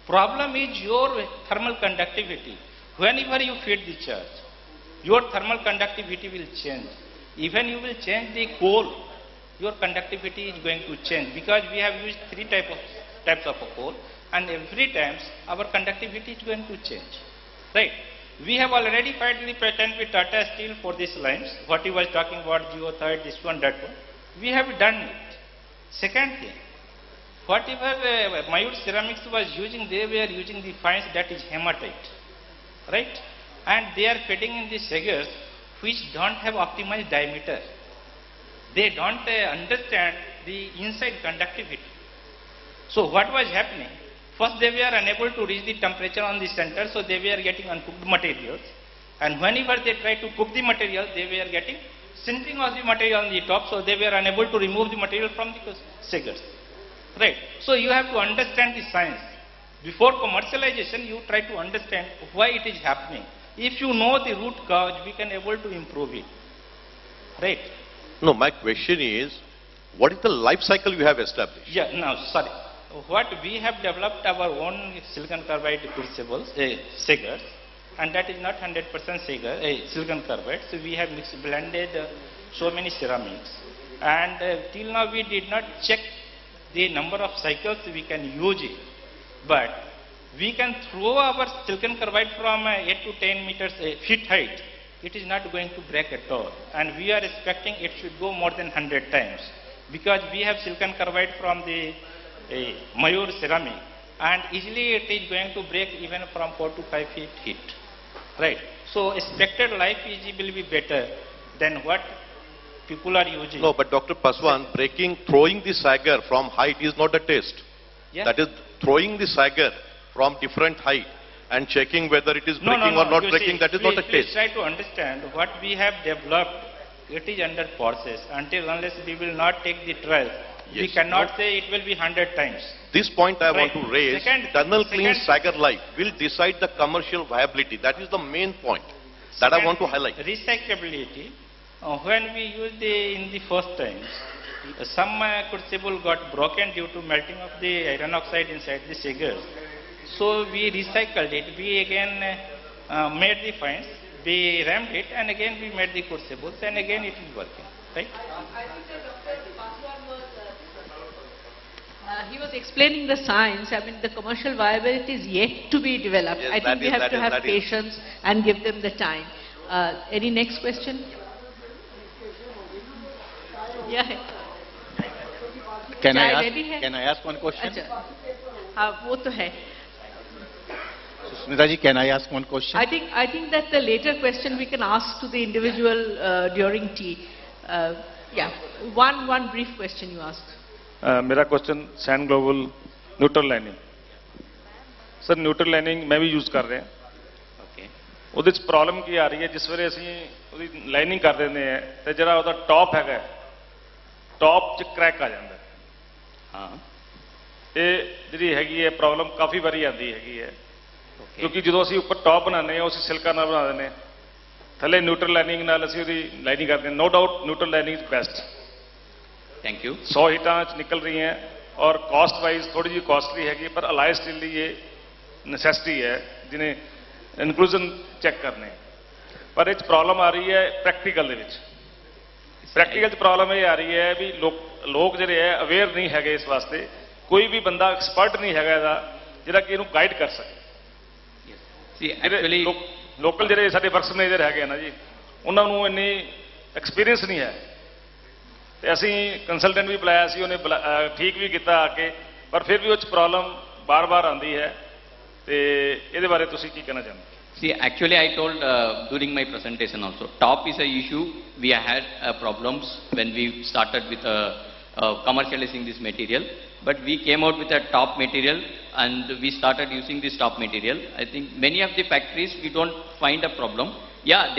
Problem is your thermal conductivity. Whenever you feed the charge, your thermal conductivity will change. Even you will change the coal, your conductivity is going to change, because we have used three types of coal, and every time our conductivity is going to change. Right? We have already filed the patent with Tata Steel for these lines. What he was talking about, geothermal, this one, that one. We have done it. Second thing, whatever Mayur Ceramics was using, they were using the fines that is hematite. Right? And they are fitting in the sagers which don't have optimized diameter. They don't understand the inside conductivity. So what was happening? First they were unable to reach the temperature on the center, so they were getting uncooked materials. And whenever they tried to cook the material, they were getting sintering of the material on the top, so they were unable to remove the material from the sagers. Right? So you have to understand the science. Before commercialization, you try to understand why it is happening. If you know the root cause, we can able to improve it. Right? No, my question is, what is the life cycle you have established? Yeah, no, sorry. What we have developed our own silicon carbide crucibles, sagers, and that is not 100% silicon carbide. So we have blended so many ceramics, and till now we did not check the number of cycles we can use it, but we can throw our silicon carbide from 8 to 10 meters feet height. It is not going to break at all, and we are expecting it should go more than 100 times, because we have silicon carbide from the Mayur ceramic, and easily it is going to break even from 4 to 5 feet heat. Right? So expected life will be better than what people are using. No, but Dr. Paswan, throwing the sagar from height is not a test. Yeah? That is throwing the sagar from different height and checking whether it is breaking or not breaking, that is not a please test. Try to understand what we have developed. It is under process. Unless we will not take the trial, we cannot say it will be 100 times. This point I Right. want to raise, Second- tunnel clean sagar life will decide the commercial viability. That is the main point that I want to highlight. Recyclability, when we used in the first times, some crucible got broken due to melting of the iron oxide inside the sagers. So we recycled it. We again made the fines, we rammed it, and again we made the crucibles, and again it is working. Right? He was explaining the science. I mean, the commercial viability is yet to be developed. Yes, I think we have to have that is. patience and give them the time. Any next question? Yeah. Can Chai I ready hai? ask? Can I ask one question? अच्छा, हाँ वो तो है. Smita ji, can I ask one question? I think that the later question we can ask to the individual during tea. Yeah, one brief question you asked. मेरा question sand global neutral lining sir neutral lining मैं भी use कर रहे हैं ਉਹਦੇ ਚ problem ਕੀ ਆ ਰਹੀ ਹੈ ਜਿਸ ਵੇਲੇ ਅਸੀਂ ਉਹਦੀ ਲਾਈਨਿੰਗ ਕਰ ਦਿੰਦੇ ਆ ਤੇ ਜਿਹੜਾ ਉਹਦਾ ਟੌਪ ਹੈਗਾ ਟੌਪ ਚ ਕ੍ਰੈਕ ਆ ਜਾਂਦਾ ਹਾਂ ਇਹ ਜਿਹੜੀ ਹੈਗੀ ਹੈ ਪ੍ਰੋਬਲਮ ਕਾਫੀ ਵਾਰੀ ਆਉਂਦੀ ਹੈਗੀ ਹੈ ਕਿਉਂਕਿ ਜਦੋਂ ਅਸੀਂ ਉੱਪਰ ਟੌਪ ਬਣਾਉਂਦੇ ਆ ਅਸੀਂ ਸਿਲਕਾ ਨਾਲ ਬਣਾ ਦਿੰਦੇ ਥੱਲੇ ਨਿਊਟਰਲ ਲਾਈਨਿੰਗ ਨਾਲ ਅਸੀਂ ਉਹਦੀ ਲਾਈਨਿੰਗ ਕਰਦੇ ਹਾਂ। No doubt neutral lining is best. Thank you. 100 ਹੀਟਾਂ 'ਚ ਨਿਕਲ ਰਹੀਆਂ ਔਰ ਕਾਸਟ ਵਾਈਜ਼ ਥੋੜੀ ਜਿਹੀ ਕਾਸਟਲੀ ਹੈਗੀ, ਪਰ ਅਲਾਈ ਸਟੀਲ ਦੀ ਇਹ ਨੈਸੈਸਿਟੀ ਹੈ ਜਿਹਨੇ ਇਨਕਲੂਜਨ ਚੈੱਕ ਕਰਨੇ। ਪਰ ਇਹ 'ਚ ਪ੍ਰੋਬਲਮ ਆ ਰਹੀ ਹੈ ਪ੍ਰੈਕਟੀਕਲ ਦੇ ਵਿੱਚ। ਪ੍ਰੈਕਟੀਕਲ 'ਚ ਪ੍ਰੋਬਲਮ ਇਹ ਆ ਰਹੀ ਹੈ ਵੀ ਲੋਕ ਜਿਹੜੇ ਹੈ ਅਵੇਅਰ ਨਹੀਂ ਹੈਗੇ ਇਸ ਵਾਸਤੇ। ਕੋਈ ਵੀ ਬੰਦਾ ਐਕਸਪਰਟ ਨਹੀਂ ਹੈਗਾ ਇਹਦਾ ਜਿਹੜਾ ਕਿ ਇਹਨੂੰ ਗਾਈਡ ਕਰ ਸਕੇ। ਲੋਕਲ ਜਿਹੜੇ ਸਾਡੇ ਵਰਕਸ ਮੈਨੇਜਰ ਹੈਗੇ ਨਾ ਜੀ, ਉਹਨਾਂ ਨੂੰ ਇੰਨੀ ਐਕਸਪੀਰੀਅੰਸ ਨਹੀਂ ਹੈ। ਤੇ ਅਸੀਂ ਕੰਸਲਟੈਂਟ ਵੀ ਬੁਲਾਇਆ ਸੀ, ਉਹਨੇ ਠੀਕ ਵੀ ਕੀਤਾ ਆ ਕੇ, ਪਰ ਫਿਰ ਵੀ ਉਹ 'ਚ ਪ੍ਰੋਬਲਮ ਬਾਰ-ਬਾਰ ਆਉਂਦੀ ਹੈ। ਤੇ ਇਹਦੇ ਬਾਰੇ ਤੁਸੀਂ ਕੀ ਕਹਿਣਾ ਚਾਹੁੰਦੇ? See, actually I told during my presentation also, top is a issue. We had problems when we started with commercializing this material, but we came out with a top material and we started using this top material. I think many of the factories we don't find a problem. Yeah,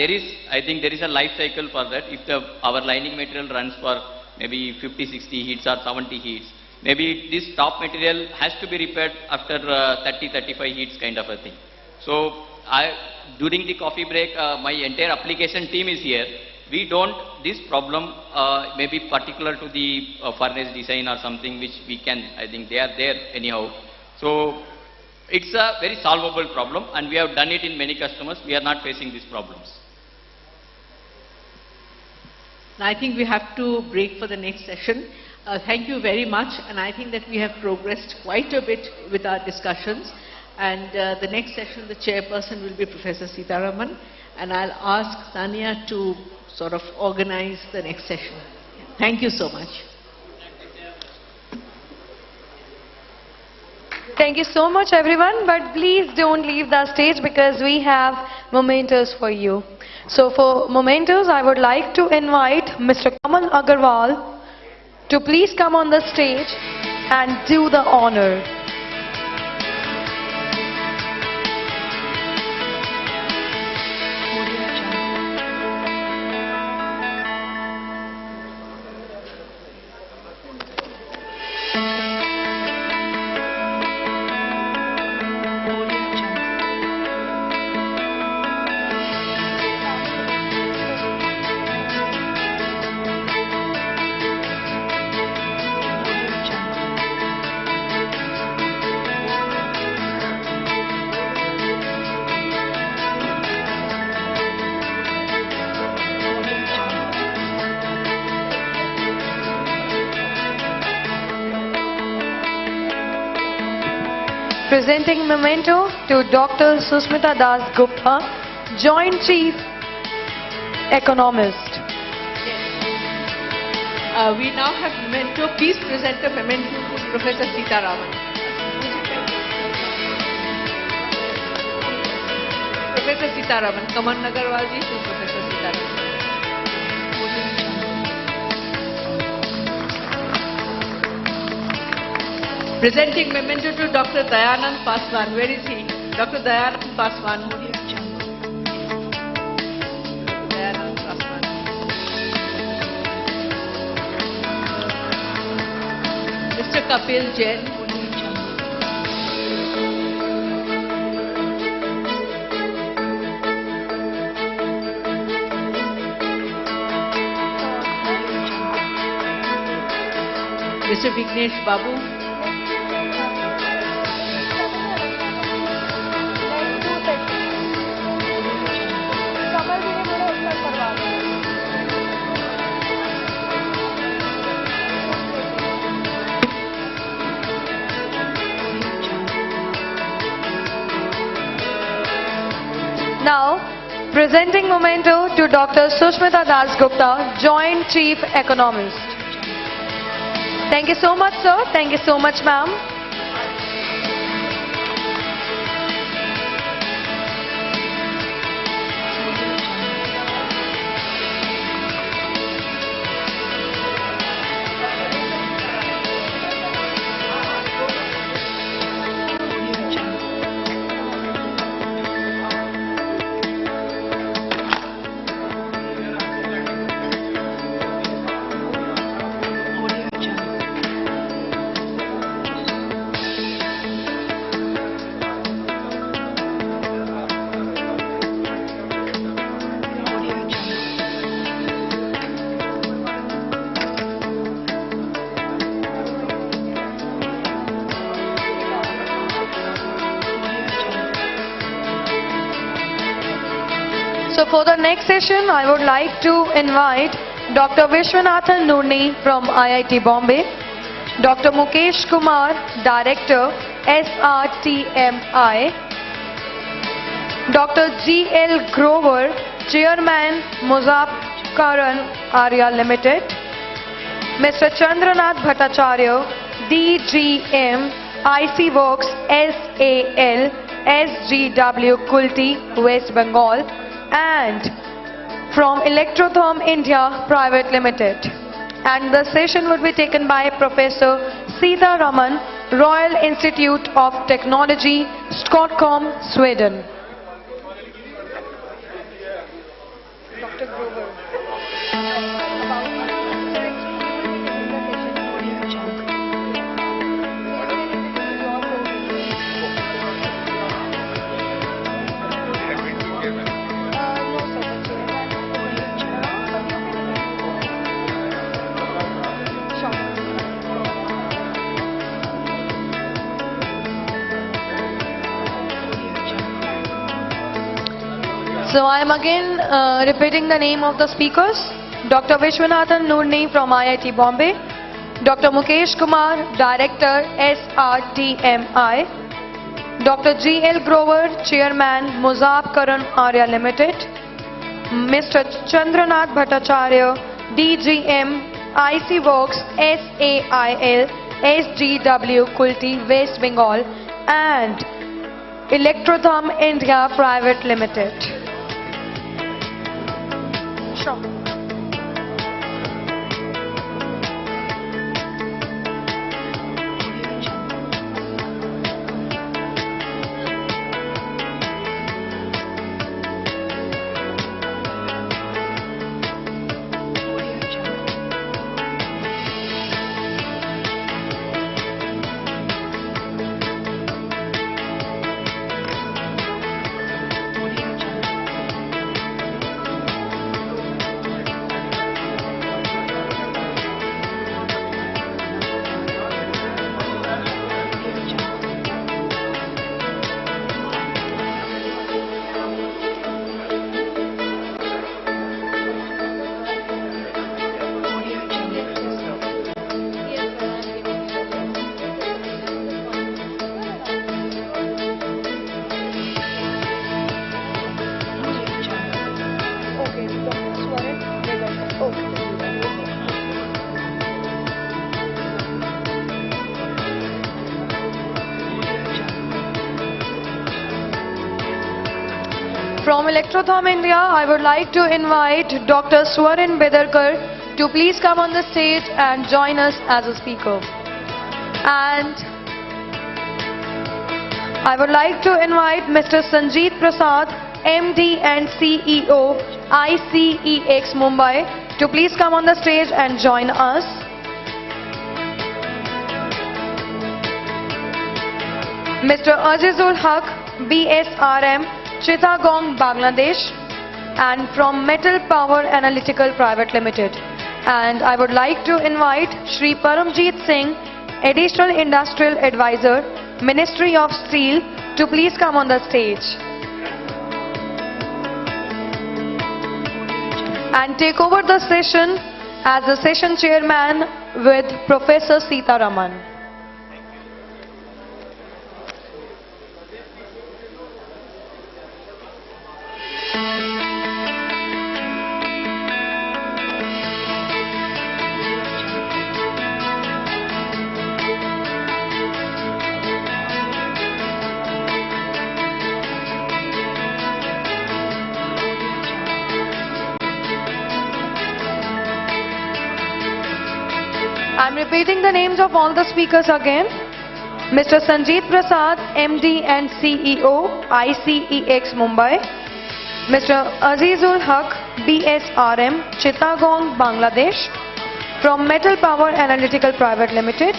I think there is a life cycle for that. If our lining material runs for maybe 50-60 heats or 70 heats, maybe this top material has to be repaired after 30-35 heats kind of a thing. So during the coffee break, my entire application team is here. We don't, this problem may be particular to the furnace design or something which we can, I think they are there anyhow. So it's a very solvable problem and we have done it in many customers. We are not facing these problems. I think we have to break for the next session. Thank you very much, and I think that we have progressed quite a bit with our discussions. And the next session, the chairperson will be Professor Sitaraman, and I'll ask Tanya to sort of organize the next session. Thank you so much. Thank you so much, everyone, but please don't leave the stage because we have mementos for you. So for mementos, I would like to invite Mr. Kamal Agarwal to please come on the stage and do the honor. Presenting memento to Dr. Susmita Das Gupta, Joint Chief Economist. We now have memento. Please present a memento to Professor Sitaraman. Professor Sitaraman, Kaman Agarwal ji to Professor Sitaraman. Presenting memento to Dr. Dayanand Paswan. Where is he? Dr. Dayanand Paswan. Dayanand Paswan. Mr. Kapil Jain. Mr. Vignesh Babu. Now, presenting memento to Dr. Susmita Das Gupta, Joint Chief Economist. Thank you so much, sir. Thank you so much, ma'am. So for the next session, I would like to invite Dr. Vishwanathan Nurni from IIT Bombay, Dr. Mukesh Kumar, Director, SRTMI, Dr. G.L. Grover, Chairman, Muzafkaran Arya Limited, Mr. Chandranath Bhattacharya, DGM, IC Works, SAL, SGW Kulti, West Bengal, and from Electrotherm India Private Limited. And the session would be taken by Professor Sita Raman, Royal Institute of Technology, Stockholm, Sweden. Dr. Grover. So I am again repeating the name of the speakers. Dr. Vishwanathan Nurni from IIT Bombay, Dr. Mukesh Kumar, Director, SRTMI, Dr. G.L. Grover, Chairman, Muzafkaran Arya Limited, Mr. Chandranath Bhattacharya, DGM, IC Works, SAIL, SGW Kulti, West Bengal, and Electrotherm India Private Limited. Sure. From Electrotherm India, I would like to invite Dr. Swarin Bedarkar to please come on the stage and join us as a speaker. And I would like to invite Mr. Sanjeet Prasad, MD and CEO, ICEX Mumbai, to please come on the stage and join us. Mr. Azizul Haq, BSRM, Chittagong, Bangladesh, and from Metal Power Analytical Private Limited. And I would like to invite Shri Paramjeet Singh, Additional Industrial Advisor, Ministry of Steel, to please come on the stage and take over the session as the session chairman with Professor Sita Raman. I'm repeating the names of all the speakers again. Mr. Sanjeet Prasad, MD and CEO, ICEX Mumbai. Mr. Azizul Haq, BSRM, Chittagong, Bangladesh, from Metal Power Analytical Private Limited.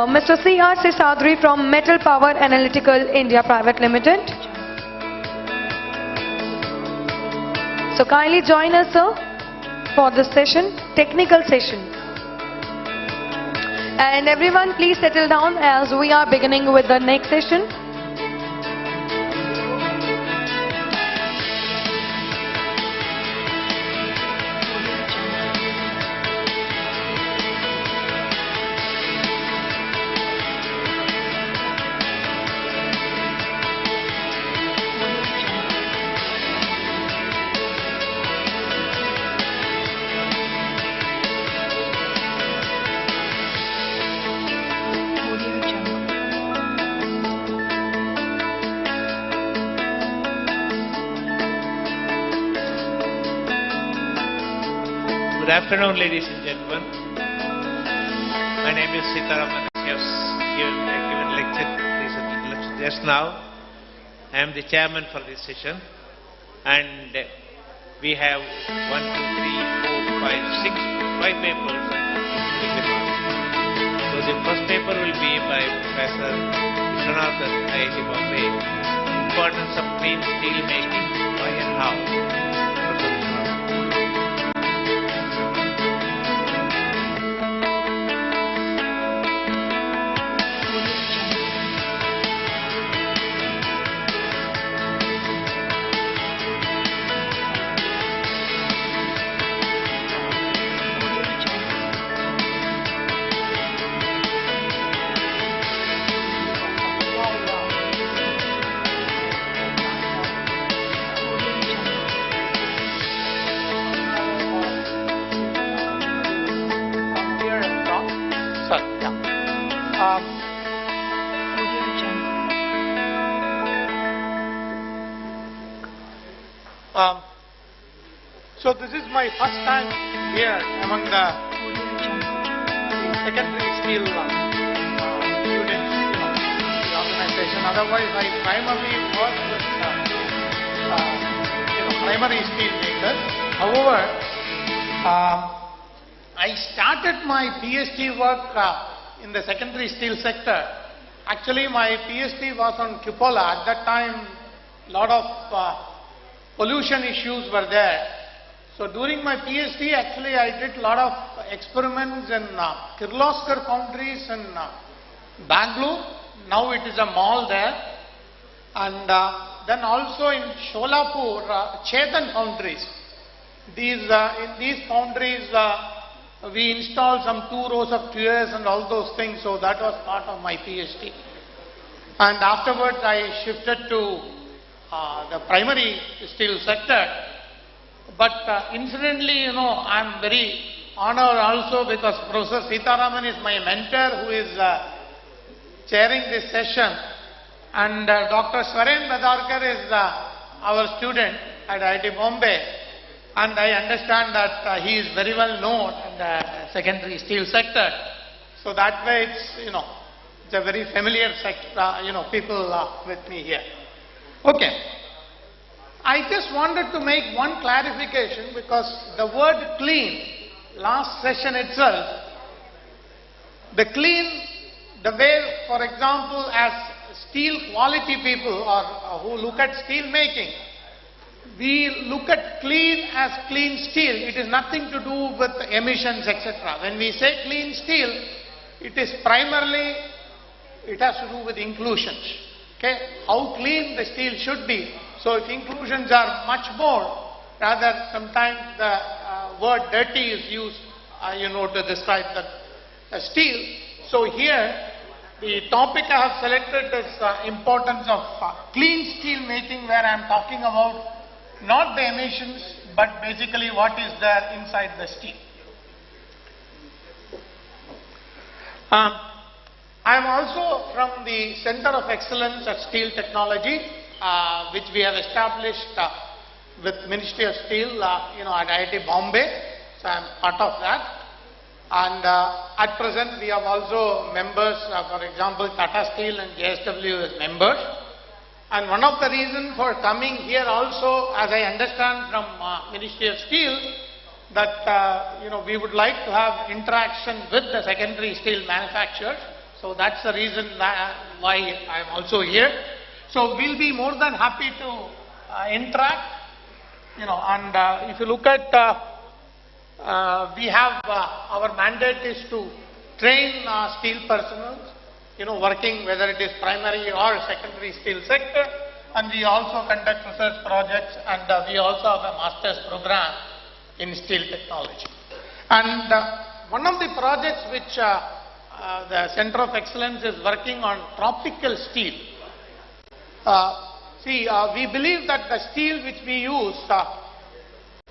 Mr. C.R. Sisadri from Metal Power Analytical India Private Limited. So kindly join us, sir, for this session, technical session. And everyone, please settle down as we are beginning with the next session. Good afternoon, ladies and gentlemen. My name is Sitaraman. I have given lecture recently just now. I am the chairman for this session, and we have 1, 2, 3, 4, 5, 6, 5 papers. So the first paper will be by Professor Vishwanathan, IIT Bombay. Importance of clean steel making, why and how. Professor Vishwanathan. So this is my first time here among the secondary steel students, the organization. Otherwise, I primarily work with primary steel makers. However, I started my PhD work in the secondary steel sector. Actually, my PhD was on cupola. At that time, a lot of pollution issues were there. So during my PhD, actually I did a lot of experiments in Kirloskar foundries in Bangalore. Now it is a mall there. And then also in Sholapur, Chetan foundries. In these foundries, we installed some 2 rows of tiers and all those things. So that was part of my PhD. And afterwards I shifted to the primary steel sector. But incidentally, I'm very honored also because Professor Sitaraman is my mentor who is chairing this session. And Dr. Swaren Badarkar is our student at IIT Bombay. And I understand that he is very well known in the secondary steel sector. So that way it's a very familiar sector, people with me here. Okay. I just wanted to make one clarification because the word clean, last session itself, the clean, the way, for example, as steel quality people or who look at steel making, we look at clean as clean steel. It is nothing to do with emissions, etc. When we say clean steel, it is primarily, it has to do with inclusions. Okay? How clean the steel should be. So if inclusions are much more, rather sometimes the word dirty is used, to describe the steel. So here, the topic I have selected is importance of clean steel making, where I am talking about not the emissions, but basically what is there inside the steel. I am also from the Center of Excellence at Steel Technology, which we have established with Ministry of Steel, at IIT Bombay. So I am part of that. And at present, we have also members, for example, Tata Steel and JSW as members. And one of the reasons for coming here also, as I understand from Ministry of Steel, that we would like to have interaction with the secondary steel manufacturers. So that's the reason why I am also here. So we'll be more than happy to interact. And if you look at, we have, our mandate is to train steel personnel, working whether it is primary or secondary steel sector. And we also conduct research projects, and we also have a master's program in steel technology. And one of the projects which the Center of Excellence is working on, tropical steel. We believe that the steel which we use,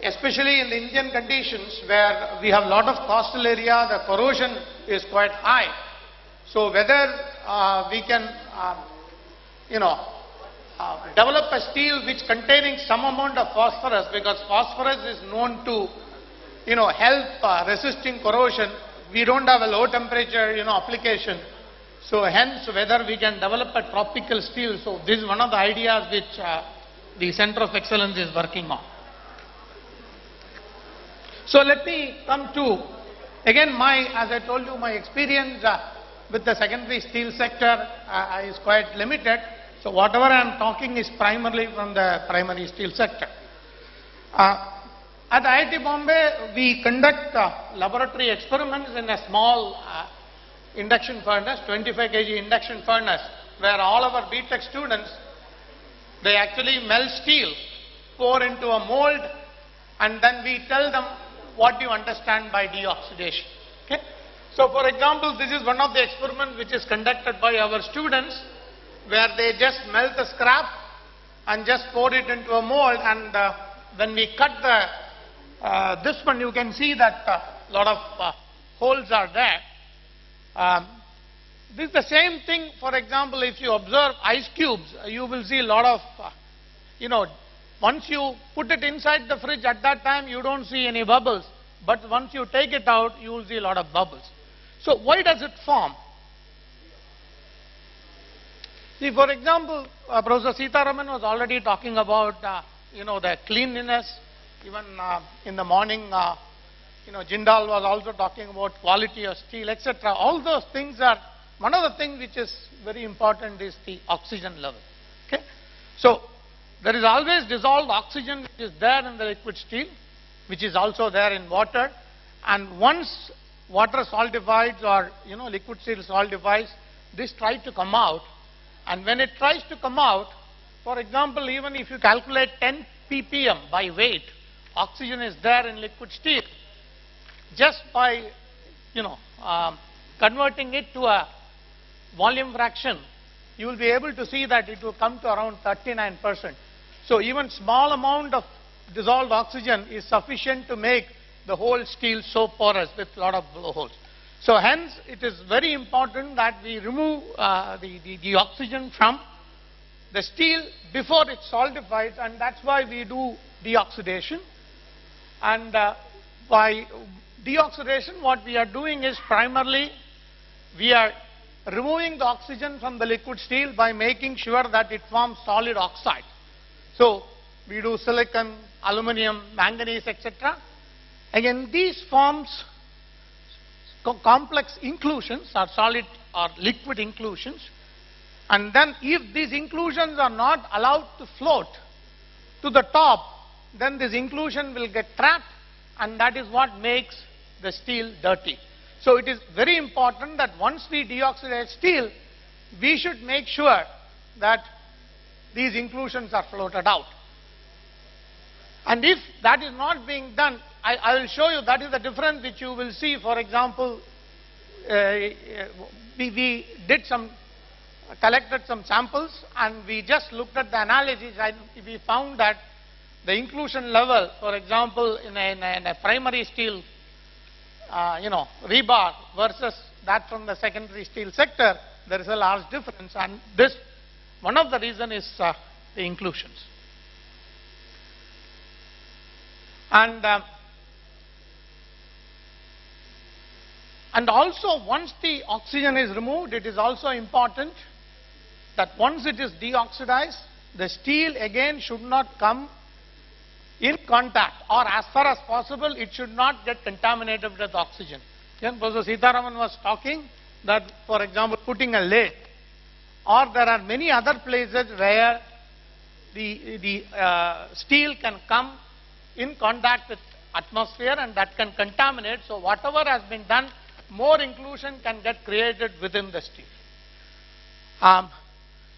especially in the Indian conditions where we have a lot of coastal area, the corrosion is quite high. So whether we can, develop a steel which containing some amount of phosphorus, because phosphorus is known to, help resisting corrosion. We don't have a low temperature, application. So hence, whether we can develop a tropical steel. So this is one of the ideas which the Center of Excellence is working on. So let me come to, again, as I told you, my experience with the secondary steel sector is quite limited. So whatever I am talking is primarily from the primary steel sector. At IIT Bombay, we conduct laboratory experiments in a small induction furnace, 25 kg induction furnace, where all of our BTech students, they actually melt steel, pour into a mold, and then we tell them what you understand by deoxidation. Okay? So for example, this is one of the experiments which is conducted by our students, where they just melt the scrap and just pour it into a mold, and when we cut this one, you can see that a lot of holes are there. This is the same thing, for example, if you observe ice cubes, you will see a lot of, once you put it inside the fridge, at that time you don't see any bubbles, but once you take it out, you will see a lot of bubbles. So why does it form? See, for example, Professor Sitaraman was already talking about, the cleanliness. Even in the morning, Jindal was also talking about quality of steel, etc. All those things are, one of the things which is very important is the oxygen level. Okay? So, there is always dissolved oxygen which is there in the liquid steel, which is also there in water. And once water solidifies or, liquid steel solidifies, this tries to come out. And when it tries to come out, for example, even if you calculate 10 ppm by weight, oxygen is there in liquid steel. Just by, converting it to a volume fraction, you will be able to see that it will come to around 39%. So even small amount of dissolved oxygen is sufficient to make the whole steel so porous with a lot of blowholes. So hence, it is very important that we remove the oxygen from the steel before it solidifies, and that's why we do deoxidation. And by deoxidation, what we are doing is primarily, we are removing the oxygen from the liquid steel by making sure that it forms solid oxide. So we do silicon, aluminum, manganese, etc. Again, these forms complex inclusions or solid or liquid inclusions, and then if these inclusions are not allowed to float to the top, then this inclusion will get trapped, and that is what makes the steel dirty. So it is very important that once we deoxidize steel, we should make sure that these inclusions are floated out. And if that is not being done, I will show you that is the difference which you will see. For example, we did collected some samples, and we just looked at the analysis, and we found that the inclusion level, for example, in a primary steel, rebar versus that from the secondary steel sector, there is a large difference, and this, one of the reason is the inclusions. And also, once the oxygen is removed, it is also important that once it is deoxidized, the steel again should not come in contact, or as far as possible, it should not get contaminated with oxygen. Then Professor Sitaraman was talking that, for example, putting a lid, or there are many other places where the steel can come in contact with atmosphere and that can contaminate. So whatever has been done, more inclusion can get created within the steel.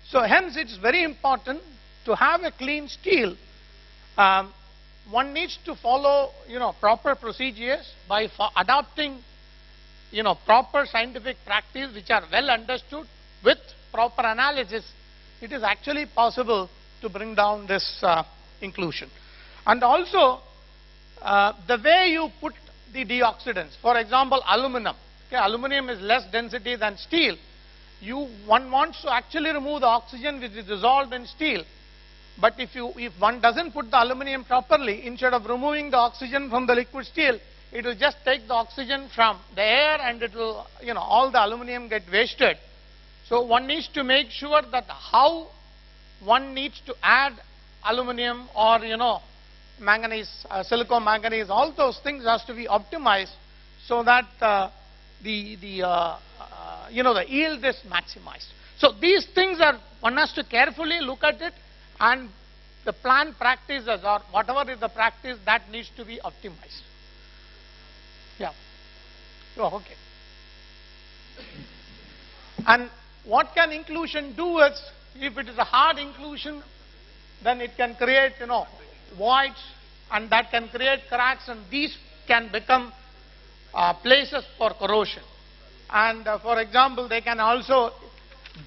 So hence it's very important to have a clean steel. One needs to follow, proper procedures by adopting, proper scientific practice which are well understood with proper analysis. It is actually possible to bring down this inclusion. And also, the way you put the deoxidants, for example, aluminum. Okay, aluminum is less density than steel. One wants to actually remove the oxygen which is dissolved in steel. But if one doesn't put the aluminum properly, instead of removing the oxygen from the liquid steel, it will just take the oxygen from the air and it will, all the aluminum get wasted. So one needs to make sure that how one needs to add aluminum or, manganese, silicon manganese, all those things has to be optimized so that the yield is maximized. So these things one has to carefully look at it, and the planned practices or whatever is the practice that needs to be optimized. Yeah. Oh, okay. And what can inclusion do is, if it is a hard inclusion, then it can create, voids, and that can create cracks, and these can become places for corrosion. And for example, they can also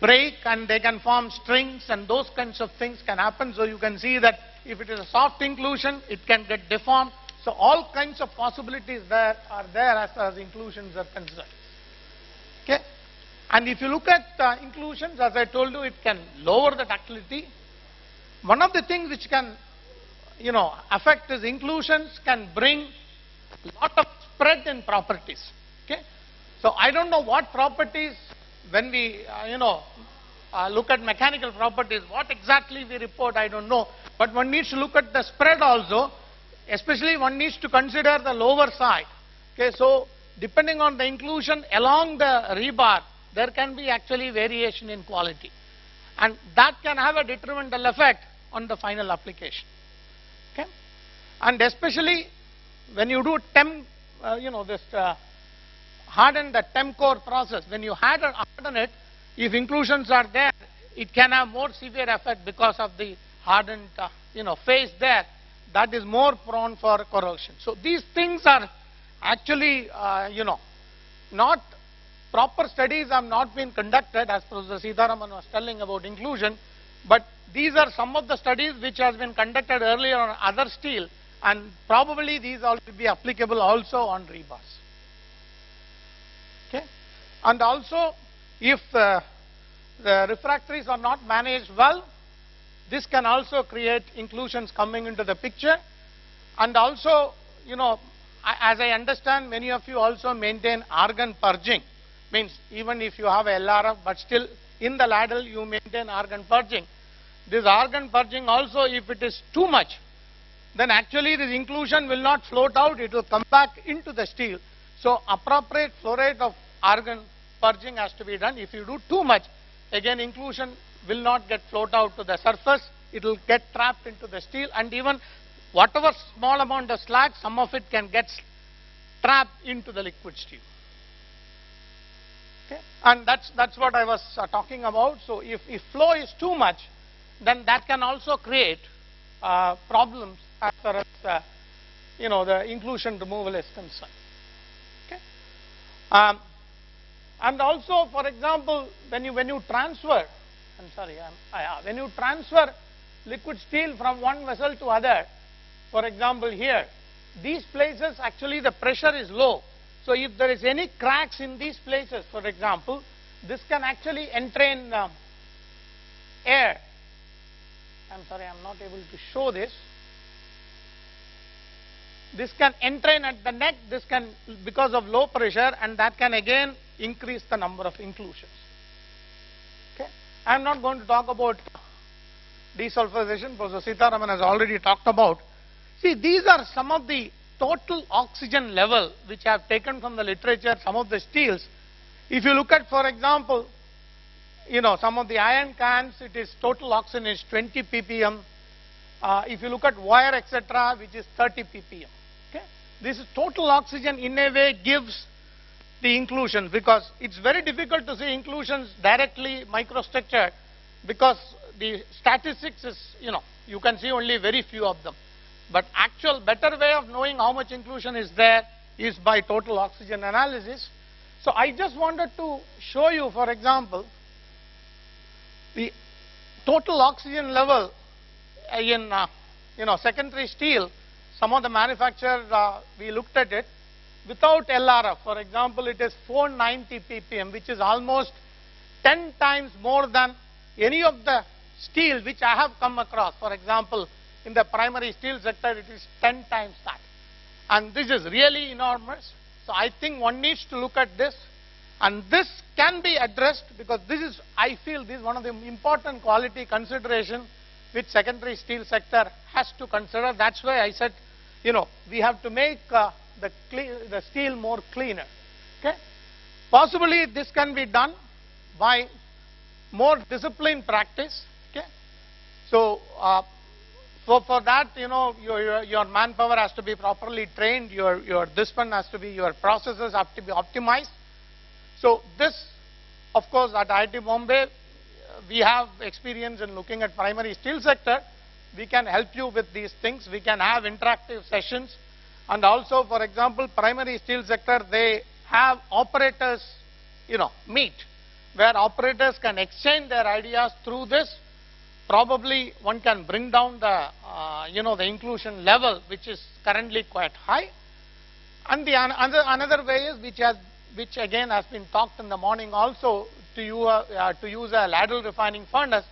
break and they can form strings, and those kinds of things can happen. So you can see that if it is a soft inclusion, it can get deformed. So all kinds of possibilities are there as far as inclusions are concerned. Okay? And if you look at inclusions, as I told you, it can lower the ductility. One of the things which can, affect is inclusions can bring a lot of spread in properties. Okay? So I don't know what properties, when we, look at mechanical properties, what exactly we report, I don't know. But one needs to look at the spread also. Especially one needs to consider the lower side. Okay, so depending on the inclusion along the rebar, there can be actually variation in quality. And that can have a detrimental effect on the final application. Okay? And especially when you do harden the temp core process, when you harden it, if inclusions are there, it can have more severe effect because of the hardened phase there. That is more prone for corrosion. So these things are actually, not proper studies have not been conducted, as Professor Sitharaman was telling about inclusion, but these are some of the studies which has been conducted earlier on other steel, and probably these will be applicable also on rebars. Okay? And also, if the refractories are not managed well, this can also create inclusions coming into the picture. And also, as I understand, many of you also maintain argon purging. Means even if you have LRF, but still in the ladle you maintain argon purging. This argon purging also, if it is too much, then actually this inclusion will not float out, it will come back into the steel. So appropriate flow rate of argon purging has to be done. If you do too much, again inclusion will not get float out to the surface, it will get trapped into the steel, and even whatever small amount of slag, some of it can get trapped into the liquid steel. Okay? And that's what I was talking about. So if flow is too much, then that can also create problems as far as the inclusion removal is concerned. Okay? And also, for example, when you transfer, when you transfer liquid steel from one vessel to other, for example here, these places actually the pressure is low. So if there is any cracks in these places, for example, this can actually entrain air. I'm sorry, I'm not able to show this. This can entrain at the neck, this can, because of low pressure, and that can again increase the number of inclusions. Okay? I'm not going to talk about desulfurization, Professor Sitharaman has already talked about. See, these are some of the total oxygen level which I have taken from the literature, some of the steels. If you look at, for example, some of the iron cans, it is total oxygen is 20 ppm. if you look at wire, etc., which is 30 ppm. Okay? This total oxygen in a way gives the inclusion, because it's very difficult to see inclusions directly microstructured, because the statistics is, you can see only very few of them. But actual better way of knowing how much inclusion is there is by total oxygen analysis. So I just wanted to show you, for example, the total oxygen level in secondary steel. Some of the manufacturers, we looked at it without LRF. For example, it is 490 ppm, which is almost 10 times more than any of the steel which I have come across. For example, in the primary steel sector, it is 10 times that. And this is really enormous. So I think one needs to look at this. And this can be addressed, because this is, I feel, this is one of the important quality consideration which secondary steel sector has to consider. That's why I said, we have to make the steel more cleaner. Okay? Possibly this can be done by more disciplined practice. Okay? So for that, your manpower has to be properly trained. Your processes have to be optimized. So this, of course, at IIT Bombay, we have experience in looking at primary steel sector. We can help you with these things. We can have interactive sessions. And also, for example, primary steel sector, they have operators, meet, where operators can exchange their ideas through this. Probably one can bring down the, the inclusion level, which is currently quite high. And the another way is, which again has been talked in the morning also, to use a ladle refining furnace,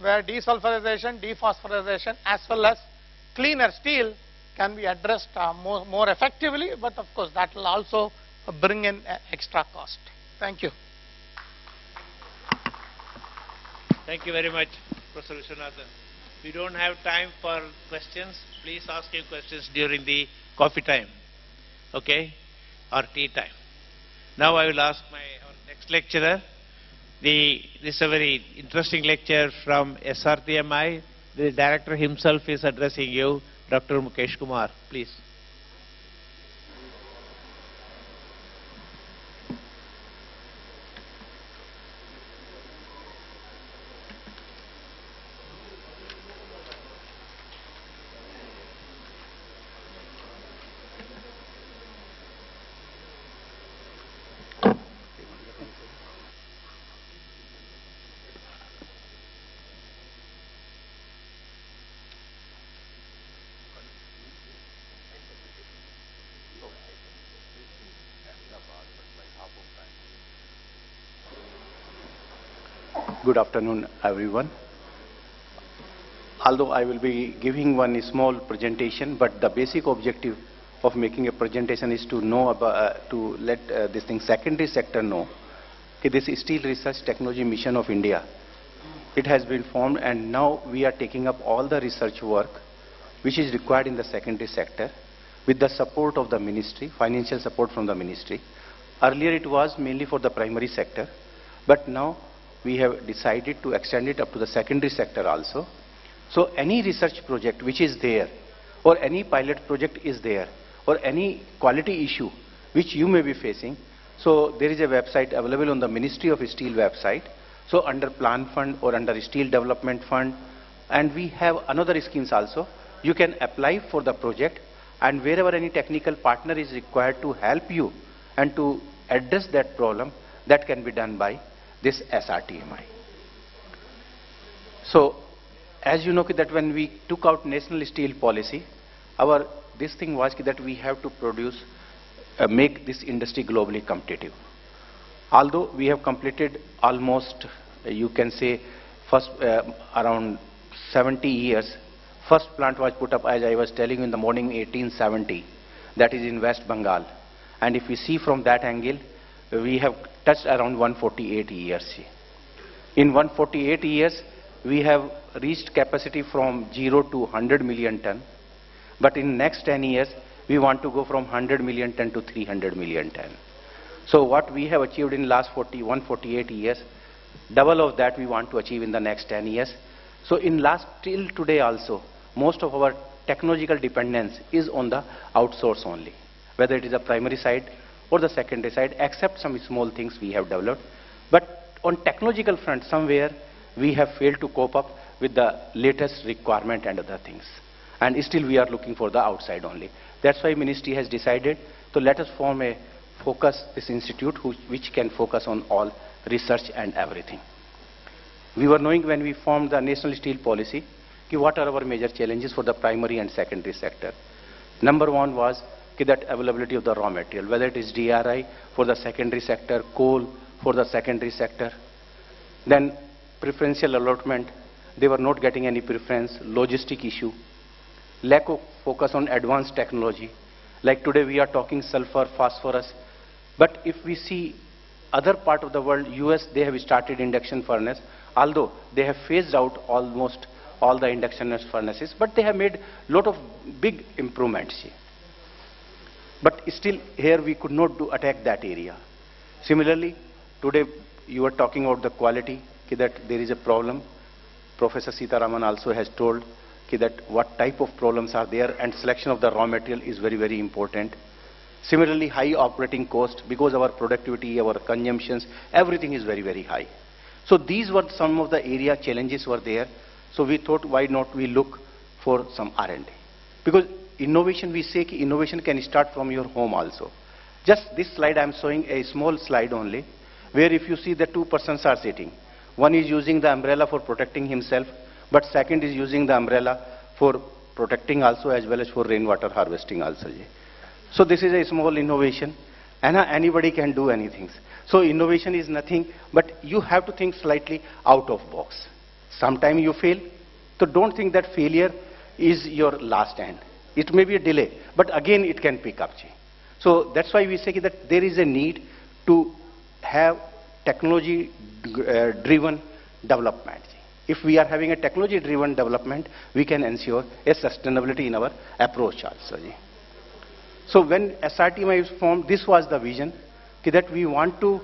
where desulfurization, dephosphorylation, as well as cleaner steel can be addressed more effectively. But of course, that will also bring in extra cost. Thank you. Thank you very much, Professor Vishwanathan. We don't have time for questions. Please ask your questions during the coffee time, okay, or tea time. Now I will ask our next lecturer. This is a very interesting lecture from SRTMI. The director himself is addressing you, Dr. Mukesh Kumar. Please. Good afternoon, everyone. Although I will be giving one small presentation, but the basic objective of making a presentation is to know about, to let this thing secondary sector know. Okay, this Steel Research Technology Mission of India, it has been formed, and now we are taking up all the research work which is required in the secondary sector with the support of the ministry, financial support from the ministry. Earlier it was mainly for the primary sector, but now we have decided to extend it up to the secondary sector also. So any research project which is there, or any pilot project is there, or any quality issue which you may be facing, so there is a website available on the Ministry of Steel website. So under Plan Fund or under Steel Development Fund, and we have another schemes also, you can apply for the project, and wherever any technical partner is required to help you and to address that problem, that can be done by this SRTMI. So, as you know that when we took out National Steel Policy, this thing was that we have to produce, make this industry globally competitive. Although we have completed almost, you can say, first around 70 years, first plant was put up, as I was telling you in the morning, 1870, that is in West Bengal. And if we see from that angle, we have touched around 148 years. In 148 years, we have reached capacity from 0 to 100 million ton. But in next 10 years, we want to go from 100 million ton to 300 million ton. So what we have achieved in last 148 years, double of that we want to achieve in the next 10 years. So in last till today also, most of our technological dependence is on the outsource only, whether it is a primary side or the secondary side, except some small things we have developed. But on technological front, somewhere we have failed to cope up with the latest requirement and other things. And still we are looking for the outside only. That's why Ministry has decided to let us form a this institute which can focus on all research and everything. We were knowing when we formed the National Steel Policy, what are our major challenges for the primary and secondary sector. Number one was that availability of the raw material, whether it is DRI for the secondary sector, coal for the secondary sector. Then preferential allotment, they were not getting any preference, logistic issue, lack of focus on advanced technology. Like today we are talking sulfur, phosphorus, but if we see other part of the world, US, they have started induction furnace, although they have phased out almost all the induction furnaces, but they have made lot of big improvements. But still here we could not attack that area. Similarly, today you are talking about the quality, that there is a problem. Professor Sitaraman also has told that what type of problems are there, and selection of the raw material is very, very important. Similarly, high operating cost, because our productivity, our consumptions, everything is very, very high. So these were some of the area challenges were there. So we thought, why not we look for some R&D? Because innovation, we say innovation can start from your home also. Just this slide, I am showing a small slide only, where if you see the two persons are sitting. One is using the umbrella for protecting himself, but second is using the umbrella for protecting also as well as for rainwater harvesting also. So this is a small innovation, and anybody can do anything. So innovation is nothing, but you have to think slightly out of box. Sometimes you fail, so don't think that failure is your last end. It may be a delay, but again it can pick up. So that's why we say that there is a need to have technology-driven development. If we are having a technology-driven development, we can ensure a sustainability in our approach also. So when SRTMI was formed, this was the vision, that we want to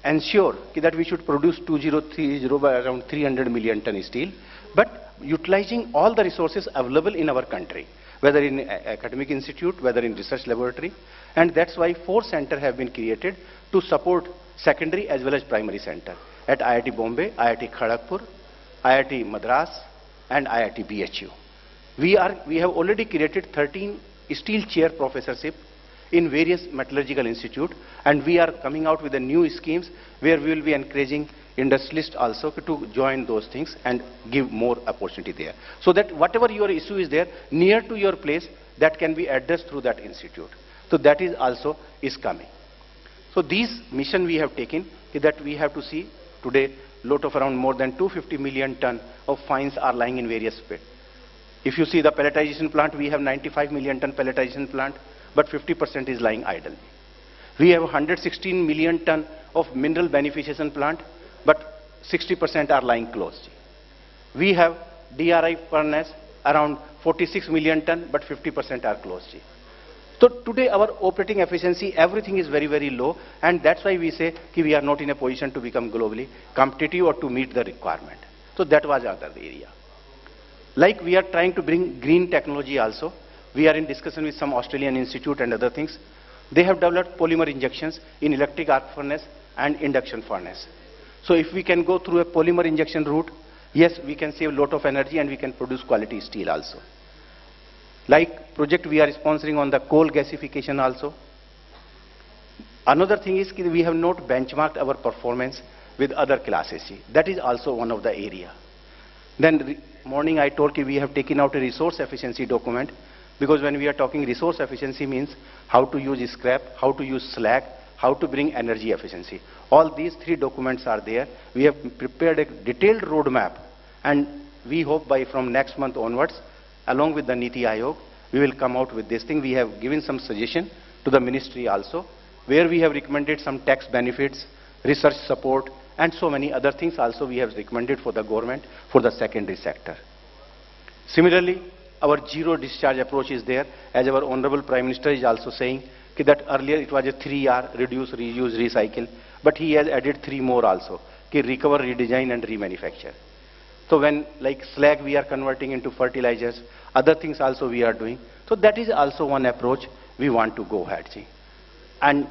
ensure that we should produce 2030 by around 300 million ton steel, but utilizing all the resources available in our country, whether in academic institute, whether in research laboratory, and that's why 4 centers have been created to support secondary as well as primary center at IIT Bombay, IIT Kharagpur, IIT Madras, and IIT BHU. We have already created 13 steel chair professorship in various metallurgical institute, and we are coming out with the new schemes where we will be encouraging industrialists also to join those things and give more opportunity there. So that whatever your issue is there, near to your place, that can be addressed through that institute. So that is also coming. So these mission we have taken, that we have to see today, lot of around more than 250 million ton of fines are lying in various pits. If you see the pelletization plant, we have 95 million ton pelletization plant, but 50% is lying idle. We have 116 million ton of mineral beneficiation plant, but 60% are lying closed. We have DRI furnace around 46 million ton, but 50% are closed. So today our operating efficiency, everything is very, very low, and that's why we say we are not in a position to become globally competitive or to meet the requirement. So that was another area. Like we are trying to bring green technology also. We are in discussion with some Australian institute and other things. They have developed polymer injections in electric arc furnace and induction furnace. So if we can go through a polymer injection route, yes, we can save a lot of energy and we can produce quality steel also. Like project we are sponsoring on the coal gasification also. Another thing is we have not benchmarked our performance with other classes. That is also one of the area. Then morning I told you we have taken out a resource efficiency document, because when we are talking resource efficiency means how to use scrap, how to use slag, how to bring energy efficiency. All these 3 documents are there. We have prepared a detailed roadmap, and we hope by from next month onwards, along with the Niti Aayog, we will come out with this thing. We have given some suggestion to the ministry also, where we have recommended some tax benefits, research support, and so many other things also we have recommended for the government for the secondary sector. Similarly, our zero discharge approach is there, as our Honorable Prime Minister is also saying that earlier it was a 3R, reduce, reuse, recycle, but he has added 3 more also, recover, redesign and remanufacture. So when like slag we are converting into fertilizers, Other things also we are doing. So that is also one approach we want to go ahead. See. And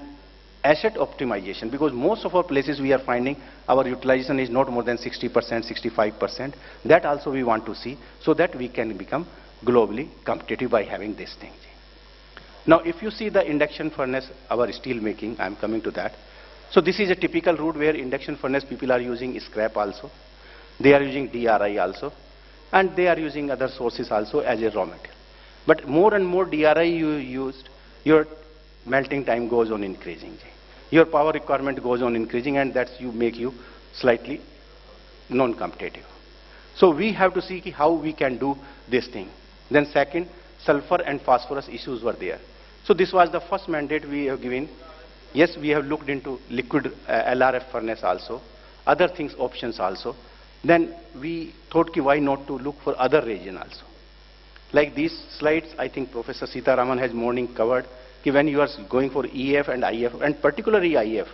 asset optimization, because most of our places we are finding our utilization is not more than 60%, 65%. That also we want to see so that we can become globally competitive by having this thing. Now, if you see the induction furnace, our steel making, I am coming to that. So this is a typical route where induction furnace people are using scrap also. They are using DRI also. And they are using other sources also as a raw material. But more and more DRI you used, your melting time goes on increasing. Your power requirement goes on increasing, and that's make you slightly non-competitive. So we have to see how we can do this thing. Then second, sulfur and phosphorus issues were there. So this was the first mandate we have given. Yes, we have looked into liquid LRF furnace also, other things, options also. Then we thought why not to look for other region also. Like these slides, I think Professor Sitaraman has morning covered, when you are going for EF and IF, and particularly IF,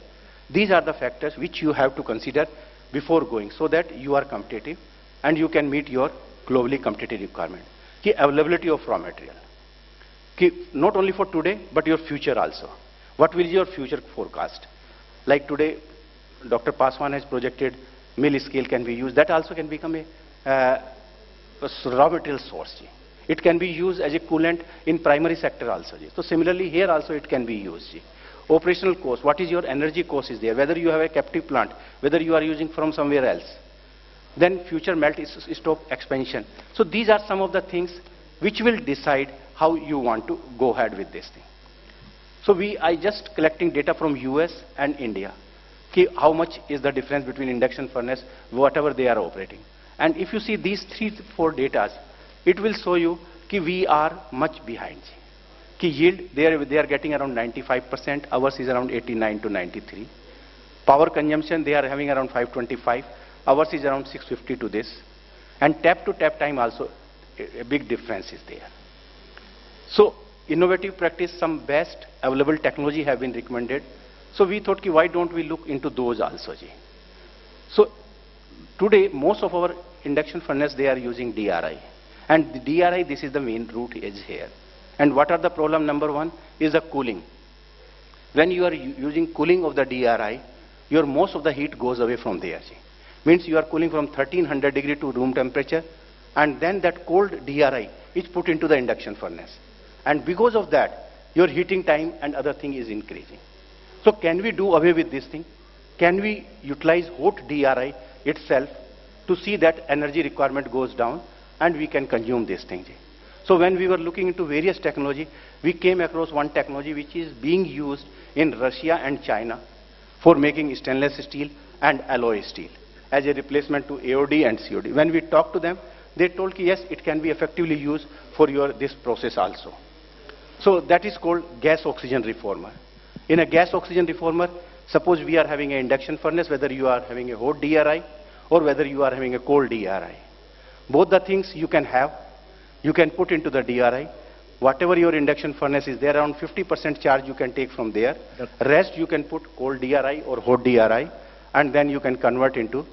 these are the factors which you have to consider before going so that you are competitive and you can meet your globally competitive requirement. Availability of raw material. Not only for today, but your future also. What will your future forecast? Like today, Dr. Paswan has projected mill scale can be used. That also can become a raw material source. It can be used as a coolant in primary sector also. So similarly, here also it can be used. Operational cost, what is your energy cost is there, whether you have a captive plant, whether you are using from somewhere else. Then future melt stop expansion. So these are some of the things which will decide how you want to go ahead with this thing. So I just collecting data from US and India. How much is the difference between induction furnace, whatever they are operating. And if you see these 3-4 data, it will show you that we are much behind. Yield, they are getting around 95%, ours is around 89 to 93. Power consumption, they are having around 525. Ours is around 650 to this. And tap to tap time also, a big difference is there. So, innovative practice, some best available technology have been recommended. So we thought, why don't we look into those also? So, today, most of our induction furnace, they are using DRI. And the DRI, this is the main route is here. And what are the problem? Number one is the cooling. When you are using cooling of the DRI, your most of the heat goes away from there. Means you are cooling from 1300 degree to room temperature, and then that cold DRI is put into the induction furnace. And because of that, your heating time and other thing is increasing. So can we do away with this thing? Can we utilize hot DRI itself to see that energy requirement goes down and we can consume this thing? So when we were looking into various technology, we came across one technology which is being used in Russia and China for making stainless steel and alloy steel as a replacement to AOD and COD. When we talked to them, they told yes, it can be effectively used for this process also. So that is called gas oxygen reformer. In a gas oxygen reformer, suppose we are having an induction furnace, whether you are having a hot DRI or whether you are having a cold DRI. Both the things you can have, you can put into the DRI. Whatever your induction furnace is, there around 50% charge you can take from there. Rest you can put cold DRI or hot DRI, and then you can convert into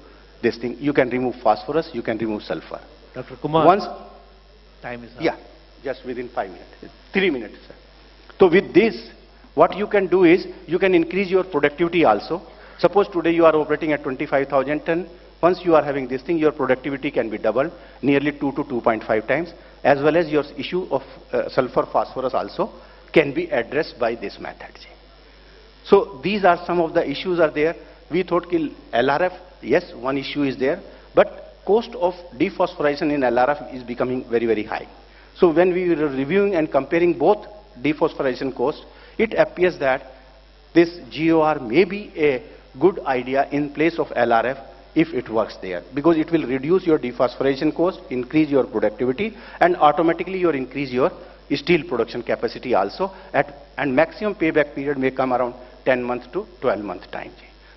this thing. You can remove phosphorus, you can remove sulfur. Dr. Kumar, once time is up. Yeah, just within 5 minutes, 3 minutes. Sir. So with this, what you can do is, you can increase your productivity also. Suppose today you are operating at 25,000 ton. Once you are having this thing, your productivity can be doubled, nearly 2 to 2.5 times, as well as your issue of sulfur phosphorus also can be addressed by this method. So these are some of the issues are there. We thought LRF, yes, one issue is there, but cost of dephosphorylation in LRF is becoming very, very high. So when we were reviewing and comparing both dephosphorylation cost, it appears that this GOR may be a good idea in place of LRF if it works there, because it will reduce your dephosphorylation cost, increase your productivity, and automatically you increase your steel production capacity also, and maximum payback period may come around 10 months to 12 month time.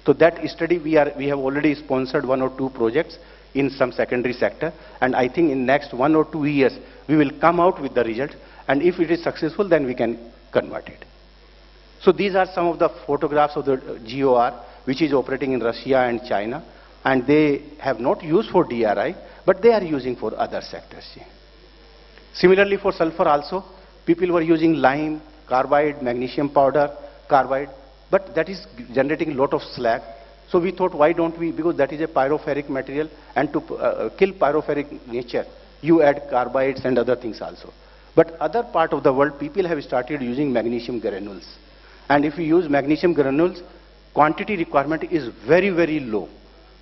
So that study we have already sponsored 1 or 2 projects in some secondary sector, and I think in next 1 or 2 years we will come out with the result, and if it is successful then we can convert it. So these are some of the photographs of the GOR which is operating in Russia and China, and they have not used for DRI, but they are using for other sectors. Similarly for sulfur also, people were using lime, carbide, magnesium powder, carbide, but that is generating a lot of slag. So we thought, why don't we, because that is a pyrophoric material, and to kill pyrophoric nature, you add carbides and other things also. But other part of the world, people have started using magnesium granules. And if you use magnesium granules, quantity requirement is very, very low.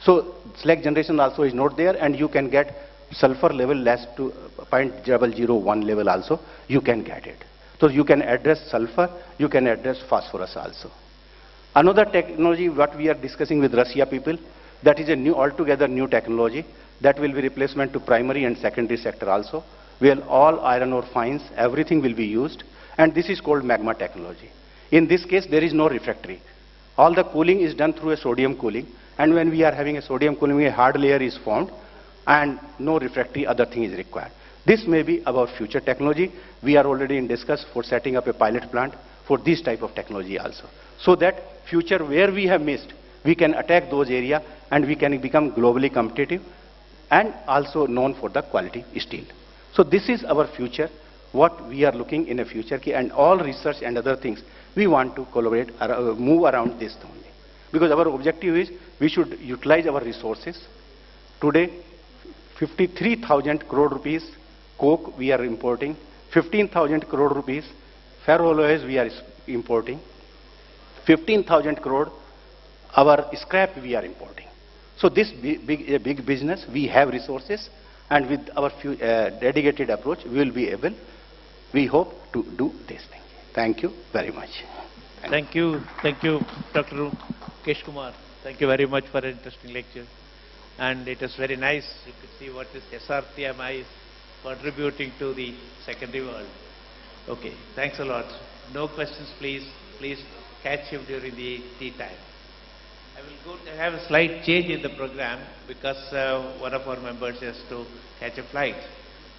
So slag generation also is not there, and you can get sulfur level less to 0.001 level also, you can get it. So you can address sulfur, you can address phosphorus also. Another technology what we are discussing with Russia people, that is a new, altogether new technology, that will be replacement to primary and secondary sector also, where all iron ore fines, everything will be used, and this is called magma technology. In this case, there is no refractory. All the cooling is done through a sodium cooling, and when we are having a sodium cooling, a hard layer is formed, and no refractory other thing is required. This may be our future technology. We are already in discuss for setting up a pilot plant for this type of technology also. So that future where we have missed, we can attack those areas and we can become globally competitive and also known for the quality steel. So this is our future, what we are looking in a future, and all research and other things, we want to collaborate, move around this only. Because our objective is, we should utilize our resources. Today, 53,000 crore rupees coke we are importing, 15,000 crore rupees ferroalloys we are importing, 15,000 crore our scrap we are importing. So this a big business, we have resources, and with our dedicated approach, we will be able, we hope to do this thing. Thank you very much. Thank you, Dr. Mukesh Kumar. Thank you very much for an interesting lecture. And it was very nice. You could see what this SRTMI is contributing to the secondary world. Okay, thanks a lot. No questions, please. Please catch him during the tea time. I will go to have a slight change in the program because one of our members has to catch a flight.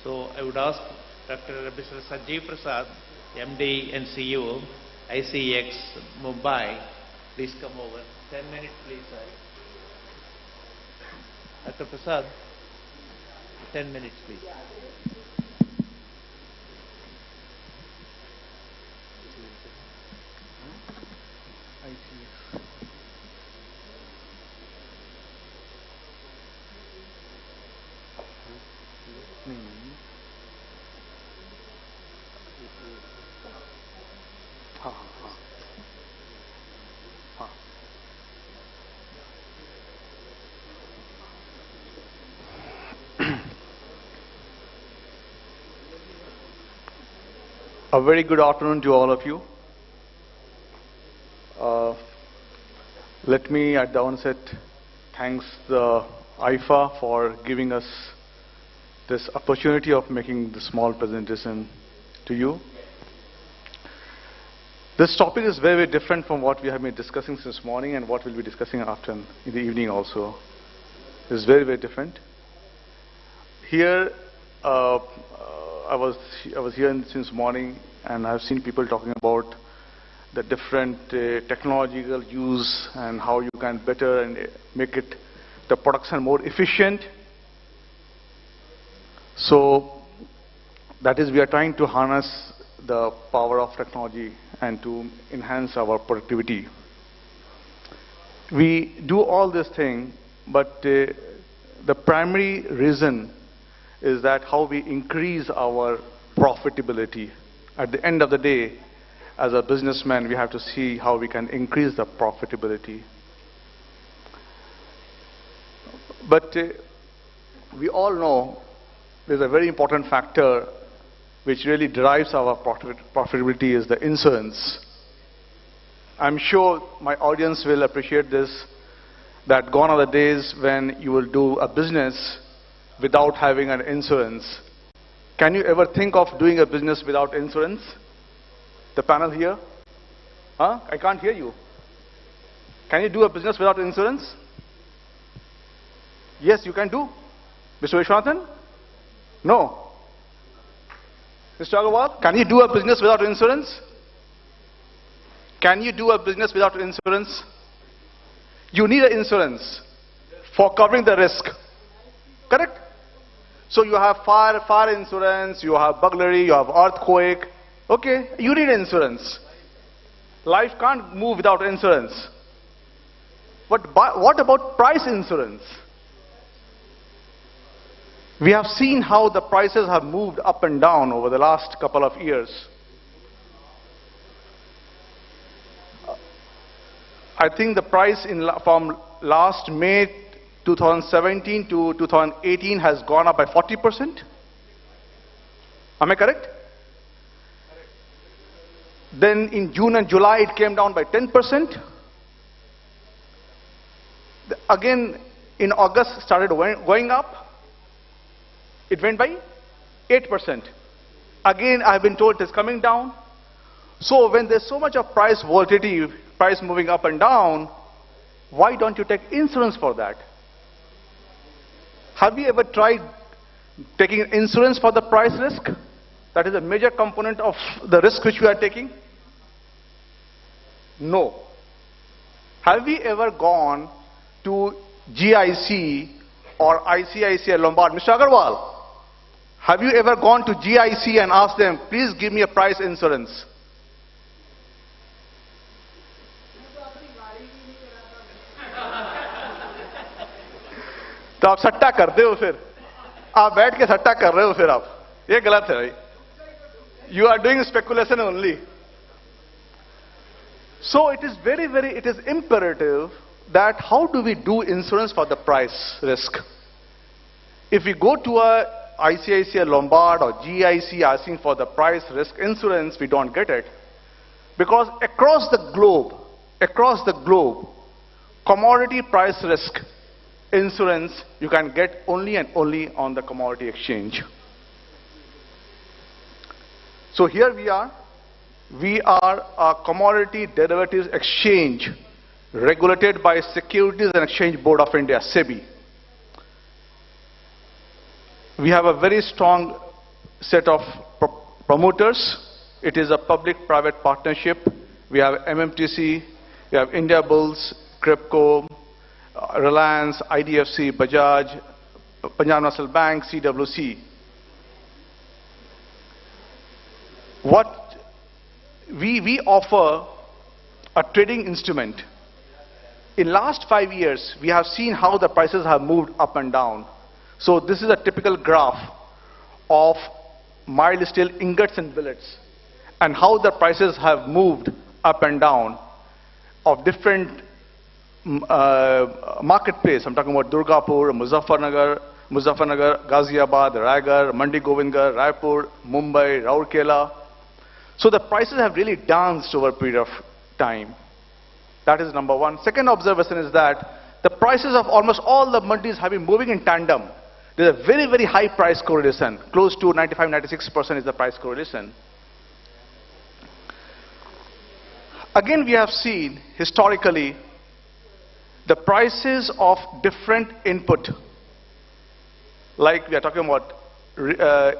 So I would ask Dr. Mr. Sanjeev Prasad, MD and CEO, ICEX Mumbai, please come over. 10 minutes, please, sir. Dr. Prasad, 10 minutes, please. A very good afternoon to all of you. Let me at the onset thanks the AIIFA for giving us this opportunity of making the small presentation to you. This topic is very, very different from what we have been discussing since morning and what we'll be discussing after in the evening also. It's very, very different. Here, I was here since morning, and I've seen people talking about the different technological use and how you can better and make it the production more efficient. So that is, we are trying to harness the power of technology and to enhance our productivity. We do all this thing, but the primary reason is that how we increase our profitability. At the end of the day, as a businessman, we have to see how we can increase the profitability. But we all know there's a very important factor which really drives our profitability is the insurance. I'm sure my audience will appreciate this, that gone are the days when you will do a business without having an insurance. Can you ever think of doing a business without insurance? The panel here? Huh? I can't hear you. Can you do a business without insurance? Yes, you can do. Mr. Vishwanathan? No. Mr. Agarwal, can you do a business without insurance? Can you do a business without insurance? You need an insurance for covering the risk. Correct? So you have fire insurance, you have burglary, you have earthquake. Okay, you need insurance. Life can't move without insurance. But what about price insurance? We have seen how the prices have moved up and down over the last couple of years. I think the price from last May 2017 to 2018 has gone up by 40%. Am I correct? Then in June and July it came down by 10%. Again in August started going up. It went by 8%. Again I have been told it is coming down. So when there's so much of price volatility, price moving up and down, why don't you take insurance for that? Have you ever tried taking insurance for the price risk? That is a major component of the risk which we are taking. No. Have we ever gone to GIC or ICICI Lombard? Mr. Agarwal, have you ever gone to GIC and asked them, please give me a price insurance? तो आप सट्टा करते हो फिर आप बैठ के सट्टा कर रहे हो फिर आप ये गलत है भाई you are doing speculation only. So it is imperative that how do we do insurance for the price risk? If we go to a ICICI Lombard or GIC asking for the price risk insurance, we don't get it. Because across the globe, commodity price risk insurance you can get only and only on the commodity exchange. So here we are a commodity derivatives exchange regulated by Securities and Exchange Board of India, SEBI. We have a very strong set of promoters. It is a public-private partnership. We have MMTC, we have India Bulls, Crepco, Reliance, IDFC, Bajaj, Punjab National Bank, CWC. What we offer a trading instrument. In last 5 years, we have seen how the prices have moved up and down. So this is a typical graph of mild steel ingots and billets and how the prices have moved up and down of different marketplace. I'm talking about Durgapur, Muzaffarnagar, Ghaziabad, Raigarh, Mandi Govindgarh, Raipur, Mumbai, Rourkela. So the prices have really danced over a period of time. That is number one. Second observation is that the prices of almost all the mandis have been moving in tandem. There's a very, very high price correlation. Close to 95-96% is the price correlation. Again, we have seen historically the prices of different input, like we are talking about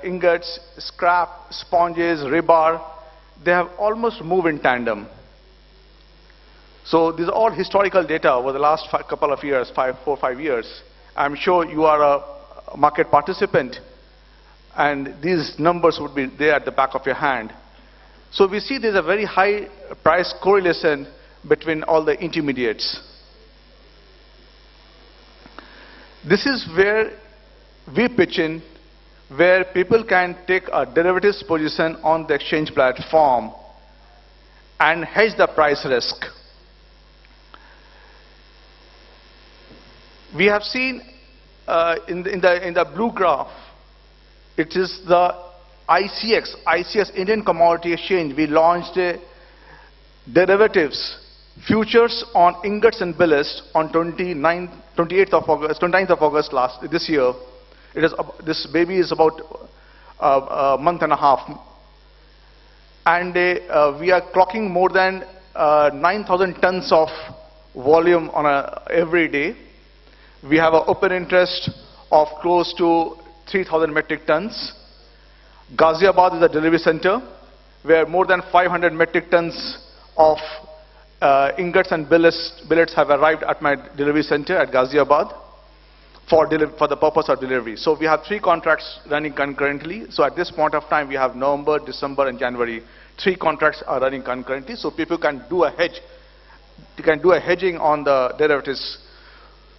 ingots, scrap, sponges, rebar, they have almost moved in tandem. So these are all historical data over the last couple of years, 4 or 5 years. I'm sure you are a market participant and these numbers would be there at the back of your hand. So we see there's a very high price correlation between all the intermediates. This is where we pitch in, where people can take a derivatives position on the exchange platform and hedge the price risk. We have seen in the blue graph, it is the ICX, Indian Commodity Exchange. We launched derivatives, futures on ingots and billets on 29th of August this year. This baby is about a month and a half. And we are clocking more than 9,000 tons of volume on every day. We have an open interest of close to 3,000 metric tons. Ghaziabad is a delivery center where more than 500 metric tons of ingots and billets have arrived at my delivery center at Ghaziabad. for the purpose of delivery. So we have 3 contracts running concurrently. So at this point of time, we have November, December, and January. 3 contracts are running concurrently, so people can do a hedge. You can do a hedging on the derivatives.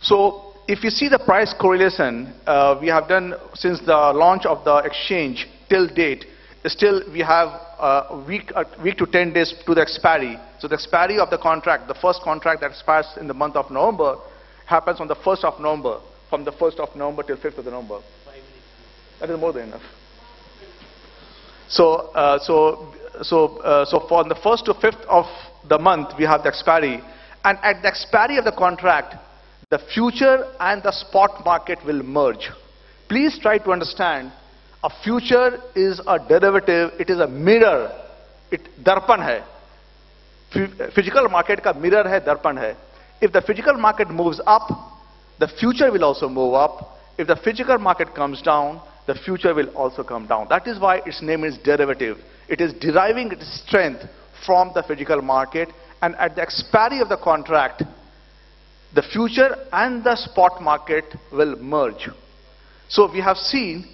So if you see the price correlation, we have done since the launch of the exchange till date, still we have a week to 10 days to the expiry. So the expiry of the contract, the first contract that expires in the month of November, happens on the 1st of November, from the 1st of November till 5th of November. That is more than enough. So, from the 1st to 5th of the month, we have the expiry. And at the expiry of the contract, the future and the spot market will merge. Please try to understand, a future is a derivative, it is a mirror, darpan hai. Physical market ka mirror hai, darpan hai. If the physical market moves up, the future will also move up. If the physical market comes down, the future will also come down. That is why its name is derivative. It is deriving its strength from the physical market, and at the expiry of the contract, the future and the spot market will merge. So we have seen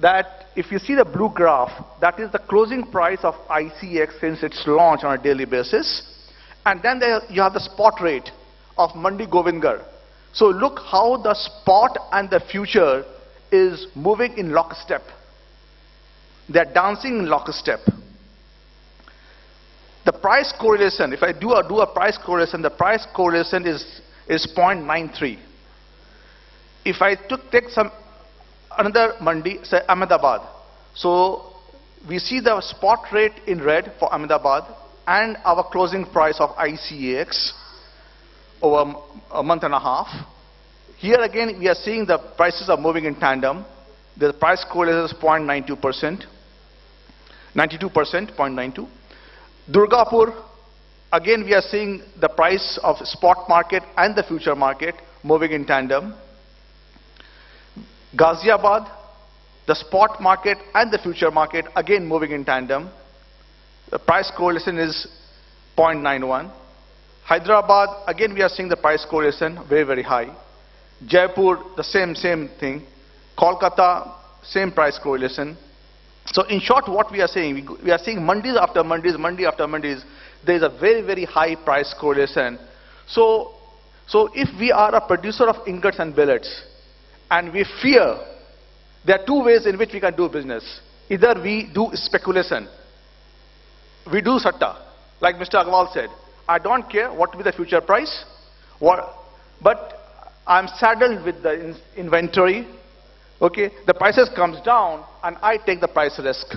that if you see the blue graph, that is the closing price of ICX since its launch on a daily basis. And then you have the spot rate of Mandi Govindgarh. So look how the spot and the future is moving in lockstep. They are dancing in lockstep. The price correlation, if I do a price correlation, the price correlation is 0.93. If I take another Mandi, say Ahmedabad, so we see the spot rate in red for Ahmedabad and our closing price of ICAX over a month and a half. Here again we are seeing the prices are moving in tandem. The price correlation is 0.92%, 92%, 0.92. Durgapur, again we are seeing the price of spot market and the future market moving in tandem. Ghaziabad, the spot market and the future market again moving in tandem. The price correlation is 0.91. Hyderabad, again we are seeing the price correlation very, very high. Jaipur, the same thing. Kolkata, same price correlation. So in short, what we are saying, we are seeing Mandis after Mandis, Mandi after Mandis, there is a very, very high price correlation. So if we are a producer of ingots and billets, and we fear, there are 2 ways in which we can do business. Either we do speculation, we do satta, like Mr. Agarwal said. I don't care what will be the future price, but I'm saddled with the inventory. Okay, the prices comes down and I take the price risk.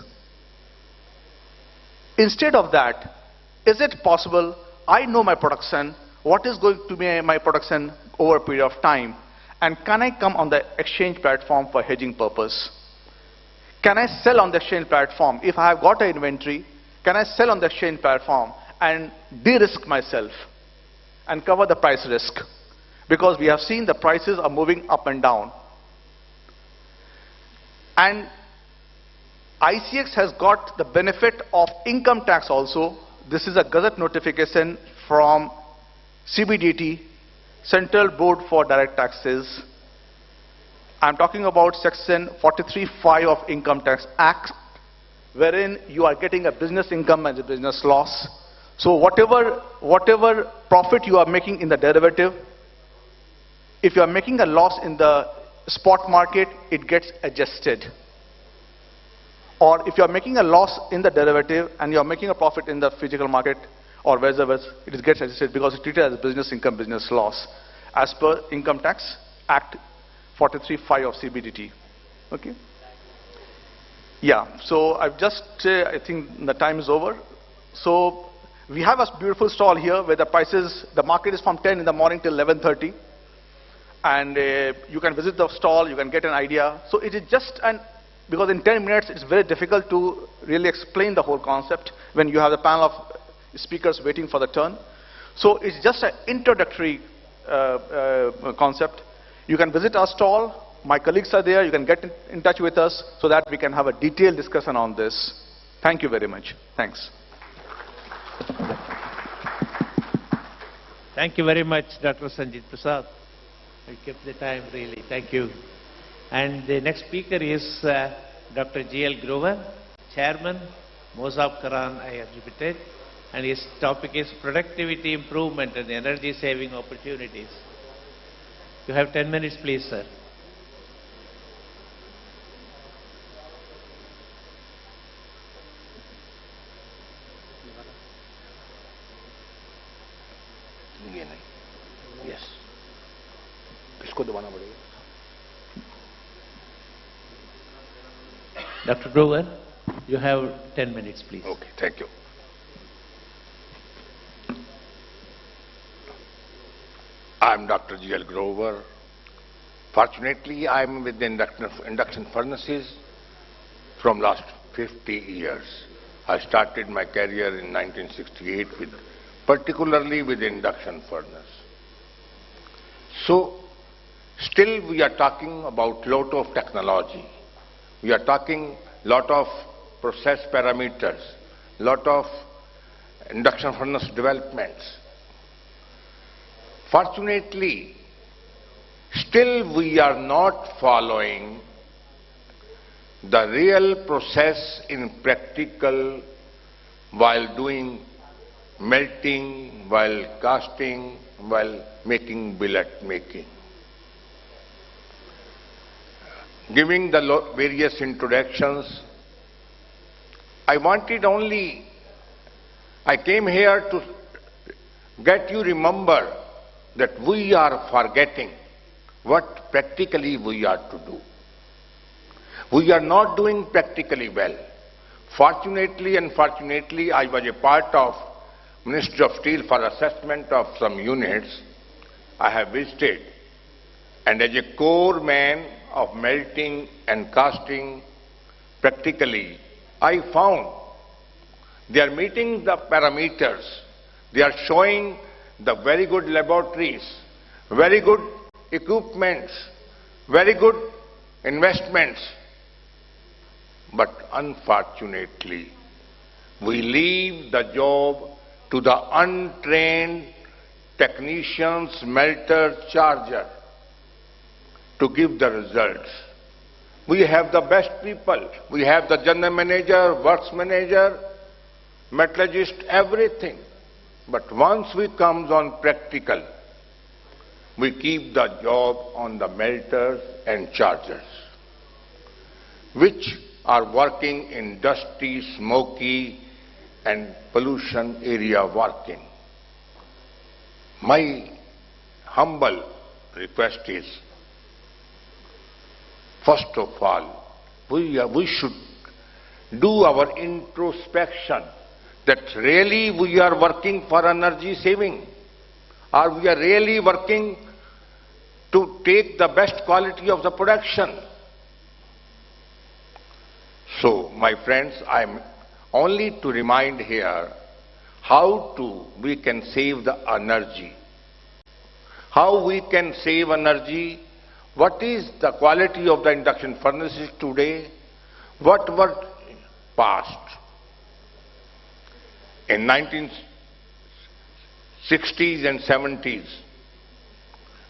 Instead of that, is it possible I know my production, what is going to be my production over a period of time, and can I come on the exchange platform for hedging purpose? Can I sell on the exchange platform? If I have got an inventory, can I sell on the exchange platform and de-risk myself and cover the price risk? Because we have seen the prices are moving up and down. And ICX has got the benefit of income tax also. This is a Gazette notification from CBDT, Central Board for Direct Taxes. I'm talking about section 43(5) of Income Tax Act, wherein you are getting a business income and a business loss. So whatever profit you are making in the derivative, if you are making a loss in the spot market, it gets adjusted. Or if you are making a loss in the derivative and you are making a profit in the physical market, or vice versa, it gets adjusted because it's treated as business income, business loss, as per Income Tax Act 43(5) of CBDT. Okay? Yeah, so I've just, I think the time is over. So we have a beautiful stall here where the prices, the market is from 10 in the morning till 11:30. And you can visit the stall, you can get an idea. So it is just because in 10 minutes it's very difficult to really explain the whole concept when you have a panel of speakers waiting for the turn. So it's just an introductory concept. You can visit our stall, my colleagues are there, you can get in touch with us so that we can have a detailed discussion on this. Thank you very much. Thanks. Thank you very much, Dr. Sanjit Prasad. You kept the time really. Thank you. And the next speaker is Dr. G.L. Grover, Chairman, Mozab Karan IR Limited, and his topic is productivity improvement and energy saving opportunities. You have 10 minutes, please, sir. Yes. इसको दबाना पड़ेगा. Dr. Grover, you have 10 minutes, please. Okay, thank you. I'm Dr. G.L. Grover. Fortunately, I'm with the induction furnaces from last 50 years. I started my career in 1968 particularly with induction furnace. So, still we are talking about lot of technology. We are talking lot of process parameters, lot of induction furnace developments. Fortunately, still we are not following the real process in practical while doing melting, while casting, while making billet making. Giving the various introductions, I came here to get you remember that we are forgetting what practically we are to do. We are not doing practically well. Fortunately, unfortunately, I was a part of Ministry of Steel for assessment of some units. I have visited, and as a core man of melting and casting, practically, I found they are meeting the parameters. They are showing the very good laboratories, very good equipments, very good investments. But unfortunately, we leave the job to the untrained technicians, melter, charger to give the results. We have the best people. We have the general manager, works manager, metallurgist, everything. But once we come on practical, we keep the job on the melters and chargers, which are working in dusty, smoky, and pollution area working. My humble request is, first of all, we should do our introspection that really we are working for energy saving, or we are really working to take the best quality of the production. So, my friends, I am only to remind here how we can save the energy. How we can save energy, what is the quality of the induction furnaces today, what were past. In 1960s and 70s,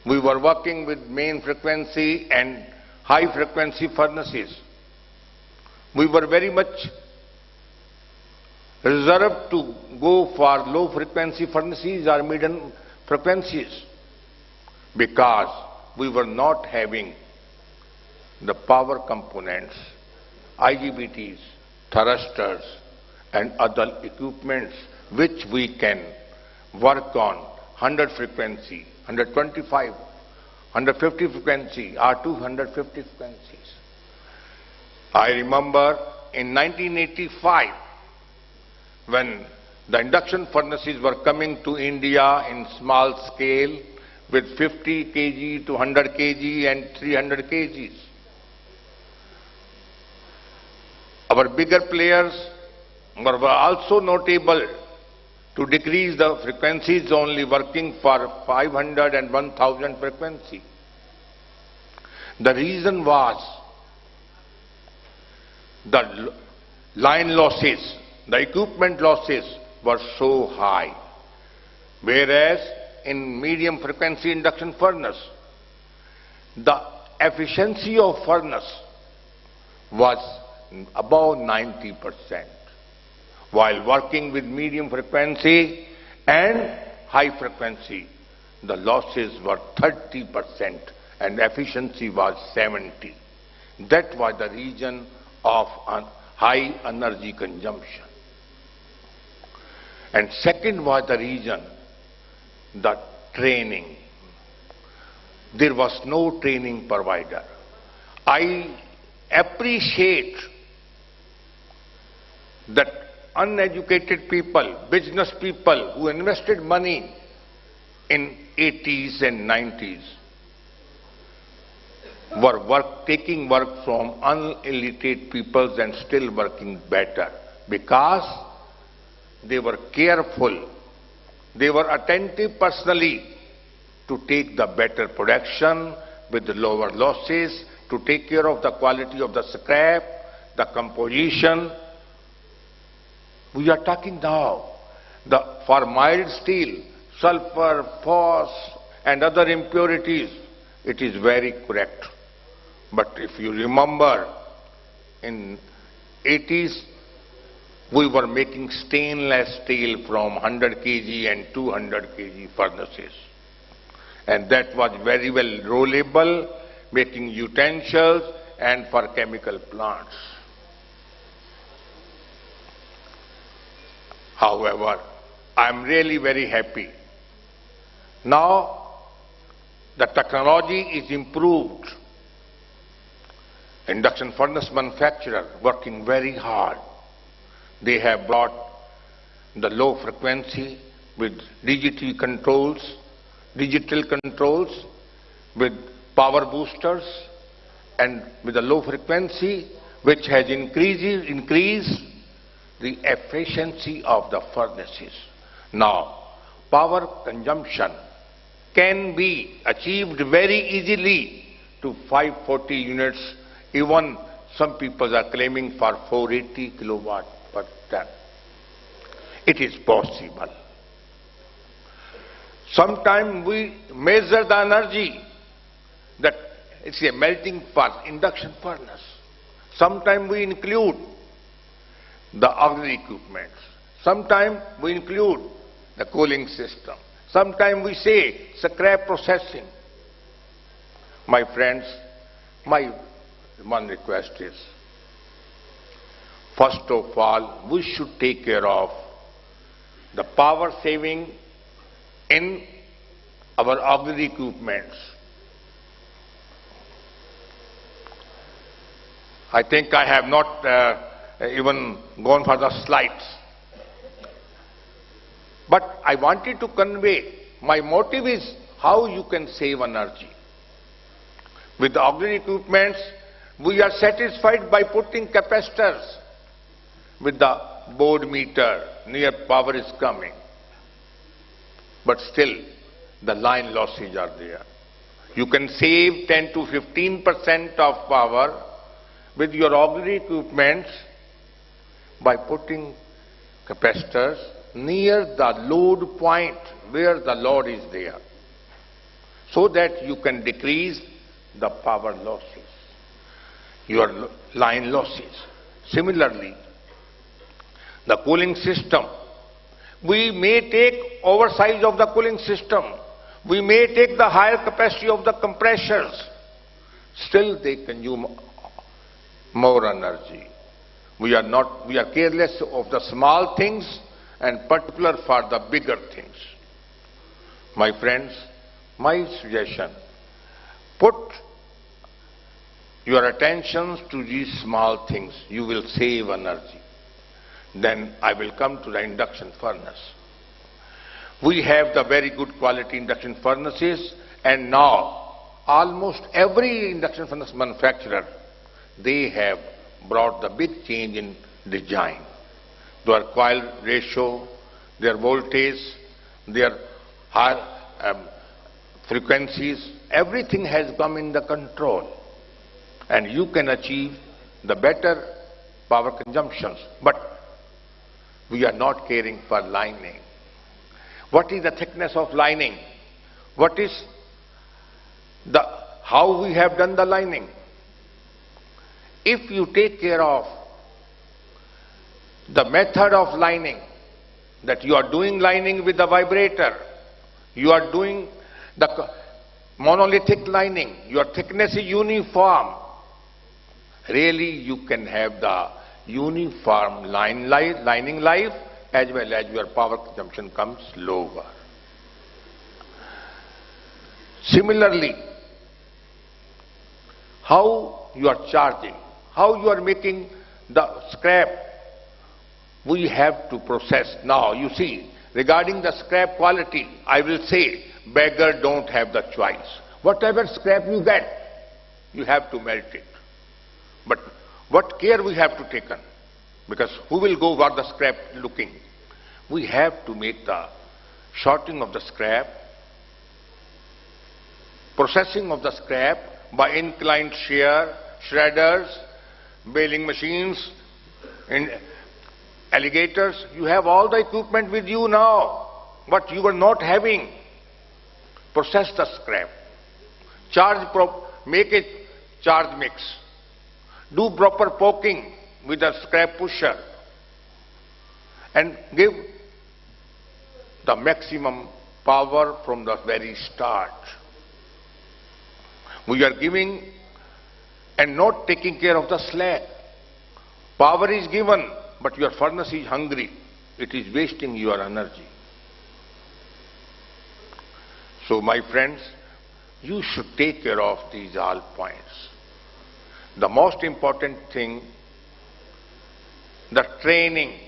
we were working with main frequency and high frequency furnaces. We were very much reserved to go for low frequency furnaces or medium frequencies because we were not having the power components, IGBTs, thrusters and other equipments which we can work on 100 frequency, 125, 150 frequency or 250 frequencies. I remember in 1985 when the induction furnaces were coming to India in small scale with 50 kg to 100 kg and 300 kgs. Our bigger players were also not able to decrease the frequencies, only working for 500 and 1000 frequency. The reason was the line losses, the equipment losses were so high. Whereas in medium frequency induction furnace, the efficiency of furnace was above 90%. While working with medium frequency and high frequency, the losses were 30% and efficiency was 70%. That was the region of high energy consumption. And second was the region, the training. There was no training provider. I appreciate that uneducated people, business people who invested money in 80s and 90s were taking work from unilliterate peoples and still working better because they were careful, they were attentive personally to take the better production with the lower losses, to take care of the quality of the scrap, the composition. We are talking now, for mild steel, sulfur, phos, and other impurities, it is very correct. But if you remember, in 80s, we were making stainless steel from 100 kg and 200 kg furnaces. And that was very well rollable, making utensils and for chemical plants. However, I am really very happy. Now, the technology is improved. Induction furnace manufacturer working very hard. They have brought the low frequency with digital controls, with power boosters, and with the low frequency, which has increased the efficiency of the furnaces. Now, power consumption can be achieved very easily to 540 units. Even some people are claiming for 480 kilowatt per ton. It is possible. Sometimes we measure the energy that it's a melting pot, induction furnace. Sometimes we include the auxiliary equipment. Sometimes we include the cooling system. Sometimes we say scrap processing. My friends, my one request is, first of all, we should take care of the power saving in our auxiliary equipments. I think I have not even gone for the slides. But I wanted to convey, my motive is how you can save energy. With the auxiliary equipments, we are satisfied by putting capacitors with the board meter, near power is coming. But still, the line losses are there. You can save 10 to 15% of power with your auxiliary equipments by putting capacitors near the load point where the load is there, so that you can decrease the power losses, your line losses. Similarly, the cooling system. We may take oversize of the cooling system. We may take the higher capacity of the compressors. Still they consume more energy. We are careless of the small things and particular for the bigger things. My friends, my suggestion, put your attention to these small things. You will save energy. Then I will come to the induction furnace. We have the very good quality induction furnaces, and now almost every induction furnace manufacturer, they have brought the big change in design. Their coil ratio, their voltage, their high frequencies, everything has come in the control. And you can achieve the better power consumptions. But we are not caring for lining. What is the thickness of lining? What is the how we have done the lining. If you take care of the method of lining, that you are doing lining with the vibrator, you are doing the monolithic lining, your thickness is uniform, really you can have the uniform lining life, as well as your power consumption comes lower. Similarly, how you are charging, how you are making the scrap, we have to process. Now, you see, regarding the scrap quality, I will say, beggar don't have the choice. Whatever scrap you get, you have to melt it. But what care we have to take? Because who will go for the scrap looking? We have to make the sorting of the scrap, processing of the scrap by inclined shear, shredders, baling machines, and alligators. You have all the equipment with you now, but you were not having. Process the scrap. Make it charge mix. Do proper poking with a scrap pusher and give the maximum power from the very start. We are giving and not taking care of the slack. Power is given, but your furnace is hungry. It is wasting your energy. So, my friends, you should take care of these all points. The most important thing, the training.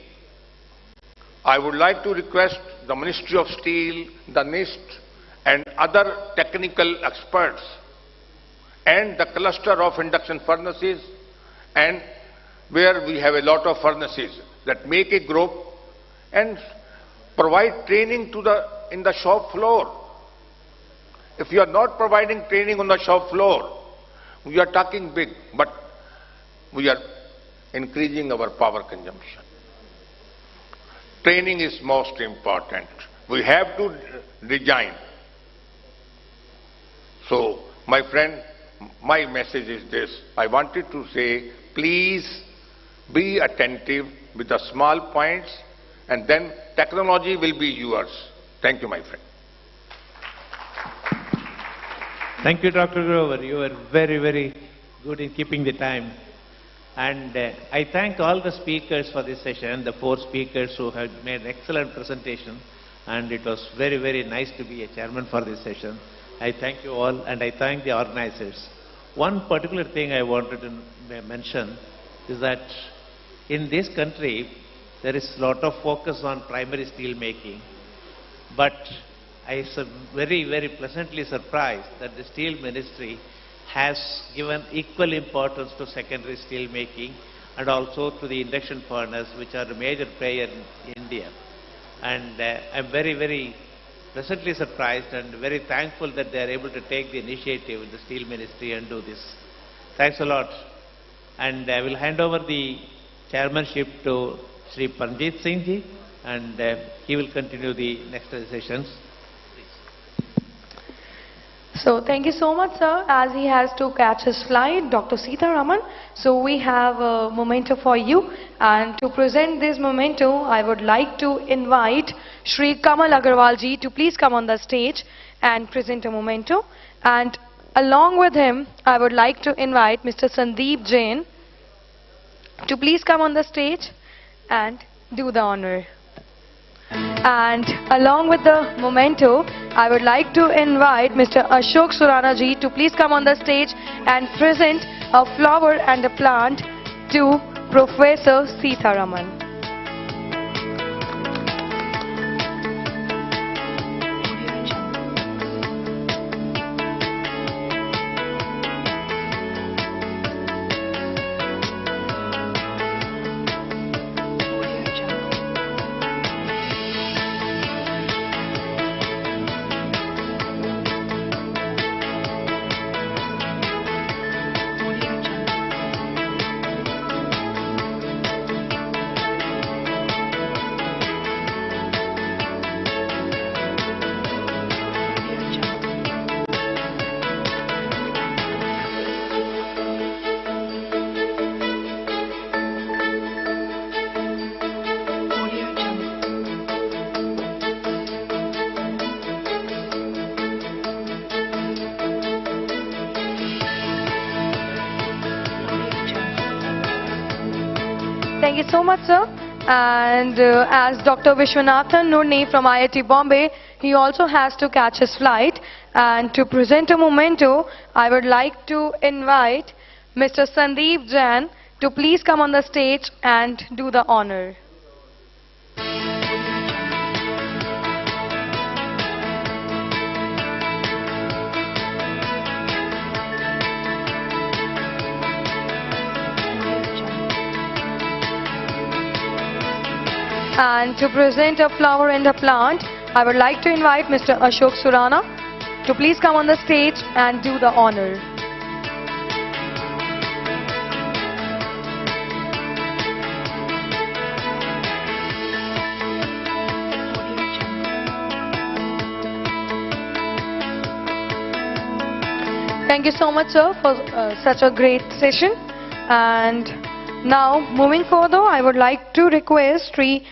I would like to request the Ministry of Steel, the NIST, and other technical experts, and the cluster of induction furnaces, and where we have a lot of furnaces, that make a group and provide training in the shop floor. If you are not providing training on the shop floor, we are talking big, but we are increasing our power consumption. Training is most important. We have to design. So, my friend, my message is this. I wanted to say, please be attentive with the small points, and then technology will be yours. Thank you, my friend. Thank you, Dr. Grover. You were very, very good in keeping the time. And I thank all the speakers for this session, the 4 speakers who have made an excellent presentation. And it was very, very nice to be a chairman for this session. I thank you all, and I thank the organizers. One particular thing I wanted to mention is that in this country, there is a lot of focus on primary steel making. But I am very, very pleasantly surprised that the Steel Ministry has given equal importance to secondary steel making and also to the induction furnace, which are a major player in India. And I am very, very pleasantly surprised and very thankful that they are able to take the initiative in the Steel Ministry and do this. Thanks a lot. And I will hand over the chairmanship to Shri Panjit Singh ji, and he will continue the next sessions. So thank you so much, sir. As he has to catch his flight, Dr. Sita Raman. So we have a memento for you. And to present this memento, I would like to invite Shri Kamal Agarwal ji to please come on the stage and present a memento. And along with him, I would like to invite Mr. Sandeep Jain to please come on the stage and do the honor. And along with the memento, I would like to invite Mr. Ashok Surana ji to please come on the stage and present a flower and a plant to Professor Sita Raman. Thank you so much, sir. And as Dr. Vishwanathan Nurni from IIT Bombay, he also has to catch his flight. And to present a memento, I would like to invite Mr. Sandeep Jain to please come on the stage and do the honor. And to present a flower and a plant, I would like to invite Mr. Ashok Surana to please come on the stage and do the honor. Thank you so much, sir, for such a great session. And now, moving further, I would like to request Shri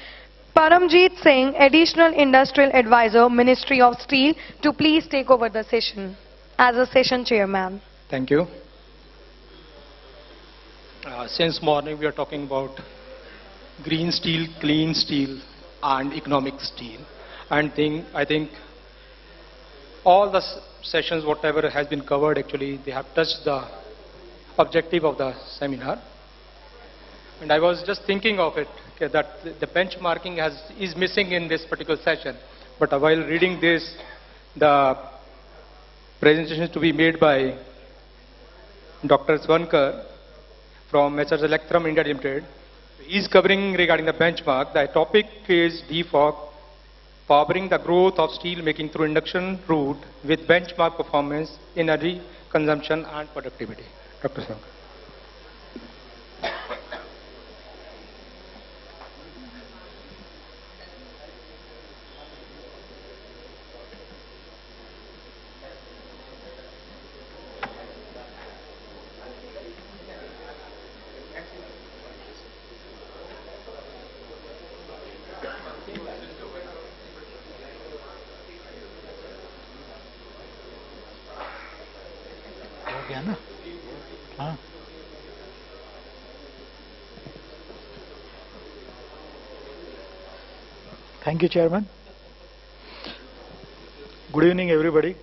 Paramjeet Singh, Additional Industrial Advisor, Ministry of Steel, to please take over the session as a session chairman. Thank you. Since morning we are talking about green steel, clean steel and economic steel. And I think all the sessions, whatever has been covered, actually they have touched the objective of the seminar. And I was just thinking of it, that the benchmarking is missing in this particular session. But while reading this, the presentation to be made by Dr. Swankar from Messrs. Electrum India Limited, he is covering regarding the benchmark. The topic is DFOG, powering the growth of steel making through induction route with benchmark performance, energy consumption and productivity. Dr. Swankar. Thank you, Chairman. Good evening, everybody.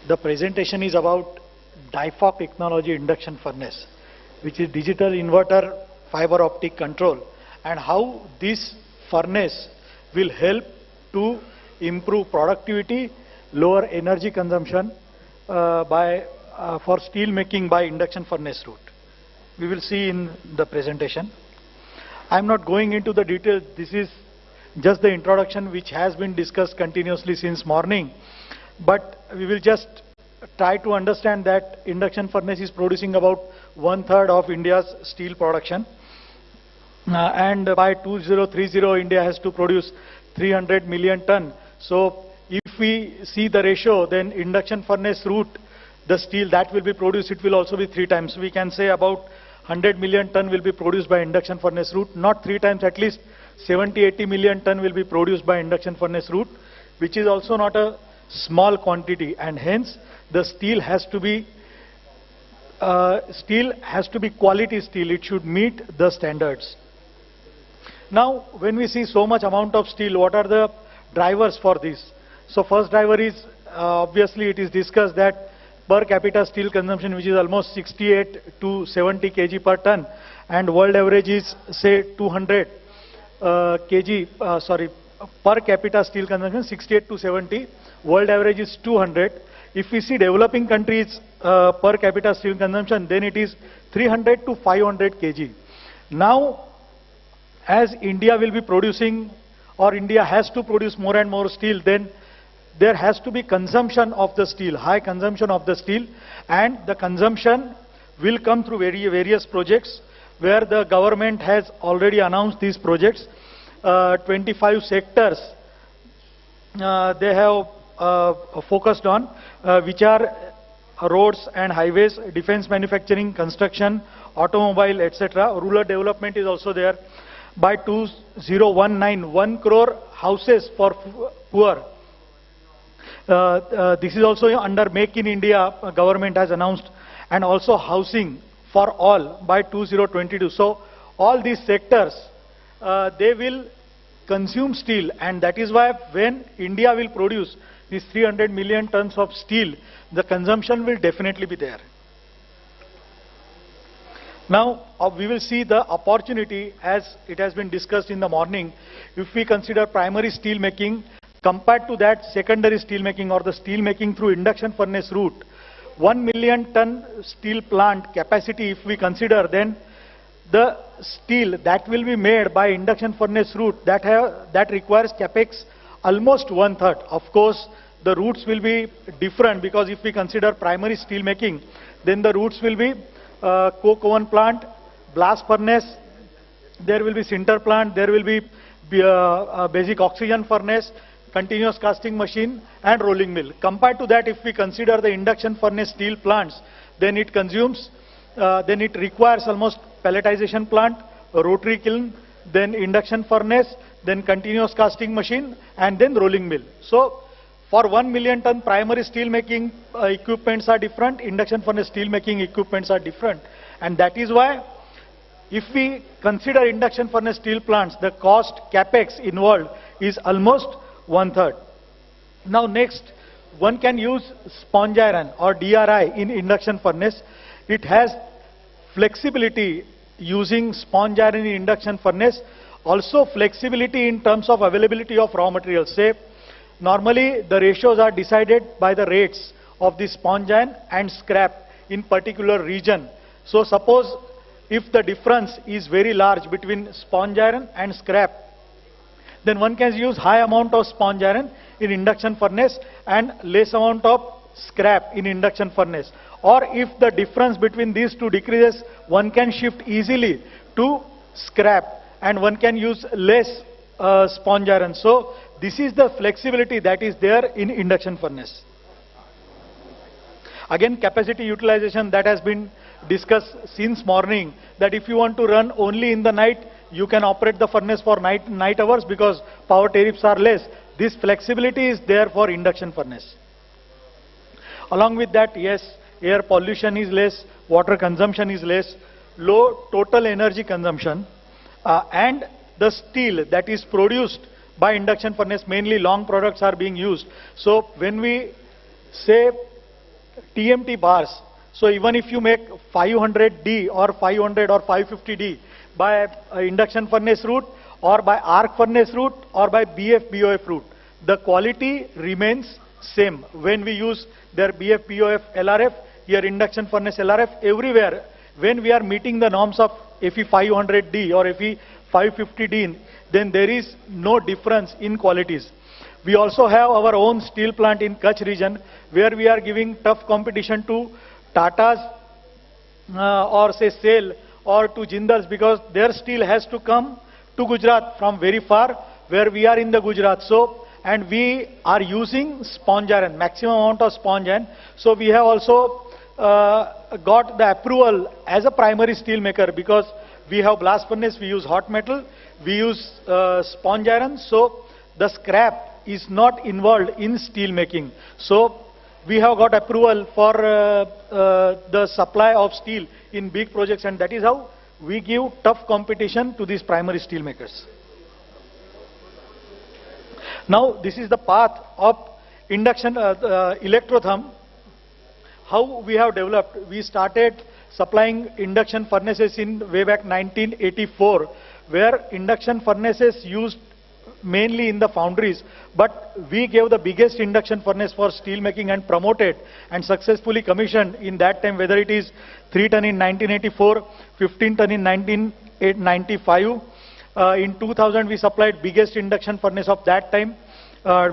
The presentation is about DIFOC technology induction furnace, which is digital inverter fiber optic control, and how this furnace will help to improve productivity, lower energy consumption for steel making by induction furnace route. We will see in the presentation. I am not going into the details. This is just the introduction which has been discussed continuously since morning. But we will just try to understand that induction furnace is producing about 1/3 of India's steel production. And by 2030, India has to produce 300 million ton. So if we see the ratio, then induction furnace route, the steel that will be produced, it will also be 3 times. We can say about 100 million ton will be produced by induction furnace route, not 3 times, at least 70-80 million ton will be produced by induction furnace route, which is also not a small quantity, and hence the steel has to be quality steel. It should meet the standards. Now, when we see so much amount of steel, what are the drivers for this? So first driver is obviously it is discussed that per capita steel consumption, which is almost 68 to 70 kg per ton, and world average is say 200 per capita steel consumption 68 to 70, world average is 200. If we see developing countries per capita steel consumption, then it is 300 to 500 kg. Now, as India will be producing, or India has to produce more and more steel, then there has to be consumption of the steel, high consumption of the steel, and the consumption will come through various projects where the government has already announced these projects. 25 sectors they have focused on, which are roads and highways, defense manufacturing, construction, automobile, etc. Rural development is also there. By 2019, 1 crore houses for poor. This is also under Make in India, government has announced, and also housing for all by 2022. So all these sectors, they will consume steel, and that is why when India will produce these 300 million tons of steel, the consumption will definitely be there. Now, we will see the opportunity as it has been discussed in the morning. If we consider primary steel making, compared to that secondary steel making or the steel making through induction furnace route, 1 million ton steel plant capacity if we consider, then the steel that will be made by induction furnace route, that requires capex almost 1/3. Of course, the routes will be different, because if we consider primary steel making, then the routes will be coke oven plant, blast furnace, there will be sinter plant, there will be basic oxygen furnace, continuous casting machine and rolling mill. Compared to that, if we consider the induction furnace steel plants, then it consumes, then it requires almost pelletization plant, a rotary kiln, then induction furnace, then continuous casting machine and then rolling mill. So for 1 million ton primary steel making equipments are different, induction furnace steel making equipments are different, and that is why if we consider induction furnace steel plants, the cost capex involved is almost 1/3. Now next, one can use sponge iron or DRI in induction furnace. It has flexibility using sponge iron in induction furnace, also flexibility in terms of availability of raw materials. Say, normally the ratios are decided by the rates of the sponge iron and scrap in particular region. So suppose if the difference is very large between sponge iron and scrap, then one can use high amount of sponge iron in induction furnace and less amount of scrap in induction furnace. Or if the difference between these two decreases, one can shift easily to scrap and one can use less sponge iron. So this is the flexibility that is there in induction furnace. Again, capacity utilization that has been discussed since morning, that if you want to run only in the night, you can operate the furnace for night hours because power tariffs are less. This flexibility is there for induction furnace. Along with that, yes, air pollution is less, water consumption is less, low total energy consumption, and the steel that is produced by induction furnace, mainly long products are being used. So when we say TMT bars, so even if you make 500D or 500 or 550D by induction furnace route or by arc furnace route or by BF-BOF route, the quality remains same. When we use their BF-BOF LRF, here induction furnace LRF, everywhere when we are meeting the norms of FE 500D or FE 550D, then there is no difference in qualities. We also have our own steel plant in Kutch region where we are giving tough competition to Tata's or say SAIL or to Jindal's, because their steel has to come to Gujarat from very far where we are in the Gujarat. So, and we are using sponge iron, maximum amount of sponge iron. So we have also got the approval as a primary steel maker, because we have blast furnace, we use hot metal, we use sponge iron, so the scrap is not involved in steel making. So we have got approval for the supply of steel in big projects, and that is how we give tough competition to these primary steel makers. Now this is the path of induction electrotherm. How we have developed. We started supplying induction furnaces in way back 1984, where induction furnaces used mainly in the foundries, but we gave the biggest induction furnace for steel making and promoted and successfully commissioned in that time, whether it is 3 ton in 1984, 15 ton in 1995. In 2000 we supplied biggest induction furnace of that time,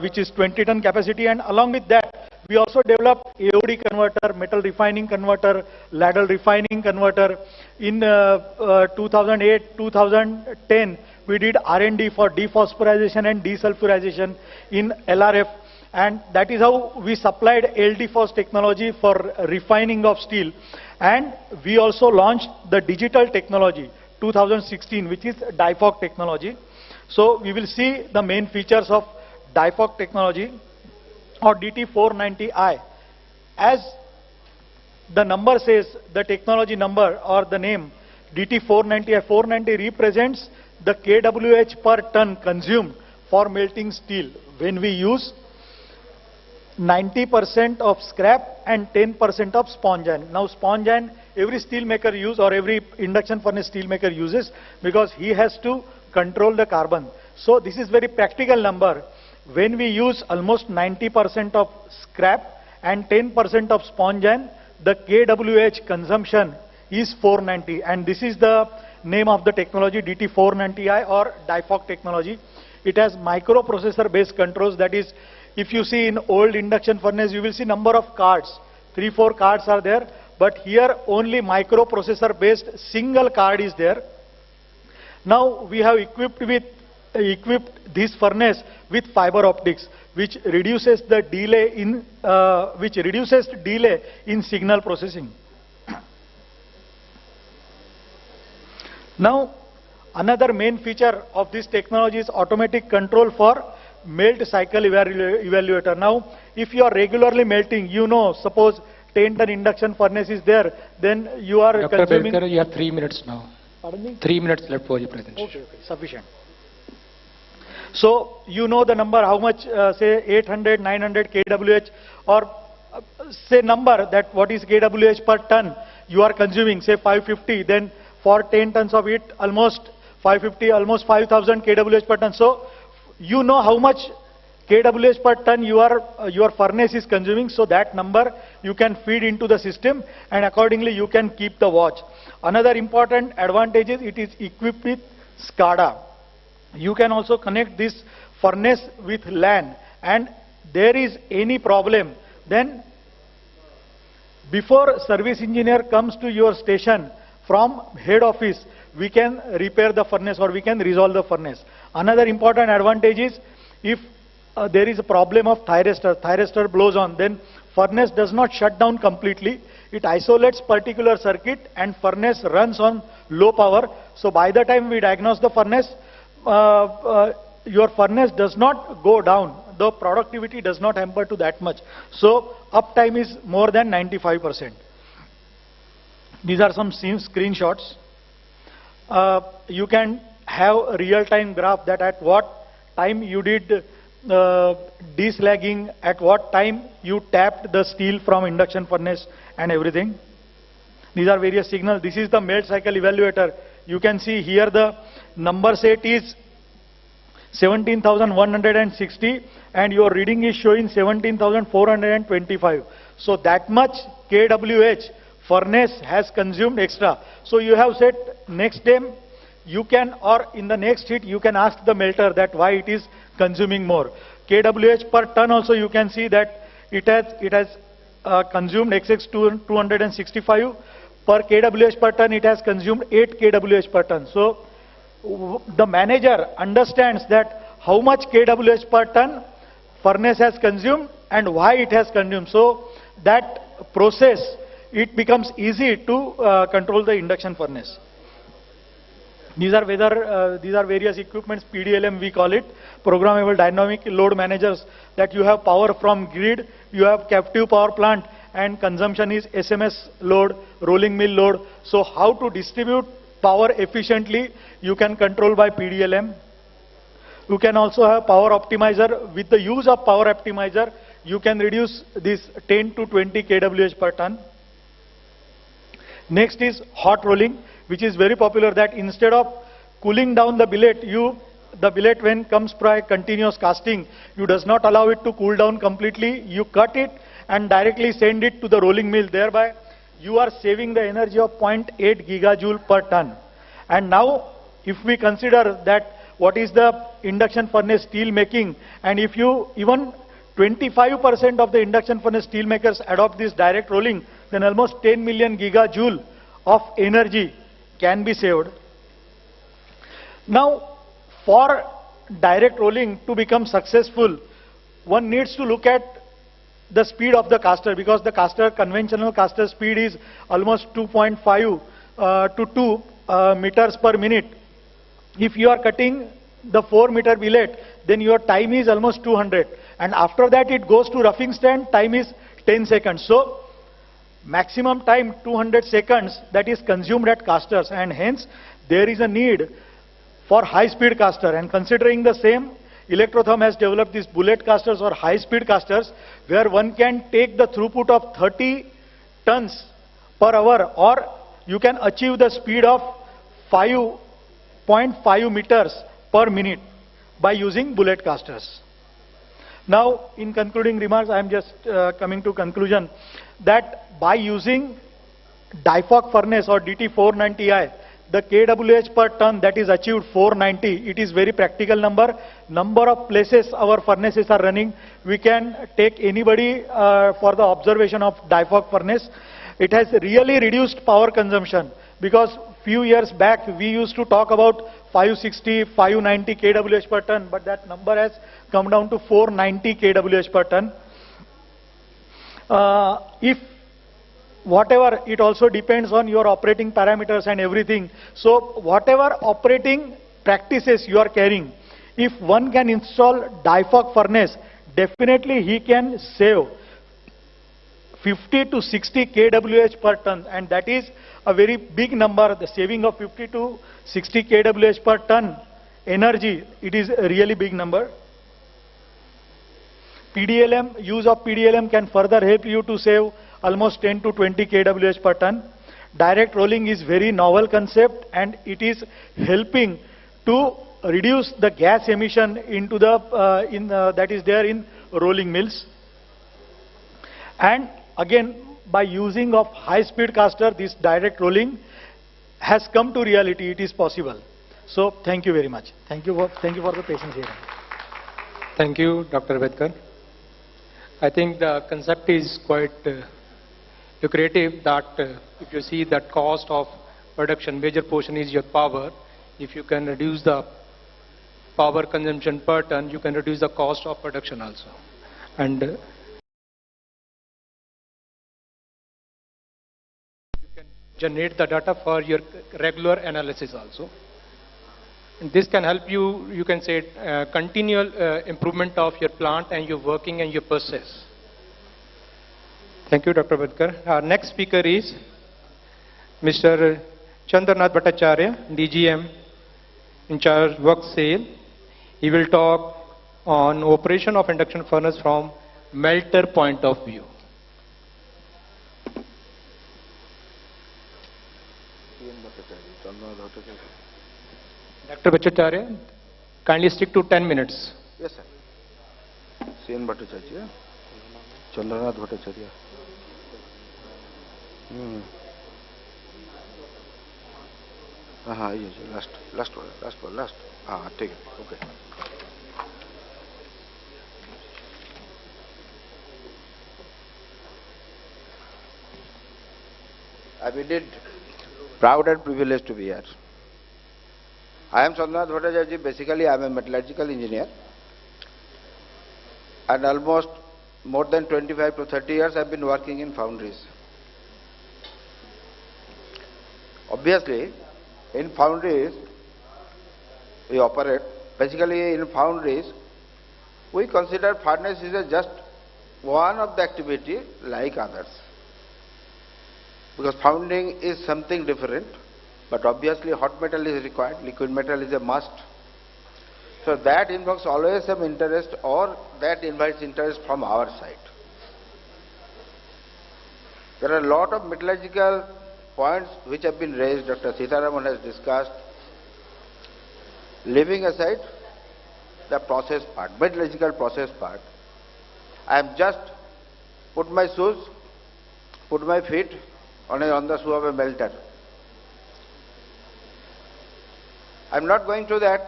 which is 20 ton capacity, and along with that we also developed AOD converter, metal refining converter, ladle refining converter. In 2008-2010 we did R&D for dephosphorization and desulfurization in LRF, and that is how we supplied LDFOS technology for refining of steel. And we also launched the digital technology 2016, which is DIFOC technology. So we will see the main features of DIFOC technology or DT490i. As the number says, the technology number or the name, DT490, 490 represents the kWh per ton consumed for melting steel when we use 90% of scrap and 10% of sponge iron. Now sponge iron every steel maker use or every induction furnace steel maker uses because he has to control the carbon. So this is very practical number. When we use almost 90% of scrap and 10% of sponge iron, the kWh consumption is 490, and this is the name of the technology, DT490i or DIFOC technology. It has microprocessor based controls. That is, if you see in old induction furnace, you will see number of cards, 3-4 cards are there, but here only microprocessor based single card is there. Now we have equipped this furnace with fiber optics, which reduces the delay in signal processing. Now, another main feature of this technology is automatic control for melt cycle evaluator. Now, if you are regularly melting, you know, suppose 10-ton induction furnace is there, then you are Dr. consuming... Belkar, you have 3 minutes now. Pardon me? 3 minutes left for your presentation. Okay, sufficient. So, you know the number, how much, say 800, 900 kWh, or say number that what is kWh per ton you are consuming, say 550, then for 10 tons of it, almost 550, almost 5,000 kWh per ton. So, you know how much kWh per ton your furnace is consuming, so that number you can feed into the system and accordingly you can keep the watch. Another important advantage is it is equipped with SCADA. You can also connect this furnace with LAN, and there is any problem, then before service engineer comes to your station from head office, we can repair the furnace or we can resolve the furnace. Another important advantage is if there is a problem of thyristor blows on, then furnace does not shut down completely. It isolates particular circuit and furnace runs on low power. So by the time we diagnose the furnace, your furnace does not go down. The productivity does not hamper to that much. So uptime is more than 95%. These are some screenshots. You can have a real-time graph that at what time you did deslagging, at what time you tapped the steel from induction furnace and everything. These are various signals. This is the melt cycle evaluator. You can see here the number set is 17,160 and your reading is showing 17,425. So that much kWh furnace has consumed extra. So you have said next time you can, or in the next hit you can ask the melter that why it is consuming more. kWh per ton also you can see that it has consumed XX 265 per kWh per ton. It has consumed 8 kWh per ton. So the manager understands that how much kWh per ton furnace has consumed and why it has consumed. So that process, it becomes easy to control the induction furnace. These are various equipments, PDLM we call it, programmable dynamic load managers, that you have power from grid, you have captive power plant, and consumption is SMS load, rolling mill load. So how to distribute power efficiently, you can control by PDLM. You can also have power optimizer. With the use of power optimizer, you can reduce this 10 to 20 kWh per ton. Next is hot rolling, which is very popular, that instead of cooling down the billet, the billet when comes by continuous casting, you does not allow it to cool down completely. You cut it and directly send it to the rolling mill. Thereby, you are saving the energy of 0.8 gigajoule per ton. And now, if we consider that what is the induction furnace steel making, and if you even 25% of the induction furnace steel makers adopt this direct rolling, then almost 10 million gigajoule of energy can be saved. Now, for direct rolling to become successful, one needs to look at the speed of the caster, because the conventional caster speed is almost 2.5 to 2 meters per minute. If you are cutting the 4-meter billet, then your time is almost 200. And after that it goes to roughing stand, time is 10 seconds. So maximum time 200 seconds that is consumed at casters, and hence there is a need for high-speed caster. And considering the same, Electrotherm has developed these bullet casters or high-speed casters where one can take the throughput of 30 tons per hour, or you can achieve the speed of 5.5 meters per minute by using bullet casters. Now, in concluding remarks, I am just coming to conclusion that by using DIFOC furnace or DT490i, the kWh per ton that is achieved 490, it is very practical number. Number of places our furnaces are running, we can take anybody for the observation of DIFOC furnace. It has really reduced power consumption, because few years back we used to talk about 560, 590 kWh per ton, but that number has come down to 490 kWh per ton. If whatever, it also depends on your operating parameters and everything. So whatever operating practices you are carrying, if one can install DIFOC furnace, definitely he can save 50 to 60 kWh per ton, and that is a very big number. The saving of 50 to 60 kWh per ton energy, it is a really big number. PDLM, use of PDLM can further help you to save almost 10 to 20 kWh per ton. Direct rolling is very novel concept, and it is helping to reduce the gas emission into the that is there in rolling mills. And again, by using of high-speed caster, this direct rolling has come to reality. It is possible. So thank you very much. Thank you for the patience here. Thank you, Dr. Bedkar. I think the concept is quite lucrative, that if you see that cost of production, major portion is your power. If you can reduce the power consumption per ton, you can reduce the cost of production also. And you can generate the data for your regular analysis also. And this can help you, you can say, continual improvement of your plant and your working and your process. Thank you, Dr. Bedkar. Our next speaker is Mr. Chandranath Bhattacharya, DGM, in charge work sale. He will talk on operation of induction furnace from melter point of view. Dr. Bhattacharya, kindly stick to 10 minutes. Yes, sir. CN Bhattacharya, Chandranath Bhattacharya. Yes, last one. Take it. Okay. I'm indeed proud and privileged to be here. I am Chandranath Bhattacharya. Basically, I am a metallurgical engineer, and almost more than 25 to 30 years I have been working in foundries. Obviously, in foundries, we operate. Basically, in foundries, we consider furnace is just one of the activity like others. Because founding is something different, but obviously hot metal is required, liquid metal is a must. So that involves always some interest, or that invites interest from our side. There are a lot of metallurgical points which have been raised, Dr. Sitaraman has discussed. Leaving aside the process part, metallurgical process part, I have just put my feet on the shoe of a melter. I am not going to that,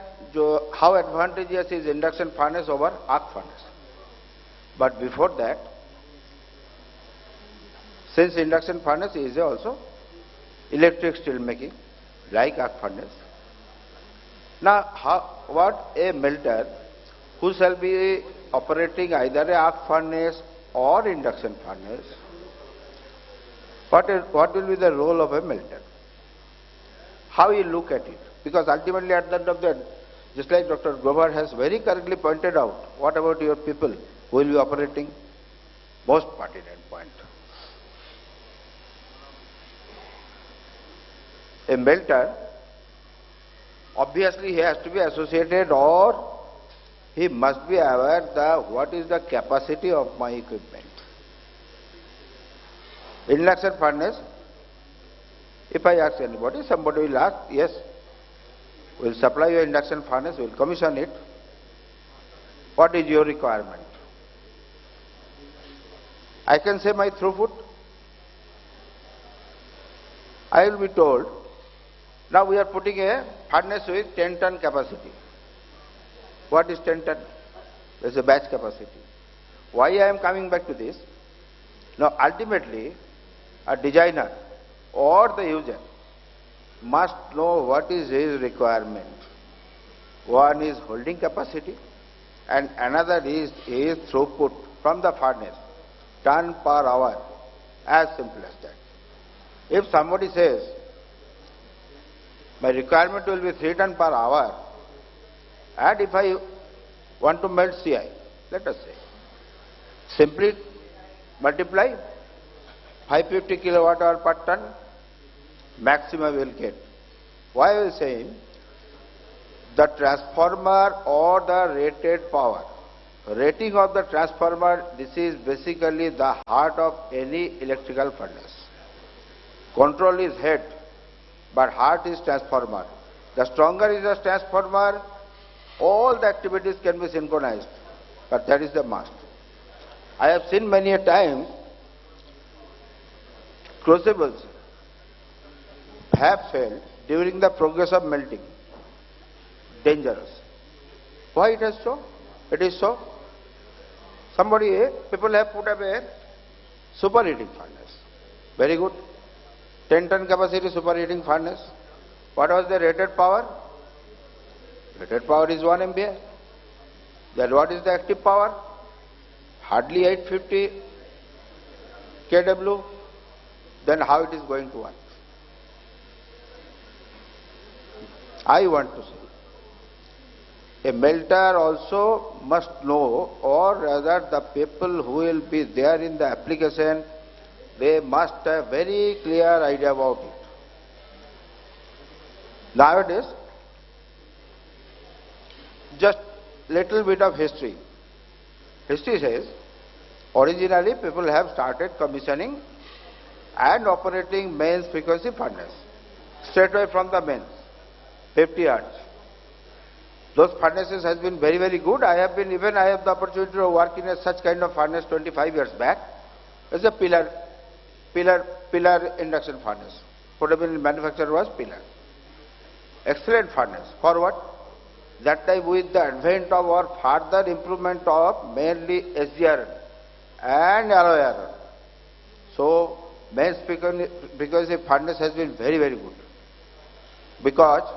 how advantageous is induction furnace over arc furnace. But before that, since induction furnace is also electric steel making, like arc furnace. Now, what a melter who shall be operating either a arc furnace or induction furnace, what will be the role of a melter? How you look at it? Because ultimately at the end of the, just like Dr. Grover has very correctly pointed out, what about your people who will be operating? Most pertinent point. a melter, obviously he has to be associated, or he must be aware what is the capacity of my equipment. Induction furnace, if I ask anybody, somebody will ask, yes, we'll supply your induction furnace, we'll commission it. What is your requirement? I can say my throughput. I will be told, now we are putting a furnace with 10-ton capacity. What is 10 ton? There is a batch capacity. Why I am coming back to this? Now ultimately, a designer or the user must know what is his requirement. One is holding capacity and another is his throughput from the furnace, ton per hour, as simple as that. If somebody says, my requirement will be 3 ton per hour, and if I want to melt CI, let us say, simply multiply 550 kilowatt hour per ton, maximum will get. Why I was saying, the transformer or the rated power, rating of the transformer, this is basically the heart of any electrical furnace. Control is head, but heart is transformer. The stronger is the transformer, all the activities can be synchronized, but that is the must. I have seen many a time crucibles have failed during the progress of melting. Dangerous. Why it is so? It is so. People have put up a superheating furnace. Very good. 10-ton capacity superheating furnace. What was the rated power? Rated power is 1 MVA. Then what is the active power? Hardly 850 kW. Then how it is going to work? I want to say, a melter also must know, or rather the people who will be there in the application, they must have very clear idea about it. Nowadays, just little bit of history. History says, originally people have started commissioning and operating mains frequency furnace, straight away from the mains, 50 hertz. Those furnaces has been very, very good. I have the opportunity to work in such kind of furnace 25 years back. It's a pillar induction furnace. Portable manufacturer was pillar. Excellent furnace. For what? That time with the advent of or further improvement of mainly SGR and alloy iron. So, mains frequency furnace has been very, very good. Because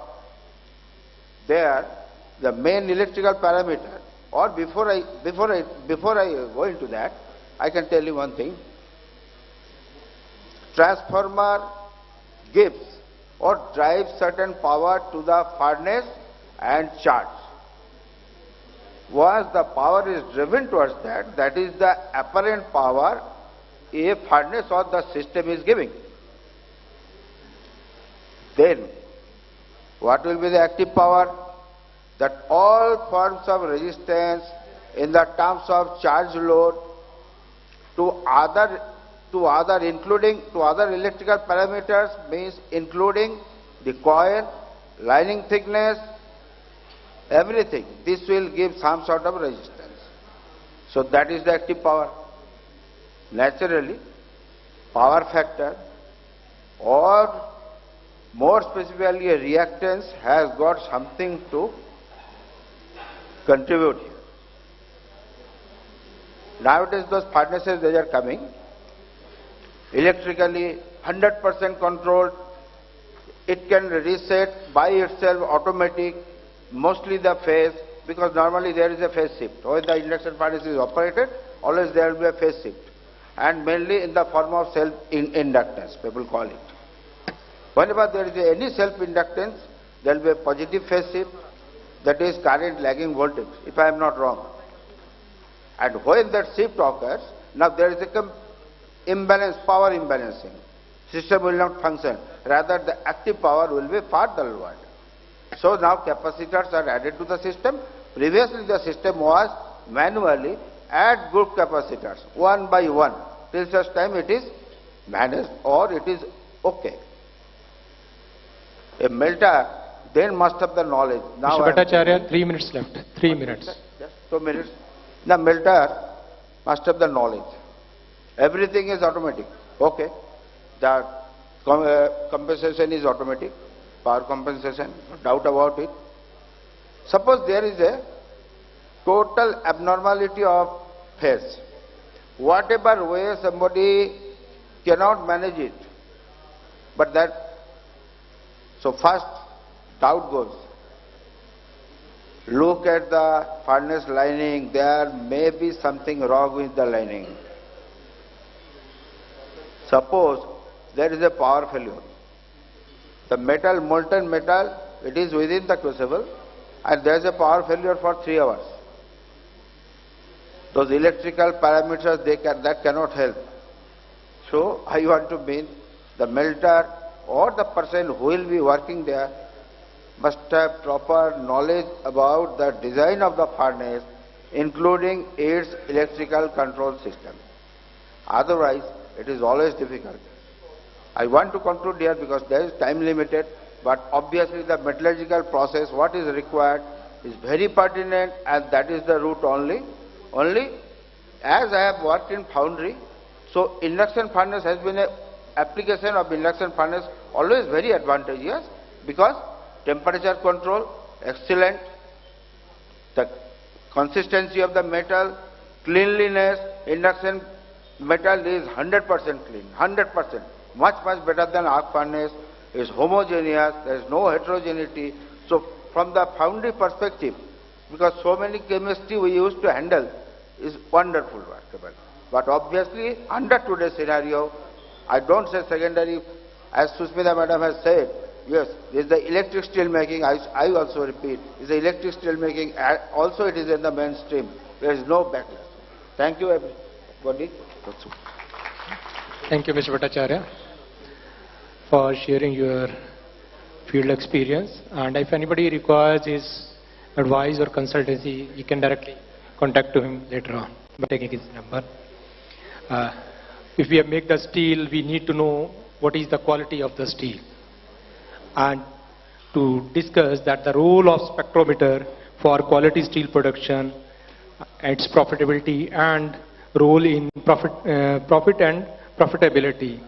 there, the main electrical parameter, or before I go into that, I can tell you one thing. Transformer gives or drives certain power to the furnace and charge. Once the power is driven towards that, that is the apparent power a furnace or the system is giving. Then, what will be the active power? That all forms of resistance in the terms of charge load to other electrical parameters, means including the coil, lining thickness, everything. This will give some sort of resistance. So that is the active power. Naturally, power factor or more specifically a reactance has got something to contribute here. Nowadays those furnaces they are coming electrically 100% controlled. It can reset by itself automatic, mostly the phase, because normally there is a phase shift. When the induction furnace is operated, always there will be a phase shift, and mainly in the form of self-inductance, people call it. Whenever there is any self-inductance, there will be a positive phase shift, that is current lagging voltage, if I am not wrong. And when that shift occurs, now there is a imbalance, power imbalancing. system will not function. Rather, the active power will be further lowered. So now capacitors are added to the system. Previously the system was manually add group capacitors one by one till such time it is managed or it is okay. A melter then must have the knowledge. Now Mr. Bhattacharya, 3 minutes left. 3 minutes. Just 2 minutes. The melter must have the knowledge. Everything is automatic. Okay. The compensation is automatic. Power compensation, no doubt about it. Suppose there is a total abnormality of phase. Whatever way somebody cannot manage it. But that, so first doubt goes. Look at the furnace lining, there may be something wrong with the lining. Suppose there is a power failure. The metal, molten metal, it is within the crucible and there is a power failure for 3 hours. Those electrical parameters, that cannot help. So I want to mean the melter or the person who will be working there must have proper knowledge about the design of the furnace, including its electrical control system. Otherwise, it is always difficult. I want to conclude here because there is time limited, but obviously the metallurgical process, what is required, is very pertinent and that is the route only. Only as I have worked in foundry, so induction furnace has been an application of induction furnace always very advantageous because temperature control, excellent, the consistency of the metal, cleanliness, induction metal is 100% clean, 100%. Much better than arc furnace, is homogeneous, there is no heterogeneity. So from the foundry perspective, because so many chemistry we used to handle, is wonderful workable. But obviously under today's scenario, I don't say secondary, as Susmita madam has said, yes, there is the electric steel making, I also repeat, is the electric steel making, also it is in the mainstream. There is no backlash. Thank you everybody. Thank you, Mr. Bhattacharya, for sharing your field experience. And if anybody requires his advice or consultancy, you can directly contact to him later on by taking his number. If we make the steel, we need to know what is the quality of the steel. And to discuss that the role of spectrometer for quality steel production, its profitability and role in profit and profitability.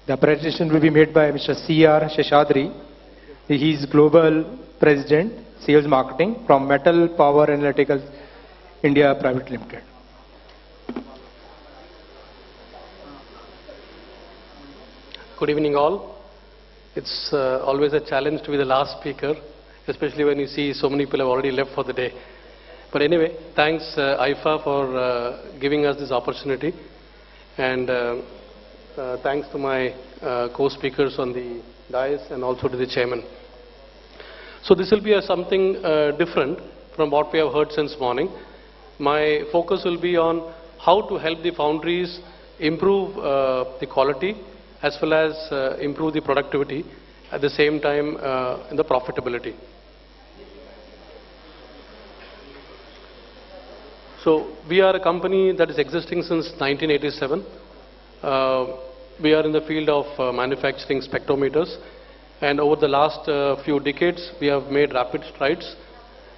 The presentation will be made by Mr. C.R. Sheshadri. He is Global President, Sales Marketing from Metal Power Analytical India Private Limited. Good evening all. It's always a challenge to be the last speaker, especially when you see so many people have already left for the day. But anyway, thanks AIIFA for giving us this opportunity, and thanks to my co-speakers on the dais and also to the chairman. So this will be something different from what we have heard since morning. My focus will be on how to help the foundries improve the quality as well as improve the productivity at the same time in the profitability. So we are a company that is existing since 1987. We are in the field of manufacturing spectrometers, and over the last few decades we have made rapid strides.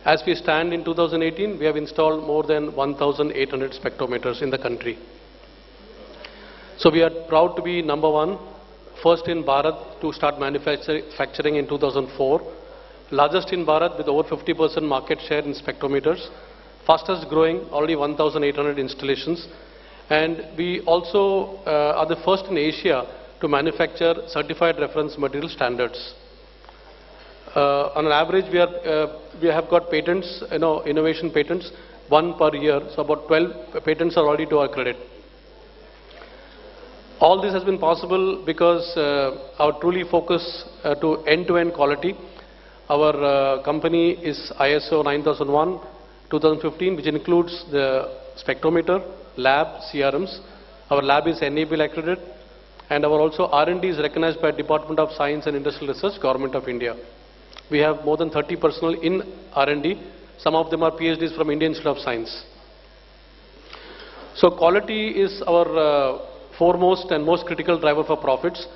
As we stand in 2018, we have installed more than 1,800 spectrometers in the country. So we are proud to be number one, first in Bharat to start manufacturing in 2004, largest in Bharat with over 50% market share in spectrometers, fastest growing, already 1,800 installations, and we also are the first in Asia to manufacture certified reference material standards. On an average, we have got patents, innovation patents, 1 per year, so about 12 patents are already to our credit. All this has been possible because our truly focus to end-to-end quality. Our company is ISO 9001, 2015, which includes the spectrometer, lab, CRMs. Our lab is NABL accredited. And our also R&D is recognized by Department of Science and Industrial Research, Government of India. We have more than 30 personnel in R&D. Some of them are PhDs from Indian Institute of Science. So quality is our foremost and most critical driver for profits.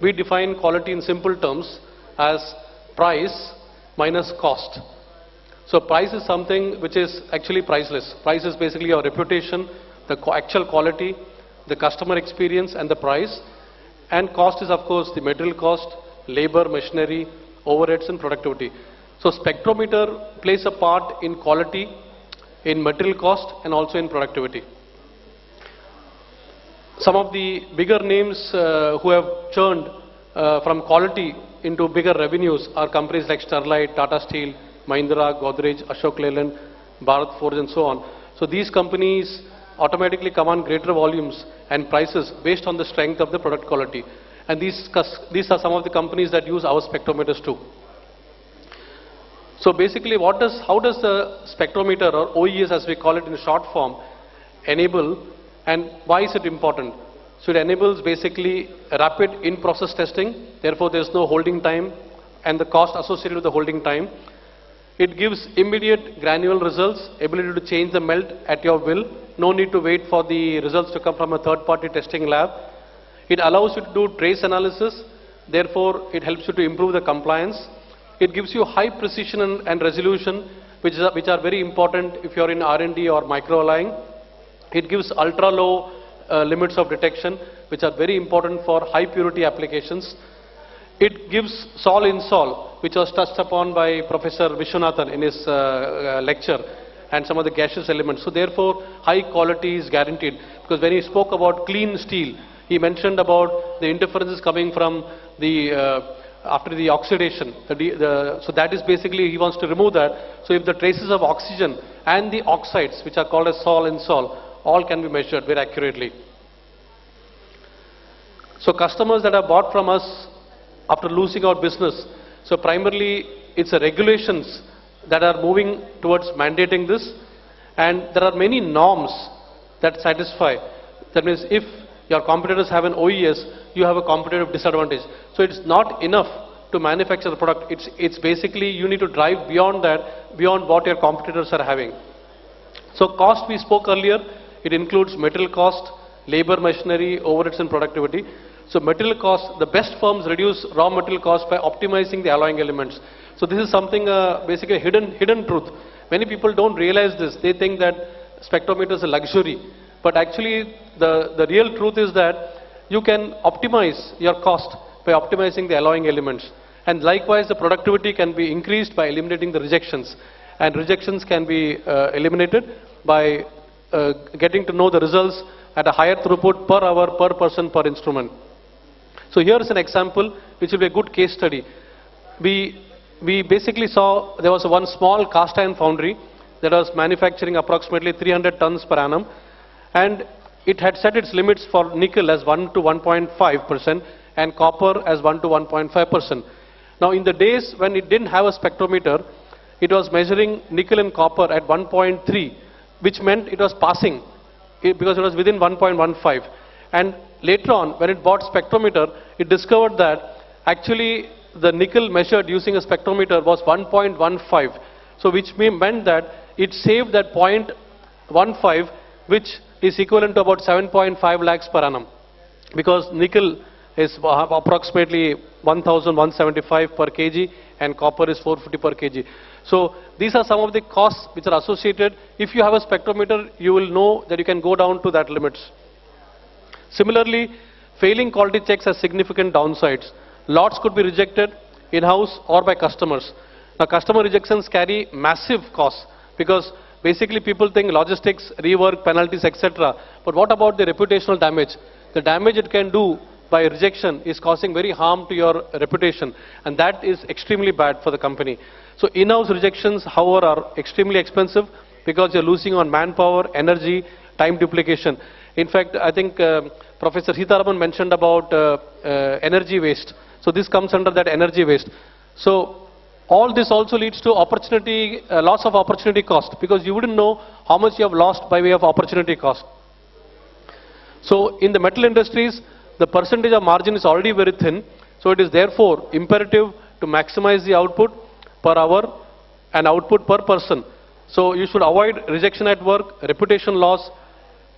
We define quality in simple terms as price minus cost. So price is something which is actually priceless. Price is basically your reputation, the actual quality, the customer experience and the price. And cost is of course the material cost, labor, machinery, overheads and productivity. So spectrometer plays a part in quality, in material cost and also in productivity. Some of the bigger names who have churned from quality into bigger revenues are companies like Sterlite, Tata Steel, Mahindra, Godrej, Ashok Leyland, Bharat Forge and so on. So these companies automatically command greater volumes and prices based on the strength of the product quality. And these are some of the companies that use our spectrometers too. So basically how does the spectrometer or OES as we call it in short form enable, and why is it important? So it enables basically rapid in-process testing, therefore there is no holding time and the cost associated with the holding time. It gives immediate granular results, ability to change the melt at your will, no need to wait for the results to come from a third-party testing lab. It allows you to do trace analysis, therefore it helps you to improve the compliance. It gives you high precision and resolution, which are very important if you are in R&D or microalloying. It gives ultra-low limits of detection, which are very important for high purity applications. It gives sol-in-sol, which was touched upon by Professor Vishwanathan in his lecture, and some of the gaseous elements. So therefore, high quality is guaranteed. Because when he spoke about clean steel, he mentioned about the interferences coming from the after the oxidation. So that is basically, he wants to remove that. So if the traces of oxygen and the oxides, which are called as sol-in-sol, all can be measured very accurately. So customers that have bought from us after losing our business, so primarily it's the regulations that are moving towards mandating this, and there are many norms that satisfy. That means if your competitors have an OES, you have a competitive disadvantage. So it's not enough to manufacture the product. It's basically you need to drive beyond that, beyond what your competitors are having. So cost we spoke earlier, it includes material cost, labor, machinery, overheads and productivity. So material cost, the best firms reduce raw material cost by optimizing the alloying elements. So this is something basically a hidden truth. Many people don't realize this. They think that spectrometer is a luxury. But actually the real truth is that you can optimize your cost by optimizing the alloying elements. And likewise the productivity can be increased by eliminating the rejections. And rejections can be eliminated by getting to know the results at a higher throughput per hour, per person, per instrument. So here is an example which will be a good case study. We basically saw there was one small cast iron foundry that was manufacturing approximately 300 tons per annum, and it had set its limits for nickel as 1 to 1.5% and copper as 1 to 1.5%. Now in the days when it didn't have a spectrometer, it was measuring nickel and copper at 1.3, which meant it was passing because it was within 1.15. And later on, when it bought spectrometer, it discovered that actually the nickel measured using a spectrometer was 1.15. So which meant that it saved that 0.15, which is equivalent to about 7.5 lakhs per annum. Because nickel is approximately 1,175 per kg and copper is 450 per kg. So these are some of the costs which are associated. If you have a spectrometer, you will know that you can go down to that limits. Similarly, failing quality checks has significant downsides. Lots could be rejected in-house or by customers. Now customer rejections carry massive costs because basically people think logistics, rework, penalties, etc. But what about the reputational damage? The damage it can do by rejection is causing very harm to your reputation, and that is extremely bad for the company. So in-house rejections, however, are extremely expensive because you're losing on manpower, energy, time duplication. In fact, I think Professor Sitaraman mentioned about energy waste. So this comes under that energy waste. So all this also leads to opportunity, loss of opportunity cost, because you wouldn't know how much you have lost by way of opportunity cost. So in the metal industries, the percentage of margin is already very thin. So it is therefore imperative to maximize the output per hour and output per person. So you should avoid rejection at work, reputation loss,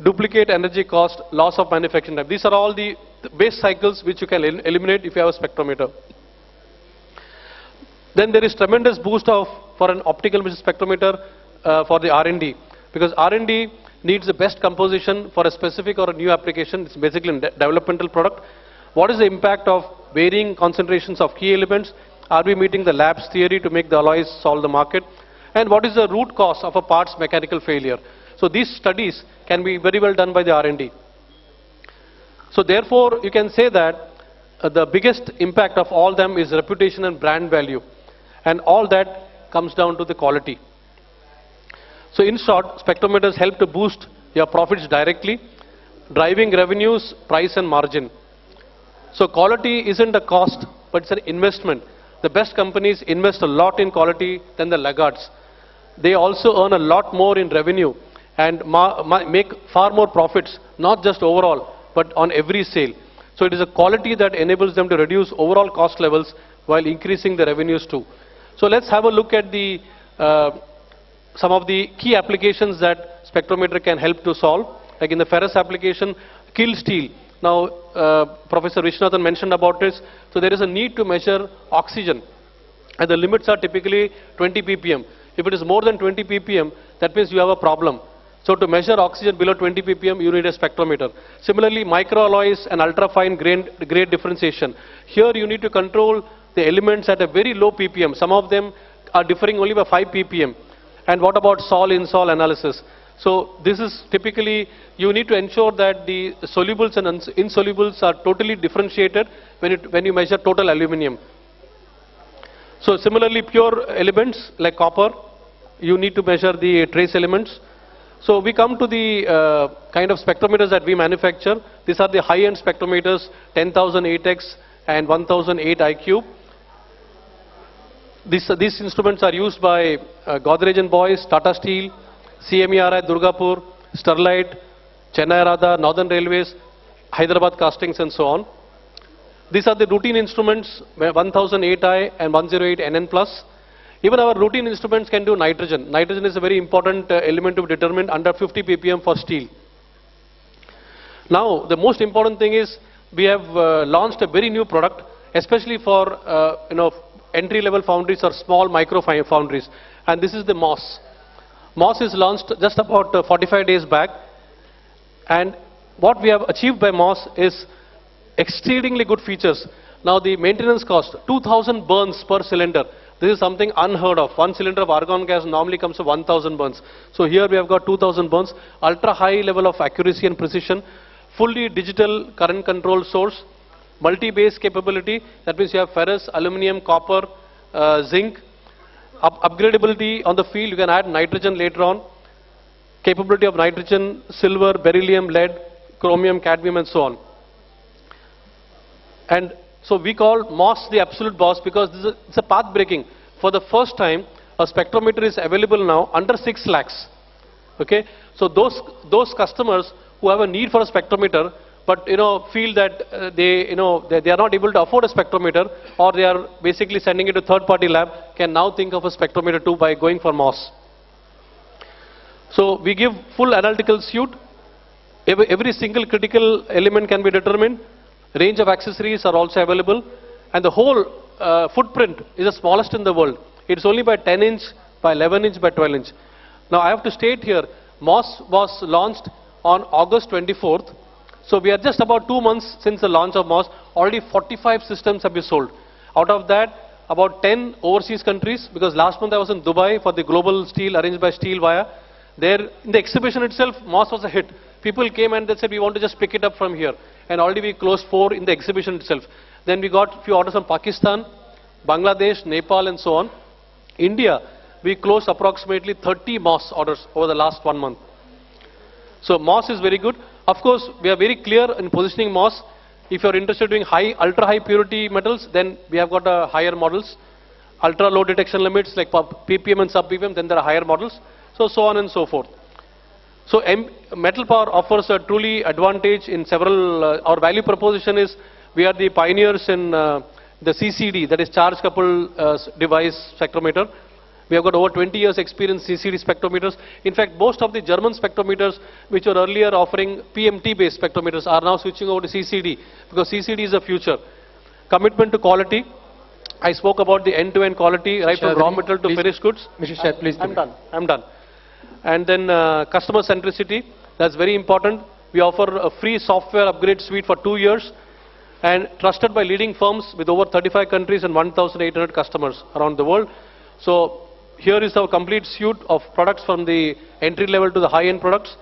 duplicate energy cost, loss of manufacturing time. These are all the base cycles which you can eliminate if you have a spectrometer. Then there is tremendous boost for an optical emission spectrometer for the R&D, because R&D needs the best composition for a specific or a new application. It's basically a developmental product. What is the impact of varying concentrations of key elements? Are we meeting the lab's theory to make the alloys solve the market? And what is the root cause of a part's mechanical failure? So these studies can be very well done by the R&D. So therefore, you can say that the biggest impact of all them is reputation and brand value. And all that comes down to the quality. So in short, spectrometers help to boost your profits directly, driving revenues, price and margin. So quality isn't a cost, but it's an investment. The best companies invest a lot in quality than the laggards. They also earn a lot more in revenue and make far more profits, not just overall, but on every sale. So it is a quality that enables them to reduce overall cost levels while increasing the revenues too. So let's have a look at the some of the key applications that spectrometer can help to solve. Like in the ferrous application, kill steel. Now, Professor Viswanathan mentioned about this. So there is a need to measure oxygen, and the limits are typically 20 ppm. If it is more than 20 ppm, that means you have a problem. So to measure oxygen below 20 ppm, you need a spectrometer. Similarly, microalloys and ultrafine grade differentiation. Here you need to control the elements at a very low ppm. Some of them are differing only by 5 ppm. And what about sol-insol analysis? So this is typically, you need to ensure that the solubles and insolubles are totally differentiated when you measure total aluminium. So similarly, pure elements like copper, you need to measure the trace elements. So we come to the kind of spectrometers that we manufacture. These are the high-end spectrometers, 10,008X and 1008 iCube. These instruments are used by Godrej & Boys, Tata Steel, CMERI, Durgapur, Sterlite, Chennai Radha, Northern Railways, Hyderabad Castings and so on. These are the routine instruments, 1008I and 108NN+. Even our routine instruments can do nitrogen. Nitrogen is a very important element to be determined under 50 ppm for steel. Now, the most important thing is we have launched a very new product, especially for entry-level foundries or small micro foundries, and this is the MOS. MOS is launched just about 45 days back, and what we have achieved by MOS is exceedingly good features. Now the maintenance cost, 2000 burns per cylinder. This is something unheard of. One cylinder of argon gas normally comes to 1000 burns. So here we have got 2000 burns, ultra high level of accuracy and precision, fully digital current control source, multi-base capability. That means you have ferrous, aluminum, copper, zinc. Upgradability on the field, you can add nitrogen later on. Capability of nitrogen, silver, beryllium, lead, chromium, cadmium and so on. And so we call MOS the absolute boss because it's a path breaking. For the first time, a spectrometer is available now under 6 lakhs. Okay? So those customers who have a need for a spectrometer but feel that they are not able to afford a spectrometer, or they are basically sending it to third-party lab, can now think of a spectrometer too by going for MOS. So we give full analytical suite. Every single critical element can be determined. Range of accessories are also available, and the whole footprint is the smallest in the world. It's only by 10 inch, by 11 inch, by 12 inch. Now I have to state here, MOS was launched on August 24th. So we are just about 2 months since the launch of MOS. Already 45 systems have been sold. Out of that, about 10 overseas countries, because last month I was in Dubai for the Global Steel arranged by Steel Via. There, in the exhibition itself, MOS was a hit. People came and they said, we want to just pick it up from here. And already we closed 4 in the exhibition itself. Then we got a few orders from Pakistan, Bangladesh, Nepal and so on. India, we closed approximately 30 MOS orders over the last 1 month. So MOS is very good. Of course, we are very clear in positioning MOS. If you are interested in ultra high purity metals, then we have got higher models. Ultra low detection limits like ppm and sub ppm, then there are higher models. So on and so forth. So metal power offers a truly advantage in several, our value proposition is we are the pioneers in the CCD, that is charge coupled device spectrometer. We have got over 20 years experience CCD spectrometers. In fact, most of the German spectrometers which were earlier offering PMT based spectrometers are now switching over to CCD because CCD is the future. Commitment to quality. I spoke about the end-to-end quality, right from raw material to finished goods. Mr. Shah, please. I'm done. And then customer centricity, that's very important. We offer a free software upgrade suite for 2 years and trusted by leading firms with over 35 countries and 1,800 customers around the world. So here is our complete suite of products from the entry level to the high-end products.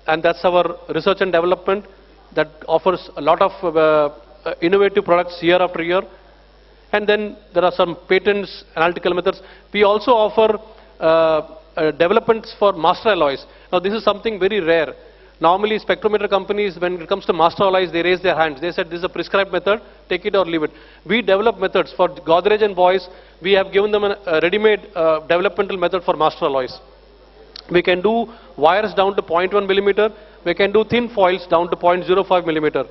And that's our research and development that offers a lot of innovative products year after year. And then there are some patents, analytical methods. We also offer developments for master alloys. Now this is something very rare. Normally spectrometer companies, when it comes to master alloys, they raise their hands. They said this is a prescribed method, take it or leave it. We develop methods for Godrej and Boys. We have given them a ready-made developmental method for master alloys. We can do wires down to 0.1 millimeter. We can do thin foils down to 0.05 millimeter.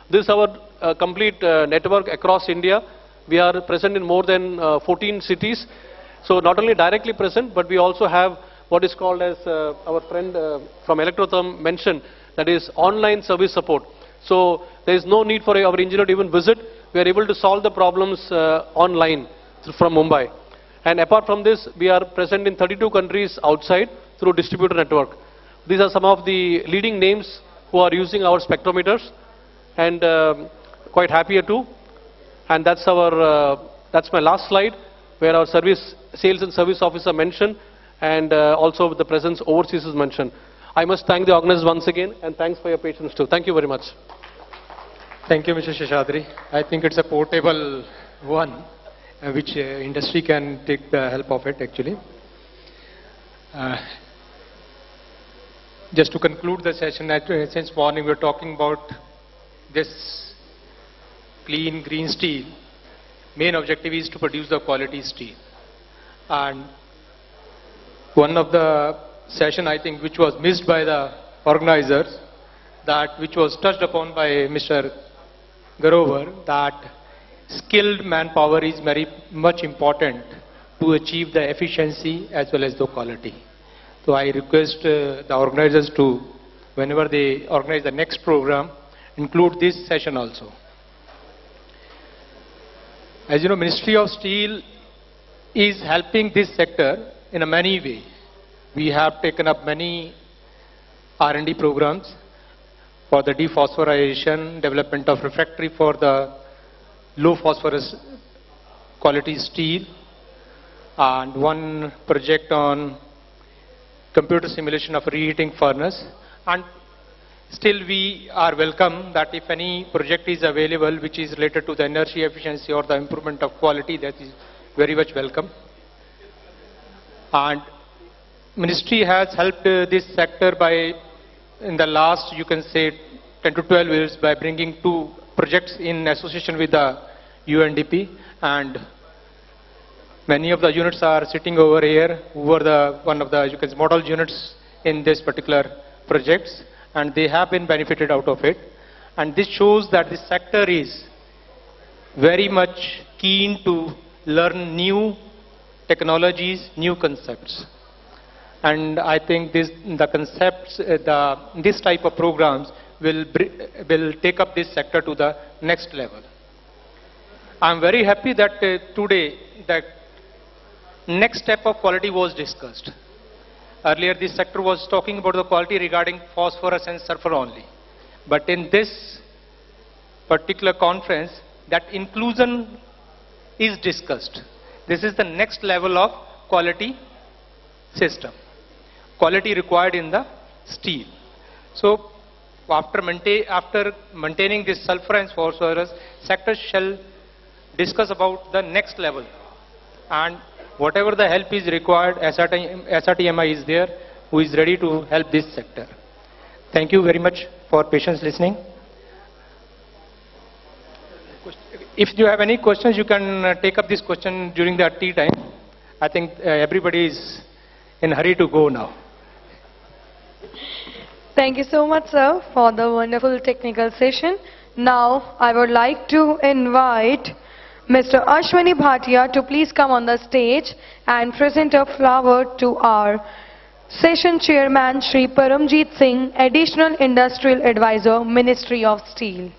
This is our complete network across India. We are present in more than 14 cities. So not only directly present, but we also have what is called as our friend from Electrotherm mentioned, that is online service support. So there is no need for our engineer to even visit. We are able to solve the problems online from Mumbai. And apart from this, we are present in 32 countries outside through distributor network. These are some of the leading names who are using our spectrometers, and quite happier too. And that's our that's my last slide, where our sales and service officer mentioned, and also the presence overseas is mentioned. I must thank the organizers once again, and thanks for your patience too. Thank you very much. Thank you, Mr. Sheshadri. I think it's a portable one, which industry can take the help of it actually. Just to conclude the session, since morning we're talking about this clean green steel. Main objective is to produce the quality steel. And one of the session I think which was missed by the organizers, that which was touched upon by Mr. Garover, that skilled manpower is very much important to achieve the efficiency as well as the quality. So I request the organizers to, whenever they organize the next program, include this session also. As you know, Ministry of Steel is helping this sector in a many ways. We have taken up many R&D programs for the dephosphorylation, development of refractory for the low phosphorus quality steel, and one project on computer simulation of reheating furnace. And still we are welcome that if any project is available which is related to the energy efficiency or the improvement of quality, that is very much welcome. And Ministry has helped this sector by, in the last, you can say, 10 to 12 years by bringing 2 projects in association with the UNDP, and many of the units are sitting over here who were the one of the, you can say, model units in this particular projects, and they have been benefited out of it. And this shows that this sector is very much keen to learn new technologies, new concepts. And I think the concepts, this type of programs will take up this sector to the next level. I'm very happy that today the next step of quality was discussed. Earlier this sector was talking about the quality regarding phosphorus and sulfur only. But in this particular conference, that inclusion is discussed. This is the next level of quality system. Quality required in the steel. So after maintaining this sulfur and phosphorus, sector shall discuss about the next level. And whatever the help is required, SRTMI is there, who is ready to help this sector. Thank you very much for patience listening. If you have any questions, you can take up this question during the tea time. I think everybody is in a hurry to go now. Thank you so much, sir, for the wonderful technical session. Now, I would like to invite Mr. Ashwini Bhatia to please come on the stage and present a flower to our session chairman, Shri Paramjit Singh, Additional Industrial Advisor, Ministry of Steel.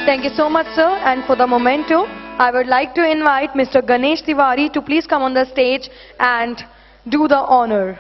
Thank you so much, sir. And for the memento, I would like to invite Mr. Ganesh Tiwari to please come on the stage and do the honor.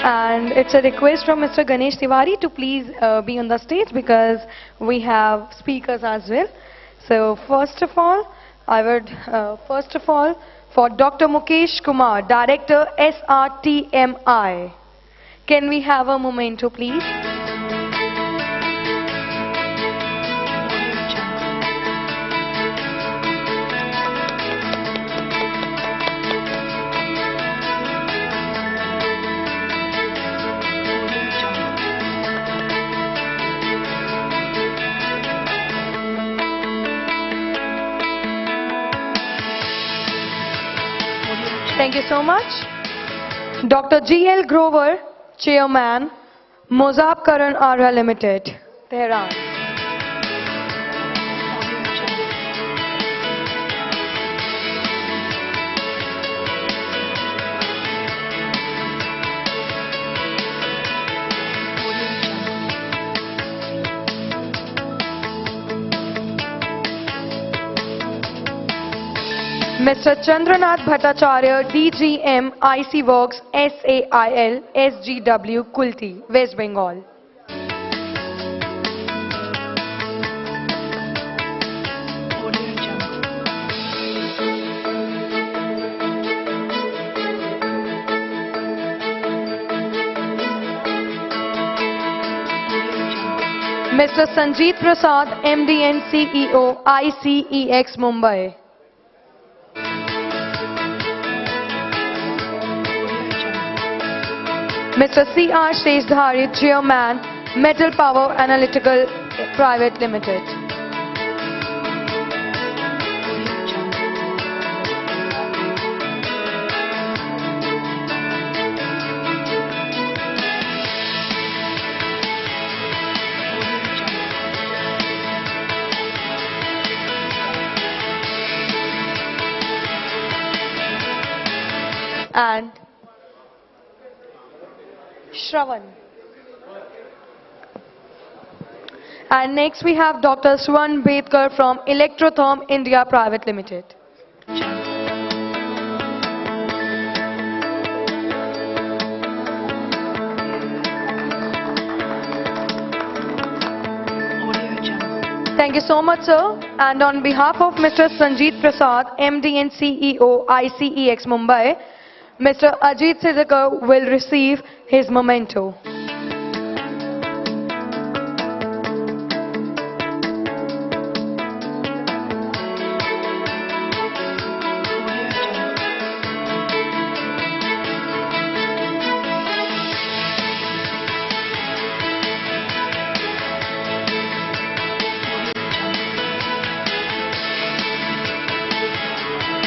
And it's a request from Mr. Ganesh Tiwari to please be on the stage because we have speakers as well. So first of all, for Dr. Mukesh Kumar, Director SRTMI. Can we have a memento, please? Thank you so much. Dr. G.L. Grover, Chairman, Mozab Karan Arha Limited, Tehran. Mr. Chandranath Bhattacharya, DGM, IC Works, SAIL, SGW, Kulti, West Bengal. Mr. Sanjeet Prasad, MD and CEO, ICEX, Mumbai. Mr. C.R. Seshdhari, Chairman, Metal Power Analytical Private Limited. And Shravan. And next we have Dr. Swan Bedkar from Electrotherm India Private Limited. Thank you so much, sir. And on behalf of Mr. Sanjeet Prasad, MD and CEO, ICEX Mumbai, Mr. Ajit Sidakar will receive his memento.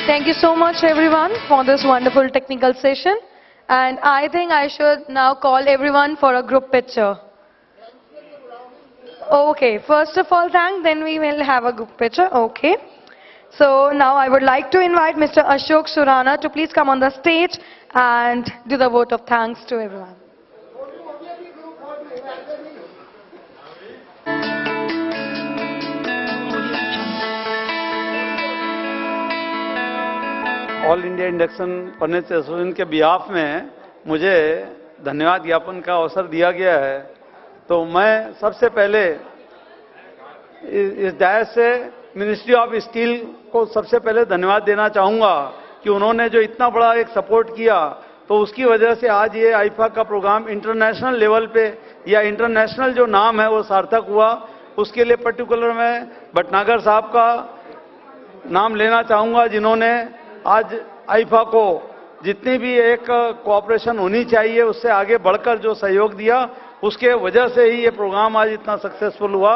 Thank you so much everyone for this wonderful technical session. And I think I should now call everyone for a group picture. Okay, first of all then we will have a group picture. Okay. So now I would like to invite Mr. Ashok Surana to please come on the stage and do the vote of thanks to everyone. All India induction furnace association के behalf में मुझे धन्यवाद ज्ञापन का अवसर दिया गया है, तो मैं सबसे पहले इस डायस से मिनिस्ट्री ऑफ स्टील को सबसे पहले धन्यवाद देना चाहूँगा कि उन्होंने जो इतना बड़ा एक सपोर्ट किया, तो उसकी वजह से आज ये आईफा का प्रोग्राम इंटरनेशनल लेवल पे या इंटरनेशनल जो नाम है वो सार्थक हुआ। उसके लिए पर्टिकुलर मैं भटनागर साहब का नाम लेना चाहूँगा, जिन्होंने आज आईफा को जितनी भी एक कोऑपरेशन होनी चाहिए उससे आगे बढ़कर जो सहयोग दिया, उसके वजह से ही ये प्रोग्राम आज इतना सक्सेसफुल हुआ।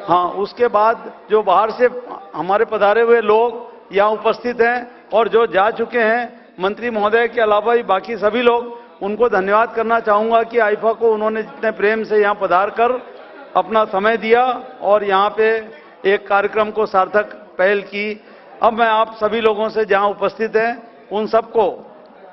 हाँ, उसके बाद जो बाहर से हमारे पधारे हुए लोग यहाँ उपस्थित हैं और जो जा चुके हैं, मंत्री महोदय के अलावा भी बाकी सभी लोग, उनको धन्यवाद करना चाहूँगा कि आईफा को उन्होंने जितने प्रेम से यहाँ पधार कर अपना समय दिया और यहाँ पे एक कार्यक्रम को सार्थक पहल की। अब मैं आप सभी लोगों से जहाँ उपस्थित हैं उन सबको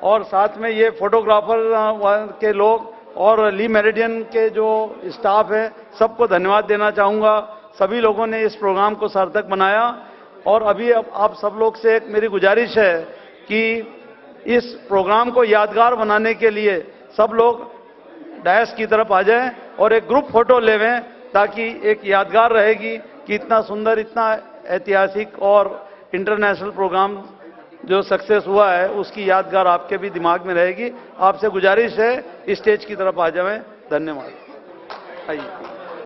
और साथ में ये फोटोग्राफर के लोग और ली मेरिडियन के जो स्टाफ है सबको धन्यवाद देना चाहूँगा। सभी लोगों ने इस प्रोग्राम को सार्थक बनाया और अभी अब आप सब लोग से एक मेरी गुजारिश है कि इस प्रोग्राम को यादगार बनाने के लिए सब लोग डायस की तरफ आ जाएं और एक ग्रुप फोटो लेवें, ताकि एक यादगार रहेगी कि इतना सुंदर, इतना ऐतिहासिक और इंटरनेशनल प्रोग्राम जो सक्सेस हुआ है उसकी यादगार आपके भी दिमाग में रहेगी। आपसे गुजारिश है स्टेज की तरफ आ जाएं। धन्यवाद। आइए।